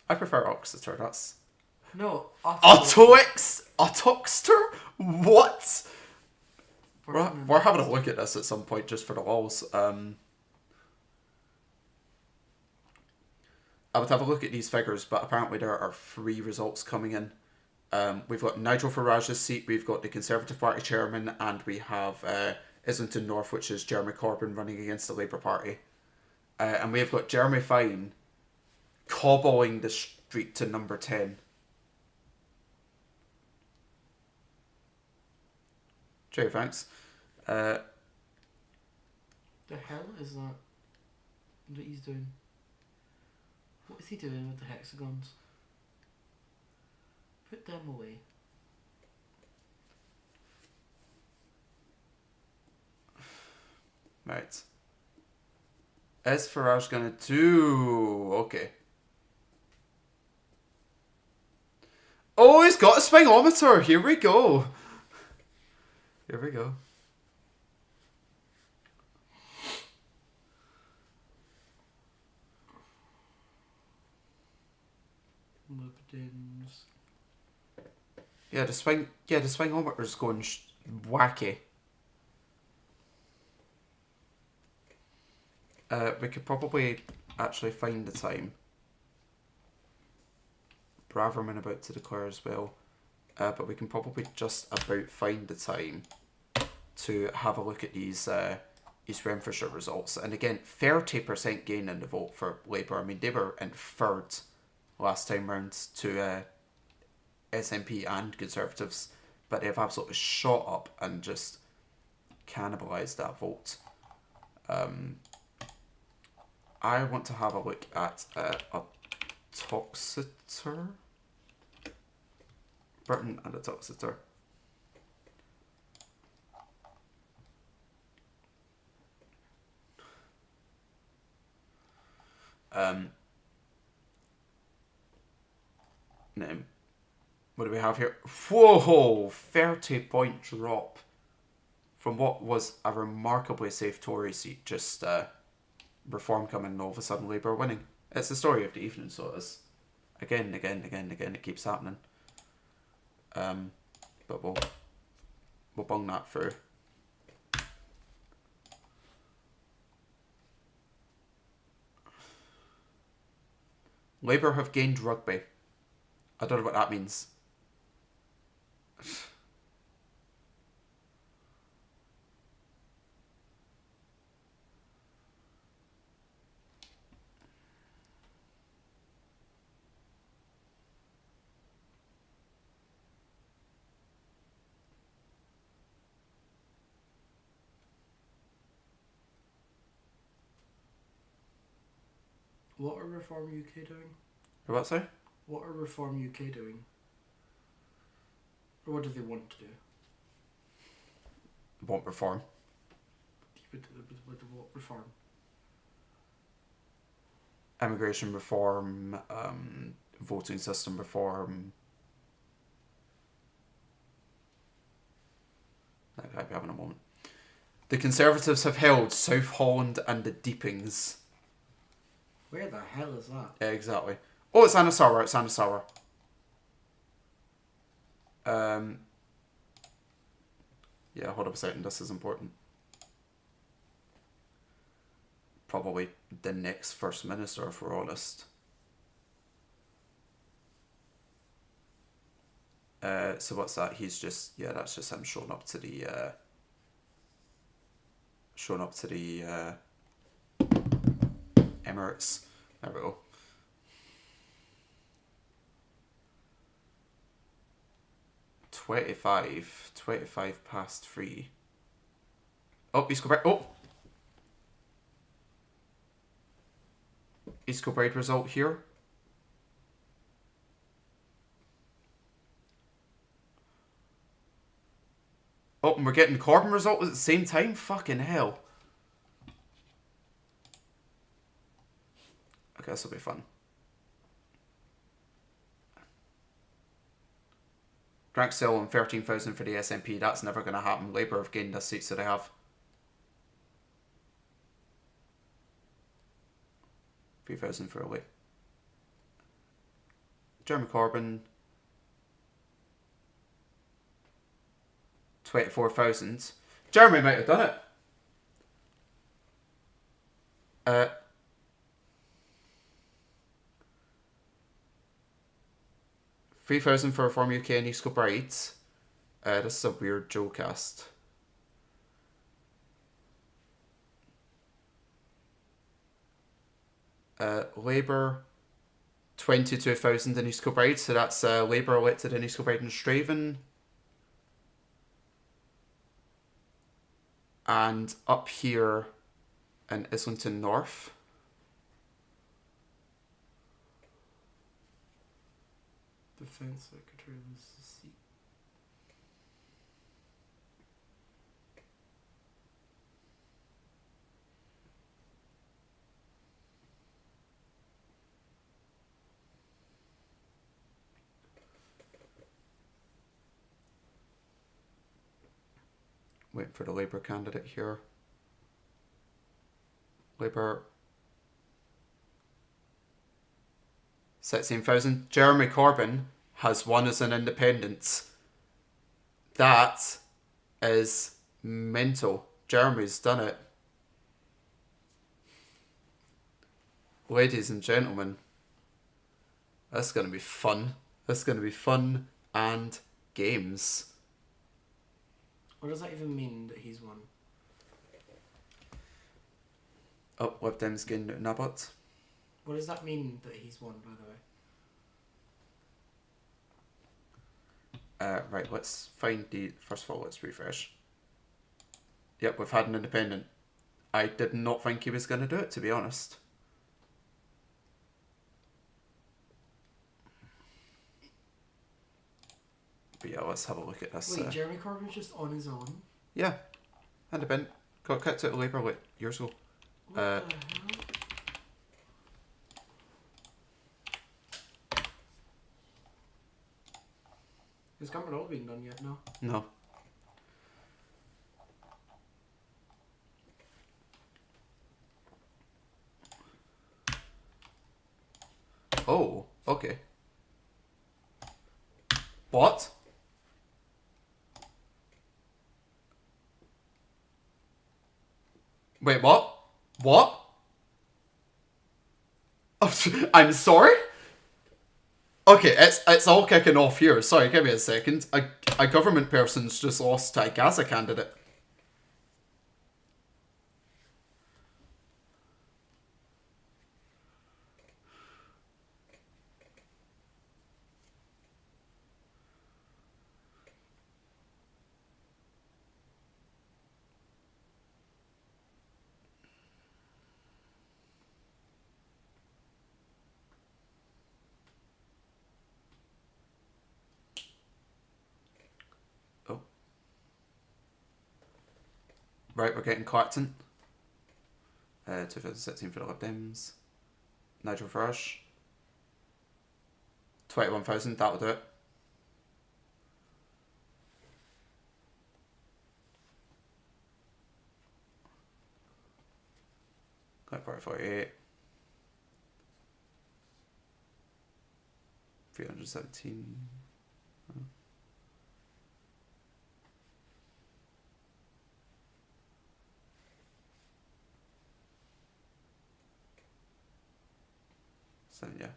I prefer Exeter, that's... No, Otoxter? What? We're having a look at this at some point just for the lols. I would have a look at these figures, but apparently there are 3 results coming in. We've got Nigel Farage's seat, we've got the Conservative Party chairman, and we have Islington North, which is Jeremy Corbyn running against the Labour Party. And we've got Jeremy Fine cobbling the street to number 10. Jay, thanks. The hell is that he's doing? What is he doing with the hexagons? Put them away. Right. Is Farage gonna do... Okay. Oh, he's got a swingometer! Here we go! Here we go. Lipdins. Yeah, the swingometer's going wacky. We could probably actually find the time. Braverman about to declare as well. But we can probably just about find the time to have a look at these East Renfrewshire results. And again, 30% gain in the vote for Labour. I mean, they were in third last time round to SNP and Conservatives, but they've absolutely shot up and just cannibalised that vote. I want to have a look at a Toxeter. Burton and a Toxeter. Name. What do we have here? Whoa! 30-point drop from what was a remarkably safe Tory seat, just Reform coming and all of a sudden Labour winning. It's the story of the evening, so it is. Again, it keeps happening. But we'll bung that through. Labour have gained rugby. I don't know what that means. What are Reform UK doing? What, sorry? What are Reform UK doing? Or what do they want to do? Won't reform. What reform? Immigration reform, voting system reform. That might be having a moment. The Conservatives have held South Holland and the Deepings. Where the hell is that? Yeah, exactly. Oh, it's Anasawa. It's Anasawa. Yeah, hold up a second. This is important. Probably the next First Minister, if we're honest. So what's that? He's just, yeah, that's just him showing up to the Emirates. There we go. Twenty-five past 3. Oh, he's Kilbride. Oh! East Kilbride result here. Oh, and we're getting Corbyn result at the same time? Fucking hell. Okay, this will be fun. Grant still on 13,000 for the SNP. That's never going to happen. Labour have gained the seats that they have. 3,000 for a wait. Jeremy Corbyn. 24,000. Jeremy might have done it. 3,000 for Reform UK and East Kilbride. This is a weird Joe cast. Labour, 22,000 in East Kilbride. So that's Labour elected in East Kilbride and Straven. And up here in Islington North. Defence Secretary loses the seat. Waiting for the Labour candidate here. Labour. 16,000. Jeremy Corbyn has won as an independent. That is mental. Jeremy's done it. Ladies and gentlemen, that's going to be fun. That's going to be fun and games. What does that even mean that he's won? Oh, Lib Dems gained an Abbott. What does that mean that he's won, by the way? Right, let's find the... First of all, let's refresh. Yep, we've had an independent. I did not think he was going to do it, to be honest. But yeah, let's have a look at this. Wait, Jeremy Corbyn's just on his own? Yeah, independent. Got kicked out of Labour like years ago. What the hell? Has Cumbernauld been done yet? No. No. Okay. What? Wait, what? What? I'm sorry? Okay, it's all kicking off here. Sorry, give me a second. A government person's just lost to a Gaza candidate. Oh. Right, we're getting Clacton. 2016 for the Lib Dems. Nigel Farage. 21,000, that'll do it. Click Party 48. 317. So, yeah.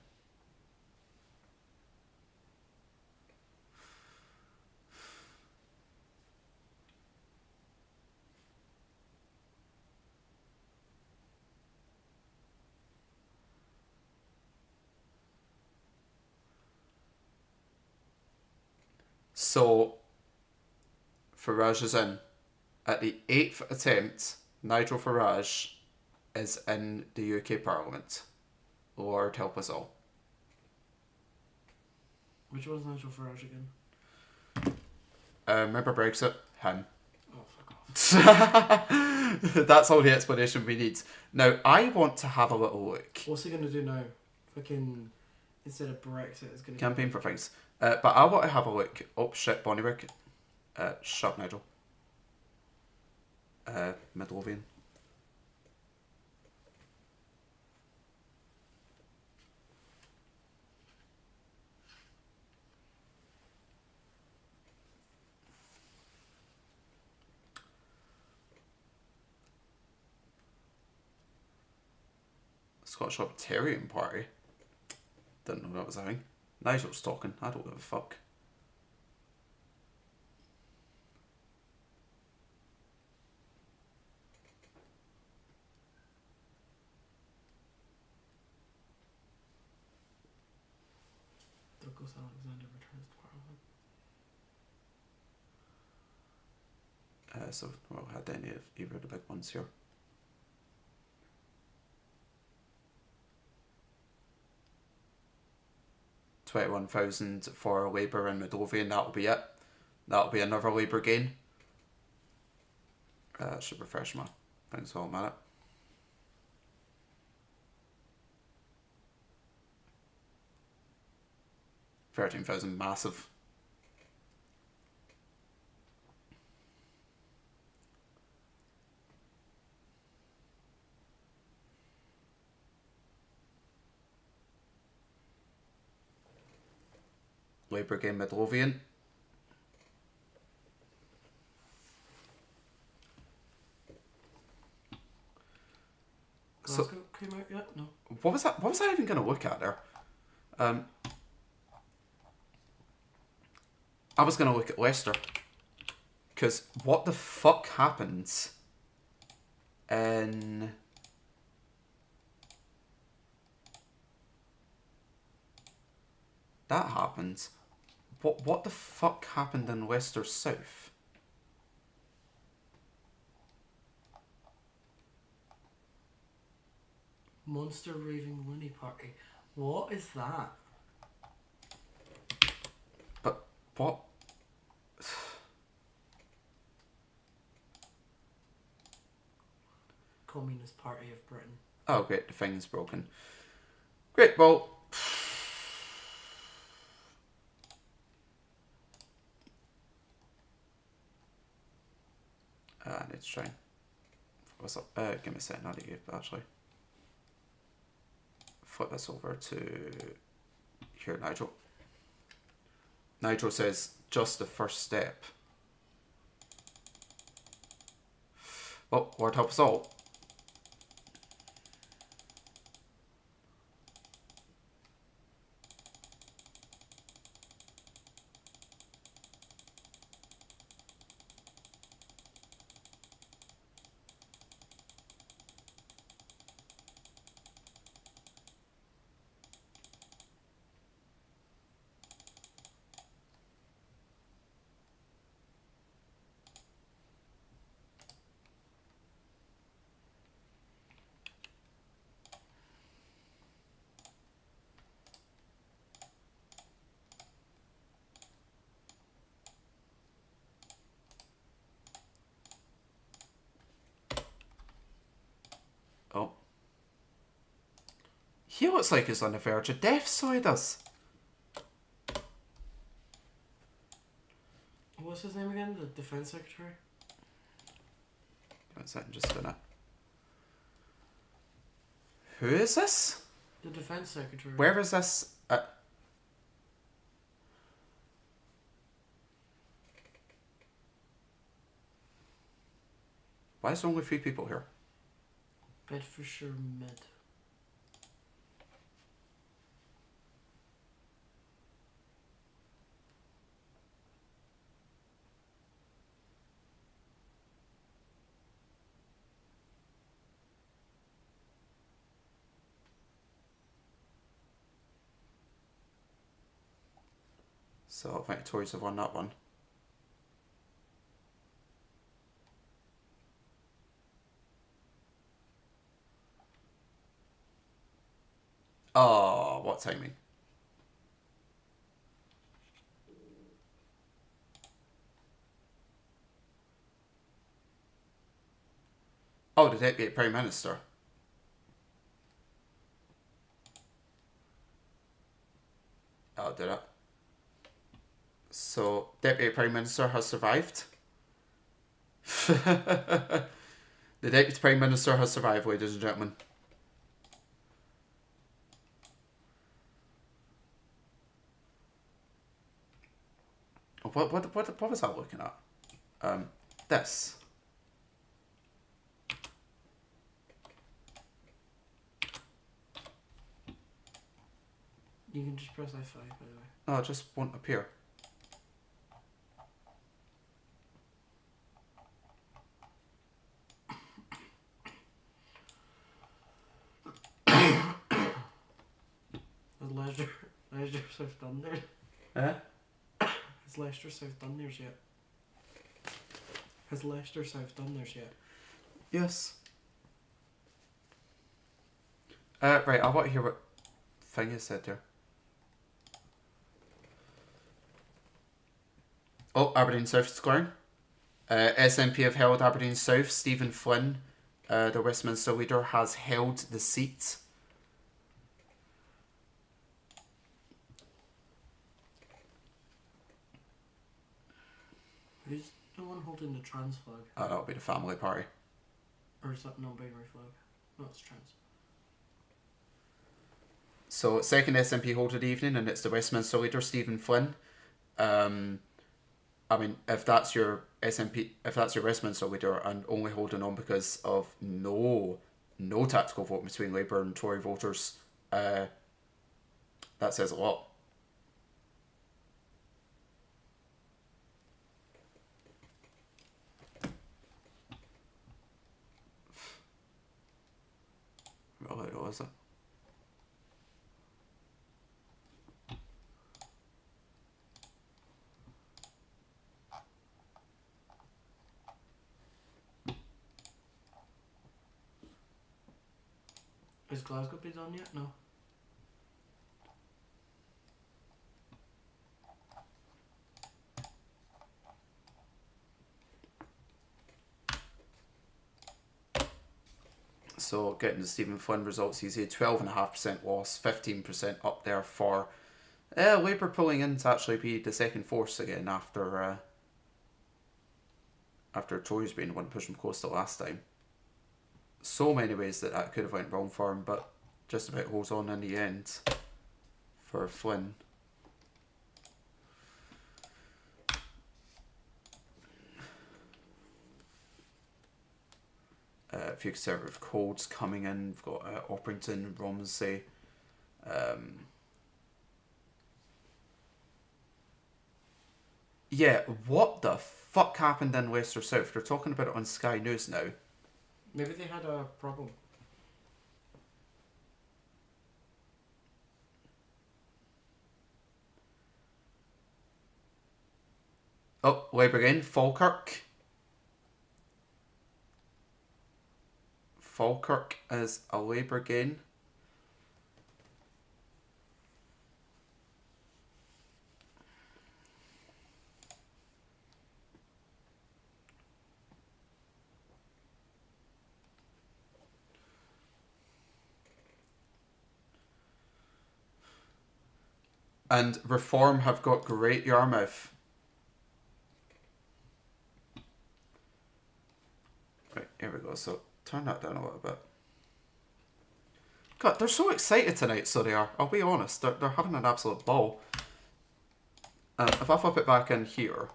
So, Farage is in. At the 8th attempt, Nigel Farage is in the UK Parliament. Lord help us all. Which was Nigel Farage again? Remember Brexit? Him. Oh, fuck off. That's all the explanation we need. Now, I want to have a little look. What's he going to do now? Fucking, instead of Brexit, it's going to... Campaign for things. But I want to have a look. Oh, shit, Bonnywick. Shut up, Nigel. Midlothian. Scottish Libertarian Party. Didn't know that was a thing. Nigel's talking. I don't give a fuck. Douglas Alexander returns to Parliament. So we haven't had any of either of the big ones here. $21,000 for Labour in Midlothian, that'll be it. That'll be another Labour gain. Should refresh my things while I'm at it. $13,000, massive. Labour gain Midlothian. Glasgow came out yet? No. What was that? What was I even going to look at there? I was going to look at Leicester. Because what the fuck happens in... That happened. What the fuck happened in Leicester South? Monster Raving Loony Party. What is that? But what? Communist Party of Britain. Oh, great, the thing's broken. Great, well... I need to try. What's up? Give me a second, I need to actually flip this over to Here, Nigel. Nigel says, just the first step. Well, Lord help us all. Oh. He looks like he's on the verge of death, so he does. What's his name again? The Defense Secretary? One second, just gonna... Who is this? The Defense Secretary. Where is this? Why is there only 3 people here? Bedfordshire Mid. So I think the Tories have won that one. Oh, what timing. Oh, the Deputy Prime Minister. Oh, did it? So, Deputy Prime Minister has survived. The Deputy Prime Minister has survived, ladies and gentlemen. What was I looking at? This. You can just press F5, by the way. No, it just won't appear. Has Leicester South done theirs? Has Leicester South done theirs yet? Has Leicester South done theirs yet? Yes. Right, I want to hear what thing you said there. Oh, Aberdeen South scoring. SNP have held Aberdeen South. Stephen Flynn, the Westminster leader, has held the seat. Who's the one holding the trans flag? Oh, that'll be the family party. Or is that non-binary flag? No, it's trans. So, second SNP hold of the evening, and it's the Westminster leader, Stephen Flynn. I mean, if that's your SNP, if that's your Westminster leader, and only holding on because of no tactical vote between Labour and Tory voters, that says a lot. Really, though, is it? Is Glasgow been done yet? No. So getting the Stephen Flynn results, he's a 12.5% loss, 15% up there for Labour pulling in to actually be the second force again after Tories being the one pushing close the last time. So many ways that could have went wrong for him, but just about holds on in the end. for Flynn. A few conservative codes coming in. We've got Orpington, Romsey. Yeah, what the fuck happened in Leicester South? They're talking about it on Sky News now. Maybe they had a problem. Oh, Labour again. Falkirk. Falkirk is a Labour gain. And Reform have got Great Yarmouth. Right, here we go. So turn that down a little bit. God, they're so excited tonight, so they are. I'll be honest, they're having an absolute ball. If I flip it back in here,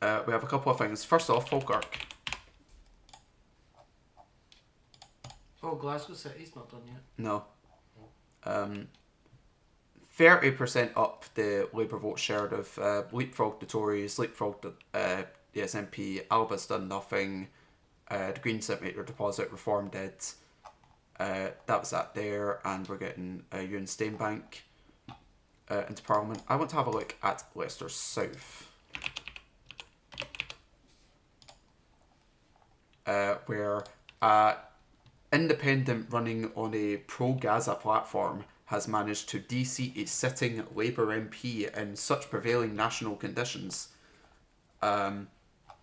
we have a couple of things. First off, Falkirk. Oh, Glasgow City's not done yet. No. 30% up the Labour vote share of leapfrog the Tories, leapfrog the SNP, Alba's done nothing, the Greens didn't make their deposit, Reform did. That was that there, and we're getting Ewan Steinbank into Parliament. I want to have a look at Leicester South, where independent running on a pro-Gaza platform has managed to de-seat a sitting Labour MP in such prevailing national conditions.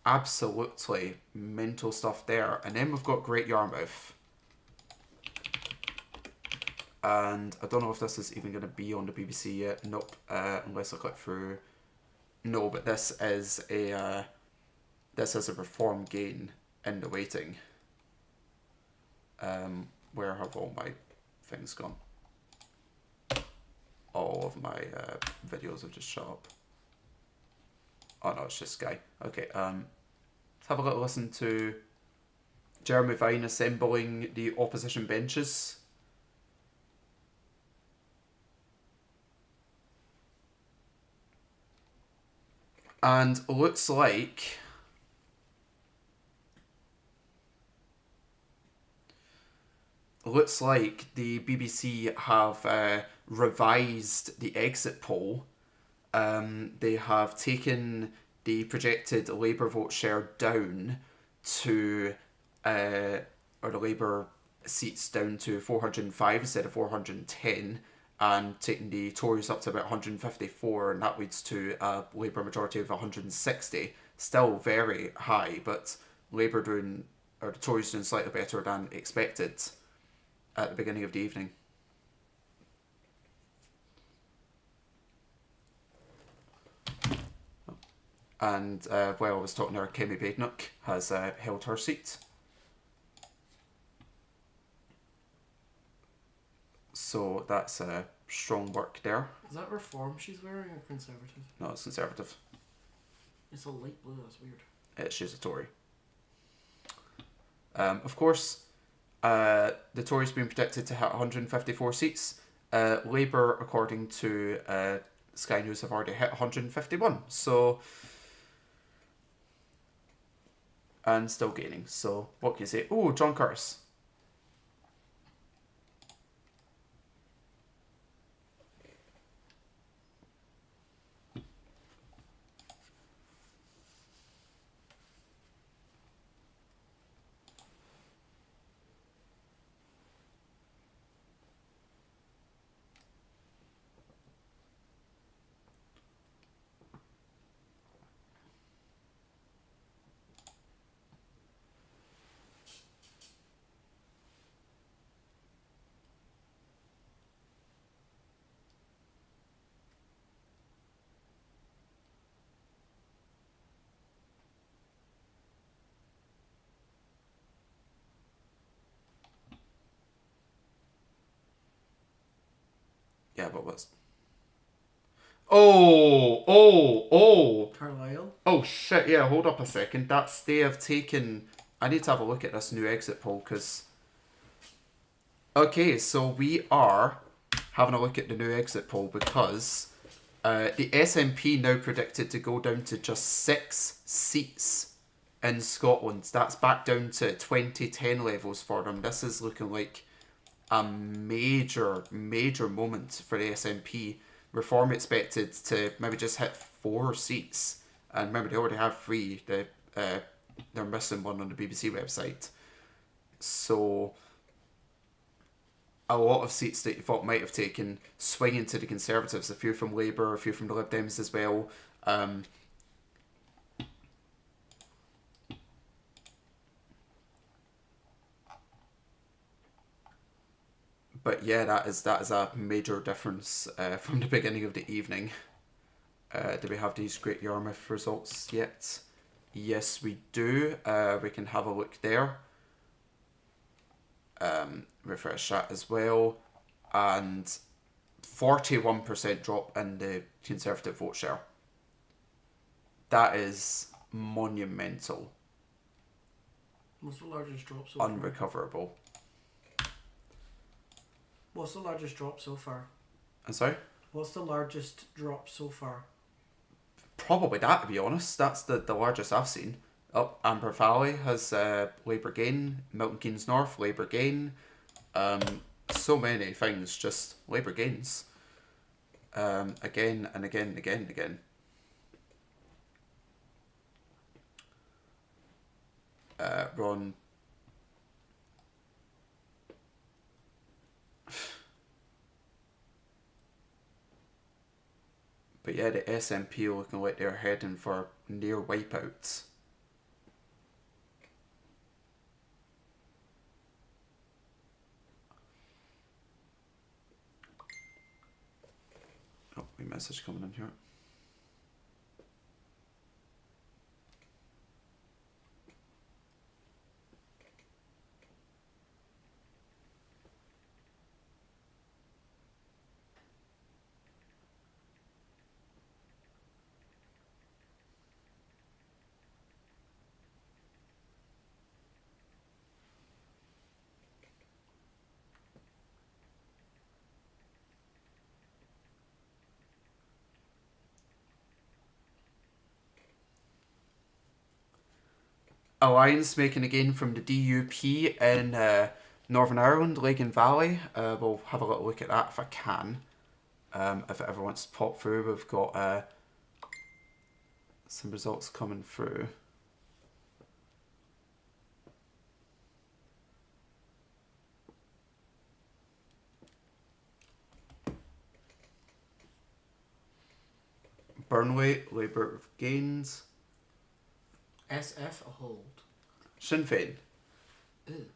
Absolutely mental stuff there. And then we've got Great Yarmouth. And I don't know if this is even going to be on the BBC yet. Nope. Unless I click through. No, but this is a Reform gain in the waiting. Where have all my things gone? All of my videos have just shut up. Oh no, it's just Sky. Okay, let's have a little listen to Jeremy Vine assembling the opposition benches. And looks like the BBC have revised the exit poll. They have taken the projected Labour vote share down to, or the Labour seats down to 405 instead of 410, and taking the Tories up to about 154, and that leads to a Labour majority of 160. Still very high, but Labour the Tories doing slightly better than expected at the beginning of the evening. And while I was talking there, Kemi Badenoch has held her seat. So that's strong work there. Is that Reform she's wearing or Conservative? No, it's Conservative. It's a light blue, that's weird. She's a Tory. Of course, the Tories being predicted to hit 154 seats. Labour, according to Sky News, have already hit 151. So, and still gaining. So, what can you say? Oh, John Curtis. Yeah, but what's... Oh! Carlisle. Oh shit, yeah, hold up a second. They have taken... I need to have a look at this new exit poll, because... Okay, so we are having a look at the new exit poll because the SNP now predicted to go down to just 6 seats in Scotland. That's back down to 2010 levels for them. This is looking like a major moment for the SNP. Reform expected to maybe just hit 4 seats. And remember, they already have 3. They're missing one on the BBC website. So... a lot of seats that you thought might have taken swinging to the Conservatives, a few from Labour, a few from the Lib Dems as well. But yeah, that is a major difference from the beginning of the evening. Do we have these Great Yarmouth results yet? Yes, we do. We can have a look there. Refresh that as well. And 41% drop in the Conservative vote share. That is monumental. What's the largest drop so far? Unrecoverable. What's the largest drop so far? I'm sorry? What's the largest drop so far? Probably that, to be honest. That's the largest I've seen. Oh, Amber Valley has Labour gain. Milton Keynes North, Labour gain. So many things, just Labour gains. Again and again and again and again. Ron. But yeah, the SNP looking like they're heading for near wipeouts. Oh, wee message coming in here. Alliance making a gain from the DUP in Northern Ireland, Lagan Valley. We'll have a little look at that if I can. If it ever wants to pop through, we've got some results coming through. Burnley, Labour gains. SF a hold. Sinn Féin. Ew.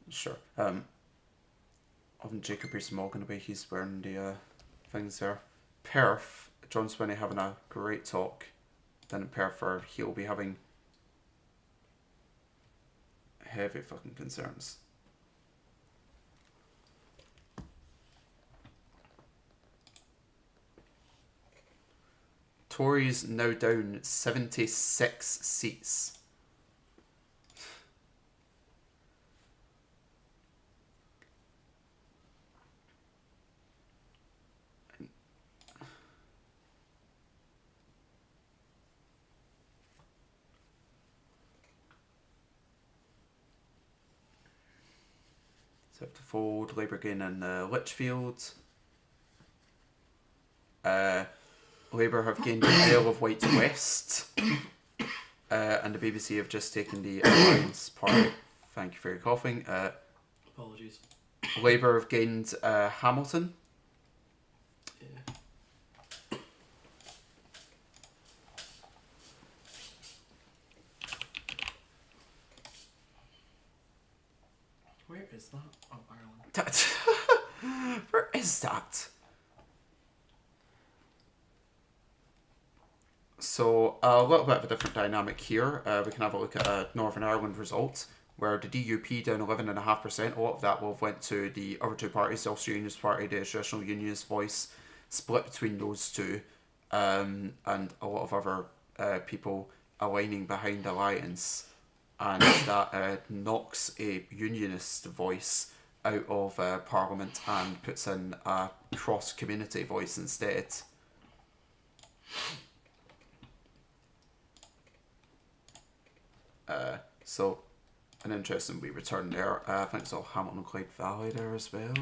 Sure. Often Jacob Rees-Mogg going to be, he's wearing the things there. Perth, John Swinney having a great talk. Then in Perth, he'll be having heavy fucking concerns. Tories now down 76 seats. So have to fold Labour gain in Lichfield. Labour have gained the Vale of White West. And the BBC have just taken the Alliance Party. Thank you for your coughing. Apologies. Labour have gained Hamilton. Yeah. Where is that? Oh, Ireland. Where is that? So a little bit of a different dynamic here. We can have a look at Northern Ireland results. where the DUP down 11.5%. A lot of that will have went to the other two parties, the Ulster Unionist Party, the Traditional Unionist Voice, split between those two, and a lot of other people aligning behind the alliance, and that knocks a unionist voice out of Parliament and puts in a cross-community voice instead. So, an interesting wee return there. I think it's all Hamilton and Clyde Valley there as well.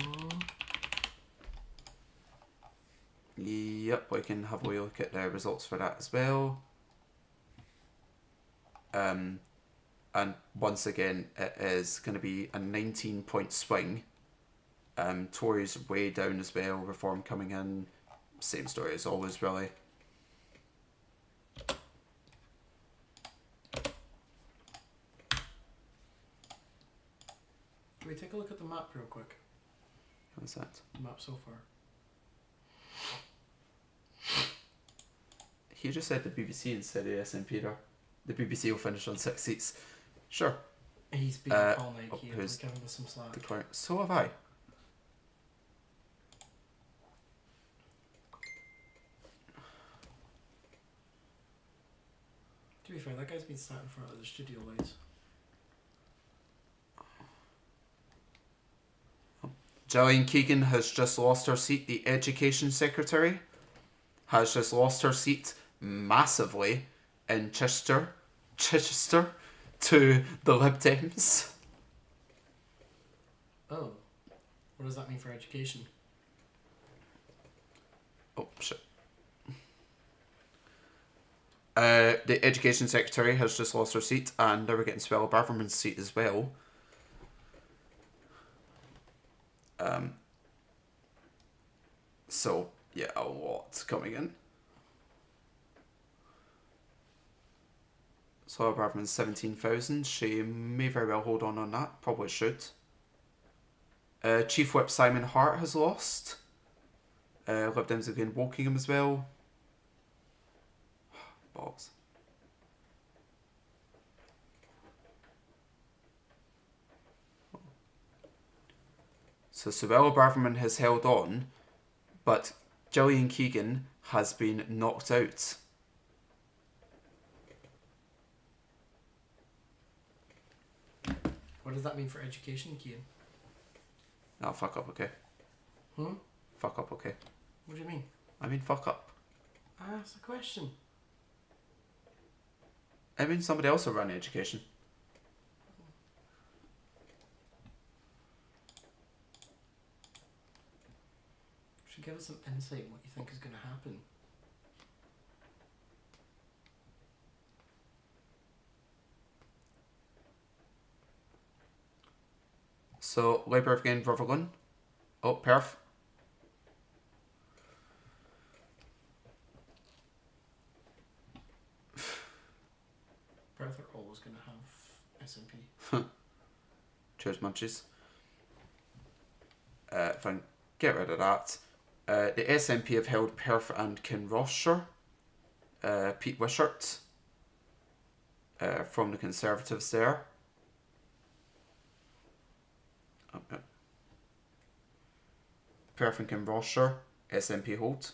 Yep, we can have a wee look at the results for that as well. And once again, it is going to be a 19-point swing. Tories way down as well, Reform coming in. Same story as always, really. Can we take a look at the map real quick? What's that? The map so far. He just said the BBC instead of the SNP there. The BBC will finish on 6 seats. Sure. He's been up all night here. Who's We're giving us some slack. declaring? So have I. To be fair, that guy's been sat in front of the studio lights. Gillian Keegan has just lost her seat. The Education Secretary has just lost her seat massively in Chichester to the Lib Dems. Oh. What does that mean for education? Oh, shit. The Education Secretary has just lost her seat, and now we're getting Swella Braverman's seat as well. So, yeah, a lot coming in. Swella Braverman's 17,000. She may very well hold on that. Probably should. Chief Whip Simon Hart has lost. Lib Dems again Wokingham as well. Balls. So Swella Braverman has held on, but Gillian Keegan has been knocked out. What does that mean for education, Kian? Oh, fuck up, okay. Fuck up, okay. What do you mean? I mean, fuck up. That's a question. I mean, somebody else will run education. Should give us some insight in what you think is going to happen. So, Labour again, Rutherglen. Oh, Perth. Perth are always going to have SNP. Cheers, munchies. Fine, get rid of that. The SNP have held Perth and Kinrossshire. Pete Wishart from the Conservatives there. Okay. Perth and Kinrossshire, SNP hold.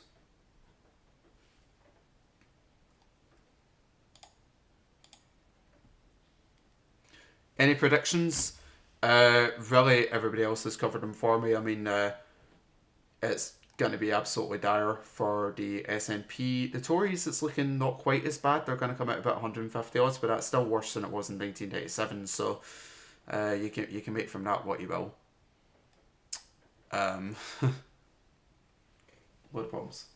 Any predictions? Really, everybody else has covered them for me. I mean, it's going to be absolutely dire for the SNP. The Tories, it's looking not quite as bad. They're going to come out about 150 odds, but that's still worse than it was in 1997. So you can make from that what you will. What problems?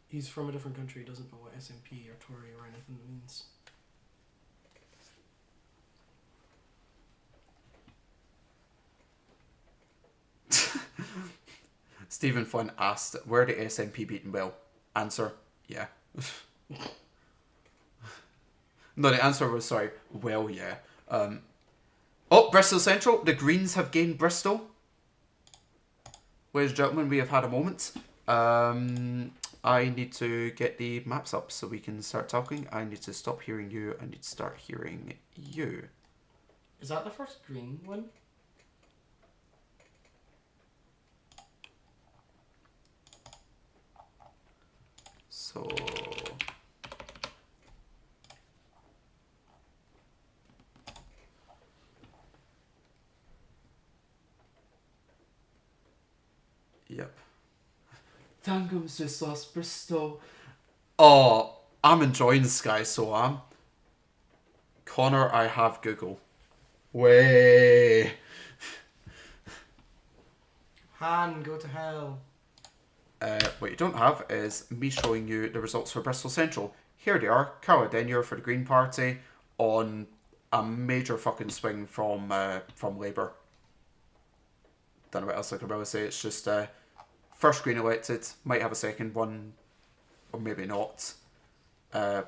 He's from a different country. He doesn't know what SNP or Tory or anything means. Stephen Flynn asked, were the SNP beaten well? Answer, yeah. No, the answer was, sorry, well, yeah. Oh, Bristol Central. The Greens have gained Bristol. Ladies and gentlemen, we have had a moment. I need to get the maps up so we can start talking. I need to stop hearing you. I need to start hearing you. Is that the first green one? So... Yep. Tangum's just lost Bristol. Oh, I'm enjoying this, guys, so am. Connor, I have Google. Way. Han, go to hell. What you don't have is me showing you the results for Bristol Central. Here they are. Cara Denyer for the Green Party on a major fucking swing from Labour. Don't know what else I can really say. It's just first Green elected. Might have a second one, or maybe not. Try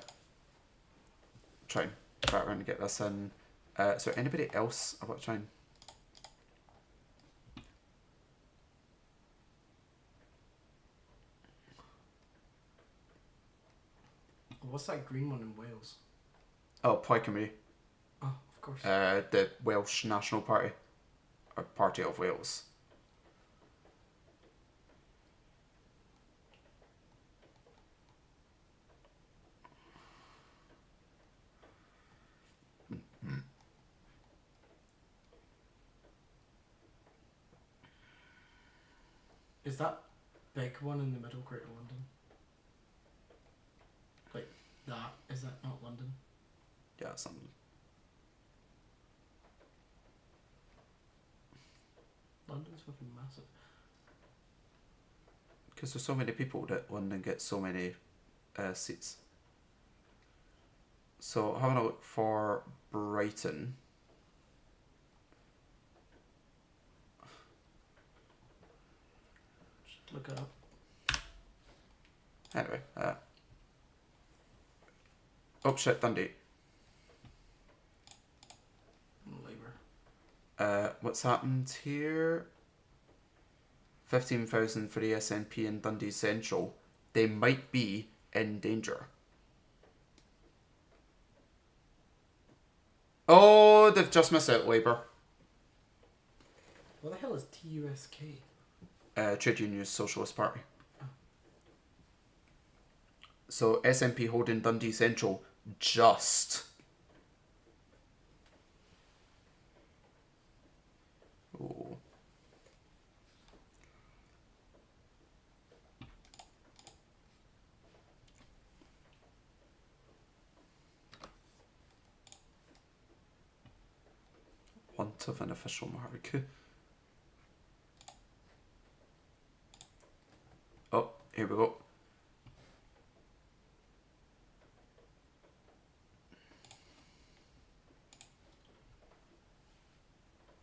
and bat around and get this in. Is there anybody else I want to try and... What's that green one in Wales? Oh, Plaid Cymru. Oh, of course. The Welsh National Party. Or Party of Wales. Is that big one in the middle Greater London? Like that? Is that not London? Yeah, something. London's fucking massive. Because there's so many people that London gets so many seats. So having a look for Brighton. Just look it up. Anyway, oh shit, Dundee. Labour. What's happened here? 15,000 for the SNP in Dundee Central. They might be in danger. Oh, they've just missed out Labour. What the hell is TUSK? Trade Union Socialist Party. So SNP holding Dundee Central just. Oh. Want of an official mark. Oh, here we go.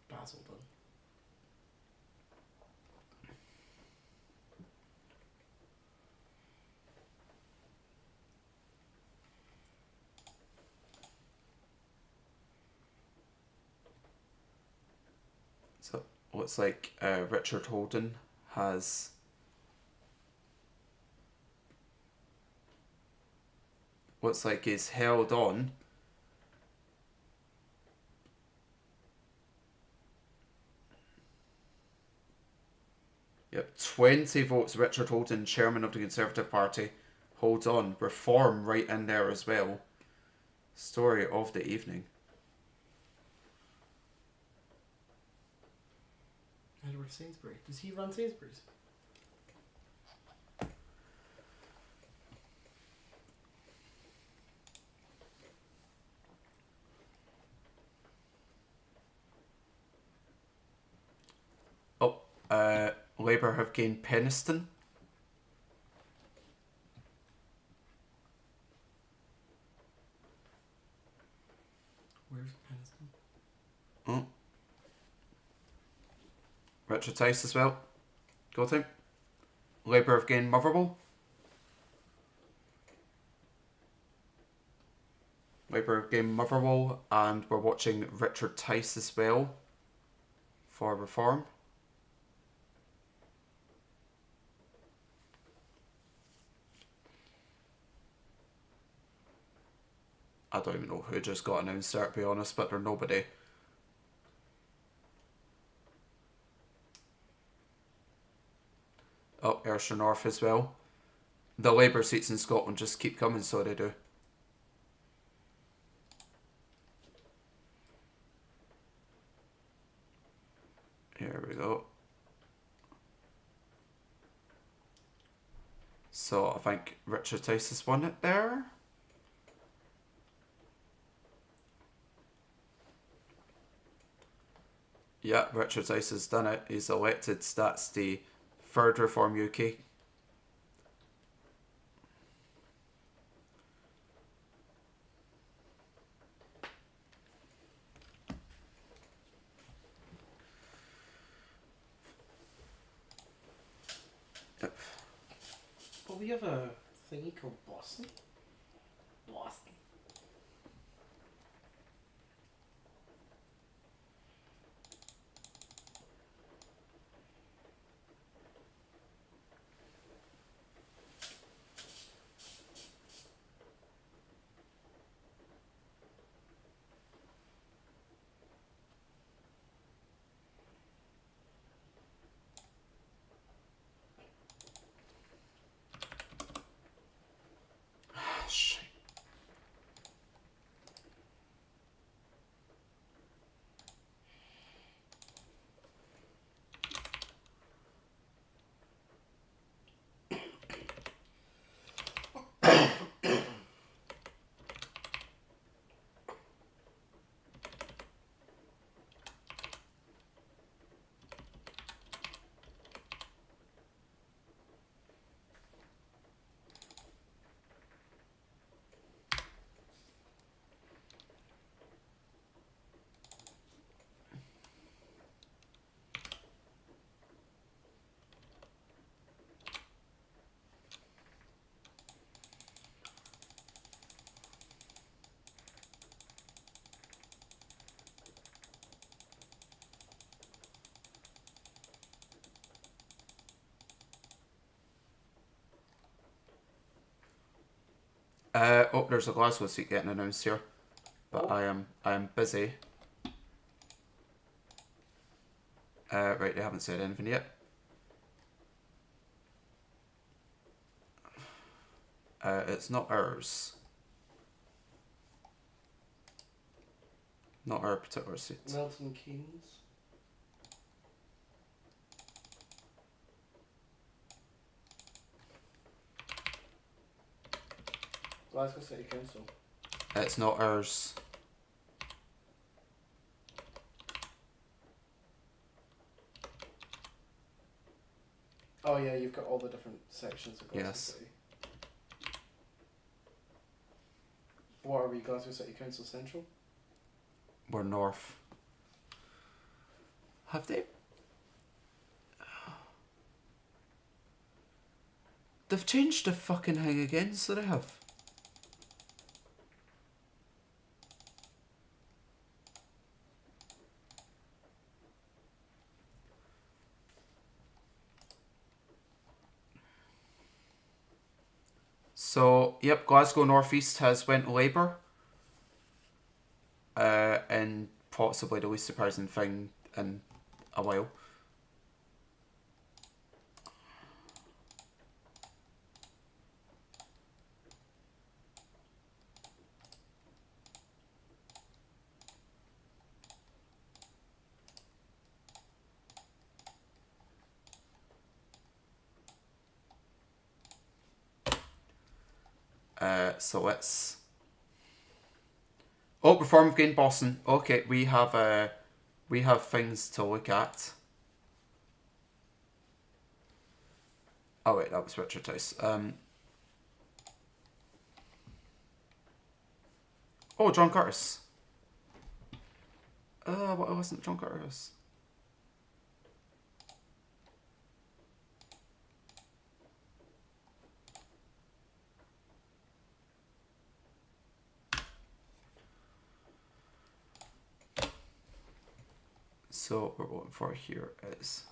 Basildon. So looks like Richard Holden has looks like he's held on. Yep, 20 votes. Richard Holden, chairman of the Conservative Party, holds on. Reform right in there as well. Story of the evening. Edward Sainsbury. Does he run Sainsbury's? Oh, Labour have gained Penistone. Where's Penistone? Oh. Richard Tice as well. Go team. Labour have gained Motherwell. Labour have gained Motherwell, and we're watching Richard Tice as well for Reform. I don't even know who just got announced there, to be honest, but they're nobody. Oh, Ayrshire North as well. The Labour seats in Scotland just keep coming, so they do. Here we go. So I think Richard Tice has won it there. Yeah, Richard Tice has done it. He's elected. That's the third Reform UK. Yep. But we have a thingy called Boston. Boston. Shit. Oh, there's a Glasgow seat getting announced here, but I am busy. Right, they haven't said anything yet. It's not ours. Not our particular seat. Milton Keynes. Glasgow City Council. It's not ours. Oh yeah, you've got all the different sections of Glasgow Yes. City. What are we, Glasgow City Council Central? We're north. Have they? They've changed the fucking thing again, so they have. So, yep, Glasgow North East has went Labour. And possibly the least surprising thing in a while. So let's. Oh, Reform have gained Boston. Okay, we have things to look at. Oh wait, that was Richard Tice. Oh, John Curtis. What wasn't John Curtis? So what we're voting for here is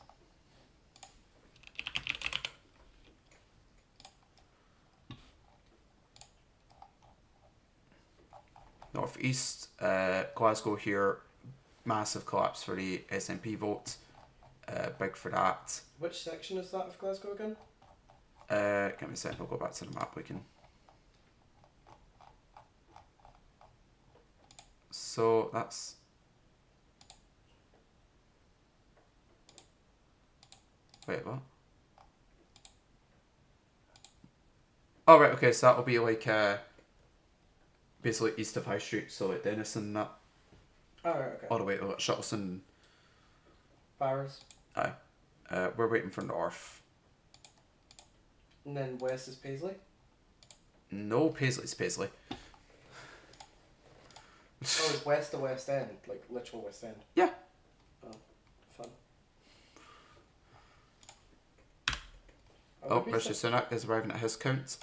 North East, Glasgow here, massive collapse for the SNP vote. big for that. Which section is that of Glasgow again? Give me a second, I'll go back to the map, we can... So, that's... Wait, what? Oh, right, okay, so that'll be like, basically east of High Street, so like Dennis and that. Oh, right, okay. All the way to like, Shuttleson. Barrows. Aye. We're waiting for North. And then west is Paisley? No, Paisley's Paisley. Oh, it's west to West End, like literal West End. Yeah. Oh, fun. Oh, Rishi Sunak is arriving at his count.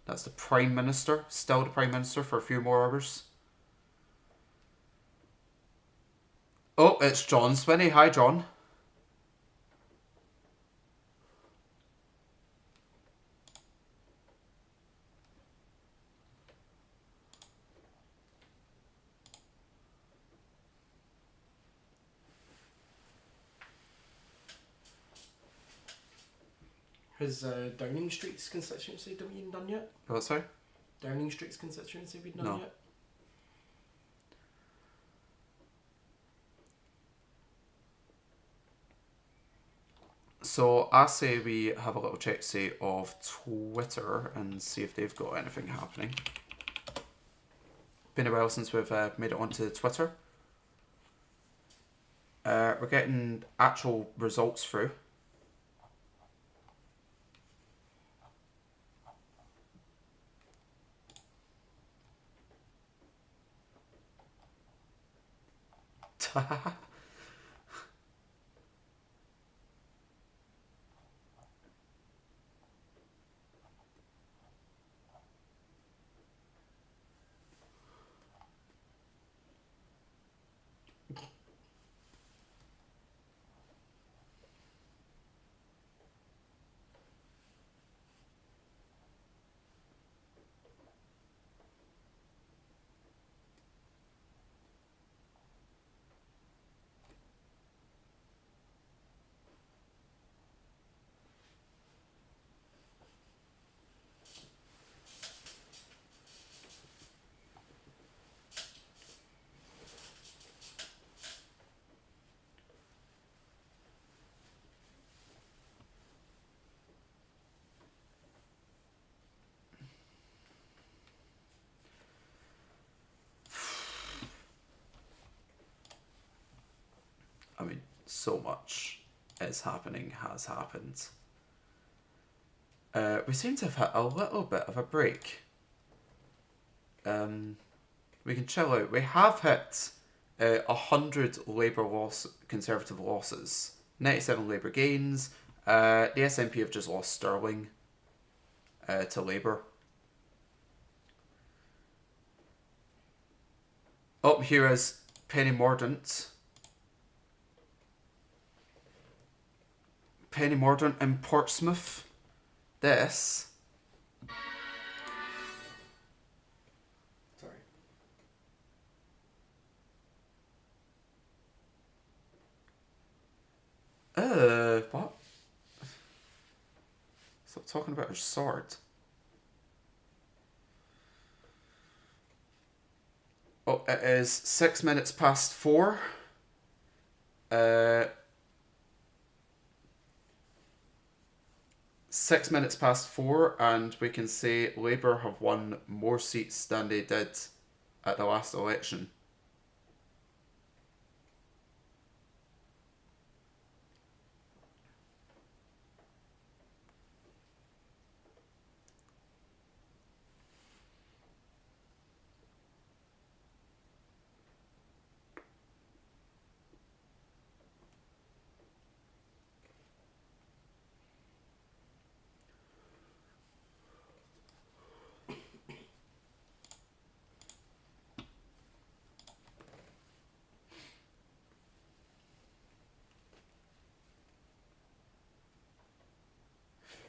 That's the Prime Minister. Still the Prime Minister for a few more hours. Oh, it's John Swinney. Hi, John. Has Downing Street's constituency been done yet? What, sorry? Downing Street's constituency been done No. yet? So I say we have a little check, say, of Twitter and see if they've got anything happening. Been a while since we've made it onto Twitter. We're getting actual results through. I mean, so much is happening, has happened. We seem to have had a little bit of a break. We can chill out. We have hit 100 Labour Conservative losses, 97 Labour gains. The SNP have just lost Sterling to Labour. Oh, here is Penny Mordaunt. Penny Mordaunt in Portsmouth. This. Sorry. What? Stop talking about her sword. Oh, it is 6 minutes past 4. 6 minutes past 4, and we can say Labour have won more seats than they did at the last election.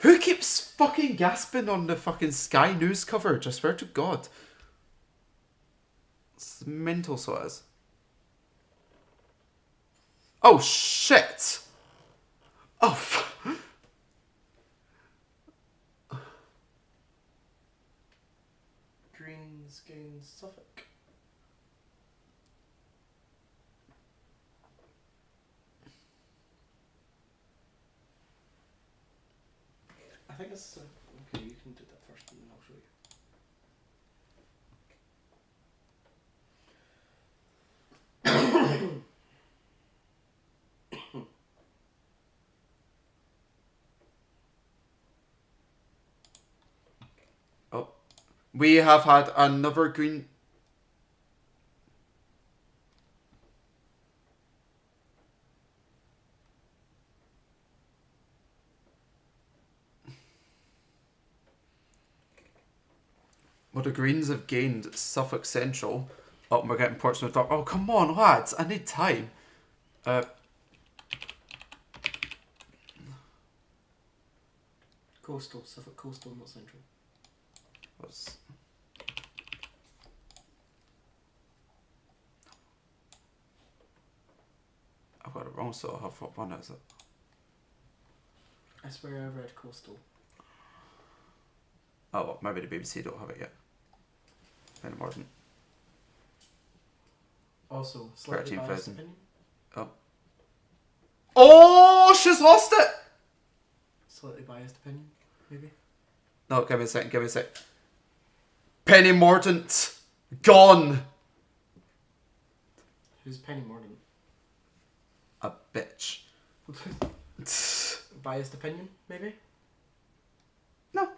Who keeps fucking gasping on the fucking Sky News coverage? I swear to God. It's mental, so it is. Oh, shit! Oh, Greens gains Suffolk. I think it's okay. You can do that first, and then I'll show you. oh. We have had another green. Well, the Greens have gained Suffolk Central. Oh, we're getting Portsmouth Dock. Oh, come on, lads. I need time. Coastal, Suffolk Coastal, not Central. Was... I've got it wrong, so I'll have what one is it? I swear I read Coastal. Oh, well, maybe the BBC don't have it yet. Anymore than Also, slightly biased 13,000. opinion. Oh. Oh, she's lost it! Slightly biased opinion, maybe. No, give me a second, give me a sec. Penny Mordaunt. Gone. Who's Penny Mordaunt? A bitch. Biased opinion, maybe? No.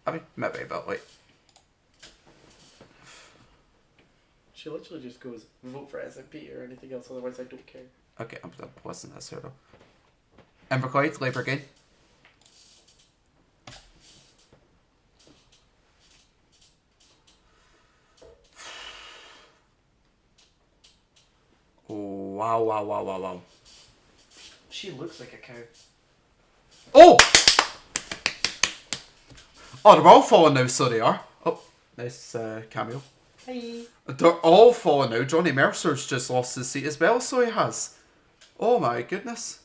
I mean, maybe, but like... She literally just goes, vote for SNP or anything else, otherwise I don't care. Okay, I'm done. Wasn't this here though. Inverclyde, Labour again. Oh, wow, wow, wow, wow, wow. She looks like a cow. Oh! Oh, they're all falling now, so they are. Oh, nice cameo. Hey. They're all falling now. Johnny Mercer's just lost his seat as well, so he has. Oh my goodness.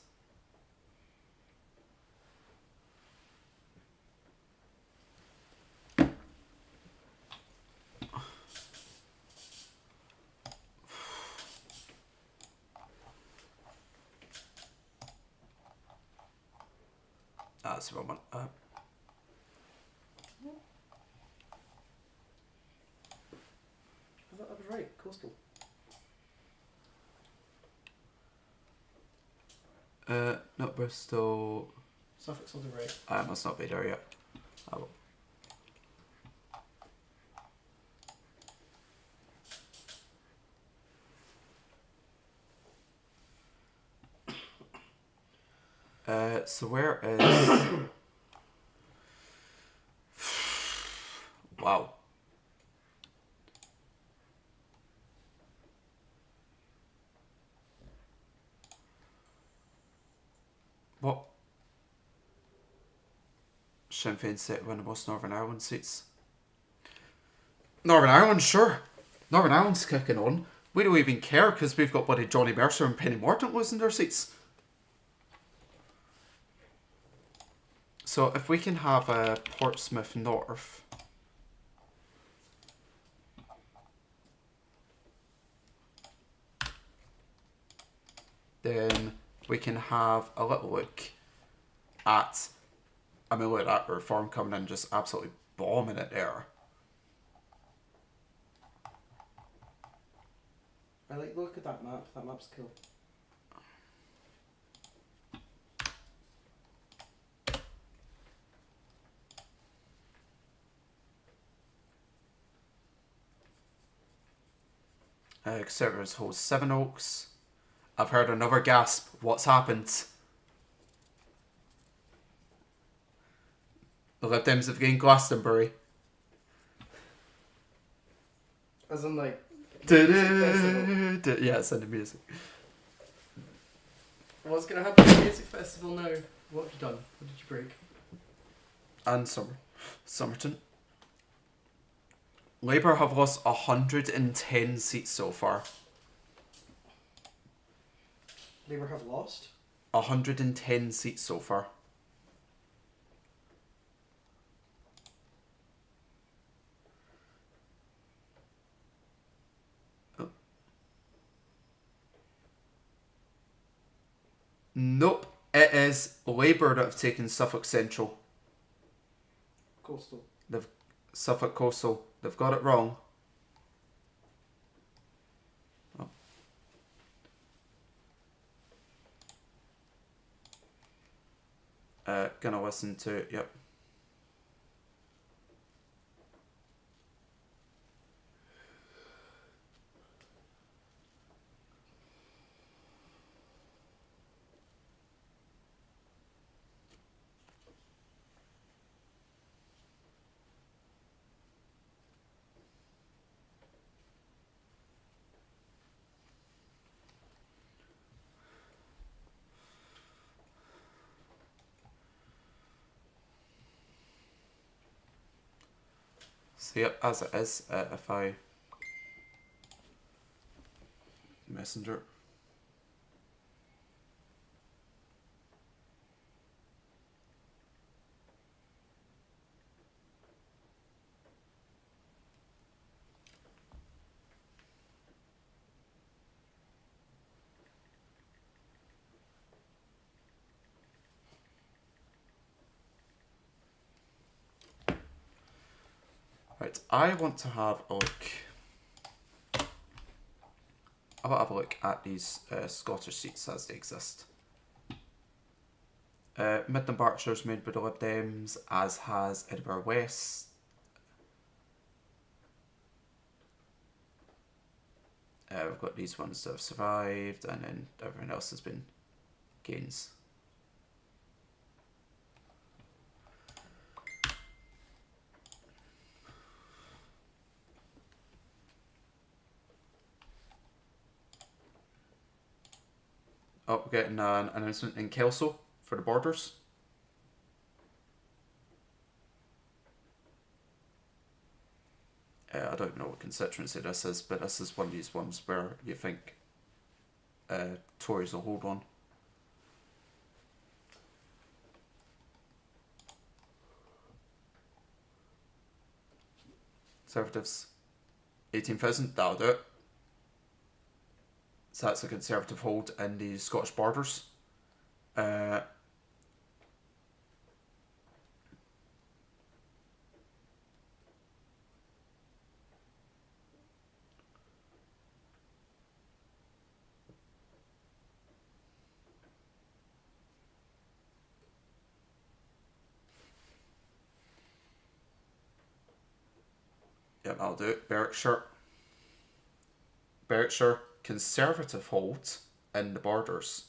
That's the wrong one. I thought I was right, Coastal. Not Bristol. Suffolk's on the right. I must not be there yet. I will. So where is... Wow. What? Sinn Féin set win the most Northern Ireland seats. Northern Ireland, sure. Northern Ireland's kicking on. We don't even care because we've got bloody Johnny Mercer and Penny Mordaunt losing their seats. So if we can have a Portsmouth North. Then we can have a little look at... I mean, look at that Reform coming in, just absolutely bombing it there. I like the look at that map. That map's cool. Conservatives hold Sevenoaks. I've heard another gasp. What's happened? The Lib Dems have gained Glastonbury. As in, like, Yeah, it's in the music. what's going to happen at the music festival now? What have you done? What did you break? And Somerton. Labour have lost 110 seats so far. Labour have lost? 110 seats so far. Oh. Nope, it is Labour that have taken Suffolk Central. Coastal. Suffolk Coastal. They've got it wrong. Oh. Gonna listen to, yep. So yep, as it is, if I messenger. Right, I want to have a look. I want to have a look at these Scottish seats as they exist. Midland Berkshire's made by the Lib Dems, as has Edinburgh West. We've got these ones that have survived, and then everyone else has been gains. Oh, we're getting an announcement in Kelso for the Borders. I don't even know what constituency this is, but this is one of these ones where you think Tories will hold on. Conservatives, 18,000, that'll do it. So that's a Conservative hold in the Scottish Borders. Yep, that'll do it. Berkshire, Conservative hold in the Borders.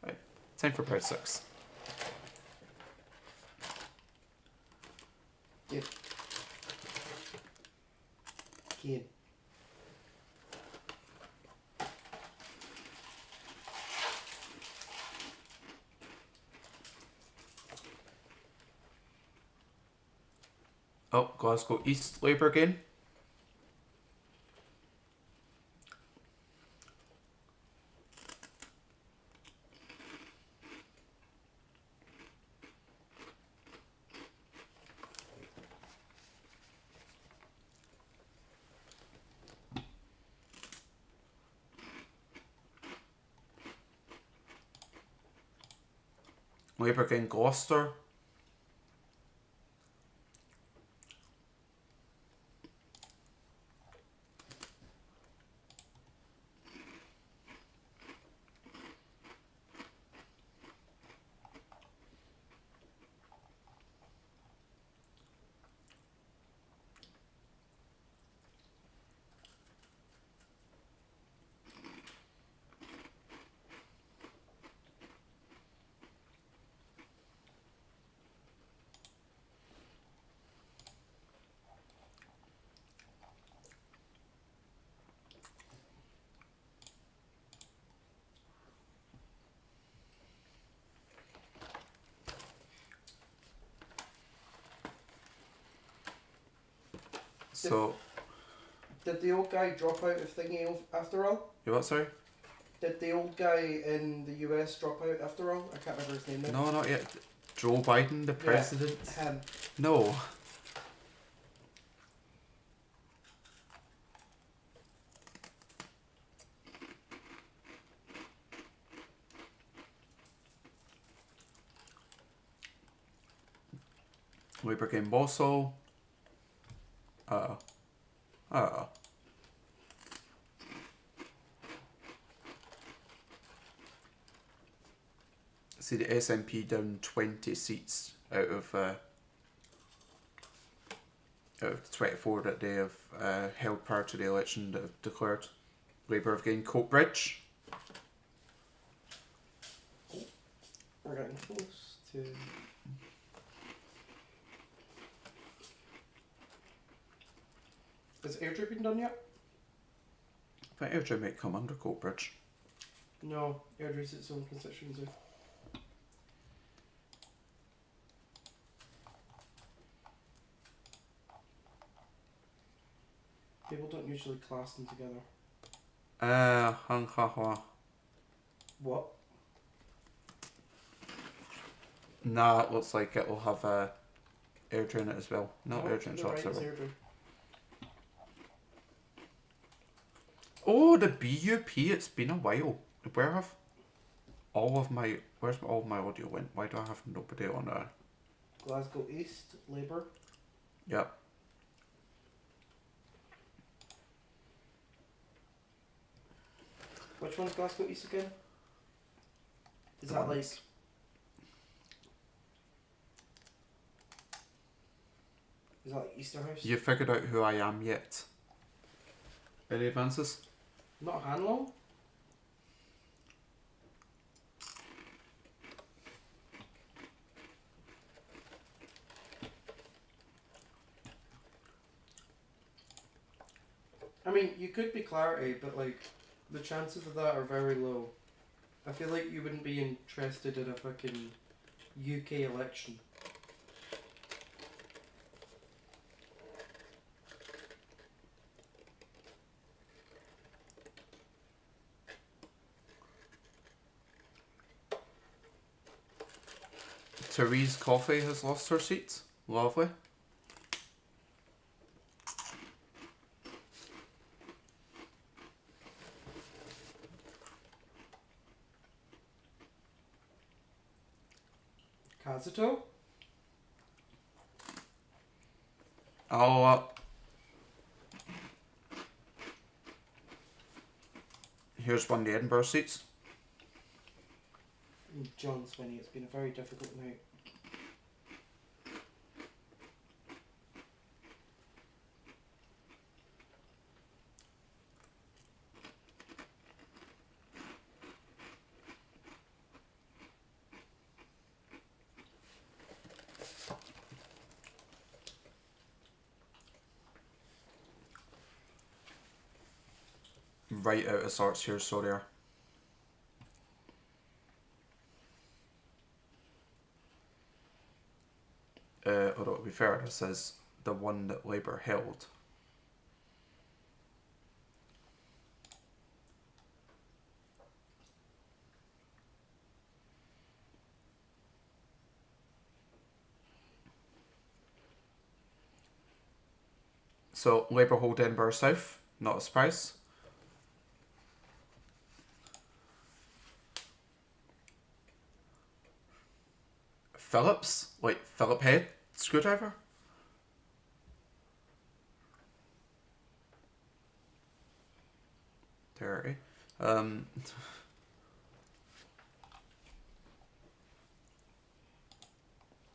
Right, time for Proud 6. Yep. Kid. Oh, Glasgow East Labour again. Labour again, Gloucester. So, Did the old guy drop out of thingy after all? you what, sorry? Did the old guy in the US drop out after all? I can't remember his name now. No, not yet. Joe Biden, the president? Yeah, him. No. Labour gained Walsall. See the SNP down 20 seats out of the 24 that they have held prior to the election that have declared. Labour have gained Coatbridge. We're getting close to... Has Airdrie been done yet? But Airdrie might come under Coatbridge. No, Airdrie's its own constituency. People don't usually class them together. What? Nah, it looks like it'll have Airdrie in it as well. No, Airdrie and you're right, Shots it's Airdrie. Oh, the BUP, it's been a while. Where have all of my, where's all of my audio went? Why do I have nobody on there? Glasgow East, Labour. Yep. Which one's Glasgow East again? Is that like... Is that like Easterhouse? You figured out who I am yet? Any advances? Not Hanlow? I mean, you could be Clarity, but like, the chances of that are very low. I feel like you wouldn't be interested in a fucking UK election. Therese Coffey has lost her seat. Lovely. Kazuto? Oh, here's one of the Edinburgh seats. John Swinney, it's been a very difficult night. Right out of sorts here, sorry. Although to be fair, this is the one that Labour held. So Labour hold Edinburgh South, not a surprise. Phillips, like Philip Head, screwdriver. Dirty.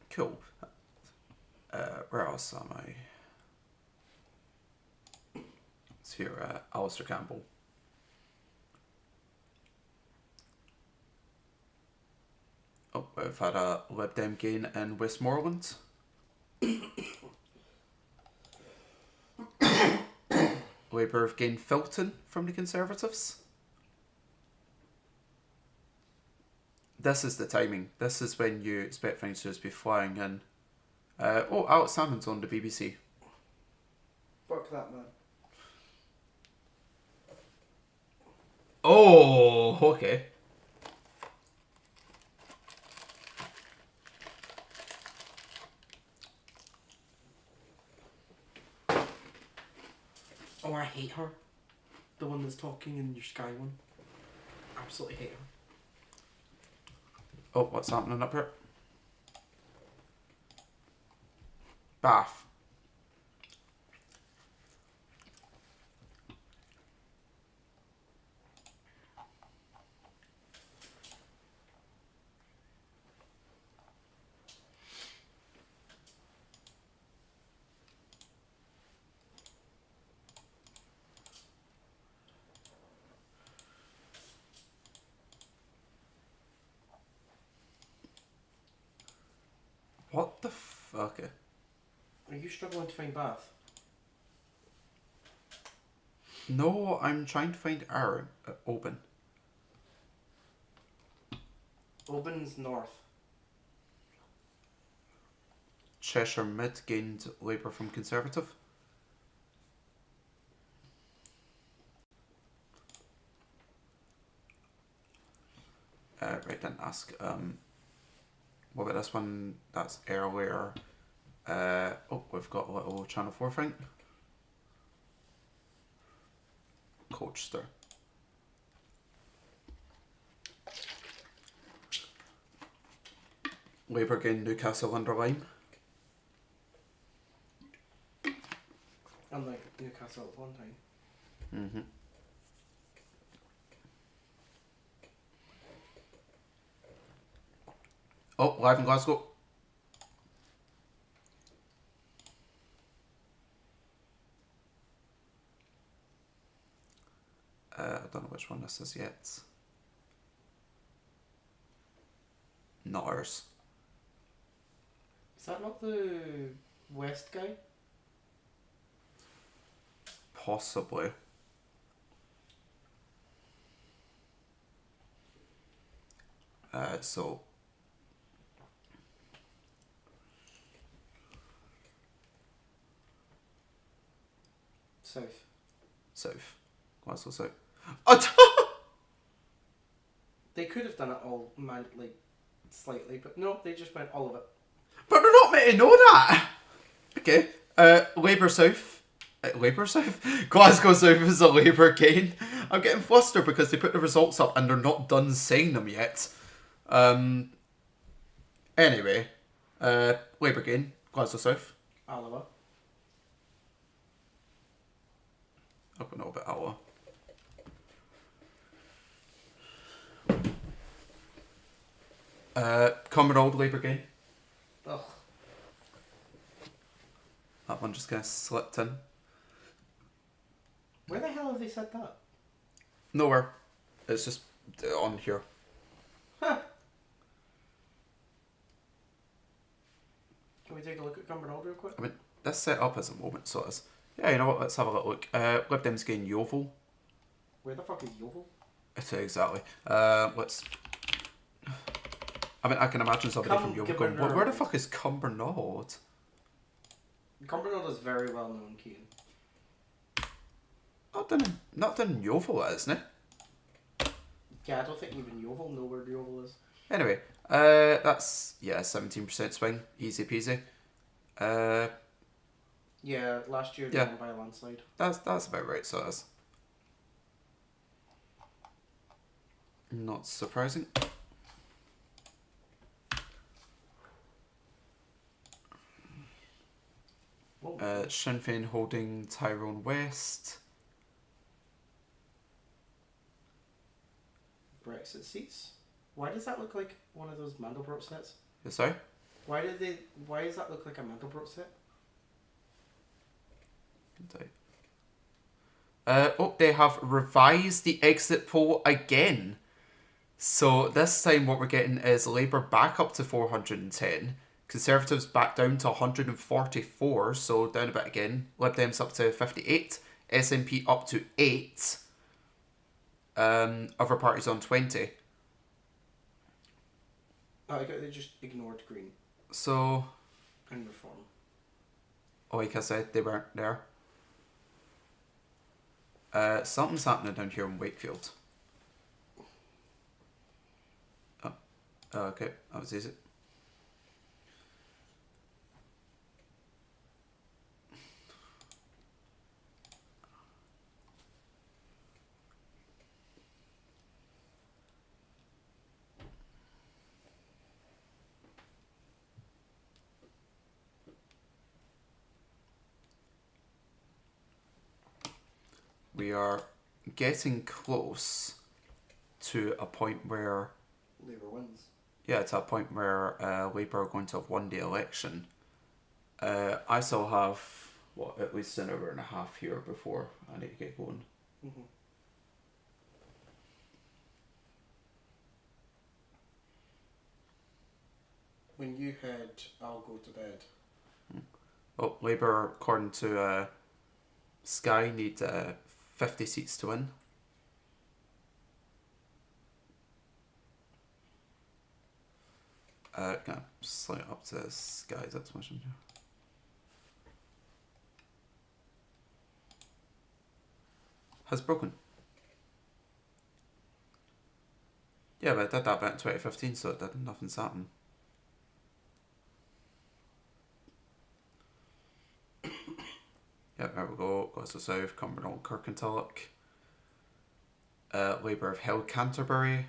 Cool. Where else am I? It's here, Alistair Campbell. Oh, we've had a Lib Dem gain in Westmoreland. Labour have gained Filton from the Conservatives. This is the timing. This is when you expect things to just be flying in. Oh, Alex Salmon's on the BBC. Fuck that man. Oh, okay. Oh, I hate her. The one that's talking in your sky one. Absolutely hate her. Oh, what's happening up here? Bath. What the fuck? Are you struggling to find Bath? No, I'm trying to find Aaron. Open. Oban's north. Cheshire Mid gained Labour from Conservative. Right, didn't ask. What about this one? That's earlier. Oh, we've got a little Channel 4 thing. Colchester. Labour gained Newcastle under Lyme. Unlike Newcastle at one time. Mm-hmm. Oh, live in Glasgow. I don't know which one this is yet. Not ours. Is that not the West guy? Possibly. So South. South. Glasgow South. Oh, They could have done it all, slightly, but no, they just went all of it. but they're not meant to know that. Okay. Labour South. Labour South? Glasgow South is a Labour gain. I'm getting flustered because they put the results up and they're not done saying them yet. Anyway. Labour gain. Glasgow South. Alava. I don't know about Alloa. Cumbernauld Labour gain. Ugh. That one just kind of slipped in. Where the hell have they said that? Nowhere. It's just on here. Huh. Can we take a look at Cumbernauld real quick? I mean, this set up is a moment, so it is. Yeah, you know what? Let's have a little look. Lib Dems gain Yeovil. Where the fuck is Yeovil? Exactly. Let's. I mean, I can imagine somebody from Yeovil going, where the fuck is Cumbernauld? Cumbernauld is very well known, Keaton. Not in Yeovil, isn't it? Yeah, I don't think even Yeovil know where Yeovil is. Anyway, that's 17% swing, easy peasy. Yeah, last year they won by a landslide. That's about right. So that's not surprising. Sinn Féin holding Tyrone West. Brexit seats. Why does that look like one of those Mandelbrot sets? Sorry? Why does that look like a Mandelbrot set? They have revised the exit poll again. So this time what we're getting is Labour back up to 410, Conservatives back down to 144, so down a bit again. Lib Dems up to 58, SNP up to 8, other parties on 20. Oh, they just ignored Green So, and Reform. like I said, they weren't there. Something's happening down here in Wakefield. Oh, okay, that was easy. We are getting close to a point where Labour wins. Yeah, to a point where Labour are going to have won the election. I still have, what, at least an hour and a half here before I need to get going. Mm-hmm. When you head, I'll go to bed. Well, Labour, according to Sky, need 50 seats to win. Can I slide it up to Sky's explanation here? Has broken. Yeah, but I did that back in 2015, so it did. Nothing's happened. Yeah, there we go. Glasgow South, Cumbernauld, Kirkintilloch. Labour have held Canterbury.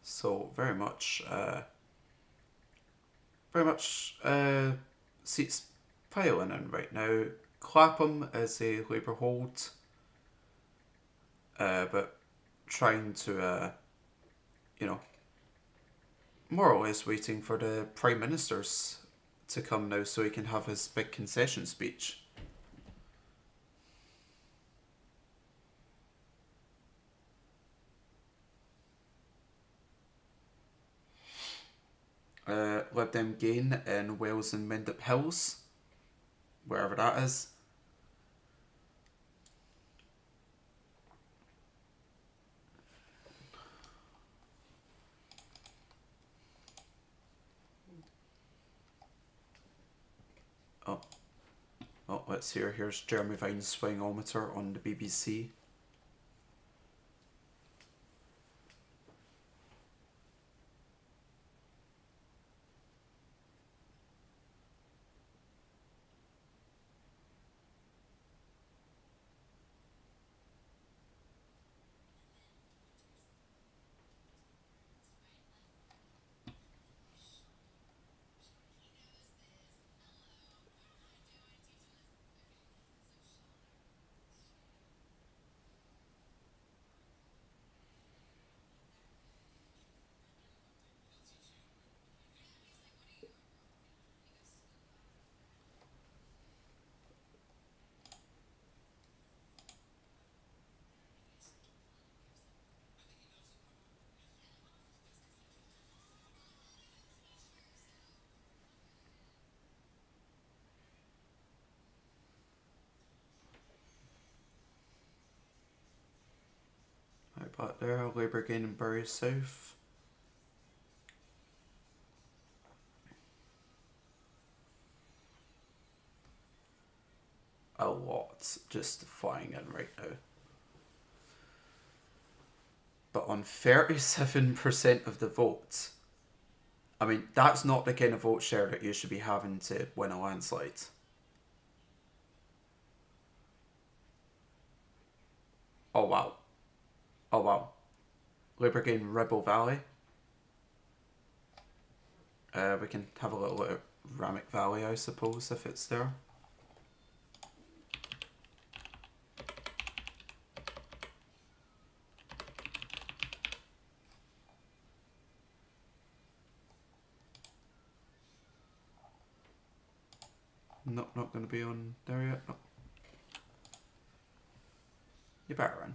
So very much seats piling in right now. Clapham is a Labour hold, but trying to, more or less waiting for the Prime Minister's to come now so he can have his big concession speech. Lib Dem gain in Wales and Mendip Hills, wherever that is. Oh, let's hear. Here's Jeremy Vine's swingometer on the BBC. Right back there, Labour gain in Bury South. A lot just flying in right now. But on 37% of the votes, I mean, that's not the kind of vote share that you should be having to win a landslide. Oh wow. Oh wow. Labour gain Ribble Valley. We can have a little at Ramic Valley, I suppose, if it's there. Not going to be on there yet. No. You better run.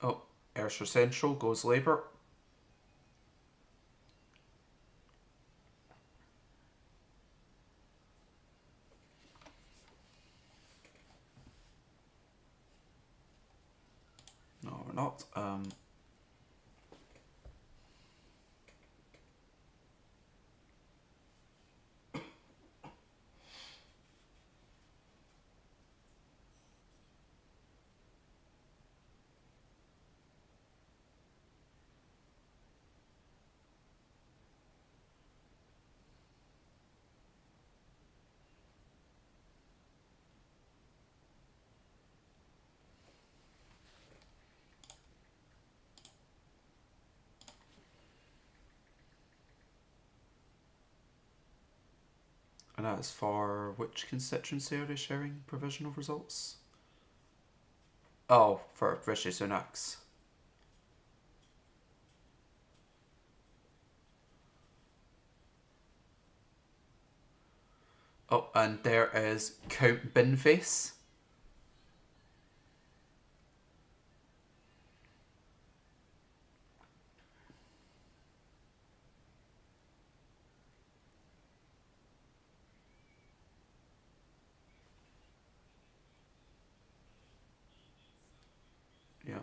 Oh, Ayrshire Central goes Labour. No, we're not. And that is for which constituency are they sharing provisional results? Oh, for Rishi Sunak's. Oh, and there is Count Binface. Yeah.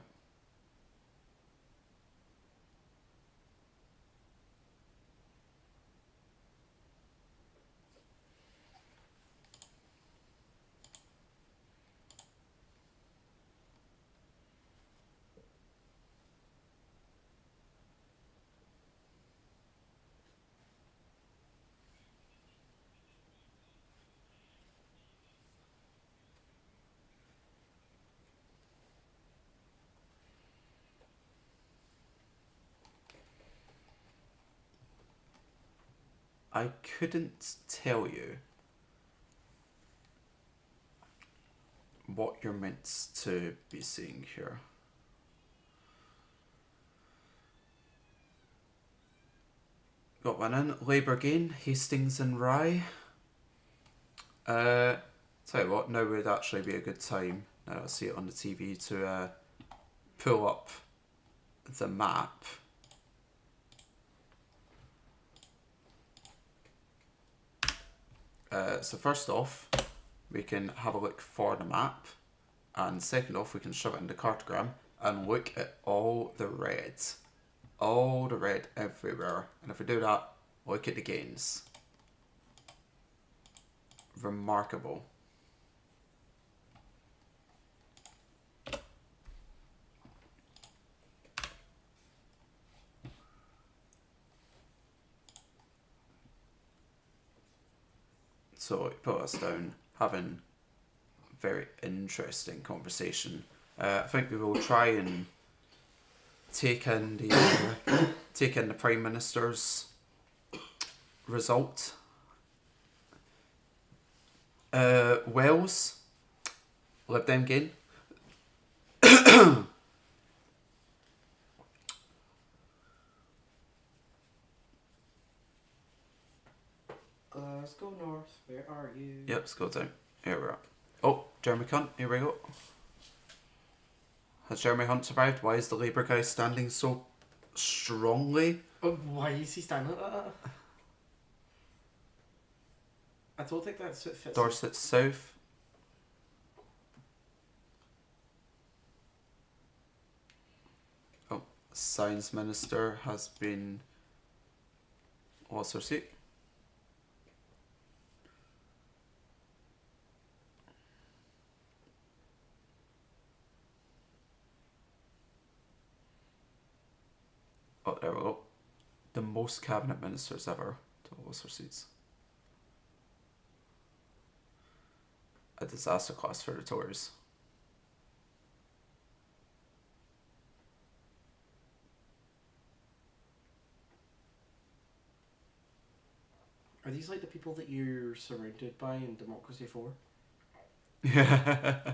I couldn't tell you what you're meant to be seeing here. Got one in. Labour gain, Hastings and Rye. Tell you what, now would actually be a good time, now I see it on the TV, to pull up the map. So first off, we can have a look for the map, and second off, we can shove it into cartogram and look at all the red. All the red everywhere. And if we do that, look at the gains. Remarkable. So it put us down having very interesting conversation. I think we will try and take in the Prime Minister's result. Wales, Lib Dem gain. Glasgow North, where are you? Yep, let's go down. Here we're at. Oh, Jeremy Hunt, here we go. Has Jeremy Hunt survived? Why is the Labour guy standing so strongly? Why is he standing like that? I don't think that's what fits. Dorset South. Science Minister has been lost her seat. Oh, there we go. The most cabinet ministers ever to lose their seats. A disaster class for the Tories. Are these like the people that you're surrounded by in Democracy 4? Yeah.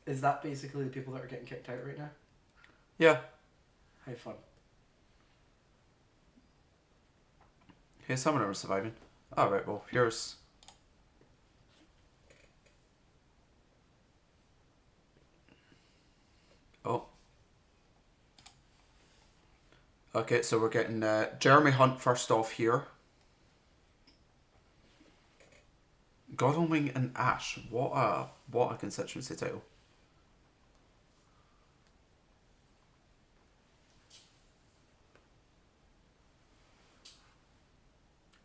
Is that basically the people that are getting kicked out right now? Yeah. How fun. Hey, some of them are surviving. Alright, well, here's... Oh. Okay, so we're getting Jeremy Hunt first off here. Godalming and Ash. What a constituency title.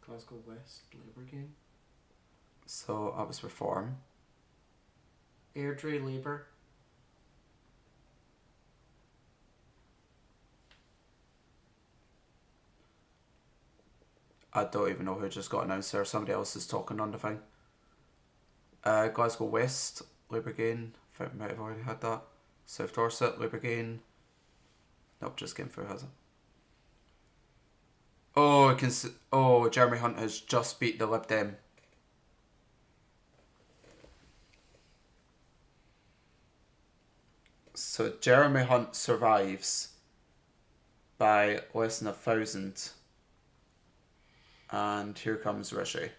Glasgow West, Labour again. So that was Reform. Airdrie, Labour. I don't even know who just got announced there. Somebody else is talking on the thing. Glasgow West, Labour again. I think we might have already had that. South Dorset, Labour again. Nope, just came through, has it? Oh, Jeremy Hunt has just beat the Lib Dem. So Jeremy Hunt survives by less than 1,000. And here comes Rishi.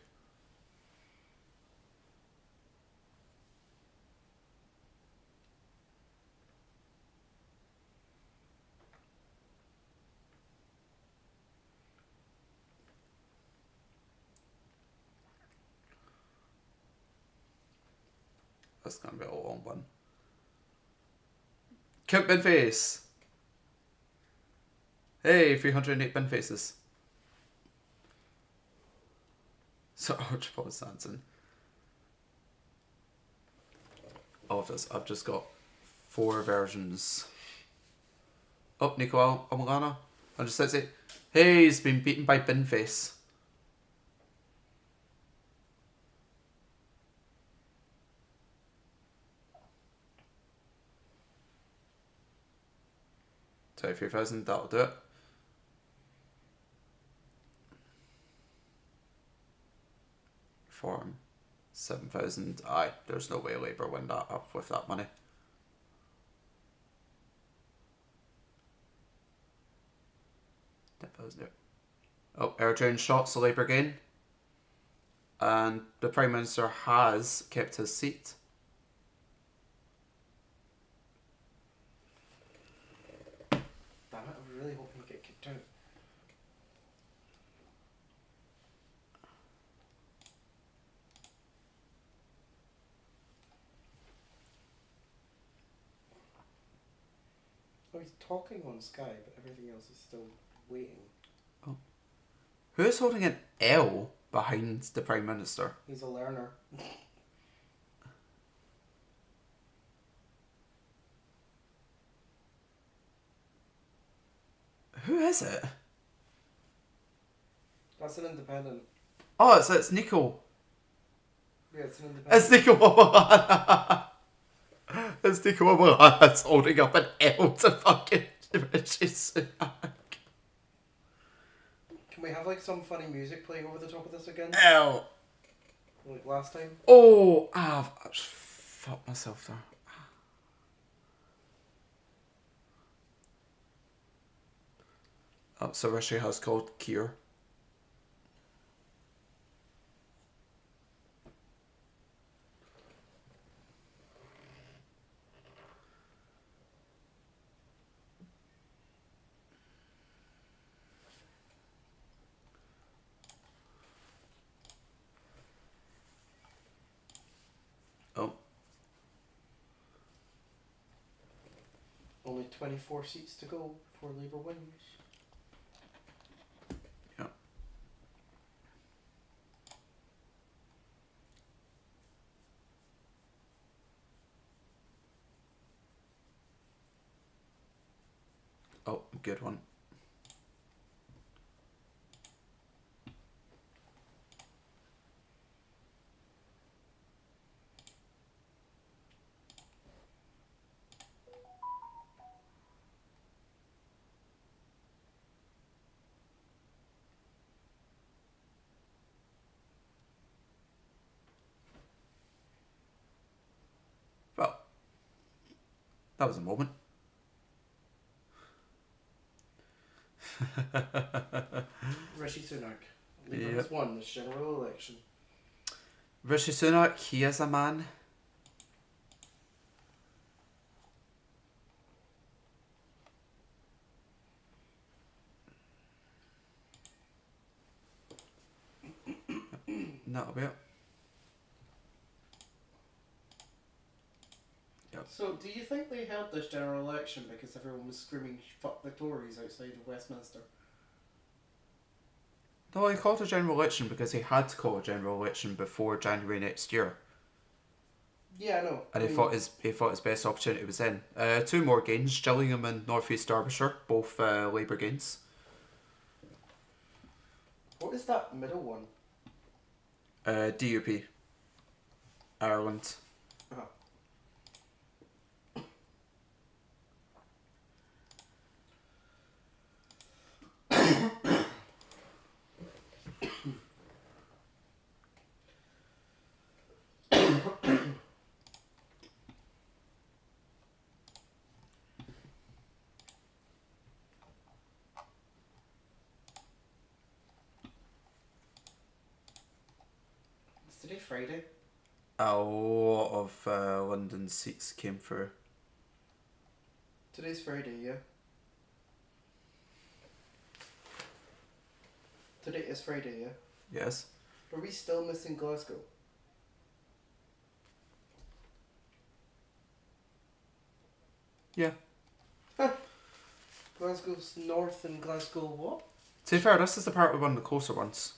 That's going to be a long one. Count bin face. Hey, 308 bin faces. So Archibald Sanson. All of this. I've just got 4 versions. Oh, Nico Omolana. I just said, hey, he's been beaten by Binface. $23,000, that'll do it. Form 7,000. Aye, there's no way Labour win that up with that money. Oh, air train shots, so Labour gain. And the Prime Minister has kept his seat. Damn it, I was really hoping to get kicked out. Oh, he's talking on Sky, but everything else is still waiting. Oh. Who is holding an L behind the Prime Minister? He's a learner. Who is it? That's an independent. Oh, it's Nico. Yeah, it's an independent. It's Nico Omolana. It's Nico Omolana's holding up an L to fucking Rishi Sunak. Can we have like some funny music playing over the top of this again? L. Like last time? Oh, I've just fucked myself there. Oh, so Rishi has called Kier. Oh. Only only 24 seats to go before Labour wins. Yeah. Oh, good one. Well, that was a moment. Rishi Sunak. Labour Yep. has won this general election. Rishi Sunak, he is a man. And that'll be it. Yep. So, do you think they held this general election because everyone was screaming "fuck the Tories" outside of Westminster? No, he called a general election because he had to call a general election before January next year. Yeah, I know. And he thought his best opportunity was in. Two more gains, Gillingham and North East Derbyshire, both Labour gains. What is that middle one? DUP, Ireland. Uh-huh. Is today Friday? A lot of London seats came through. Today's Friday, yeah. Today is Friday, yeah. Yes. Are we still missing Glasgow? Yeah. Glasgow's north and Glasgow what? To be fair, this is the part with one of the closer ones.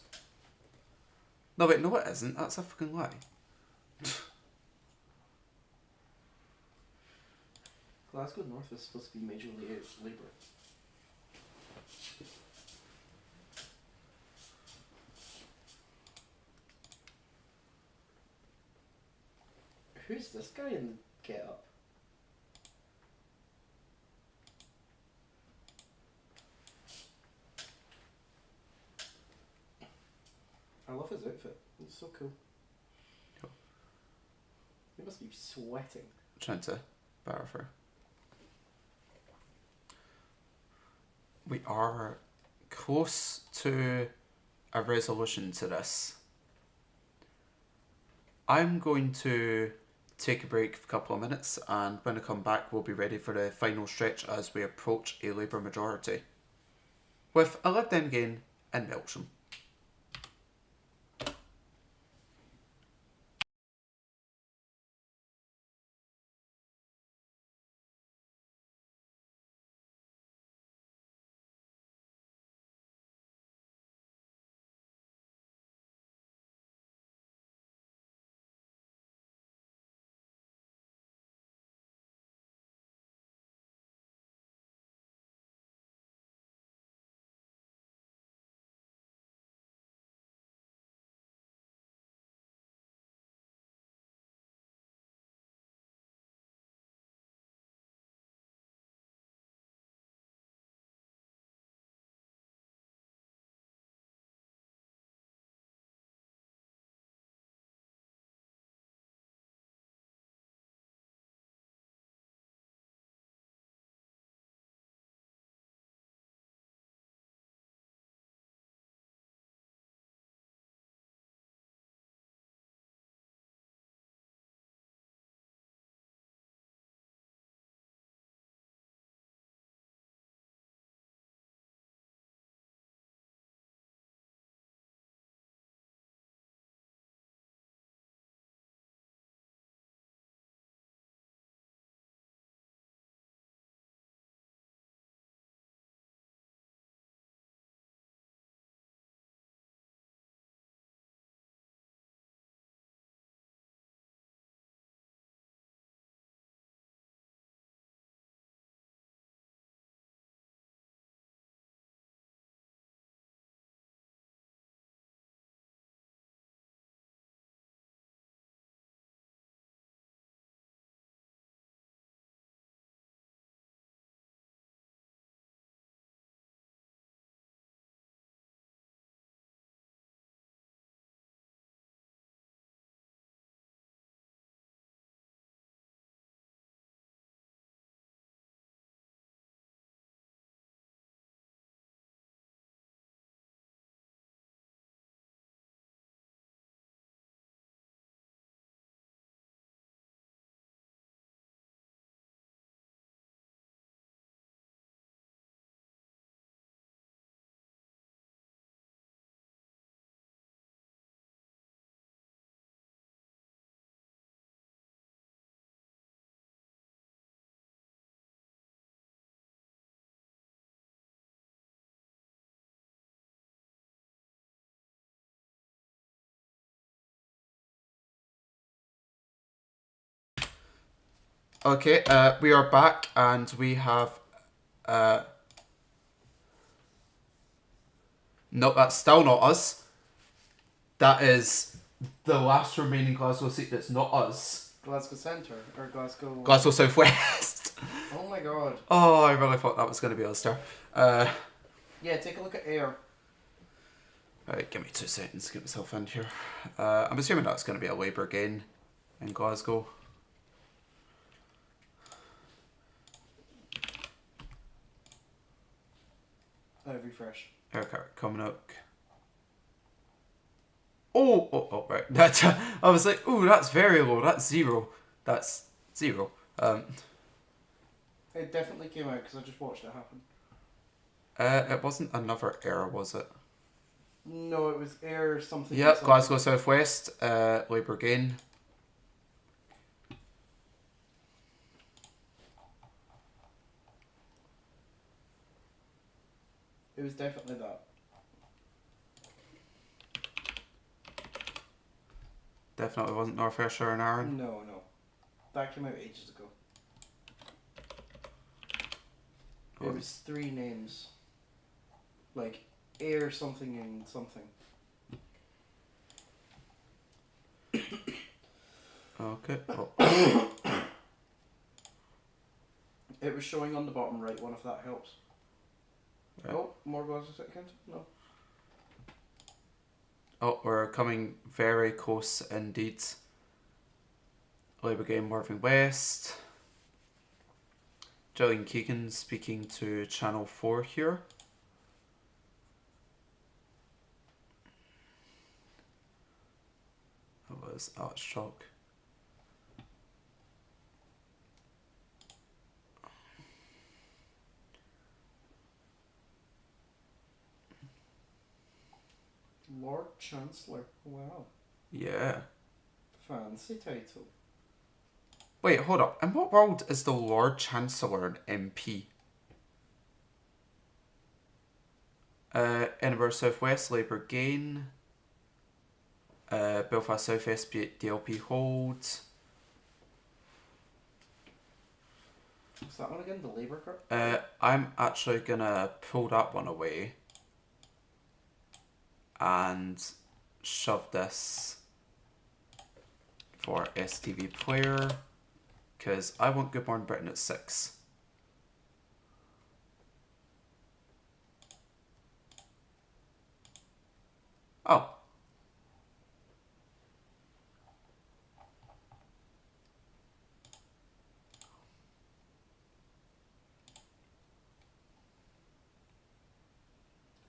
No, wait, no it isn't. That's a fucking lie. Glasgow North is supposed to be majorly Labour. Who's this guy in the get-up? I love his outfit. It's so cool. Cool. He must be sweating. Trying to better for. We are close to a resolution to this. I'm going to take a break for a couple of minutes, and when I come back, we'll be ready for the final stretch as we approach a Labour majority. With a Lib Dem gain in Melksham. Okay, we are back and we have... No, that's still not us. That is the last remaining Glasgow seat that's not us. Glasgow Centre or Glasgow. Glasgow Southwest. Oh my god. Oh, I really thought that was going to be Ulster. Yeah, take a look at Ayr. Right, give me 2 seconds to get myself in here. I'm assuming that's going to be a Labour gain in Glasgow. Refresh. Okay, coming up. Oh, right. That I was like, ooh, that's very low. That's 0. That's 0. It definitely came out because I just watched it happen. It wasn't another error, was it? No, it was Ayr something. Yep, something. Glasgow Southwest, Labour gain. It was definitely that. Definitely wasn't North Ayrshire and Arran. No. That came out ages ago. It was 3 names. Like Ayr something and something. Okay. Oh. It was showing on the bottom right one if that helps. Right. Oh, more Glasgow City Council? No. Oh, we're coming very close indeed. Labour gain Worthing West. Gillian Keegan speaking to Channel 4 here. That was Alex Chalk. Lord Chancellor. Wow. Yeah. Fancy title. Wait, hold up. In what world is the Lord Chancellor an MP? Edinburgh South West, Labour gain. Belfast South West, DLP hold. Is that one again? The Labour card? I'm actually gonna pull that one away and shove this for STV player because I want Good Morning Britain at 6. Oh.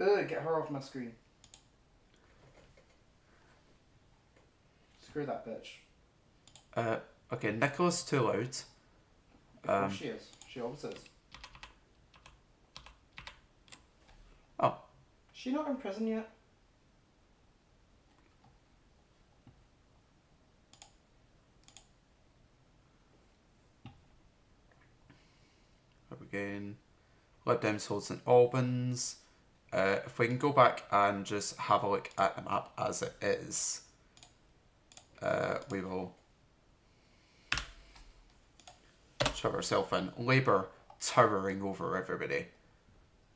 Ugh, get her off my screen. Screw that bitch. Okay, Nicola's too loud. Of course she is. She always is. Oh. Is she not in prison yet? Again. Lib Dems hold St Albans. If we can go back and just have a look at the map as it is, we will shove ourselves in. Labour towering over everybody.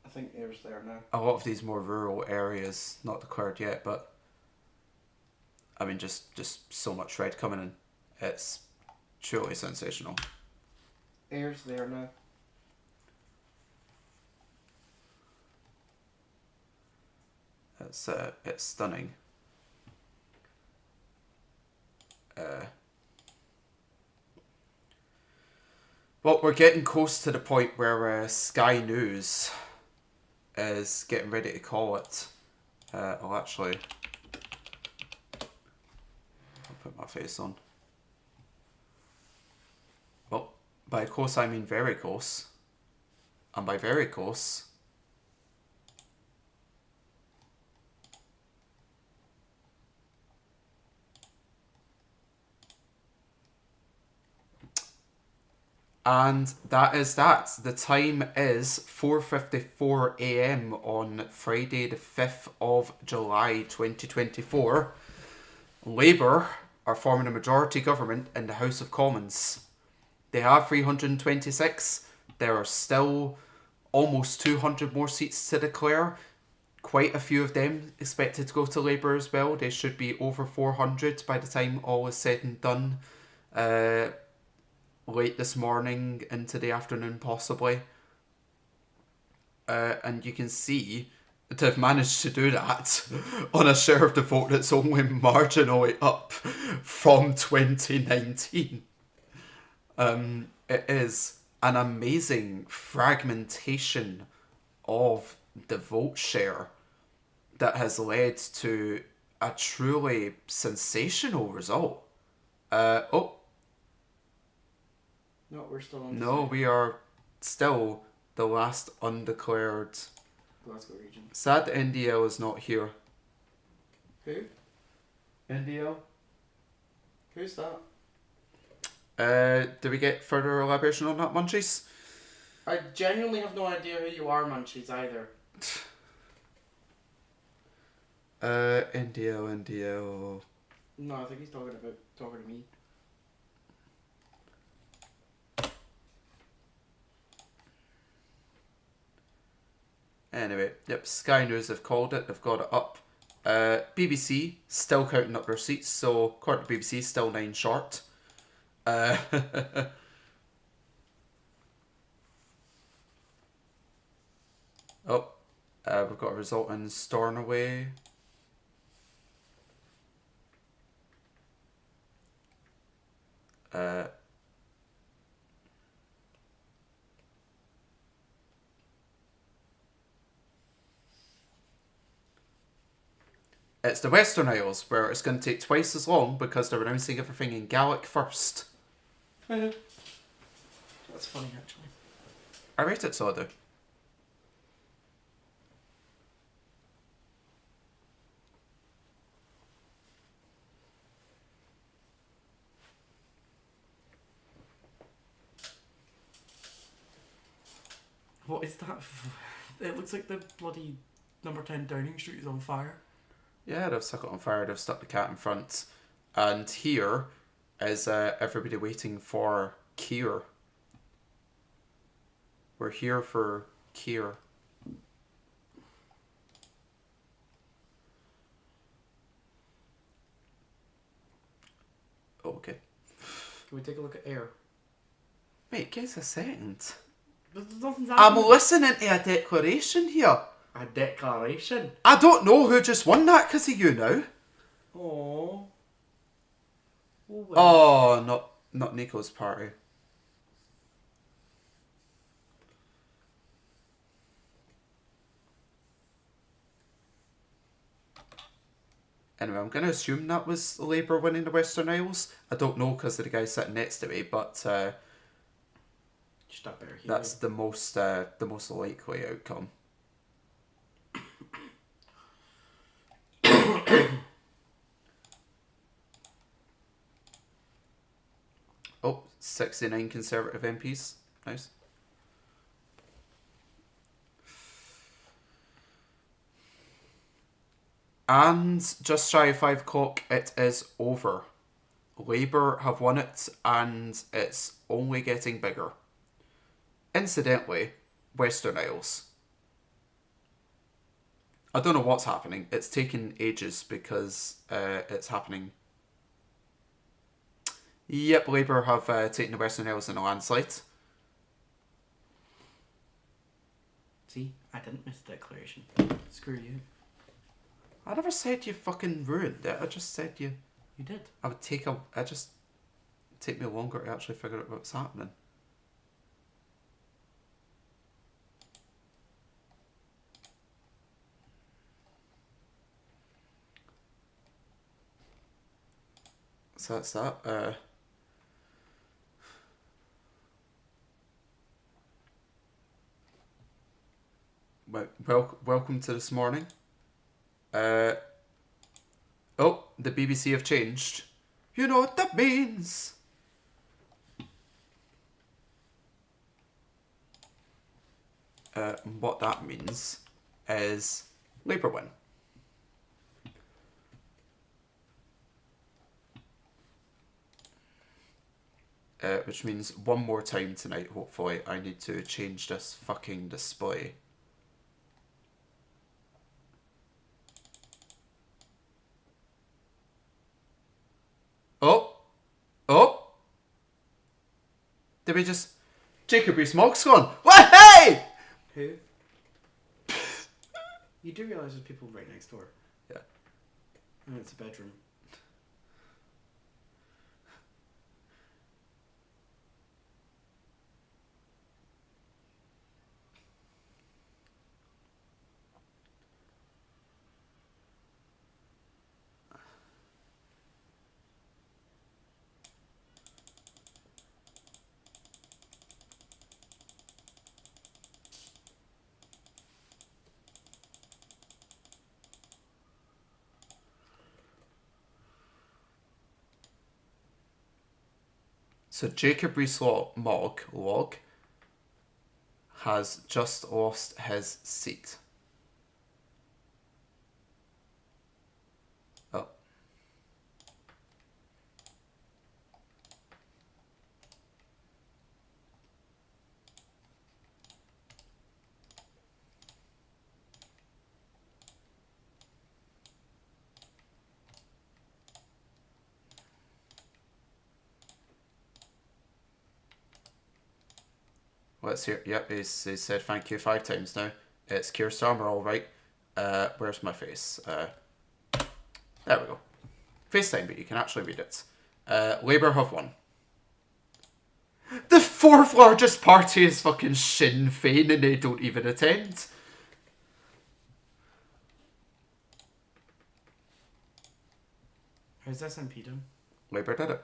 I think Ayr's there now. A lot of these more rural areas, not declared yet, but I mean, just so much red coming in. It's truly sensational. Ayr's there now. It's stunning. Well, we're getting close to the point where Sky News is getting ready to call it. I'll actually... I'll put my face on. Well, by close I mean very close. And by very close... And that is that. The time is 4:54 AM on Friday the 5th of July 2024. Labour are forming a majority government in the House of Commons. They have 326. There are still almost 200 more seats to declare. Quite a few of them expected to go to Labour as well. They should be over 400 by the time all is said and done. Late this morning into the afternoon, possibly. And you can see to have managed to do that on a share of the vote that's only marginally up from 2019. It is an amazing fragmentation of the vote share that has led to a truly sensational result. No, we're still on. No, we are still the last undeclared. Glasgow region. Sad NDL is not here. Who? NDL? Who's that? Do we get further elaboration on that, Munchies? I genuinely have no idea who you are, Munchies, either. NDL. No, I think he's talking to me. Anyway, yep, Sky News have called it. They've got it up. BBC still counting up their seats, so according to BBC, still 9 short. We've got a result in Stornoway. It's the Western Isles, where it's going to take twice as long because they're announcing everything in Gaelic first. That's funny, actually. I rate it so, I do. What is that? It looks like the bloody number 10 Downing Street is on fire. Yeah, they've stuck it on fire, they've stuck the cat in front. And here is everybody waiting for Keir. We're here for Keir. Oh, okay. Can we take a look at air? Wait, give us a second. Nothing's I'm listening to a declaration here. A declaration? I don't know who just won that because of you now. Aww. Oh, not Nico's party. Anyway, I'm going to assume that was Labour winning the Western Isles. I don't know because of the guy sitting next to me, but that's the most likely outcome. Oh, 69 Conservative MPs. Nice. And just shy of 5 o'clock, it is over. Labour have won it, and it's only getting bigger. Incidentally, Western Isles. I don't know what's happening. It's taken ages because it's happening. Yep, Labour have taken the Western Isles in a landslide. See, I didn't miss the declaration. Screw you. I never said you fucking ruined it. I just said you... You did. It'd take me longer to actually figure out what's happening. So that's that. Welcome to this morning. Oh, the BBC have changed. You know what that means. What that means is Labour win. which means one more time tonight, hopefully, I need to change this fucking display. Oh! Oh! Did we just... Jacob Rees-Mogg's gone. What? Hey! Who? You do realise there's people right next door? Yeah. And it's a bedroom. So Jacob Rees-Mogg has just lost his seat. Oh. Let's hear. Yep, he's said thank you 5 times now. It's Keir Starmer, all right. Where's my face? There we go. FaceTime, but you can actually read it. Labour have won. The 4th largest party is fucking Sinn Féin, and they don't even attend. How's SNP done? Labour did it.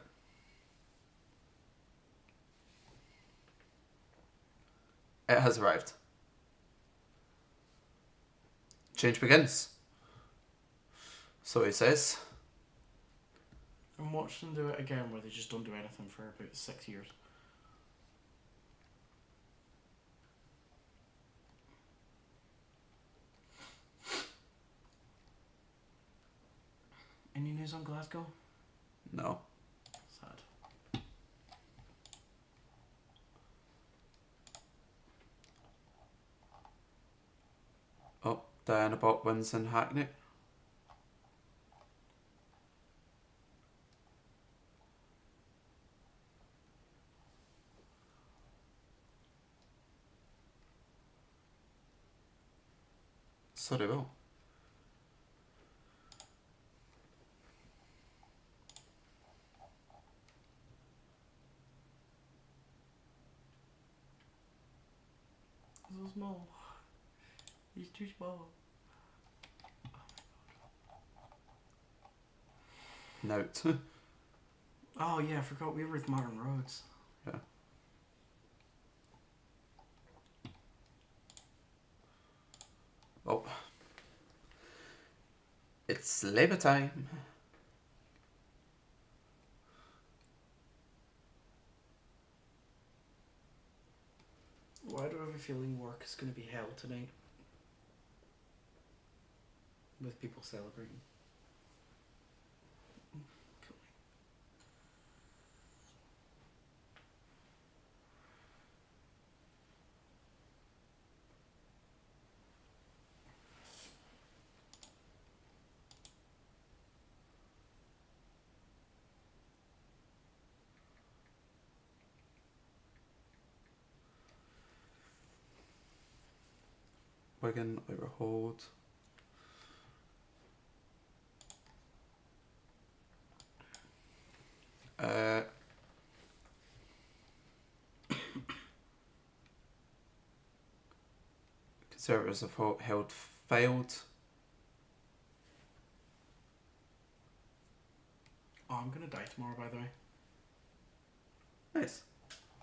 It has arrived. Change begins. So he says. And watch them do it again where they just don't do anything for about 6 years. Any news on Glasgow? No. Sad. Oh, Diana Bott wins in Hackney. So they will. So small. He's too small. Note. Oh yeah, I forgot we were with Martin Rhodes. Yeah. Oh. It's Labour time. Why do I have a feeling work is going to be hell tonight? With people celebrating. Wigan, Labour hold. Conservatives have held failed. Oh, I'm going to die tomorrow, by the way. Nice.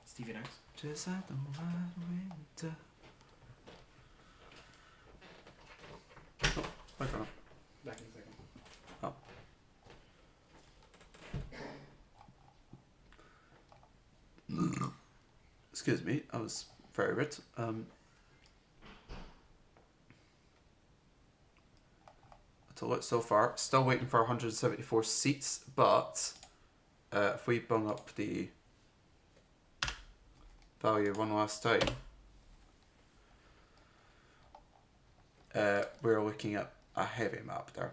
Stevie Nicks. Just like the wild winter. Oh, I don't know. Back in a second. Oh. Excuse me, I was very rude. To look so far, still waiting for 174 seats, but if we bung up the value one last time. We're looking at a heavy map there.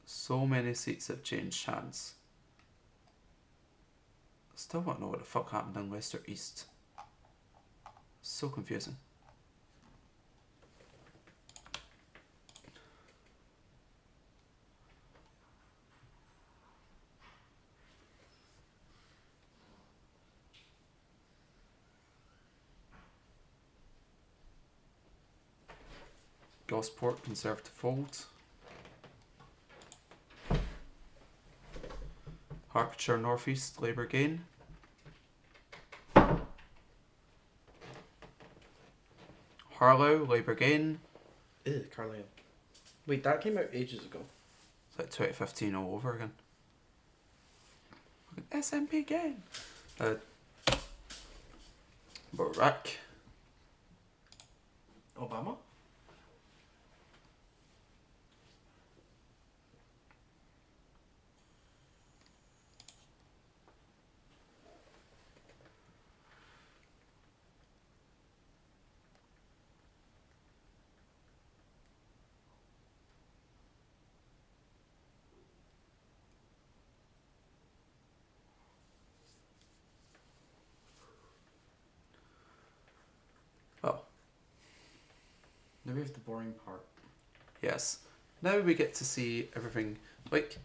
So many seats have changed hands. Still don't know what the fuck happened in West or East. So confusing. Gosport, Conservative hold. Hertfordshire Northeast, Labour gain. Harlow, Labour gain. Ew, Carlisle. Wait, that came out ages ago. It's like 2015 all over again. SNP gain. Barack. Obama? Oh, Now we have the boring part. yes. Now we get to see everything, like,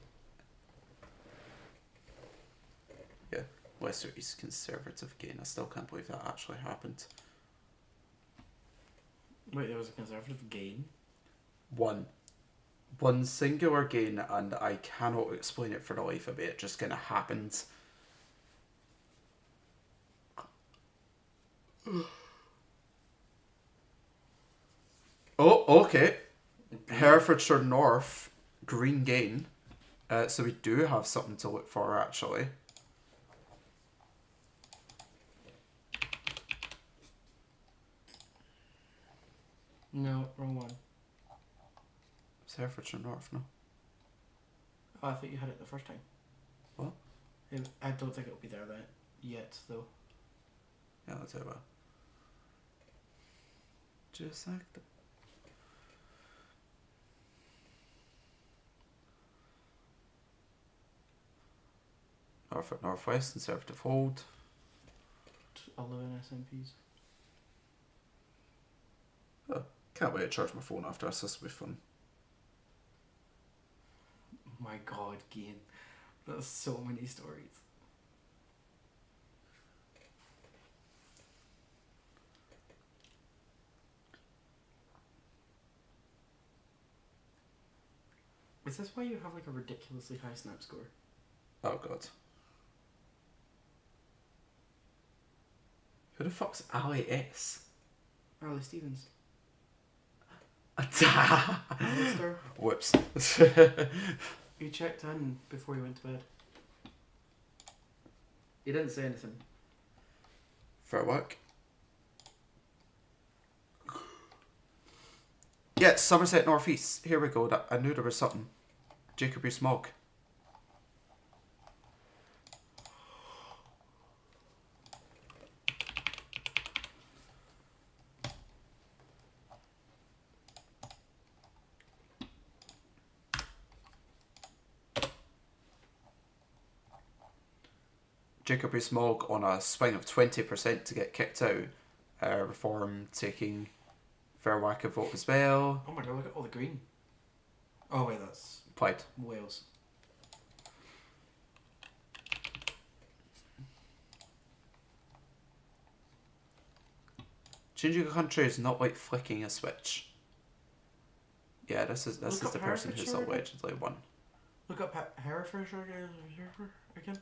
yeah, West or East Conservative gain. I still can't believe that actually happened. Wait, there was a Conservative gain? One singular gain, and I cannot explain it for the life of me. It just kind of happened. Oh, okay. Herefordshire North, green gain. So we do have something to look for, actually. No, wrong one. It's Herefordshire North, no? Oh, I thought you had it the first time. What? I don't think it'll be there then yet, though. Yeah, I'll tell you what. Just like that. Norfolk Northwest, Conservative hold. 11 SMPs. Oh, can't wait to charge my phone after this. This will be fun. My god, gain. That's so many stories. Is this why you have like a ridiculously high snap score? Oh god. Who the fuck's Ali S? Harley Stevens. Alistair? Whoops. You checked in before you went to bed. He didn't say anything. For work. Yeah, Somerset North East. Here we go. I knew there was something. Jacoby Smog. Jacoby Smog on a swing of 20% to get kicked out. Reform taking fair whack of vote as well. Oh my god, look at all the green. Oh wait, that's Played. Wales. Changing a country is not like flicking a switch. Yeah, this is the person who's Herefordshire allegedly won. Look up Herefordshire again.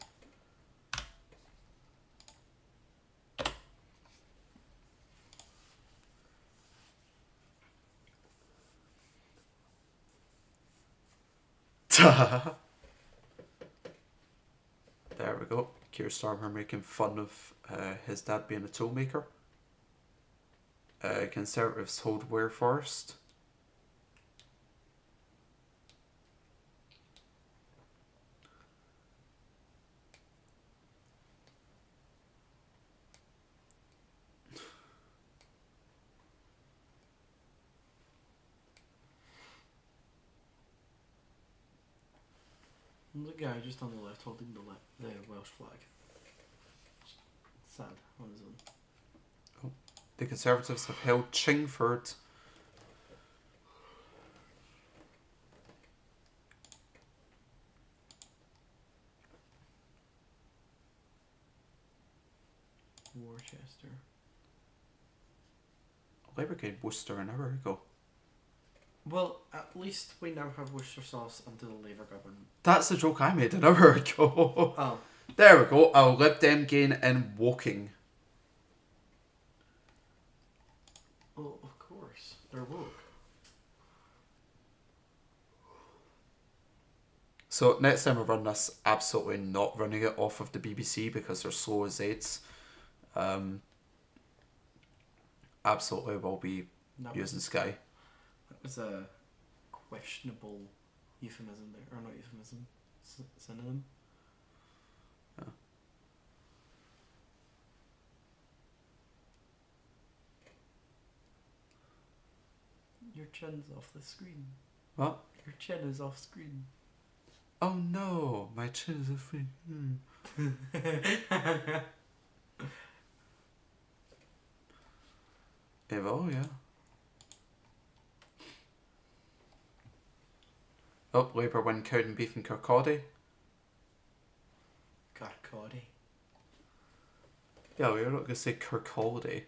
There we go. Keir Starmer making fun of his dad being a toolmaker. Conservatives hold Ware Forest. And the guy just on the left holding the Welsh flag. Sad on his own. Oh. The Conservatives have held Chingford. Worcester. Labour gained Worcester an hour ago. Well, at least we now have Worcester sauce under the Labour government. That's the joke I made an hour ago. Oh. There we go. I'll Lib Dem gain in Woking. Oh, of course. They're woke. So next time I run this, absolutely not running it off of the BBC because they're slow as aids. Absolutely will be using Sky. That was a questionable euphemism there. Or not euphemism. Synonym. Yeah. Your chin's off the screen. What? Your chin is off screen. Oh no, my chin is a free. Oh yeah. Oh, Labour win Cowden Beef and Kirkcaldy. Kirkcaldy. Yeah, we were not going to say Kirkcaldy.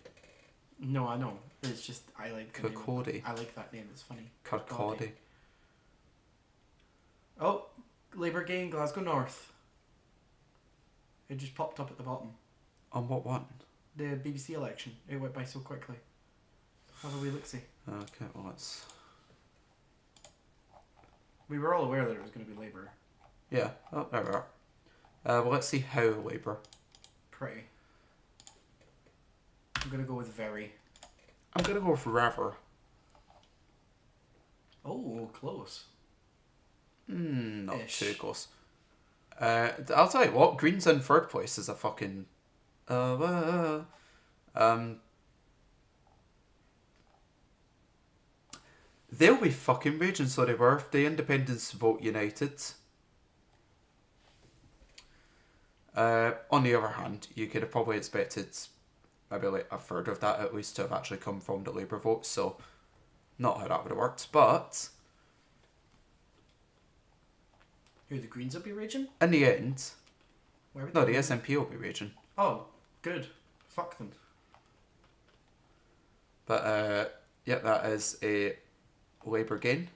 No, I know. It's just I like the Kirkcaldy. name. I like that name. It's funny. Kirkcaldy. Oh, Labour gain Glasgow North. It just popped up at the bottom. On what one? The BBC election. It went by so quickly. Have a wee look-see. Okay, well let's... We were all aware that it was going to be Labour. Yeah, oh, there we are. Well, let's see how Labour. Pretty. I'm going to go with very. I'm going to go with rather. Oh, close. Not Ish. too close. I'll tell you what, Green's in third place is a fucking... They'll be fucking raging, so they were. The Independents vote United. On the other hand, you could have probably expected maybe like a third of that at least to have actually come from the Labour vote, so not how that would have worked, but Who, the Greens will be raging? in the end, Where would no, they the be? SNP will be raging. Oh, good. Fuck them. But yeah, that is a Labour gain.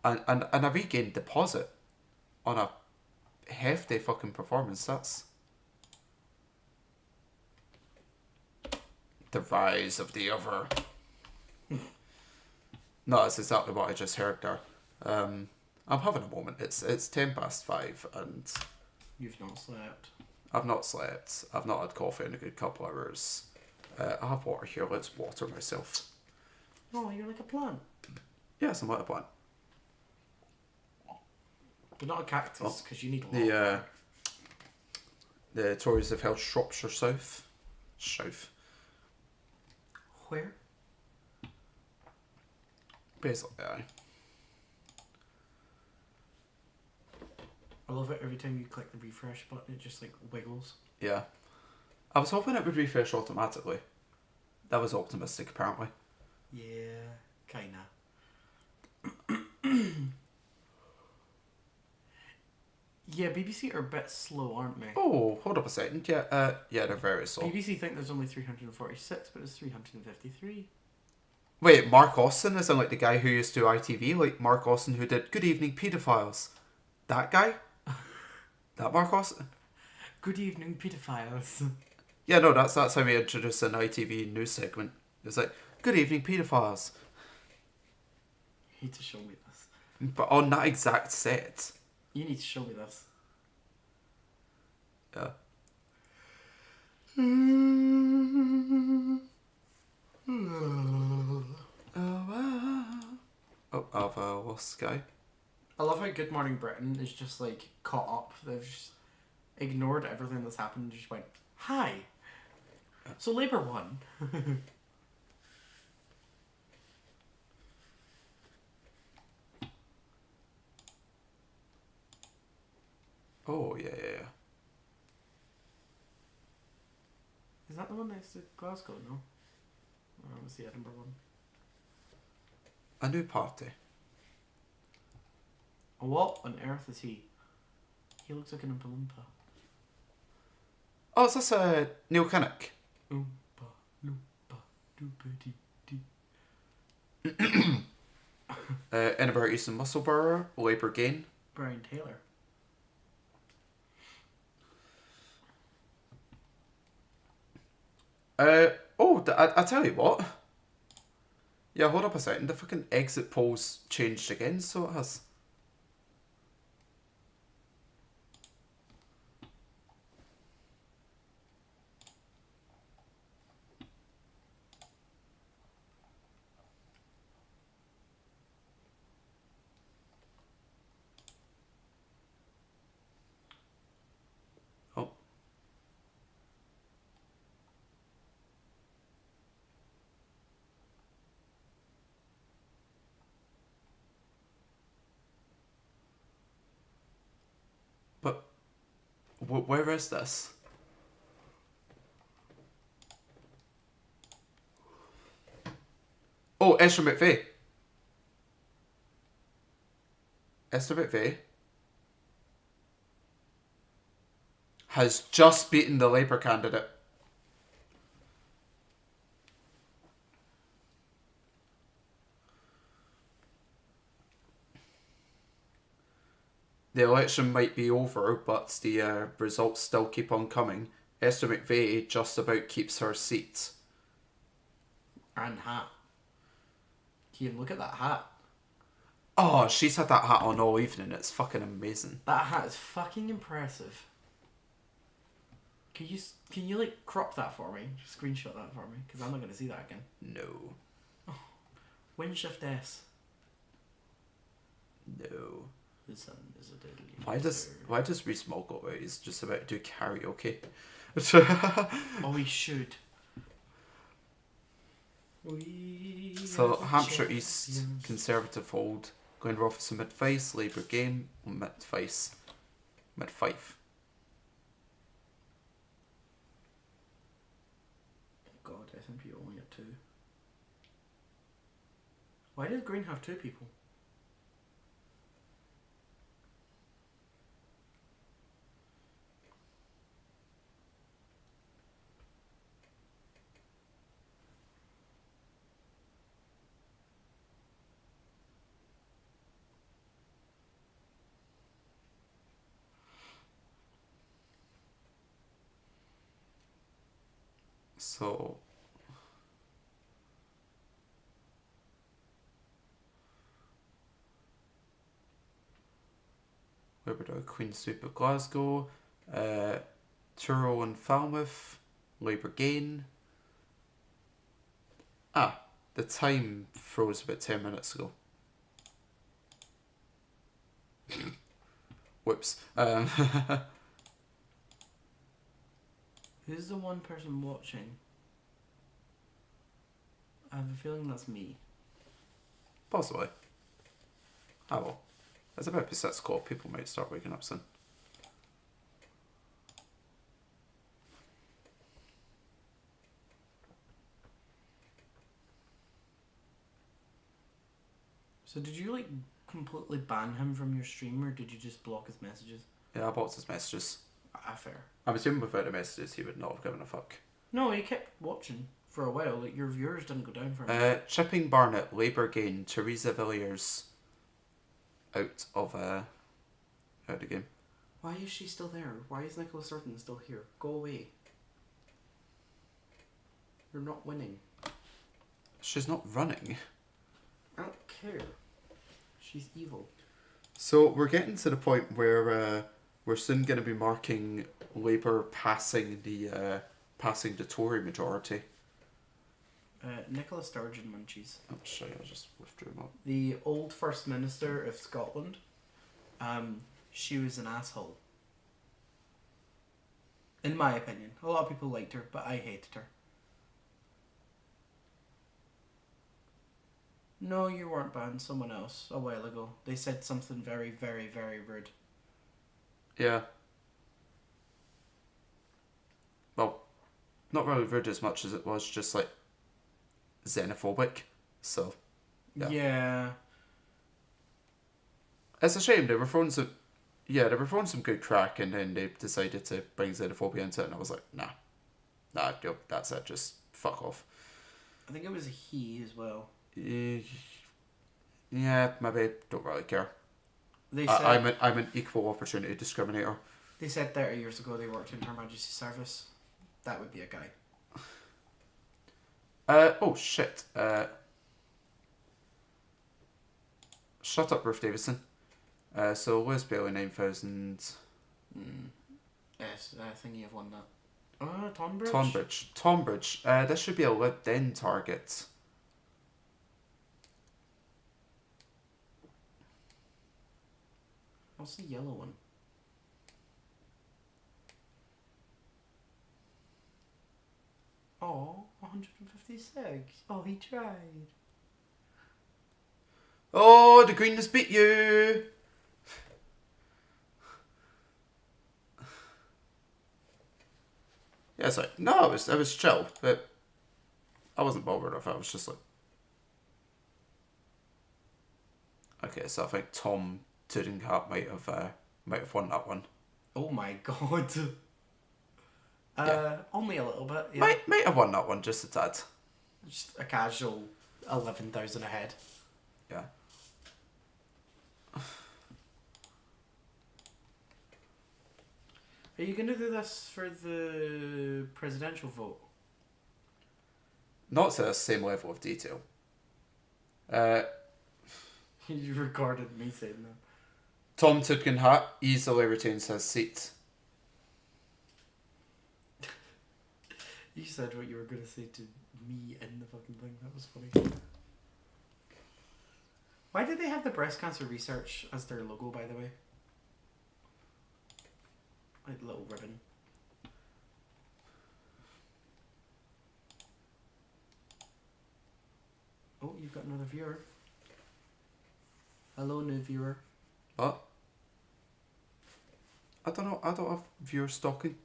And a regained deposit on a hefty fucking performance. That's the rise of the other. No, that's exactly what I just heard there. I'm having a moment. It's 5:10 and You've not slept. I've not slept. I've not had coffee in a good couple hours. I have water here. Let's water myself. Oh, you're like a plant. Yes, I'm like a plant. But not a cactus, because you need a lot of water. The Tories have held Shropshire South. South. Where? Basically, aye. I love it every time you click the refresh button, it just like wiggles. Yeah. I was hoping it would refresh automatically. That was optimistic, apparently. Yeah, kinda. Yeah, BBC are a bit slow, aren't they? Oh, hold up a second. Yeah, yeah, they're very slow. BBC think there's only 346, but it's 353. Wait, Mark Austin isn't like the guy who used to do ITV, like Mark Austin who did Good Evening Paedophiles. That guy? That Mark Austin? Good evening, pedophiles. Yeah, no, that's how we introduced an ITV news segment. It's like, Good Evening Paedophiles. You need to show me this. But on that exact set. You need to show me this. Yeah. Oh, I've lost Sky. I love how Good Morning Britain is just like caught up. They've just ignored everything that's happened and just went, hi. So Labour won. Oh, yeah, yeah, yeah. Is that the one next to Glasgow? No. Oh, it was the Edinburgh one. A new party. What on earth is he? He looks like an Oompa Loompa. Oh, is this Neil Kinnock? Oompa Loompa Doopity dee. Edinburgh East and Musselburgh, Labour Gain. Brian Taylor. I tell you what. Yeah, hold up a second. The fucking exit polls changed again, so it has. Oh. But where is this? Oh, Esther McVeigh. Esther McVeigh has just beaten the Labour candidate. The election might be over, but the results still keep on coming. Esther McVeigh just about keeps her seat. And hat. Kieran, look at that hat. Oh, she's had that hat on all evening. It's fucking amazing. That hat is fucking impressive. Can you like crop that for me? Just screenshot that for me, because I'm not going to see that again. No. Oh. Win Shift S. No. The sun is a deadly Why does Reese Mogg go away? He's just about to do karaoke. Oh, we should. So Hampshire East Conservative hold. Glenroe Office and Mid-Fife, Labour Game, Mid-Fife. Mid-Fife. God, SNP only got 2. Why does Green have 2 people? So where would I? Queen Sweep of Glasgow, Tyrrell and Falmouth, Labour Gain. Ah, the time froze about 10 minutes ago. Whoops. Who's the one person watching? I have a feeling that's me. Possibly. Ah well. It's about to be 6 o'clock. People might start waking up soon. So did you like completely ban him from your stream, or did you just block his messages? Yeah, I blocked his messages. Ah, fair. I'm assuming without the messages he would not have given a fuck. No, he kept watching for a while. Like, your viewers didn't go down for him. Chipping Barnett, Labour Gain, Theresa Villiers out of the game. Why is she still there? Why is Nicola Sturgeon still here? Go away. You're not winning. She's not running. I don't care. She's evil. So we're getting to the point where we're soon going to be marking Labour passing the Tory majority. Nicola Sturgeon munchies. Oh, sorry, I just withdrew them up. The old First Minister of Scotland. She was an asshole. In my opinion. A lot of people liked her, but I hated her. No, you weren't banned. Someone else a while ago. They said something very, very, very rude. Yeah, not really rude as much as it was just like xenophobic. So Yeah. it's a shame they were throwing some. Yeah, they were throwing some good crack, and then they decided to bring xenophobia into it, and I was like, nah, yo, that's it. Just fuck off. I think it was a he as well. Yeah, maybe don't really care. They said I'm an equal opportunity discriminator. they said 30 years ago they worked in Her Majesty's service. That would be a guy. Oh shit. Shut up, Ruth Davidson. So Liz Bailey 9000. Yes, I think you've won that. Oh, Tonbridge? Tonbridge. This should be a Lib Den target. What's the yellow one? Oh, 156. Oh, he tried. Oh, the green has beat you. Yeah, it's like, no, it was chill, but I wasn't bothered with it. I was just like, okay, so I think Tom Tugendhat might have won that one. Oh my god. Only a little bit. Yeah. Might have won that one just a tad. Just a casual 11,000 ahead. Yeah. Are you going to do this for the presidential vote? Not to the same level of detail. You recorded me saying that. Tom Tugendhat easily retains his seat. You said what you were going to say to me in the fucking thing. That was funny. Why did they have the breast cancer research as their logo, by the way? Like little ribbon. Oh, you've got another viewer. Hello, new viewer. What? I don't know. I don't have viewer stalking.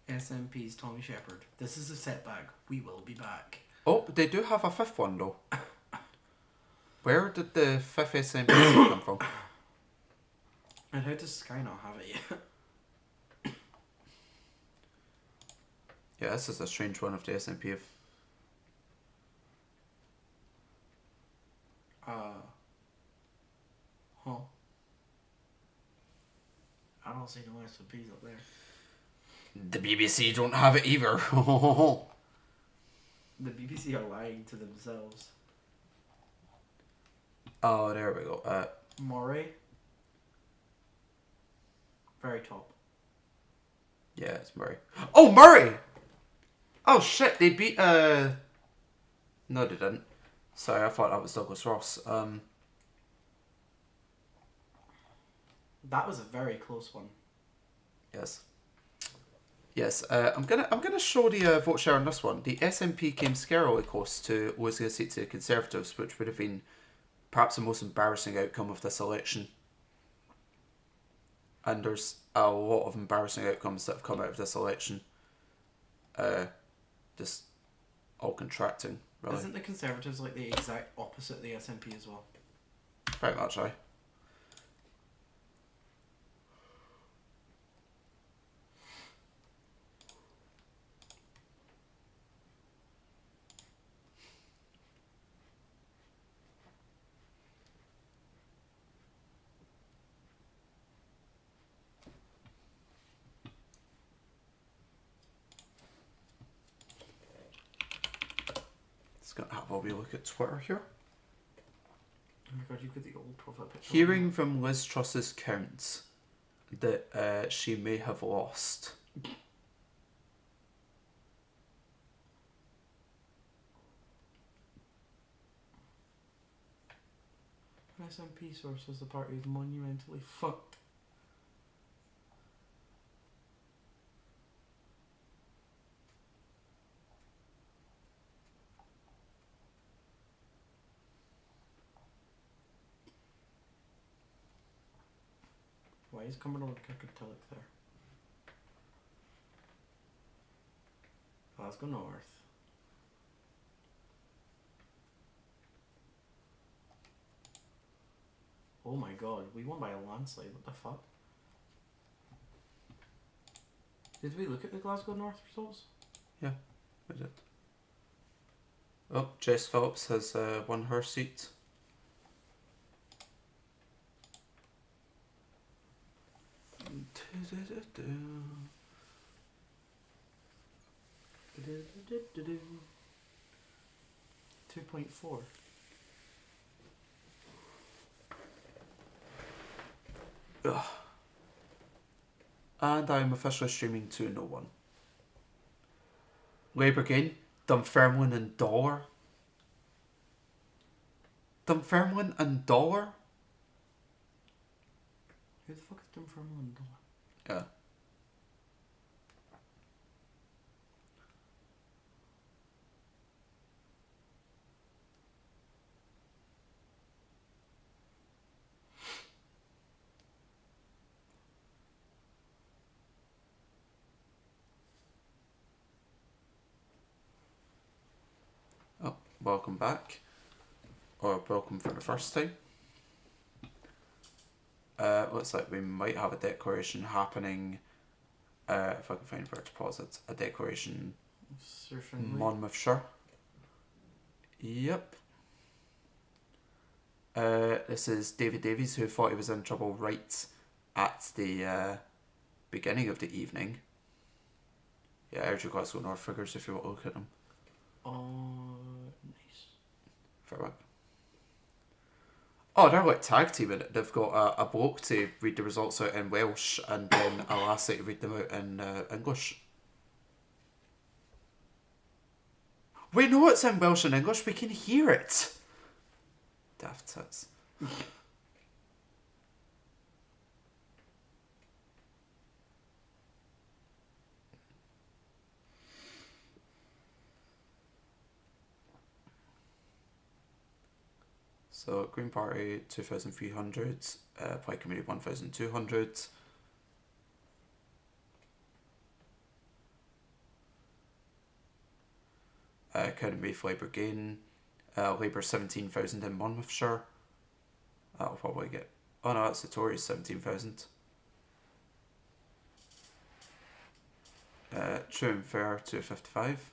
SMP's Tommy Shepherd. This is a setback. We will be back. Oh, they do have a fifth one though. Where did the fifth SMP come from? And how does Sky not have it yet? Yeah, this is a strange one of the SMP. Huh. I don't see no SMPs up there. The BBC don't have it either. The BBC are lying to themselves. Oh, there we go. Murray. Very top. Yeah, it's Murray. Oh, Murray! Oh shit, they beat no they didn't. Sorry, I thought that was Douglas Ross. That was a very close one. Yes. Yes, I'm gonna show the vote share on this one. The SNP came scarily close to losing a seat to the Conservatives, which would have been perhaps the most embarrassing outcome of this election. And there's a lot of embarrassing outcomes that have come out of this election. Just all contracting, really. Isn't the Conservatives like the exact opposite of the SNP as well? Pretty much, aye. gonna have a wee look at Twitter here. Oh my god, you got the old profile picture. Hearing from Liz Truss's count that she may have lost. SNP source says the party is monumentally fucked. Why is Cumbernauld Kirkcudbright there? Glasgow North. Oh my god, we won by a landslide, what the fuck? Did we look at the Glasgow North results? Yeah, we did. Oh, Jess Phillips has won her seat. $2.4. Ugh. And I'm officially streaming to no one. Labour gain, Dunfermline and dollar. Dunfermline and dollar? Who the fuck is Dunfermline? Yeah. Oh, welcome back. Or welcome for the first time. Looks like we might have a declaration happening. If I can find where to pause it. A declaration Monmouthshire. Yep. This is David Davies, who thought he was in trouble right at the beginning of the evening. Yeah, urge you Glasgow North figures if you want to look at them. Oh, nice. Fair work. Oh, they're like tag teaming it. They've got a bloke to read the results out in Welsh and then a lassie to read them out in English. We know it's in Welsh and English, we can hear it. Daft tits. So Green Party 2,300, Plaid Committee 1,200. County Meath Labour gain, Labour 17,000 in Monmouthshire. That'll probably get. Oh no, that's the Tories 17,000. True and Fair 255.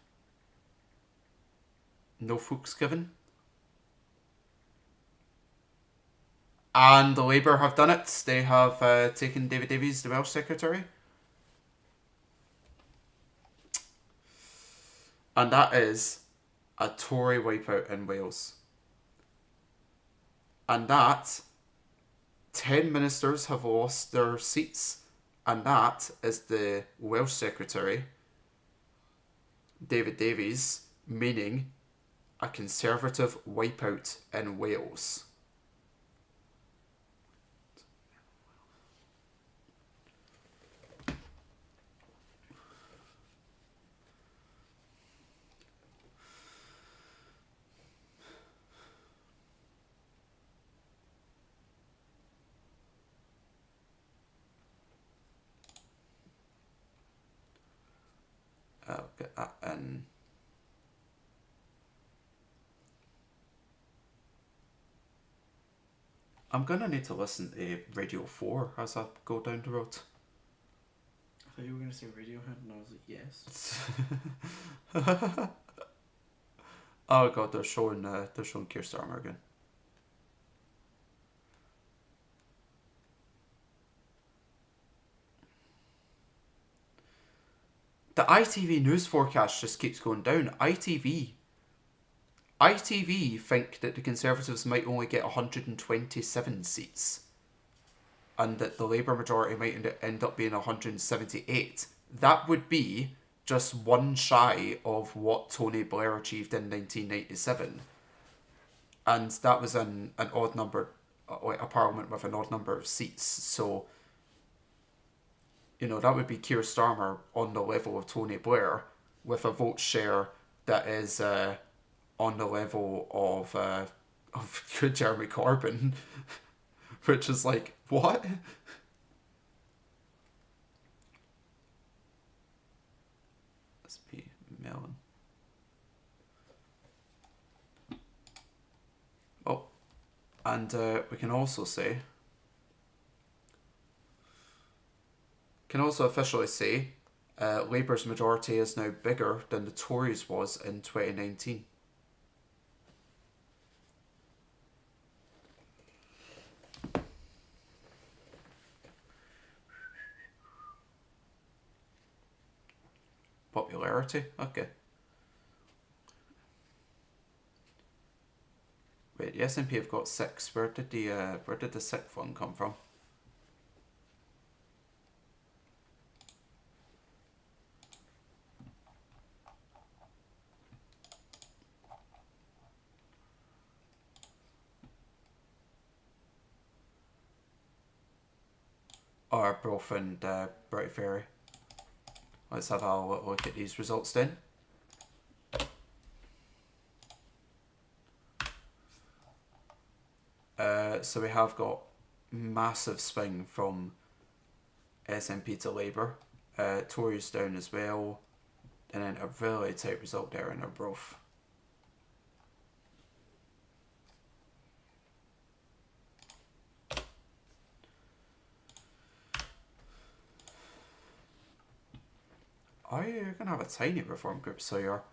No folks given. And the Labour have done it. They have taken David Davies, the Welsh Secretary. And that is a Tory wipeout in Wales. And that, 10 ministers have lost their seats. And that is the Welsh Secretary, David Davies, meaning a Conservative wipeout in Wales. I'll get that in. I'm gonna need to listen to Radio 4 as I go down the road. I thought you were going to say Radiohead and I was like, yes. Oh god, they're showing Keir Starmer again. The ITV news forecast just keeps going down. ITV ITV think that the Conservatives might only get 127 seats, and that the Labour majority might end up being 178. That would be just one shy of what Tony Blair achieved in 1997. And that was an odd number, like a parliament with an odd number of seats. So, that would be Keir Starmer on the level of Tony Blair with a vote share that is on the level of Jeremy Corbyn, which is like, what? Let's be Melon. Oh, and we can also officially say Labour's majority is now bigger than the Tories was in 2019. Popularity? Okay. Wait, the SNP have got 6. Where did the sixth one come from? Arbroath and Bright Ferry. Let's have a look at these results then. So we have got massive swing from SNP to Labour. Tories down as well. And then a really tight result there in Arbroath. Oh, yeah, you're going to have a tiny reform group, so you're...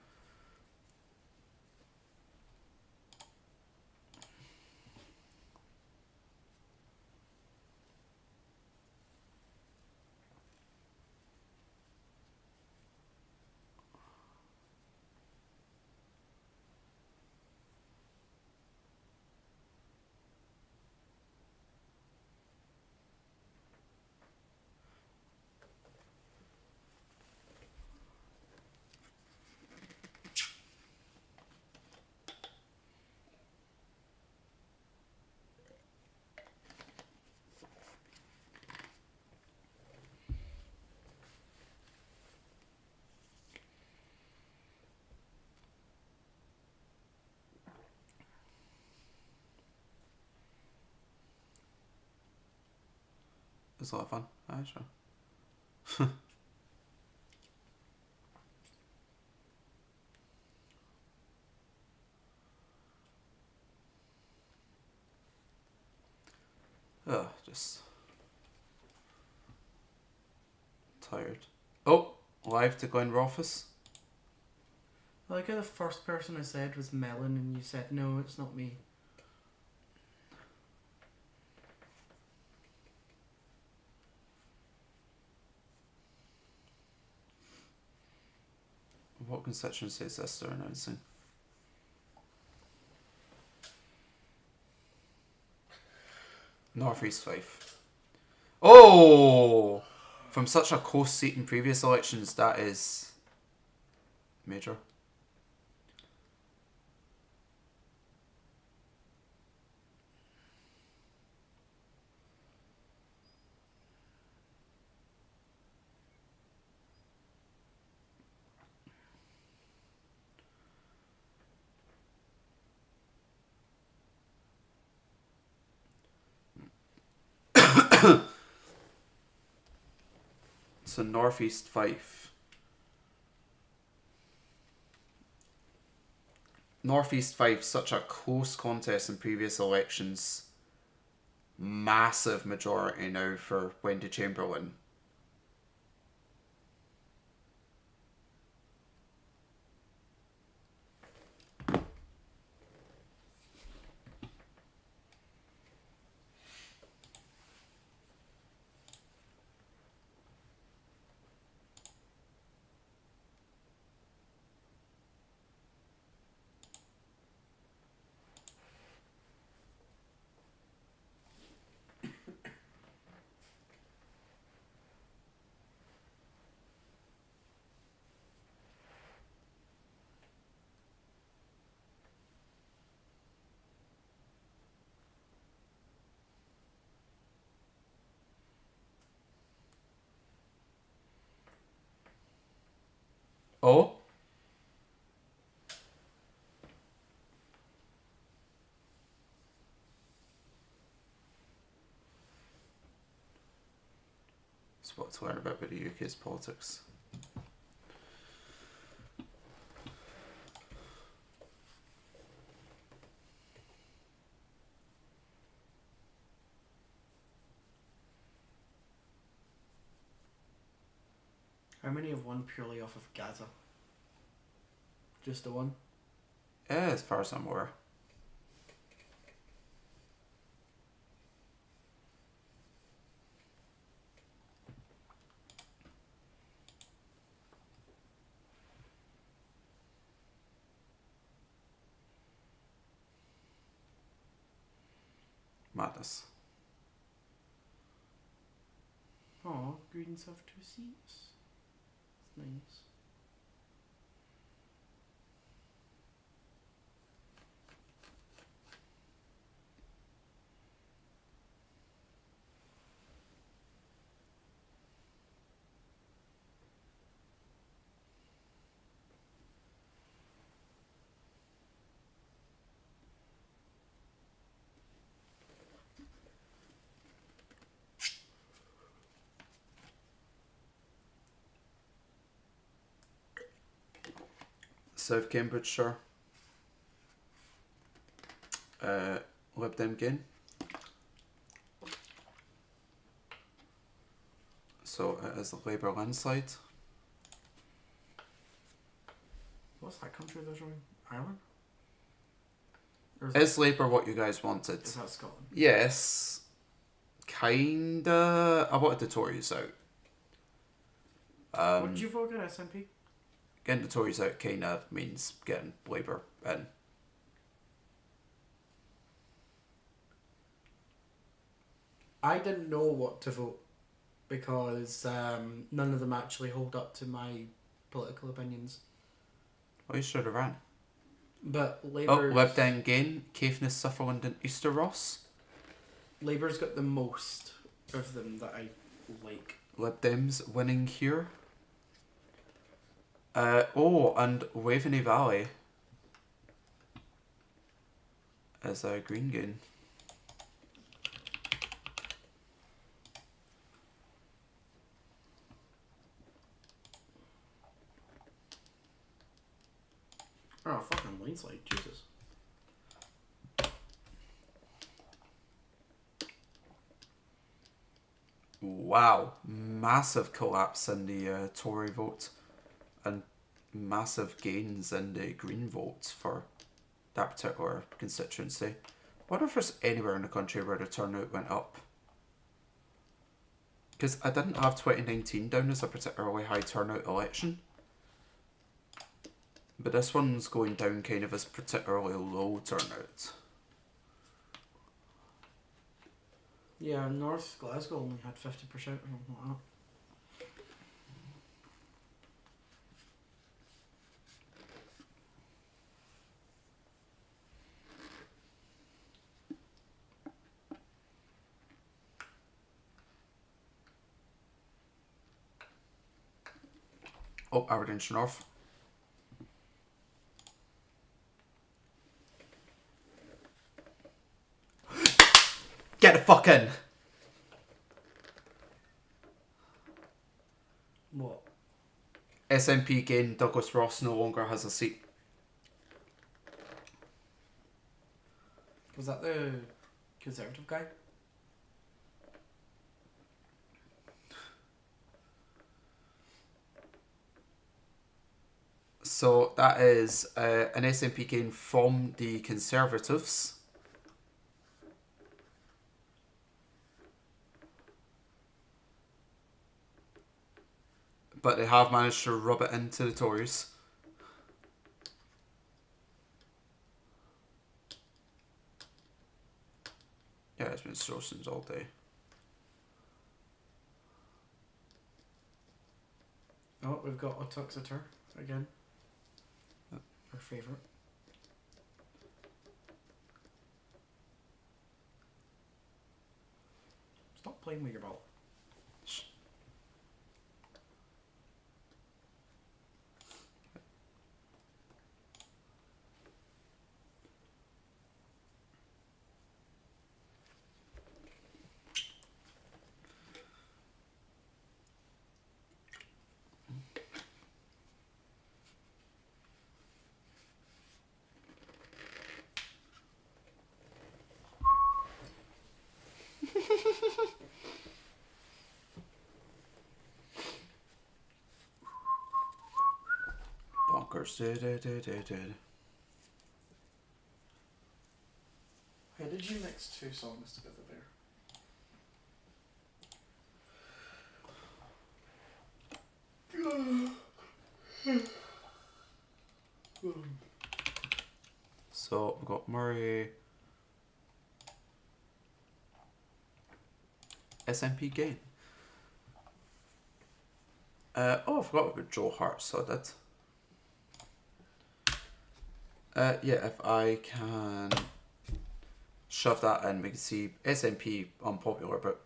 It's a lot of fun. Sure. Ugh, just tired. Oh, live to Glenrothes. I like how the first person I said was Melon and you said, no, it's not me. What constituency is this they're announcing? North East Fife. Oh! From such a close seat in previous elections, that is major. So North East Fife. North East Fife, such a close contest in previous elections. Massive majority now for Wendy Chamberlain. Oh? It's what to learn about the UK's politics. How many have won purely off of Gaza? Just the one? Yeah, as far as I'm aware. Madness. Oh, Greens have 2 seats. That's nice. South Cambridgeshire. Lib Dem gain. So it is a Labour landslide. What's that country they're showing? Ireland? Is Labour what you guys wanted? Is that Scotland? Yes. Kinda. I wanted the Tories out. What did you vote at SNP? Getting the Tories out kinda means getting Labour in. I didn't know what to vote because none of them actually hold up to my political opinions. Well, you should have ran. But Oh, Labour's... Lib Dem gain. Caithness, Sutherland and Easter Ross. Labour's got the most of them that I like. Lib Dems winning here. Oh, and Waveney Valley is a green gain. Oh, fucking landslide, Jesus. Wow, massive collapse in the Tory vote and massive gains in the Green vote for that particular constituency. I wonder if there's anywhere in the country where the turnout went up. Because I didn't have 2019 down as a particularly high turnout election. But this one's going down kind of as particularly low turnout. Yeah, North Glasgow only had 50% or something like that. Oh, Aberdeenshire North. Get the fuck in! What? SNP gain, Douglas Ross no longer has a seat. Was that the Conservative guy? So that is an SNP gain from the Conservatives. But they have managed to rub it into the Tories. Yeah, it's been Strosons all day. Oh, we've got a Tuxeter again. Our favourite. Stop playing with your ball. fuckers. How did you mix two songs together there? So we've got Murray, SMP Gain. Oh, I forgot about Joe Hart, so that. Yeah, if I can shove that in, we can see SMP unpopular, but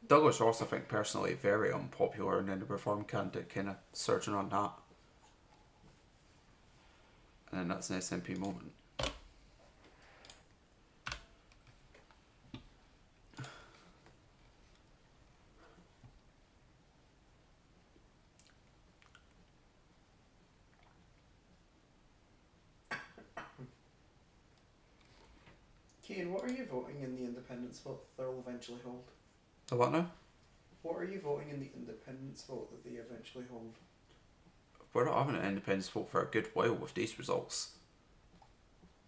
Douglas Ross, I think, personally, very unpopular, and then the Reform candidate kind of surging on that. And then that's an SMP moment. Cian, what are you voting in the independence vote that they'll eventually hold? The what now? What are you voting in the independence vote that they eventually hold? We're not having an independence vote for a good while with these results.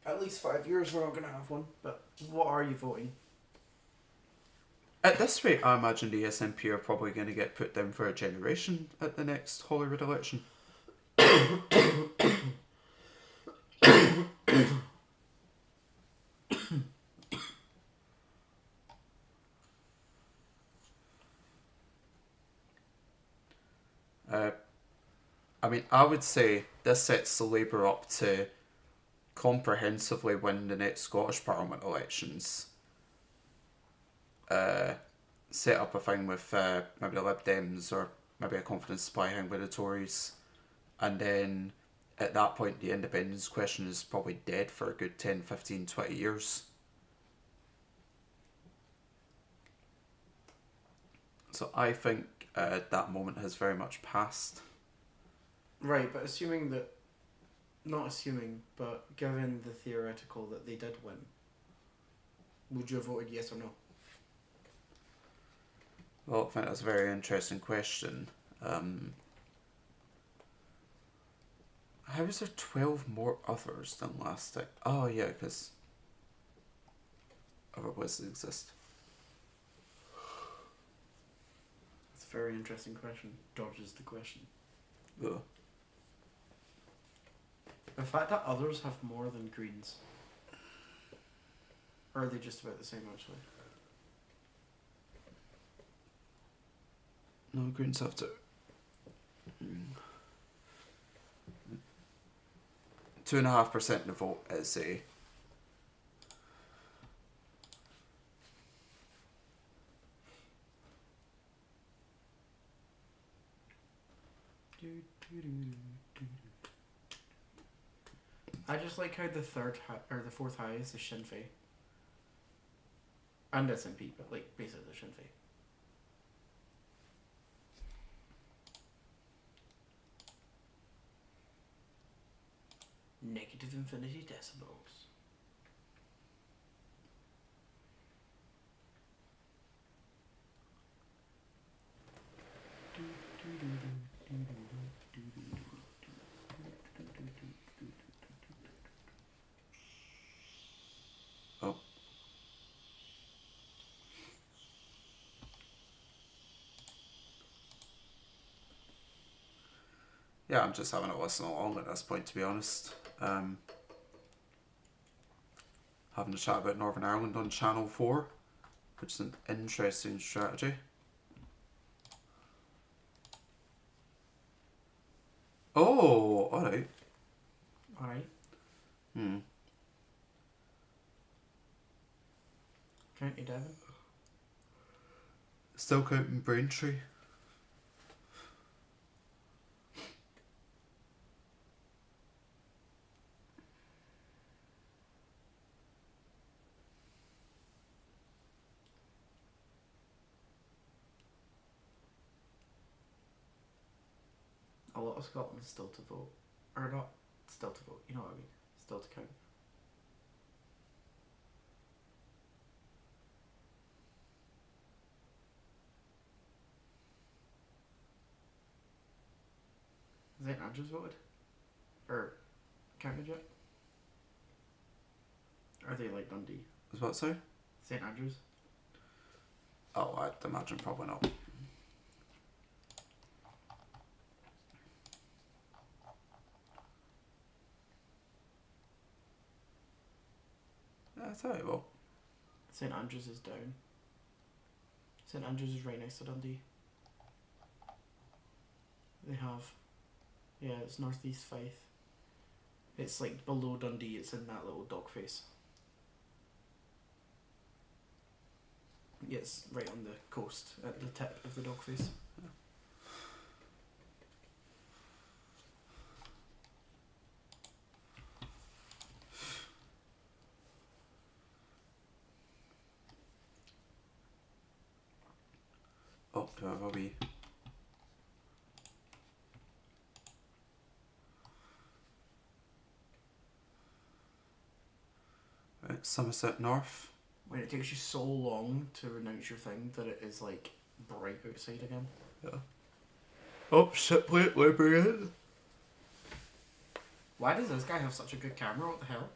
At least 5 years we're not going to have one, but what are you voting? At this rate, I imagine the SNP are probably going to get put down for a generation at the next Holyrood election. I mean, I would say this sets the Labour up to comprehensively win the next Scottish Parliament elections. Set up a thing with maybe the Lib Dems or maybe a confidence supply thing with the Tories. And then at that point, the independence question is probably dead for a good 10, 15, 20 years. So I think that moment has very much passed. Right, but assuming that... Not assuming, but given the theoretical that they did win, would you have voted yes or no? Well, I think that's a very interesting question. How is there 12 more others than last time? Oh, yeah, because other places exist. It's a very interesting question. Dodges the question. Ugh. The fact that others have more than Greens. Or are they just about the same, actually? No, Greens have to. 2.5% of the vote is a. I just like how the the fourth highest is Sinn Féin. And SNP, but like basically Sinn Féin. Negative infinity decibels. Oh. Yeah, I'm just having a listen along at this point, to be honest. Having a chat about Northern Ireland on Channel 4, which is an interesting strategy. Oh, alright. Alright. County Devon. Still counting Braintree. A lot of Scotland's still to vote. Or not still to vote, you know what I mean? Still to count. I think Andrews voted. Or counted yet? Are they like Dundee? Is what, sorry? St Andrews? Oh, I'd imagine probably not. Yeah, I tell you what. St Andrews is down. St Andrews is right next to Dundee. They have... Yeah, it's northeast Fife. It's like below Dundee, it's in that little dog face. Yeah, it's right on the coast, at the tip of the dog face. Oh, do I have a wee... Right, Somerset North. When it takes you so long to renounce your thing that it is like bright outside again. Yeah. Oh, shipplate, Librarian. Why does this guy have such a good camera? What the hell?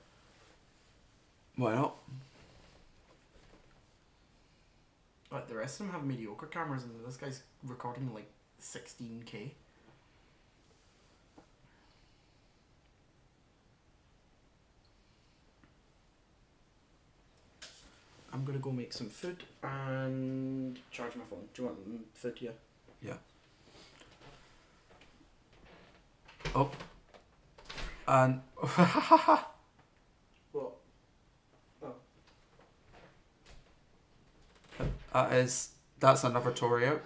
Why not? Like the rest of them have mediocre cameras and this guy's recording like 16K. I'm gonna go make some food and charge my phone. Do you want food? Yeah. Yeah. Oh. And... What? Oh. That's another Tory out.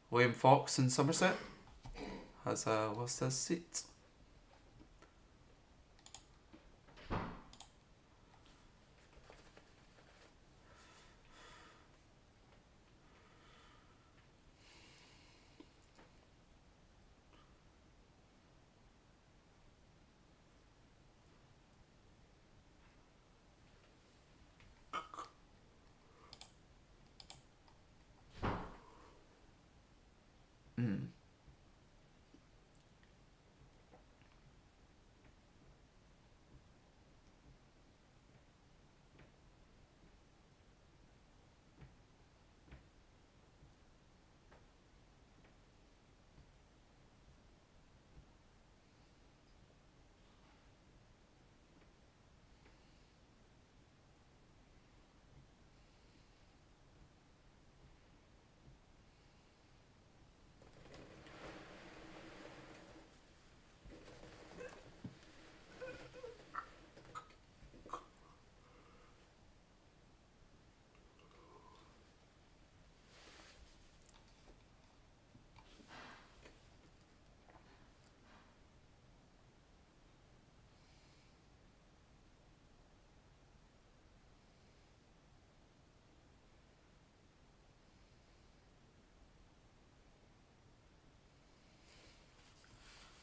William Fox in Somerset has lost his seat. Mm.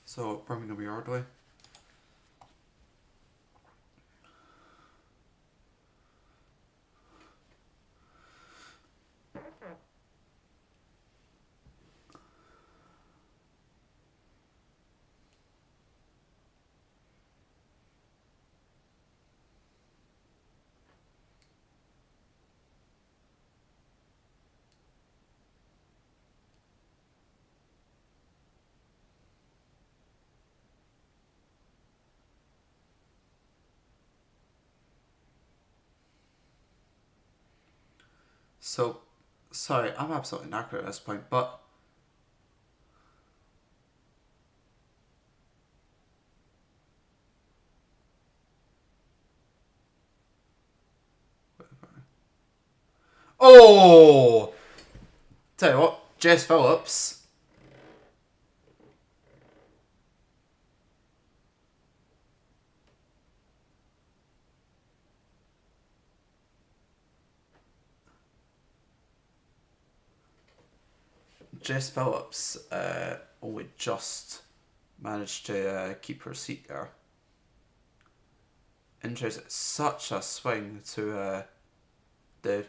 So, Birmingham Yardley. So, sorry, I'm absolutely knackered at this point, but... Oh! Tell you what, Jess Phillips. Jess Phillips only just managed to keep her seat there. Interesting. Such a swing to the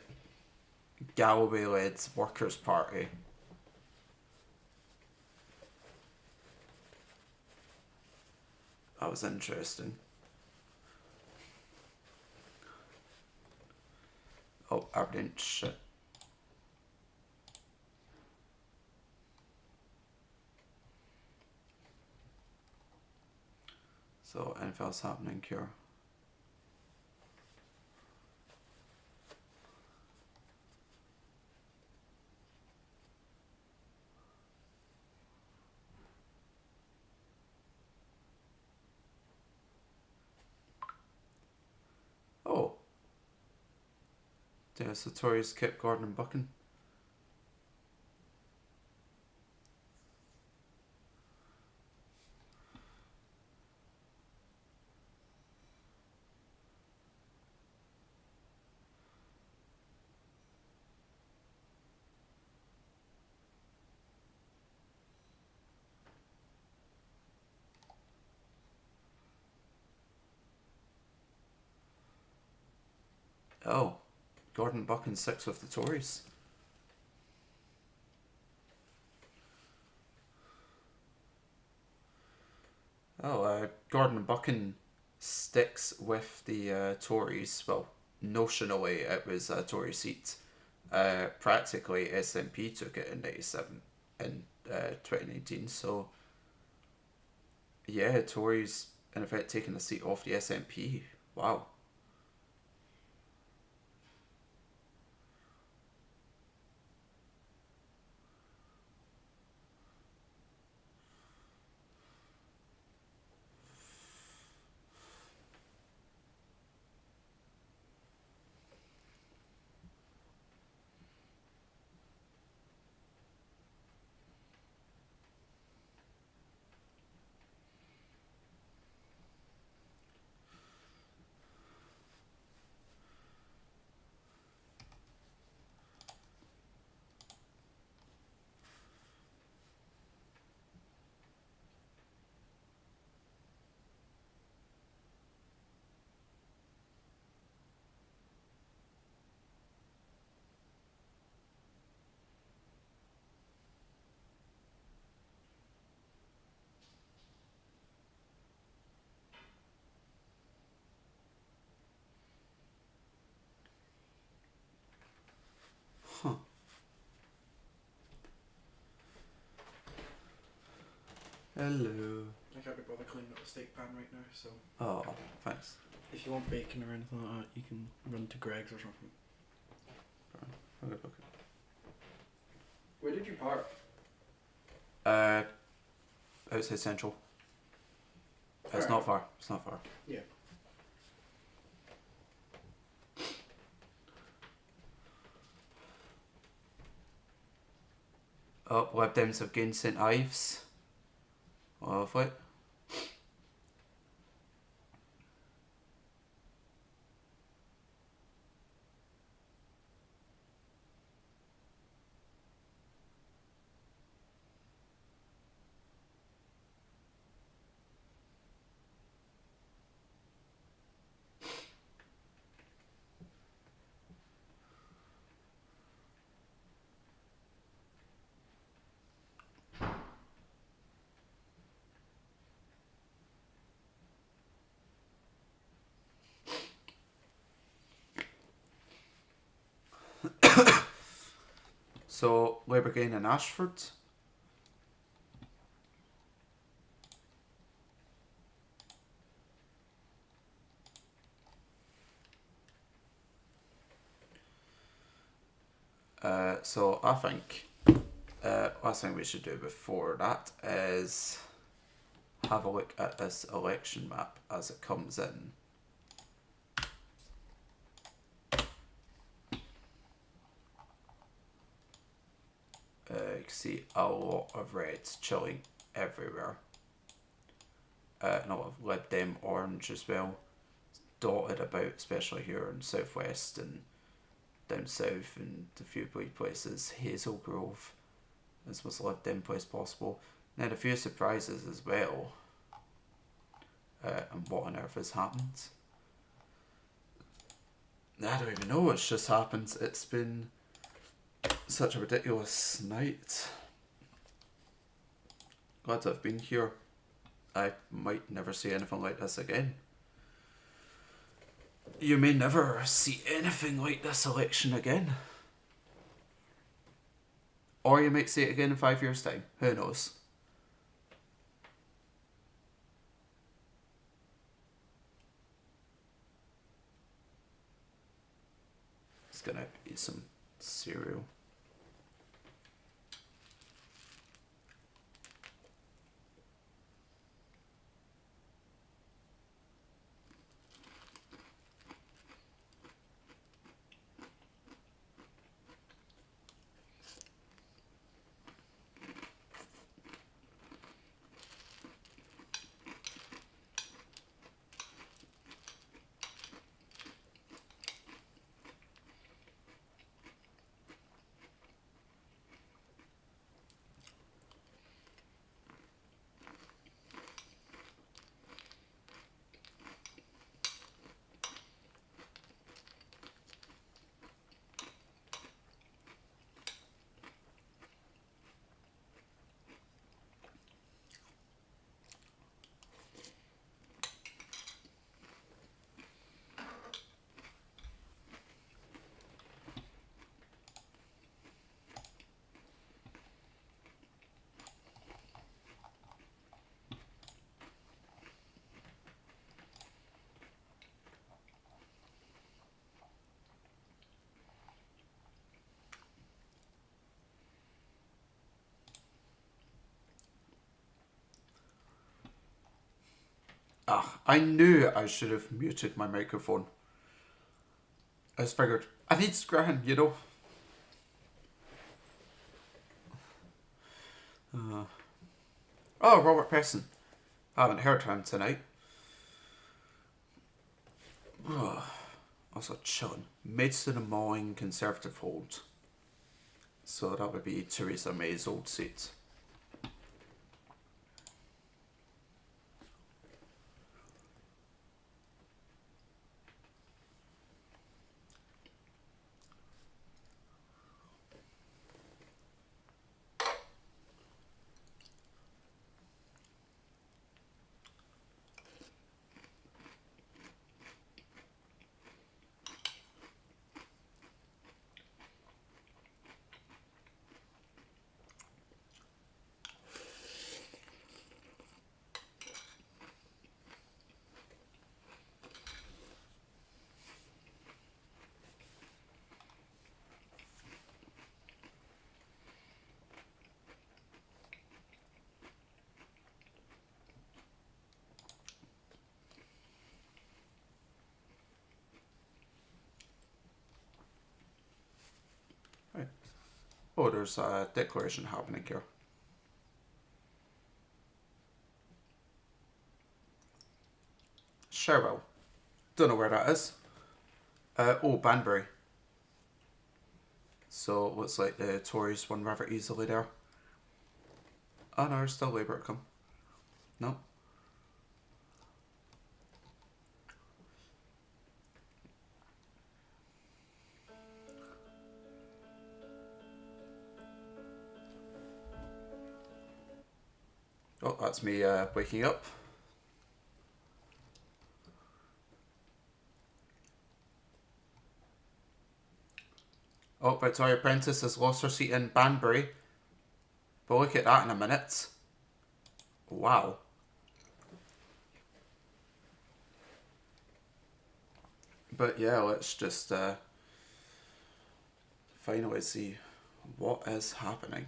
Galloway-led Workers' Party. That was interesting. Oh, Aberdeen, shit. So, anything else happening here? Oh. There's the Tories kept Gordon and Buchan. Oh. Gordon Buchan 6 with the Tories. Oh, Gordon Buchan sticks with the Tories. Well, notionally it was a Tory seat. Practically SNP took it in 97 in 2019. So yeah, Tories in effect taking a seat off the SNP. Wow. Huh. Hello. I can't be bothered cleaning up the steak pan right now, so Oh, thanks. if you want bacon or anything like that, you can run to Greg's or something. Okay. Where did you park? Outside Central. It's Alright. not far. It's not far. Yeah. Oh, Lib Dems have gained St Ives. Lovely. So, Labour gain in Ashford. So I think last thing we should do before that is have a look at this election map as it comes in. You can see a lot of reds chilling everywhere. And a lot of Lib Dem orange as well, dotted about, especially here in southwest and down south and a few places. Hazel Grove is was Lib Dem place possible. And then a few surprises as well. And what on earth has happened? I don't even know what's just happened. It's been such a ridiculous night. Glad to have been here. I might never see anything like this again. You may never see anything like this election again. Or you might see it again in 5 years' time. Who knows? It's gonna eat some cereal. Ah, I knew I should have muted my microphone. I just figured, I need scran, you know? Oh, Robert Preston. I haven't heard him tonight. Also chilling. Maidstone Mawing Conservative Hold. So that would be Theresa May's old seat. Right. Oh, there's a declaration happening here. Sherwell. Don't know where that is. Oh, Banbury. So it looks like the Tories won rather easily there. Oh no, there's still Labour to come. No. Oh, that's me waking up. Oh, Victoria Prentice has lost her seat in Banbury. But look at that in a minute. Wow. But yeah, let's just finally see what is happening.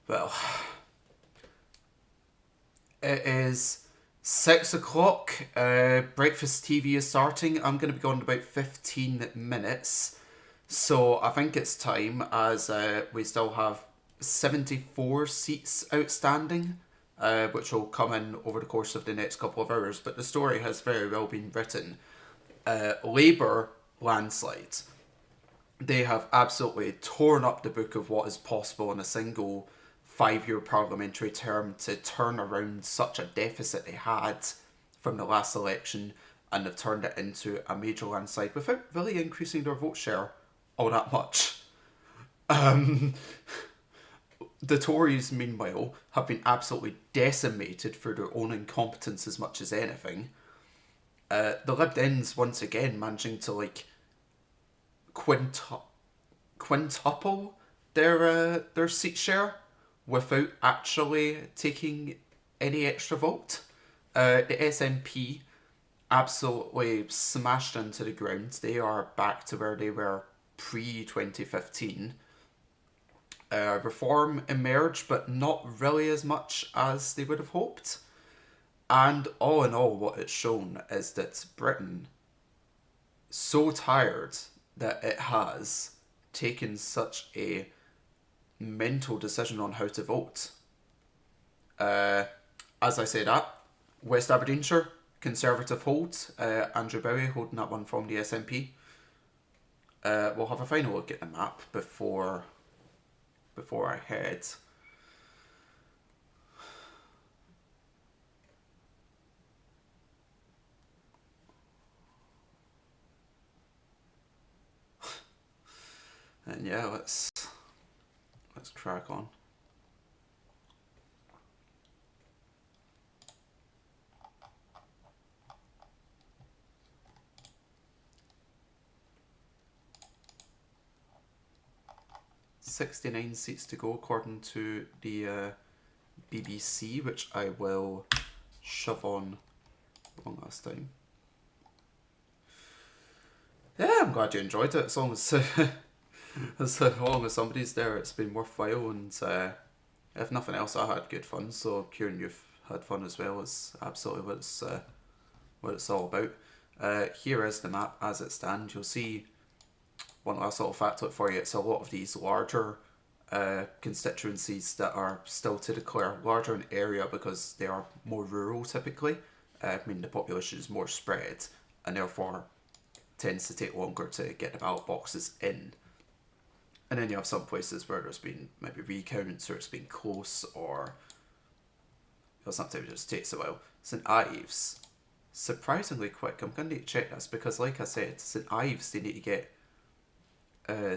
Well, it is 6 o'clock. Breakfast TV is starting. I'm going to be gone in about 15 minutes. So I think it's time, as we still have 74 seats outstanding, which will come in over the course of the next couple of hours. But the story has very well been written. Labour landslides. They have absolutely torn up the book of what is possible in a single 5-year parliamentary term to turn around such a deficit they had from the last election, and have turned it into a major landslide without really increasing their vote share all that much. The Tories, meanwhile, have been absolutely decimated for their own incompetence as much as anything. The Lib Dems once again managing to like quintuple their seat share without actually taking any extra vote. The SNP absolutely smashed into the ground. They are back to where they were pre 2015. Reform emerged, but not really as much as they would have hoped. And all in all, what it's shown is that Britain, so tired that it has taken such a mental decision on how to vote. As I say that, West Aberdeenshire, Conservative hold, Andrew Bowie holding that one from the SNP. We'll have a final look at the map before I head. And yeah, let's crack on. "69 seats to go according to the BBC, which I will shove on one last time. Yeah, I'm glad you enjoyed it. As long as somebody's there, it's been worthwhile. And if nothing else, I had good fun. So Kieran, you've had fun as well. Is absolutely what it's all about. Here is the map as it stands. You'll see one last little factoid for you. It's a lot of these larger constituencies that are still to declare, larger in area because they are more rural typically. I mean, the population is more spread and therefore tends to take longer to get the ballot boxes in. And then you have some places where there's been maybe recounts or it's been close, or sometimes it just takes a while. St Ives, surprisingly quick. I'm going to need to check this because, like I said, St Ives, they need to get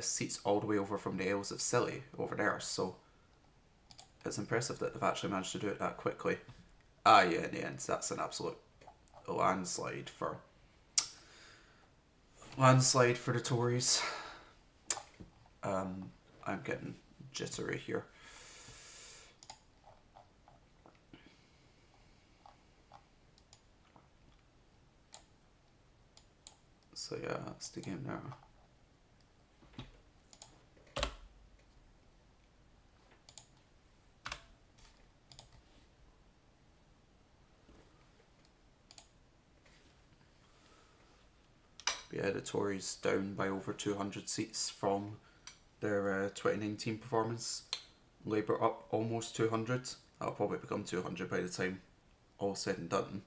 seats all the way over from the Isles of Scilly over there, so it's impressive that they've actually managed to do it that quickly. Yeah, in the end, that's an absolute landslide for the Tories. I'm getting jittery here. So yeah, that's the game now. Yeah, the Tories down by over 200 seats from their 2019 performance. Labour up almost 200. That'll probably become 200 by the time all said and done.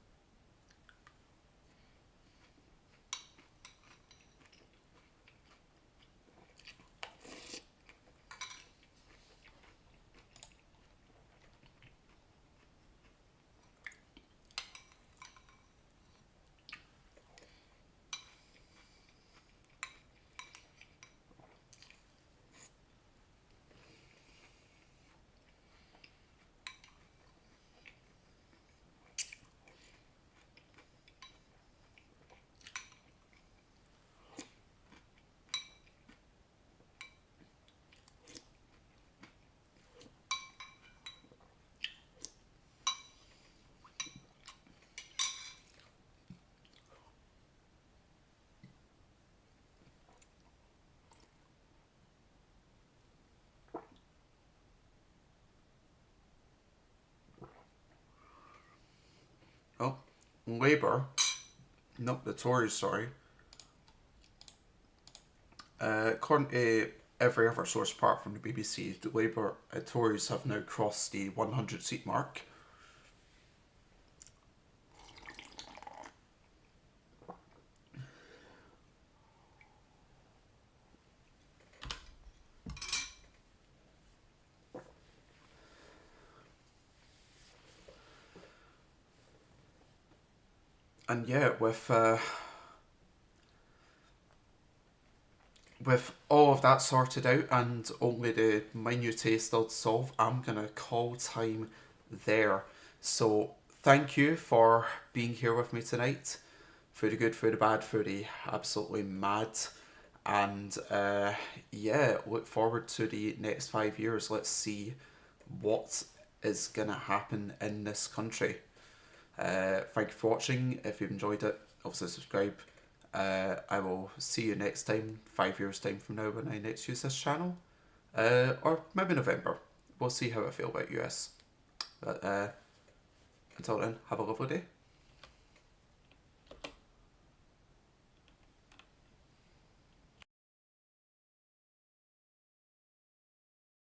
Oh, Labour, nope, the Tories, sorry, According to every other source apart from the BBC, the Labour Tories have now crossed the 100 seat mark. And yeah, with all of that sorted out and only the minutiae still to solve, I'm gonna call time there. So thank you for being here with me tonight, for the good, for the bad, for the absolutely mad, and yeah, look forward to the next 5 years. Let's see what is gonna happen in this country. Thank you for watching. If you've enjoyed it, obviously subscribe. I will see you next time, 5 years time from now, when I next use this channel. Or maybe November. We'll see how I feel about US. But until then, have a lovely day.